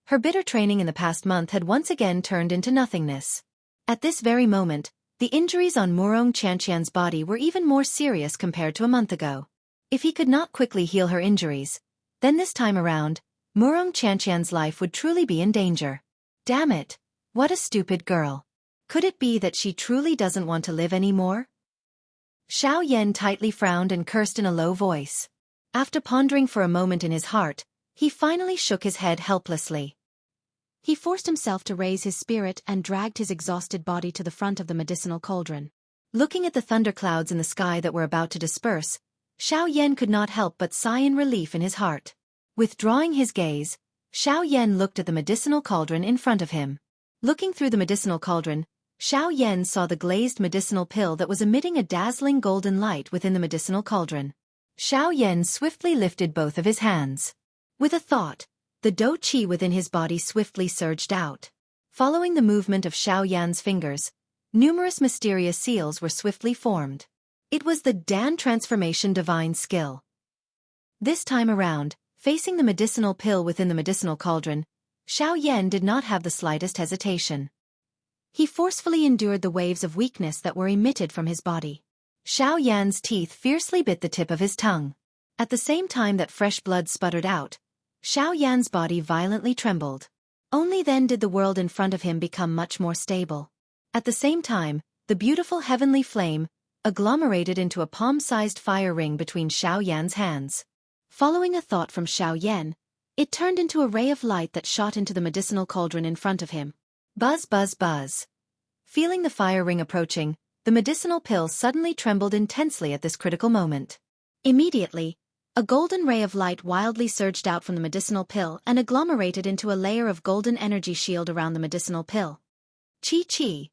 her bitter training in the past month had once again turned into nothingness. At this very moment, the injuries on Xianxia's body were even more serious compared to a month ago. If he could not quickly heal her injuries, then this time around, Xianxia's life would truly be in danger. Damn it, what a stupid girl. Could it be that she truly doesn't want to live anymore? Xiaoyan tightly frowned and cursed in a low voice. After pondering for a moment in his heart, he finally shook his head helplessly. He forced himself to raise his spirit and dragged his exhausted body to the front of the medicinal cauldron. Looking at the thunderclouds in the sky that were about to disperse, Xiaoyan could not help but sigh in relief in his heart. Withdrawing his gaze, Xiaoyan looked at the medicinal cauldron in front of him. Looking through the medicinal cauldron, Xiaoyan saw the glazed medicinal pill that was emitting a dazzling golden light within the medicinal cauldron. Xiaoyan swiftly lifted both of his hands. With a thought, The dou qi within his body swiftly surged out. Following the movement of Xiao Yan's fingers, numerous mysterious seals were swiftly formed. It was the Dan transformation divine skill. This time around, facing the medicinal pill within the medicinal cauldron, Xiao Yan did not have the slightest hesitation. He forcefully endured the waves of weakness that were emitted from his body. Xiao Yan's teeth fiercely bit the tip of his tongue. At the same time that fresh blood sputtered out, Xiao Yan's body violently trembled. Only then did the world in front of him become much more stable. At the same time, the beautiful heavenly flame agglomerated into a palm-sized fire ring between Xiao Yan's hands. Following a thought from Xiao Yan, it turned into a ray of light that shot into the medicinal cauldron in front of him. Buzz, buzz, buzz. Feeling the fire ring approaching, the medicinal pill suddenly trembled intensely at this critical moment. Immediately, a golden ray of light wildly surged out from the medicinal pill and agglomerated into a layer of golden energy shield around the medicinal pill. Chi.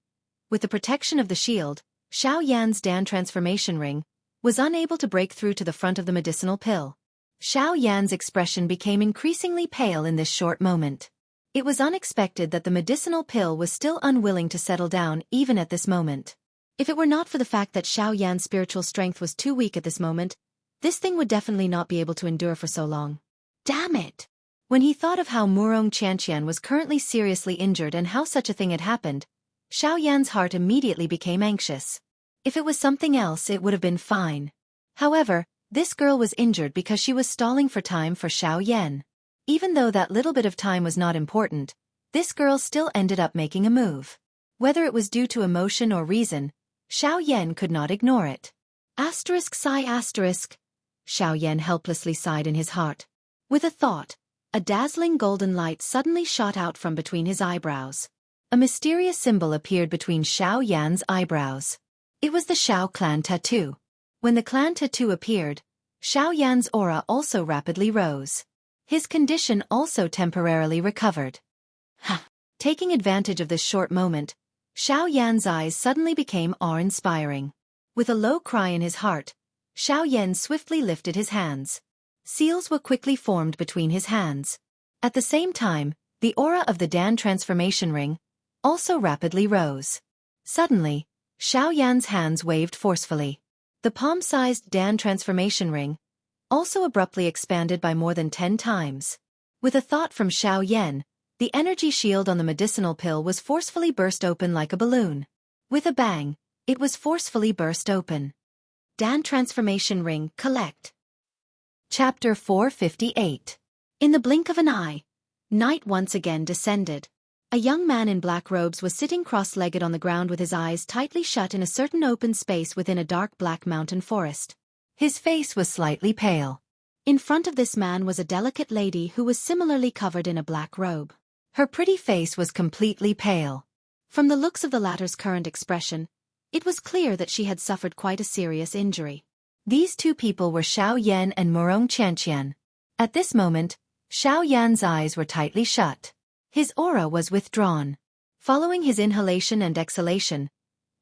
With the protection of the shield, Xiao Yan's Dan transformation ring was unable to break through to the front of the medicinal pill. Xiao Yan's expression became increasingly pale in this short moment. It was unexpected that the medicinal pill was still unwilling to settle down even at this moment. If it were not for the fact that Xiao Yan's spiritual strength was too weak at this moment, this thing would definitely not be able to endure for so long. Damn it! When he thought of how Xianxia was currently seriously injured and how such a thing had happened, Xiao Yan's heart immediately became anxious. If it was something else, it would have been fine. However, this girl was injured because she was stalling for time for Xiao Yan. Even though that little bit of time was not important, this girl still ended up making a move. Whether it was due to emotion or reason, Xiao Yan could not ignore it. Sigh. Xiao Yan helplessly sighed in his heart. With a thought, a dazzling golden light suddenly shot out from between his eyebrows. A mysterious symbol appeared between Xiao Yan's eyebrows. It was the Xiao clan tattoo. When the clan tattoo appeared, Xiao Yan's aura also rapidly rose. His condition also temporarily recovered. Taking advantage of this short moment, Xiao Yan's eyes suddenly became awe-inspiring. With a low cry in his heart, Xiao Yan swiftly lifted his hands. Seals were quickly formed between his hands. At the same time, the aura of the Dan transformation ring also rapidly rose. Suddenly, Xiao Yan's hands waved forcefully. The palm-sized Dan transformation ring also abruptly expanded by more than 10 times. With a thought from Xiao Yan, the energy shield on the medicinal pill was forcefully burst open like a balloon. With a bang, it was forcefully burst open. Dan transformation ring, collect. Chapter 458. In the blink of an eye, night once again descended. A young man in black robes was sitting cross-legged on the ground with his eyes tightly shut in a certain open space within a dark black mountain forest. His face was slightly pale. In front of this man was a delicate lady who was similarly covered in a black robe. Her pretty face was completely pale. From the looks of the latter's current expression, it was clear that she had suffered quite a serious injury. These two people were Xiao Yan and Xianxia. At this moment, Xiao Yan's eyes were tightly shut. His aura was withdrawn. Following his inhalation and exhalation,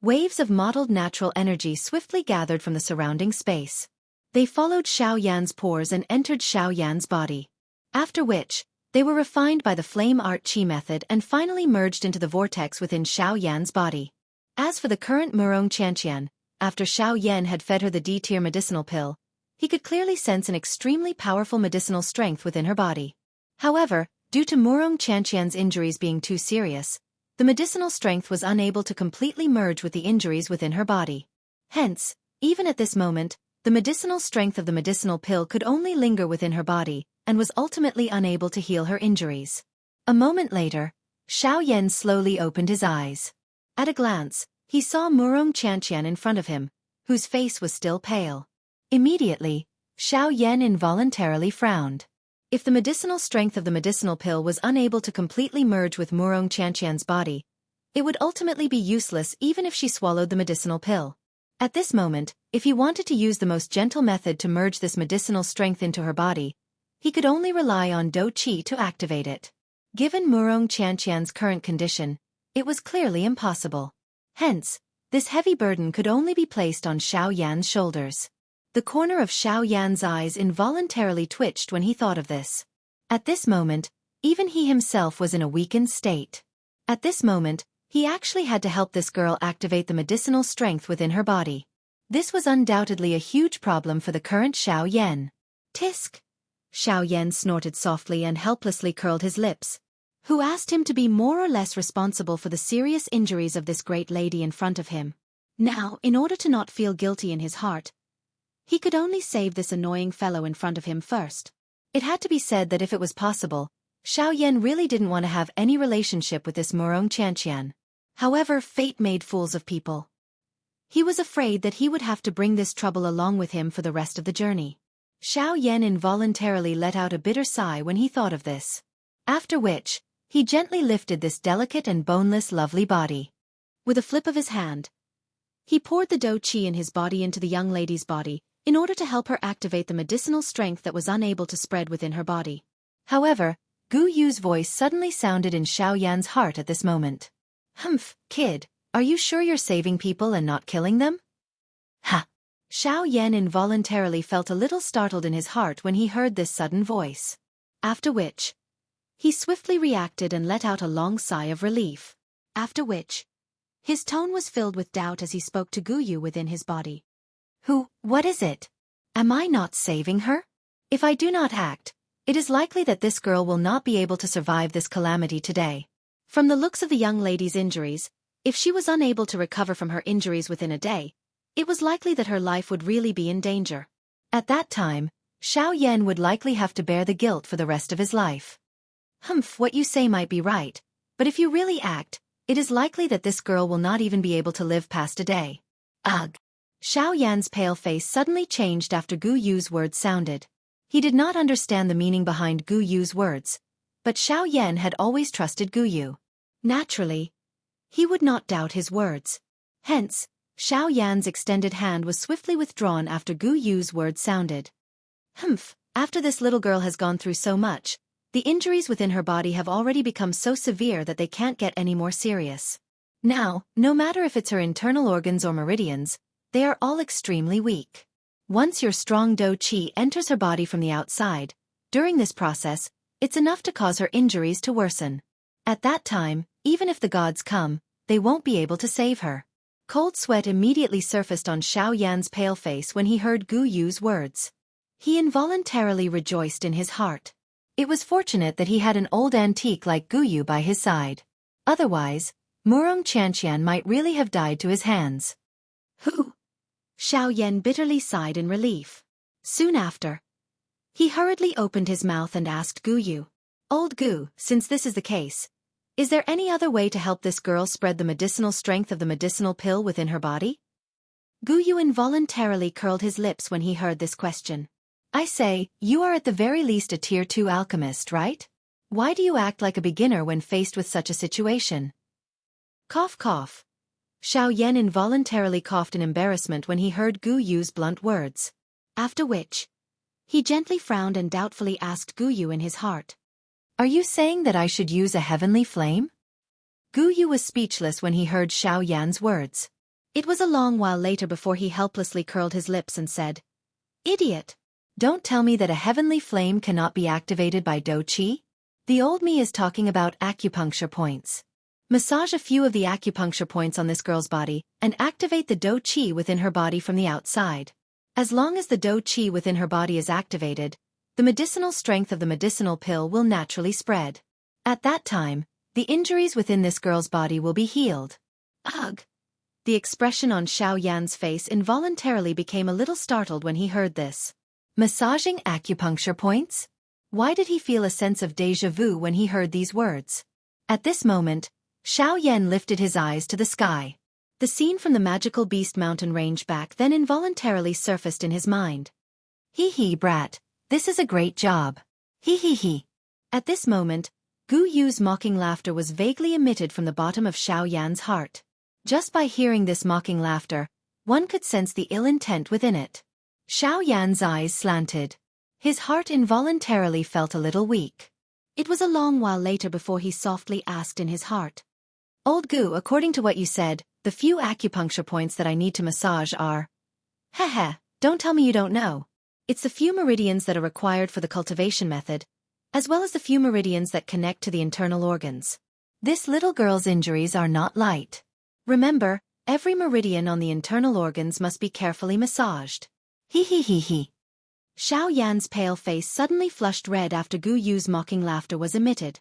waves of mottled natural energy swiftly gathered from the surrounding space. They followed Xiao Yan's pores and entered Xiao Yan's body. After which, they were refined by the flame art chi method and finally merged into the vortex within Xiao Yan's body. As for the current Xianxia, after Xiao Yan had fed her the D-tier medicinal pill, he could clearly sense an extremely powerful medicinal strength within her body. However, due to Xianxia's injuries being too serious, the medicinal strength was unable to completely merge with the injuries within her body. Hence, even at this moment, the medicinal strength of the medicinal pill could only linger within her body and was ultimately unable to heal her injuries. A moment later, Xiao Yan slowly opened his eyes. At a glance, he saw Xianxia in front of him, whose face was still pale. Immediately, Xiao Yan involuntarily frowned. If the medicinal strength of the medicinal pill was unable to completely merge with Xianxia's body, it would ultimately be useless even if she swallowed the medicinal pill. At this moment, if he wanted to use the most gentle method to merge this medicinal strength into her body, he could only rely on dou qi to activate it. Given Xianxia's current condition, it was clearly impossible. Hence, this heavy burden could only be placed on Xiao Yan's shoulders. The corner of Xiao Yan's eyes involuntarily twitched when he thought of this. At this moment, Even he himself was in a weakened state. At this moment, he actually had to help this girl activate the medicinal strength within her body. This was undoubtedly a huge problem for the current Xiao Yan. Tisk! Xiao Yan snorted softly and helplessly curled his lips. Who asked him to be more or less responsible for the serious injuries of this great lady in front of him? Now, in order to not feel guilty in his heart, he could only save this annoying fellow in front of him first. It had to be said that if it was possible, Xiao Yan really didn't want to have any relationship with this Murong Xianxia. However, fate made fools of people. He was afraid that he would have to bring this trouble along with him for the rest of the journey. Xiao Yan involuntarily let out a bitter sigh when he thought of this. After which, he gently lifted this delicate and boneless lovely body. With a flip of his hand, he poured the dou qi in his body into the young lady's body, in order to help her activate the medicinal strength that was unable to spread within her body. However, Gu Yu's voice suddenly sounded in Xiao Yan's heart at this moment. Humph, kid, are you sure you're saving people and not killing them? Ha! Xiao Yan involuntarily felt a little startled in his heart when he heard this sudden voice. After which, he swiftly reacted and let out a long sigh of relief. After which, his tone was filled with doubt as he spoke to Gu Yu within his body. What is it? Am I not saving her? If I do not act, it is likely that this girl will not be able to survive this calamity today. From the looks of the young lady's injuries, if she was unable to recover from her injuries within a day, it was likely that her life would really be in danger. At that time, Xiao Yan would likely have to bear the guilt for the rest of his life. Humph, what you say might be right, but if you really act, it is likely that this girl will not even be able to live past a day. Ugh! Xiao Yan's pale face suddenly changed after Gu Yu's words sounded. He did not understand the meaning behind Gu Yu's words, but Xiao Yan had always trusted Gu Yu. Naturally, he would not doubt his words. Hence, Xiao Yan's extended hand was swiftly withdrawn after Gu Yu's words sounded. Humph, after this little girl has gone through so much, the injuries within her body have already become so severe that they can't get any more serious. Now, no matter if it's her internal organs or meridians, they are all extremely weak. Once your strong dou qi enters her body from the outside, during this process, it's enough to cause her injuries to worsen. At that time, even if the gods come, they won't be able to save her. Cold sweat immediately surfaced on Xiao Yan's pale face when he heard Gu Yu's words. He involuntarily rejoiced in his heart. It was fortunate that he had an old antique like Gu Yu by his side. Otherwise, Murong Xianxian might really have died to his hands. Who? Xiao Yan bitterly sighed in relief. Soon after, he hurriedly opened his mouth and asked Gu Yu, Old Gu, since this is the case, is there any other way to help this girl spread the medicinal strength of the medicinal pill within her body? Gu Yu involuntarily curled his lips when he heard this question. I say, you are at the very least a tier 2 alchemist, right? Why do you act like a beginner when faced with such a situation? Cough cough. Xiao Yan involuntarily coughed in embarrassment when he heard Gu Yu's blunt words. After which, he gently frowned and doubtfully asked Gu Yu in his heart. Are you saying that I should use a heavenly flame? Gu Yu was speechless when he heard Xiao Yan's words. It was a long while later before he helplessly curled his lips and said, Idiot! Don't tell me that a heavenly flame cannot be activated by dou qi? The old me is talking about acupuncture points. Massage a few of the acupuncture points on this girl's body and activate the dou qi within her body from the outside. As long as the dou qi within her body is activated, the medicinal strength of the medicinal pill will naturally spread. At that time, the injuries within this girl's body will be healed. Ugh! The expression on Xiao Yan's face involuntarily became a little startled when he heard this. Massaging acupuncture points? Why did he feel a sense of déjà vu when he heard these words? At this moment, Xiao Yan lifted his eyes to the sky. The scene from the magical Beast Mountain range back then involuntarily surfaced in his mind. Hee hee, brat, this is a great job. Hee hee hee. At this moment, Gu Yu's mocking laughter was vaguely emitted from the bottom of Xiao Yan's heart. Just by hearing this mocking laughter, one could sense the ill intent within it. Xiao Yan's eyes slanted. His heart involuntarily felt a little weak. It was a long while later before he softly asked in his heart. Old Gu, according to what you said, the few acupuncture points that I need to massage are... Heh, don't tell me you don't know. It's the few meridians that are required for the cultivation method, as well as the few meridians that connect to the internal organs. This little girl's injuries are not light. Remember, every meridian on the internal organs must be carefully massaged. He. Xiao Yan's pale face suddenly flushed red after Gu Yu's mocking laughter was emitted.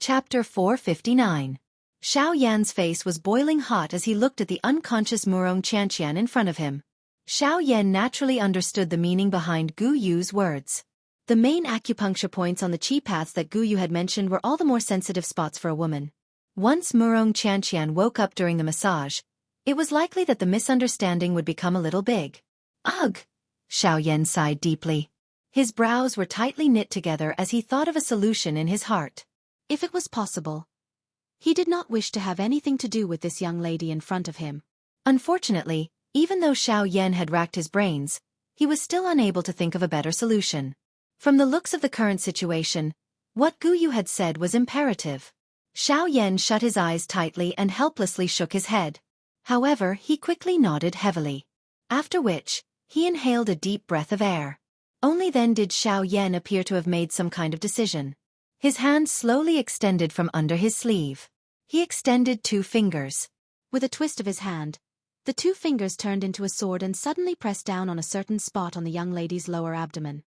Chapter 459. Xiao Yan's face was boiling hot as he looked at the unconscious Murong Qianxian in front of him. Xiao Yan naturally understood the meaning behind Gu Yu's words. The main acupuncture points on the qi paths that Gu Yu had mentioned were all the more sensitive spots for a woman. Once Murong Qianxian woke up during the massage, it was likely that the misunderstanding would become a little big. Ugh! Xiao Yan sighed deeply. His brows were tightly knit together as he thought of a solution in his heart. If it was possible, he did not wish to have anything to do with this young lady in front of him. Unfortunately, even though Xiao Yan had racked his brains, he was still unable to think of a better solution. From the looks of the current situation, what Gu Yu had said was imperative. Xiao Yan shut his eyes tightly and helplessly shook his head. However, he quickly nodded heavily. After which, he inhaled a deep breath of air. Only then did Xiao Yan appear to have made some kind of decision. His hand slowly extended from under his sleeve. He extended 2 fingers. With a twist of his hand, the 2 fingers turned into a sword and suddenly pressed down on a certain spot on the young lady's lower abdomen.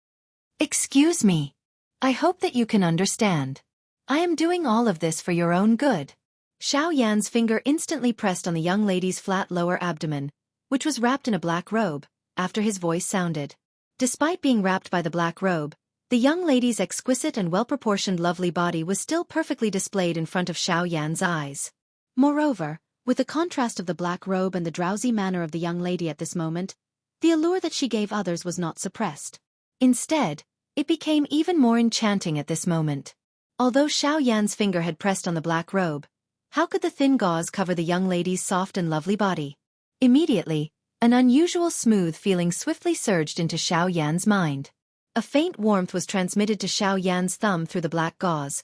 Excuse me. I hope that you can understand. I am doing all of this for your own good. Xiao Yan's finger instantly pressed on the young lady's flat lower abdomen, which was wrapped in a black robe, after his voice sounded. Despite being wrapped by the black robe, the young lady's exquisite and well-proportioned lovely body was still perfectly displayed in front of Xiao Yan's eyes. Moreover, with the contrast of the black robe and the drowsy manner of the young lady at this moment, the allure that she gave others was not suppressed. Instead, it became even more enchanting at this moment. Although Xiao Yan's finger had pressed on the black robe, how could the thin gauze cover the young lady's soft and lovely body? Immediately, an unusual smooth feeling swiftly surged into Xiao Yan's mind. A faint warmth was transmitted to Xiao Yan's thumb through the black gauze,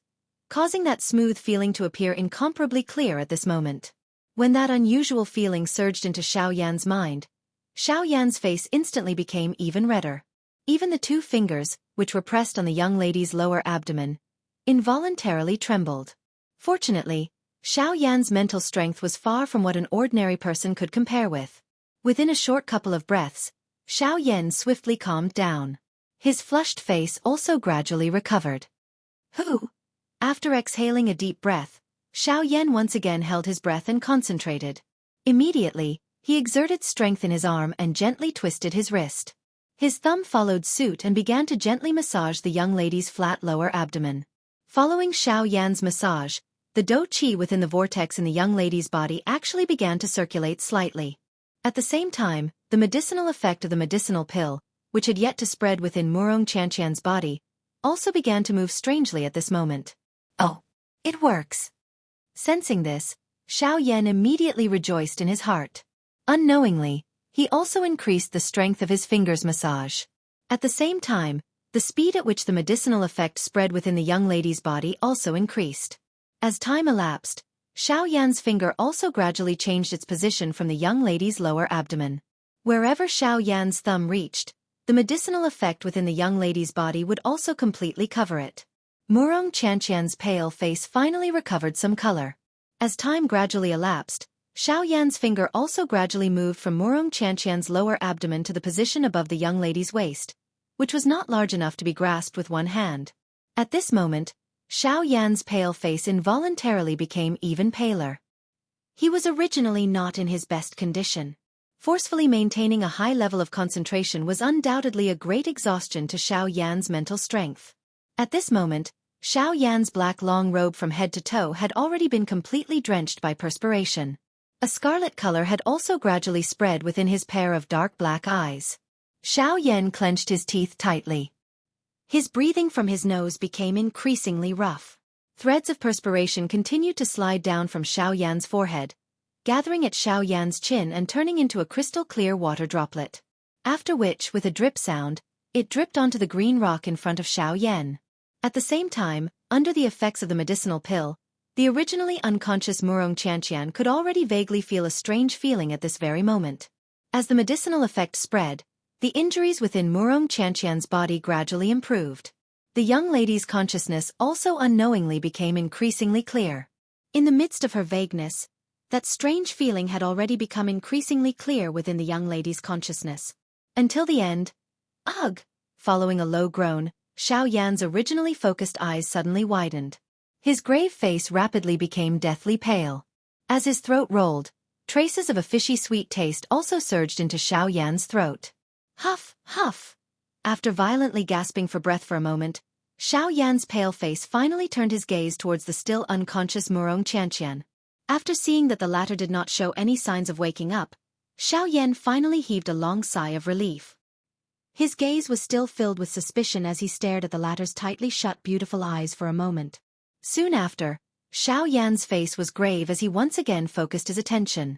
causing that smooth feeling to appear incomparably clear at this moment. When that unusual feeling surged into Xiao Yan's mind, Xiao Yan's face instantly became even redder. Even the 2 fingers, which were pressed on the young lady's lower abdomen, involuntarily trembled. Fortunately, Xiao Yan's mental strength was far from what an ordinary person could compare with. Within a short couple of breaths, Xiao Yan swiftly calmed down. His flushed face also gradually recovered. Who? After exhaling a deep breath, Xiao Yan once again held his breath and concentrated. Immediately, he exerted strength in his arm and gently twisted his wrist. His thumb followed suit and began to gently massage the young lady's flat lower abdomen. Following Xiao Yan's massage, the dou qi within the vortex in the young lady's body actually began to circulate slightly. At the same time, the medicinal effect of the medicinal pill, which had yet to spread within Murong Qianxian's body, also began to move strangely at this moment. Oh, it works. Sensing this, Xiao Yan immediately rejoiced in his heart. Unknowingly, he also increased the strength of his fingers' massage. At the same time, the speed at which the medicinal effect spread within the young lady's body also increased. As time elapsed, Xiao Yan's finger also gradually changed its position from the young lady's lower abdomen. Wherever Xiao Yan's thumb reached, the medicinal effect within the young lady's body would also completely cover it. Murong Qianxian's pale face finally recovered some color. As time gradually elapsed, Xiao Yan's finger also gradually moved from Murong Qianxian's lower abdomen to the position above the young lady's waist, which was not large enough to be grasped with one hand. At this moment, Xiao Yan's pale face involuntarily became even paler. He was originally not in his best condition. Forcefully maintaining a high level of concentration was undoubtedly a great exhaustion to Xiao Yan's mental strength. At this moment, Xiao Yan's black long robe from head to toe had already been completely drenched by perspiration. A scarlet color had also gradually spread within his pair of dark black eyes. Xiao Yan clenched his teeth tightly. His breathing from his nose became increasingly rough. Threads of perspiration continued to slide down from Xiao Yan's forehead, gathering at Xiao Yan's chin and turning into a crystal-clear water droplet. After which, with a drip sound, it dripped onto the green rock in front of Xiao Yan. At the same time, under the effects of the medicinal pill, the originally unconscious Murong Qianxian could already vaguely feel a strange feeling at this very moment. As the medicinal effect spread, the injuries within Murong Qianxian's body gradually improved. the young lady's consciousness also unknowingly became increasingly clear. In the midst of her vagueness, that strange feeling had already become increasingly clear within the young lady's consciousness. Until the end. Ugh! Following a low groan, Xiaoyan's originally focused eyes suddenly widened. His grave face rapidly became deathly pale. As his throat rolled, traces of a fishy sweet taste also surged into Xiaoyan's throat. Huff, huff! After violently gasping for breath for a moment, Xiaoyan's pale face finally turned his gaze towards the still unconscious Xianxia. After seeing that the latter did not show any signs of waking up, Xiaoyan finally heaved a long sigh of relief. His gaze was still filled with suspicion as he stared at the latter's tightly shut beautiful eyes for a moment. Soon after, Xiaoyan's face was grave as he once again focused his attention.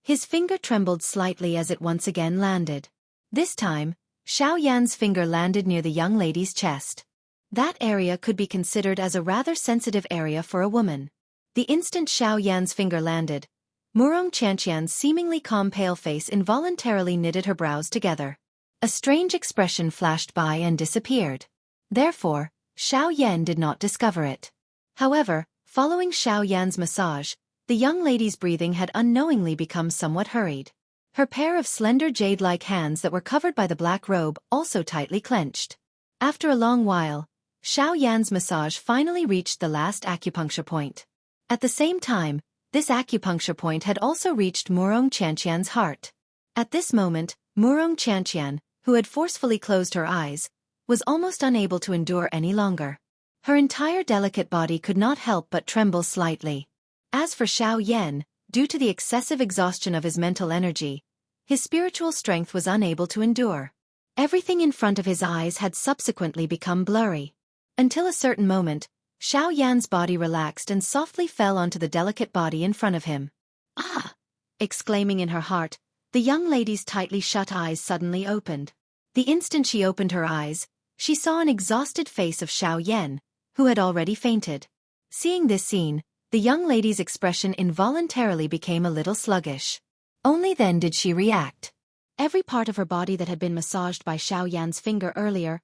His finger trembled slightly as it once again landed. This time, Xiaoyan's finger landed near the young lady's chest. That area could be considered as a rather sensitive area for a woman. The instant Xiaoyan's finger landed, Xianxia's seemingly calm pale face involuntarily knitted her brows together. A strange expression flashed by and disappeared. Therefore, Xiaoyan did not discover it. However, following Xiaoyan's massage, the young lady's breathing had unknowingly become somewhat hurried. Her pair of slender jade-like hands that were covered by the black robe also tightly clenched. After a long while, Xiaoyan's massage finally reached the last acupuncture point. At the same time, this acupuncture point had also reached Xianxia's heart. At this moment, Xianxia, who had forcefully closed her eyes, was almost unable to endure any longer. Her entire delicate body could not help but tremble slightly. As for Xiaoyan, due to the excessive exhaustion of his mental energy, his spiritual strength was unable to endure. Everything in front of his eyes had subsequently become blurry. Until a certain moment, Xiaoyan's body relaxed and softly fell onto the delicate body in front of him. Ah! Exclaiming in her heart, the young lady's tightly shut eyes suddenly opened. The instant she opened her eyes, she saw an exhausted face of Xiaoyan, who had already fainted. Seeing this scene, the young lady's expression involuntarily became a little sluggish. Only then did she react. Every part of her body that had been massaged by Xiaoyan's finger earlier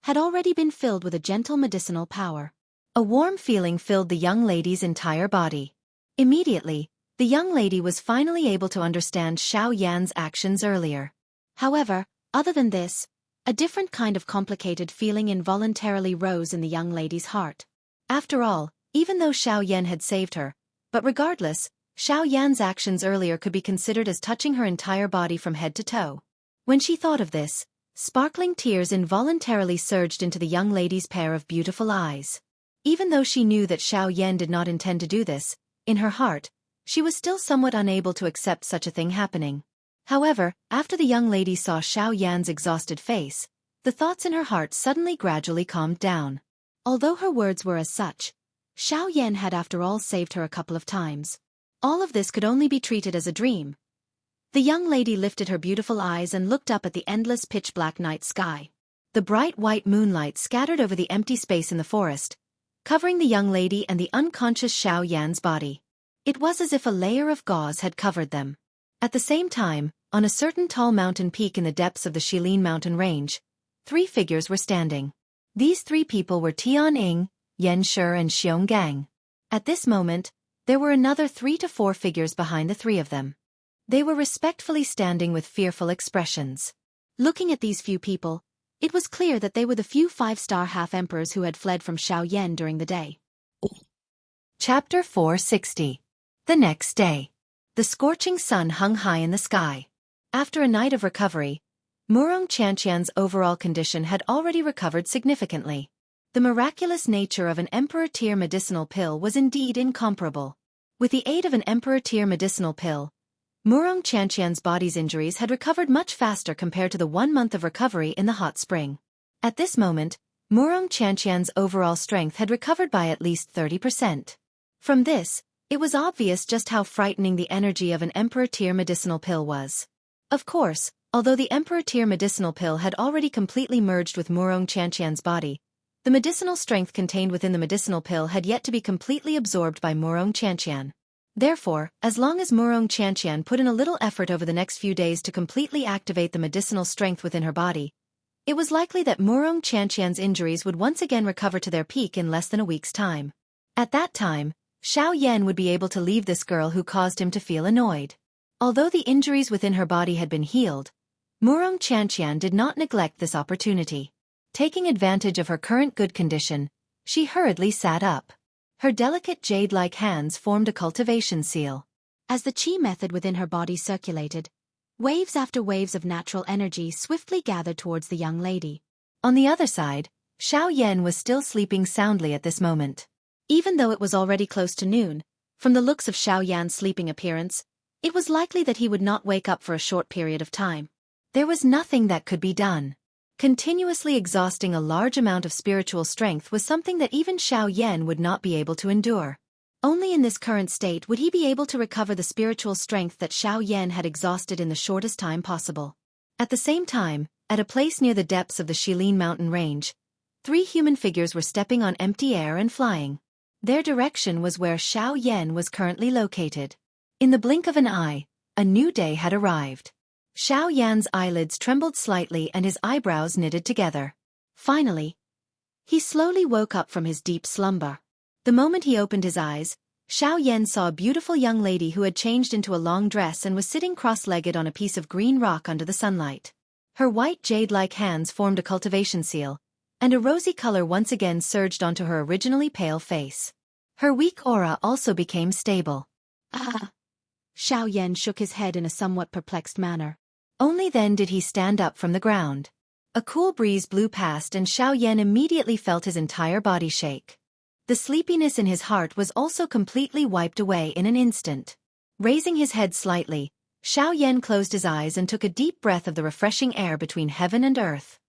had already been filled with a gentle medicinal power. A warm feeling filled the young lady's entire body. Immediately, the young lady was finally able to understand Xiaoyan's actions earlier. However, other than this, a different kind of complicated feeling involuntarily rose in the young lady's heart. After all, even though Xiaoyan had saved her, but regardless, Xiaoyan's actions earlier could be considered as touching her entire body from head to toe. When she thought of this, sparkling tears involuntarily surged into the young lady's pair of beautiful eyes. Even though she knew that Xiaoyan did not intend to do this, in her heart, she was still somewhat unable to accept such a thing happening. However, after the young lady saw Xiaoyan's exhausted face, the thoughts in her heart suddenly gradually calmed down. Although her words were as such, Xiaoyan had after all saved her a couple of times. All of this could only be treated as a dream. The young lady lifted her beautiful eyes and looked up at the endless pitch-black night sky. The bright white moonlight scattered over the empty space in the forest, covering the young lady and the unconscious Xiaoyan's body. It was as if a layer of gauze had covered them. At the same time, on a certain tall mountain peak in the depths of the Shilin mountain range, 3 figures were standing. These 3 people were Tianying, Yanshi and Xionggang. At this moment, there were another 3 to 4 figures behind the 3 of them. They were respectfully standing with fearful expressions. Looking at these few people, it was clear that they were the few 5-star half-emperors who had fled from Xiaoyan during the day. Chapter 460. The next day. The scorching sun hung high in the sky. After a night of recovery, Xianxia's overall condition had already recovered significantly. The miraculous nature of an emperor-tier medicinal pill was indeed incomparable. With the aid of an emperor-tier medicinal pill, Xianxia's body's injuries had recovered much faster compared to the 1 month of recovery in the hot spring. At this moment, Xianxia's overall strength had recovered by at least 30%. From this, it was obvious just how frightening the energy of an emperor-tier medicinal pill was. Of course, although the emperor-tier medicinal pill had already completely merged with Xianxia's body, the medicinal strength contained within the medicinal pill had yet to be completely absorbed by Xianxia. Therefore, as long as Xianxia put in a little effort over the next few days to completely activate the medicinal strength within her body, It was likely that Xianxia's injuries would once again recover to their peak in less than a week's time. At that time, Xiao Yan would be able to leave this girl who caused him to feel annoyed. Although the injuries within her body had been healed, Xianxia did not neglect this opportunity. Taking advantage of her current good condition, she hurriedly sat up. Her delicate jade-like hands formed a cultivation seal. As the qi method within her body circulated, waves after waves of natural energy swiftly gathered towards the young lady. On the other side, Xiao Yan was still sleeping soundly at this moment. Even though it was already close to noon, from the looks of Xiao Yan's sleeping appearance, it was likely that he would not wake up for a short period of time. There was nothing that could be done. Continuously exhausting a large amount of spiritual strength was something that even Xiao Yan would not be able to endure. Only in this current state would he be able to recover the spiritual strength that Xiao Yan had exhausted in the shortest time possible. At the same time, at a place near the depths of the Shilin mountain range, 3 human figures were stepping on empty air and flying. Their direction was where Xiao Yan was currently located. In the blink of an eye, a new day had arrived. Xiao Yan's eyelids trembled slightly and his eyebrows knitted together. Finally, he slowly woke up from his deep slumber. The moment he opened his eyes, Xiao Yan saw a beautiful young lady who had changed into a long dress and was sitting cross-legged on a piece of green rock under the sunlight. Her white jade-like hands formed a cultivation seal, and a rosy color once again surged onto her originally pale face. Her weak aura also became stable. Ah! Xiao Yan shook his head in a somewhat perplexed manner. Only then did he stand up from the ground. A cool breeze blew past and Xiao Yan immediately felt his entire body shake. The sleepiness in his heart was also completely wiped away in an instant. Raising his head slightly, Xiao Yan closed his eyes and took a deep breath of the refreshing air between heaven and earth.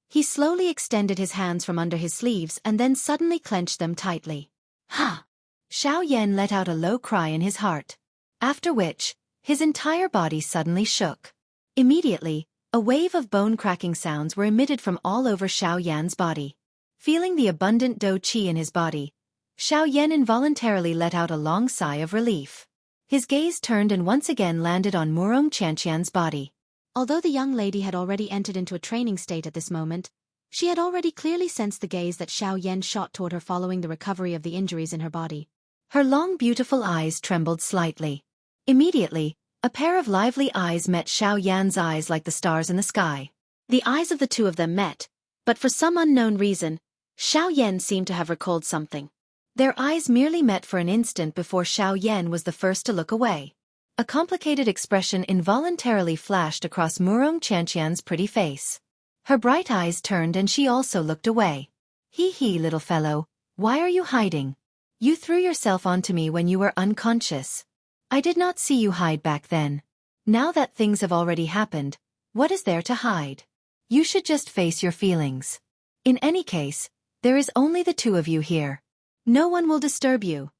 He slowly extended his hands from under his sleeves and then suddenly clenched them tightly. Ha! Xiao Yan let out a low cry in his heart. After which, his entire body suddenly shook. Immediately, a wave of bone-cracking sounds were emitted from all over Xiao Yan's body. Feeling the abundant dou qi in his body, Xiao Yan involuntarily let out a long sigh of relief. His gaze turned and once again landed on Xianxia's body. Although the young lady had already entered into a training state at this moment, she had already clearly sensed the gaze that Xiao Yan shot toward her following the recovery of the injuries in her body. Her long beautiful eyes trembled slightly. Immediately, a pair of lively eyes met Xiao Yan's eyes like the stars in the sky. The eyes of the two of them met, but for some unknown reason, Xiao Yan seemed to have recalled something. Their eyes merely met for an instant before Xiao Yan was the first to look away. A complicated expression involuntarily flashed across Xianxia's pretty face. Her bright eyes turned and she also looked away. Hee, little fellow, why are you hiding? You threw yourself onto me when you were unconscious. I did not see you hide back then. Now that things have already happened, what is there to hide? You should just face your feelings. In any case, there is only the two of you here. No one will disturb you.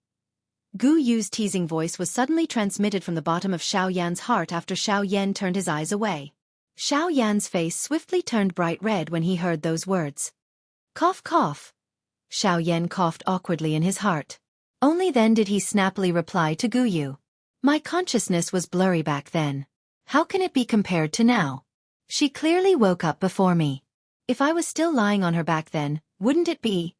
Gu Yu's teasing voice was suddenly transmitted from the bottom of Xiao Yan's heart after Xiao Yan turned his eyes away. Xiao Yan's face swiftly turned bright red when he heard those words. Cough, cough. Xiao Yan coughed awkwardly in his heart. Only then did he snappily reply to Gu Yu. My consciousness was blurry back then. How can it be compared to now? She clearly woke up before me. If I was still lying on her back then, wouldn't it be?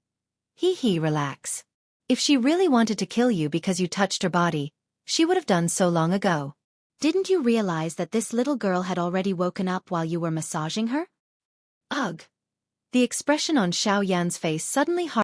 Relax. If she really wanted to kill you because you touched her body, she would have done so long ago. Didn't you realize that this little girl had already woken up while you were massaging her? Ugh. The expression on Xiao Yan's face suddenly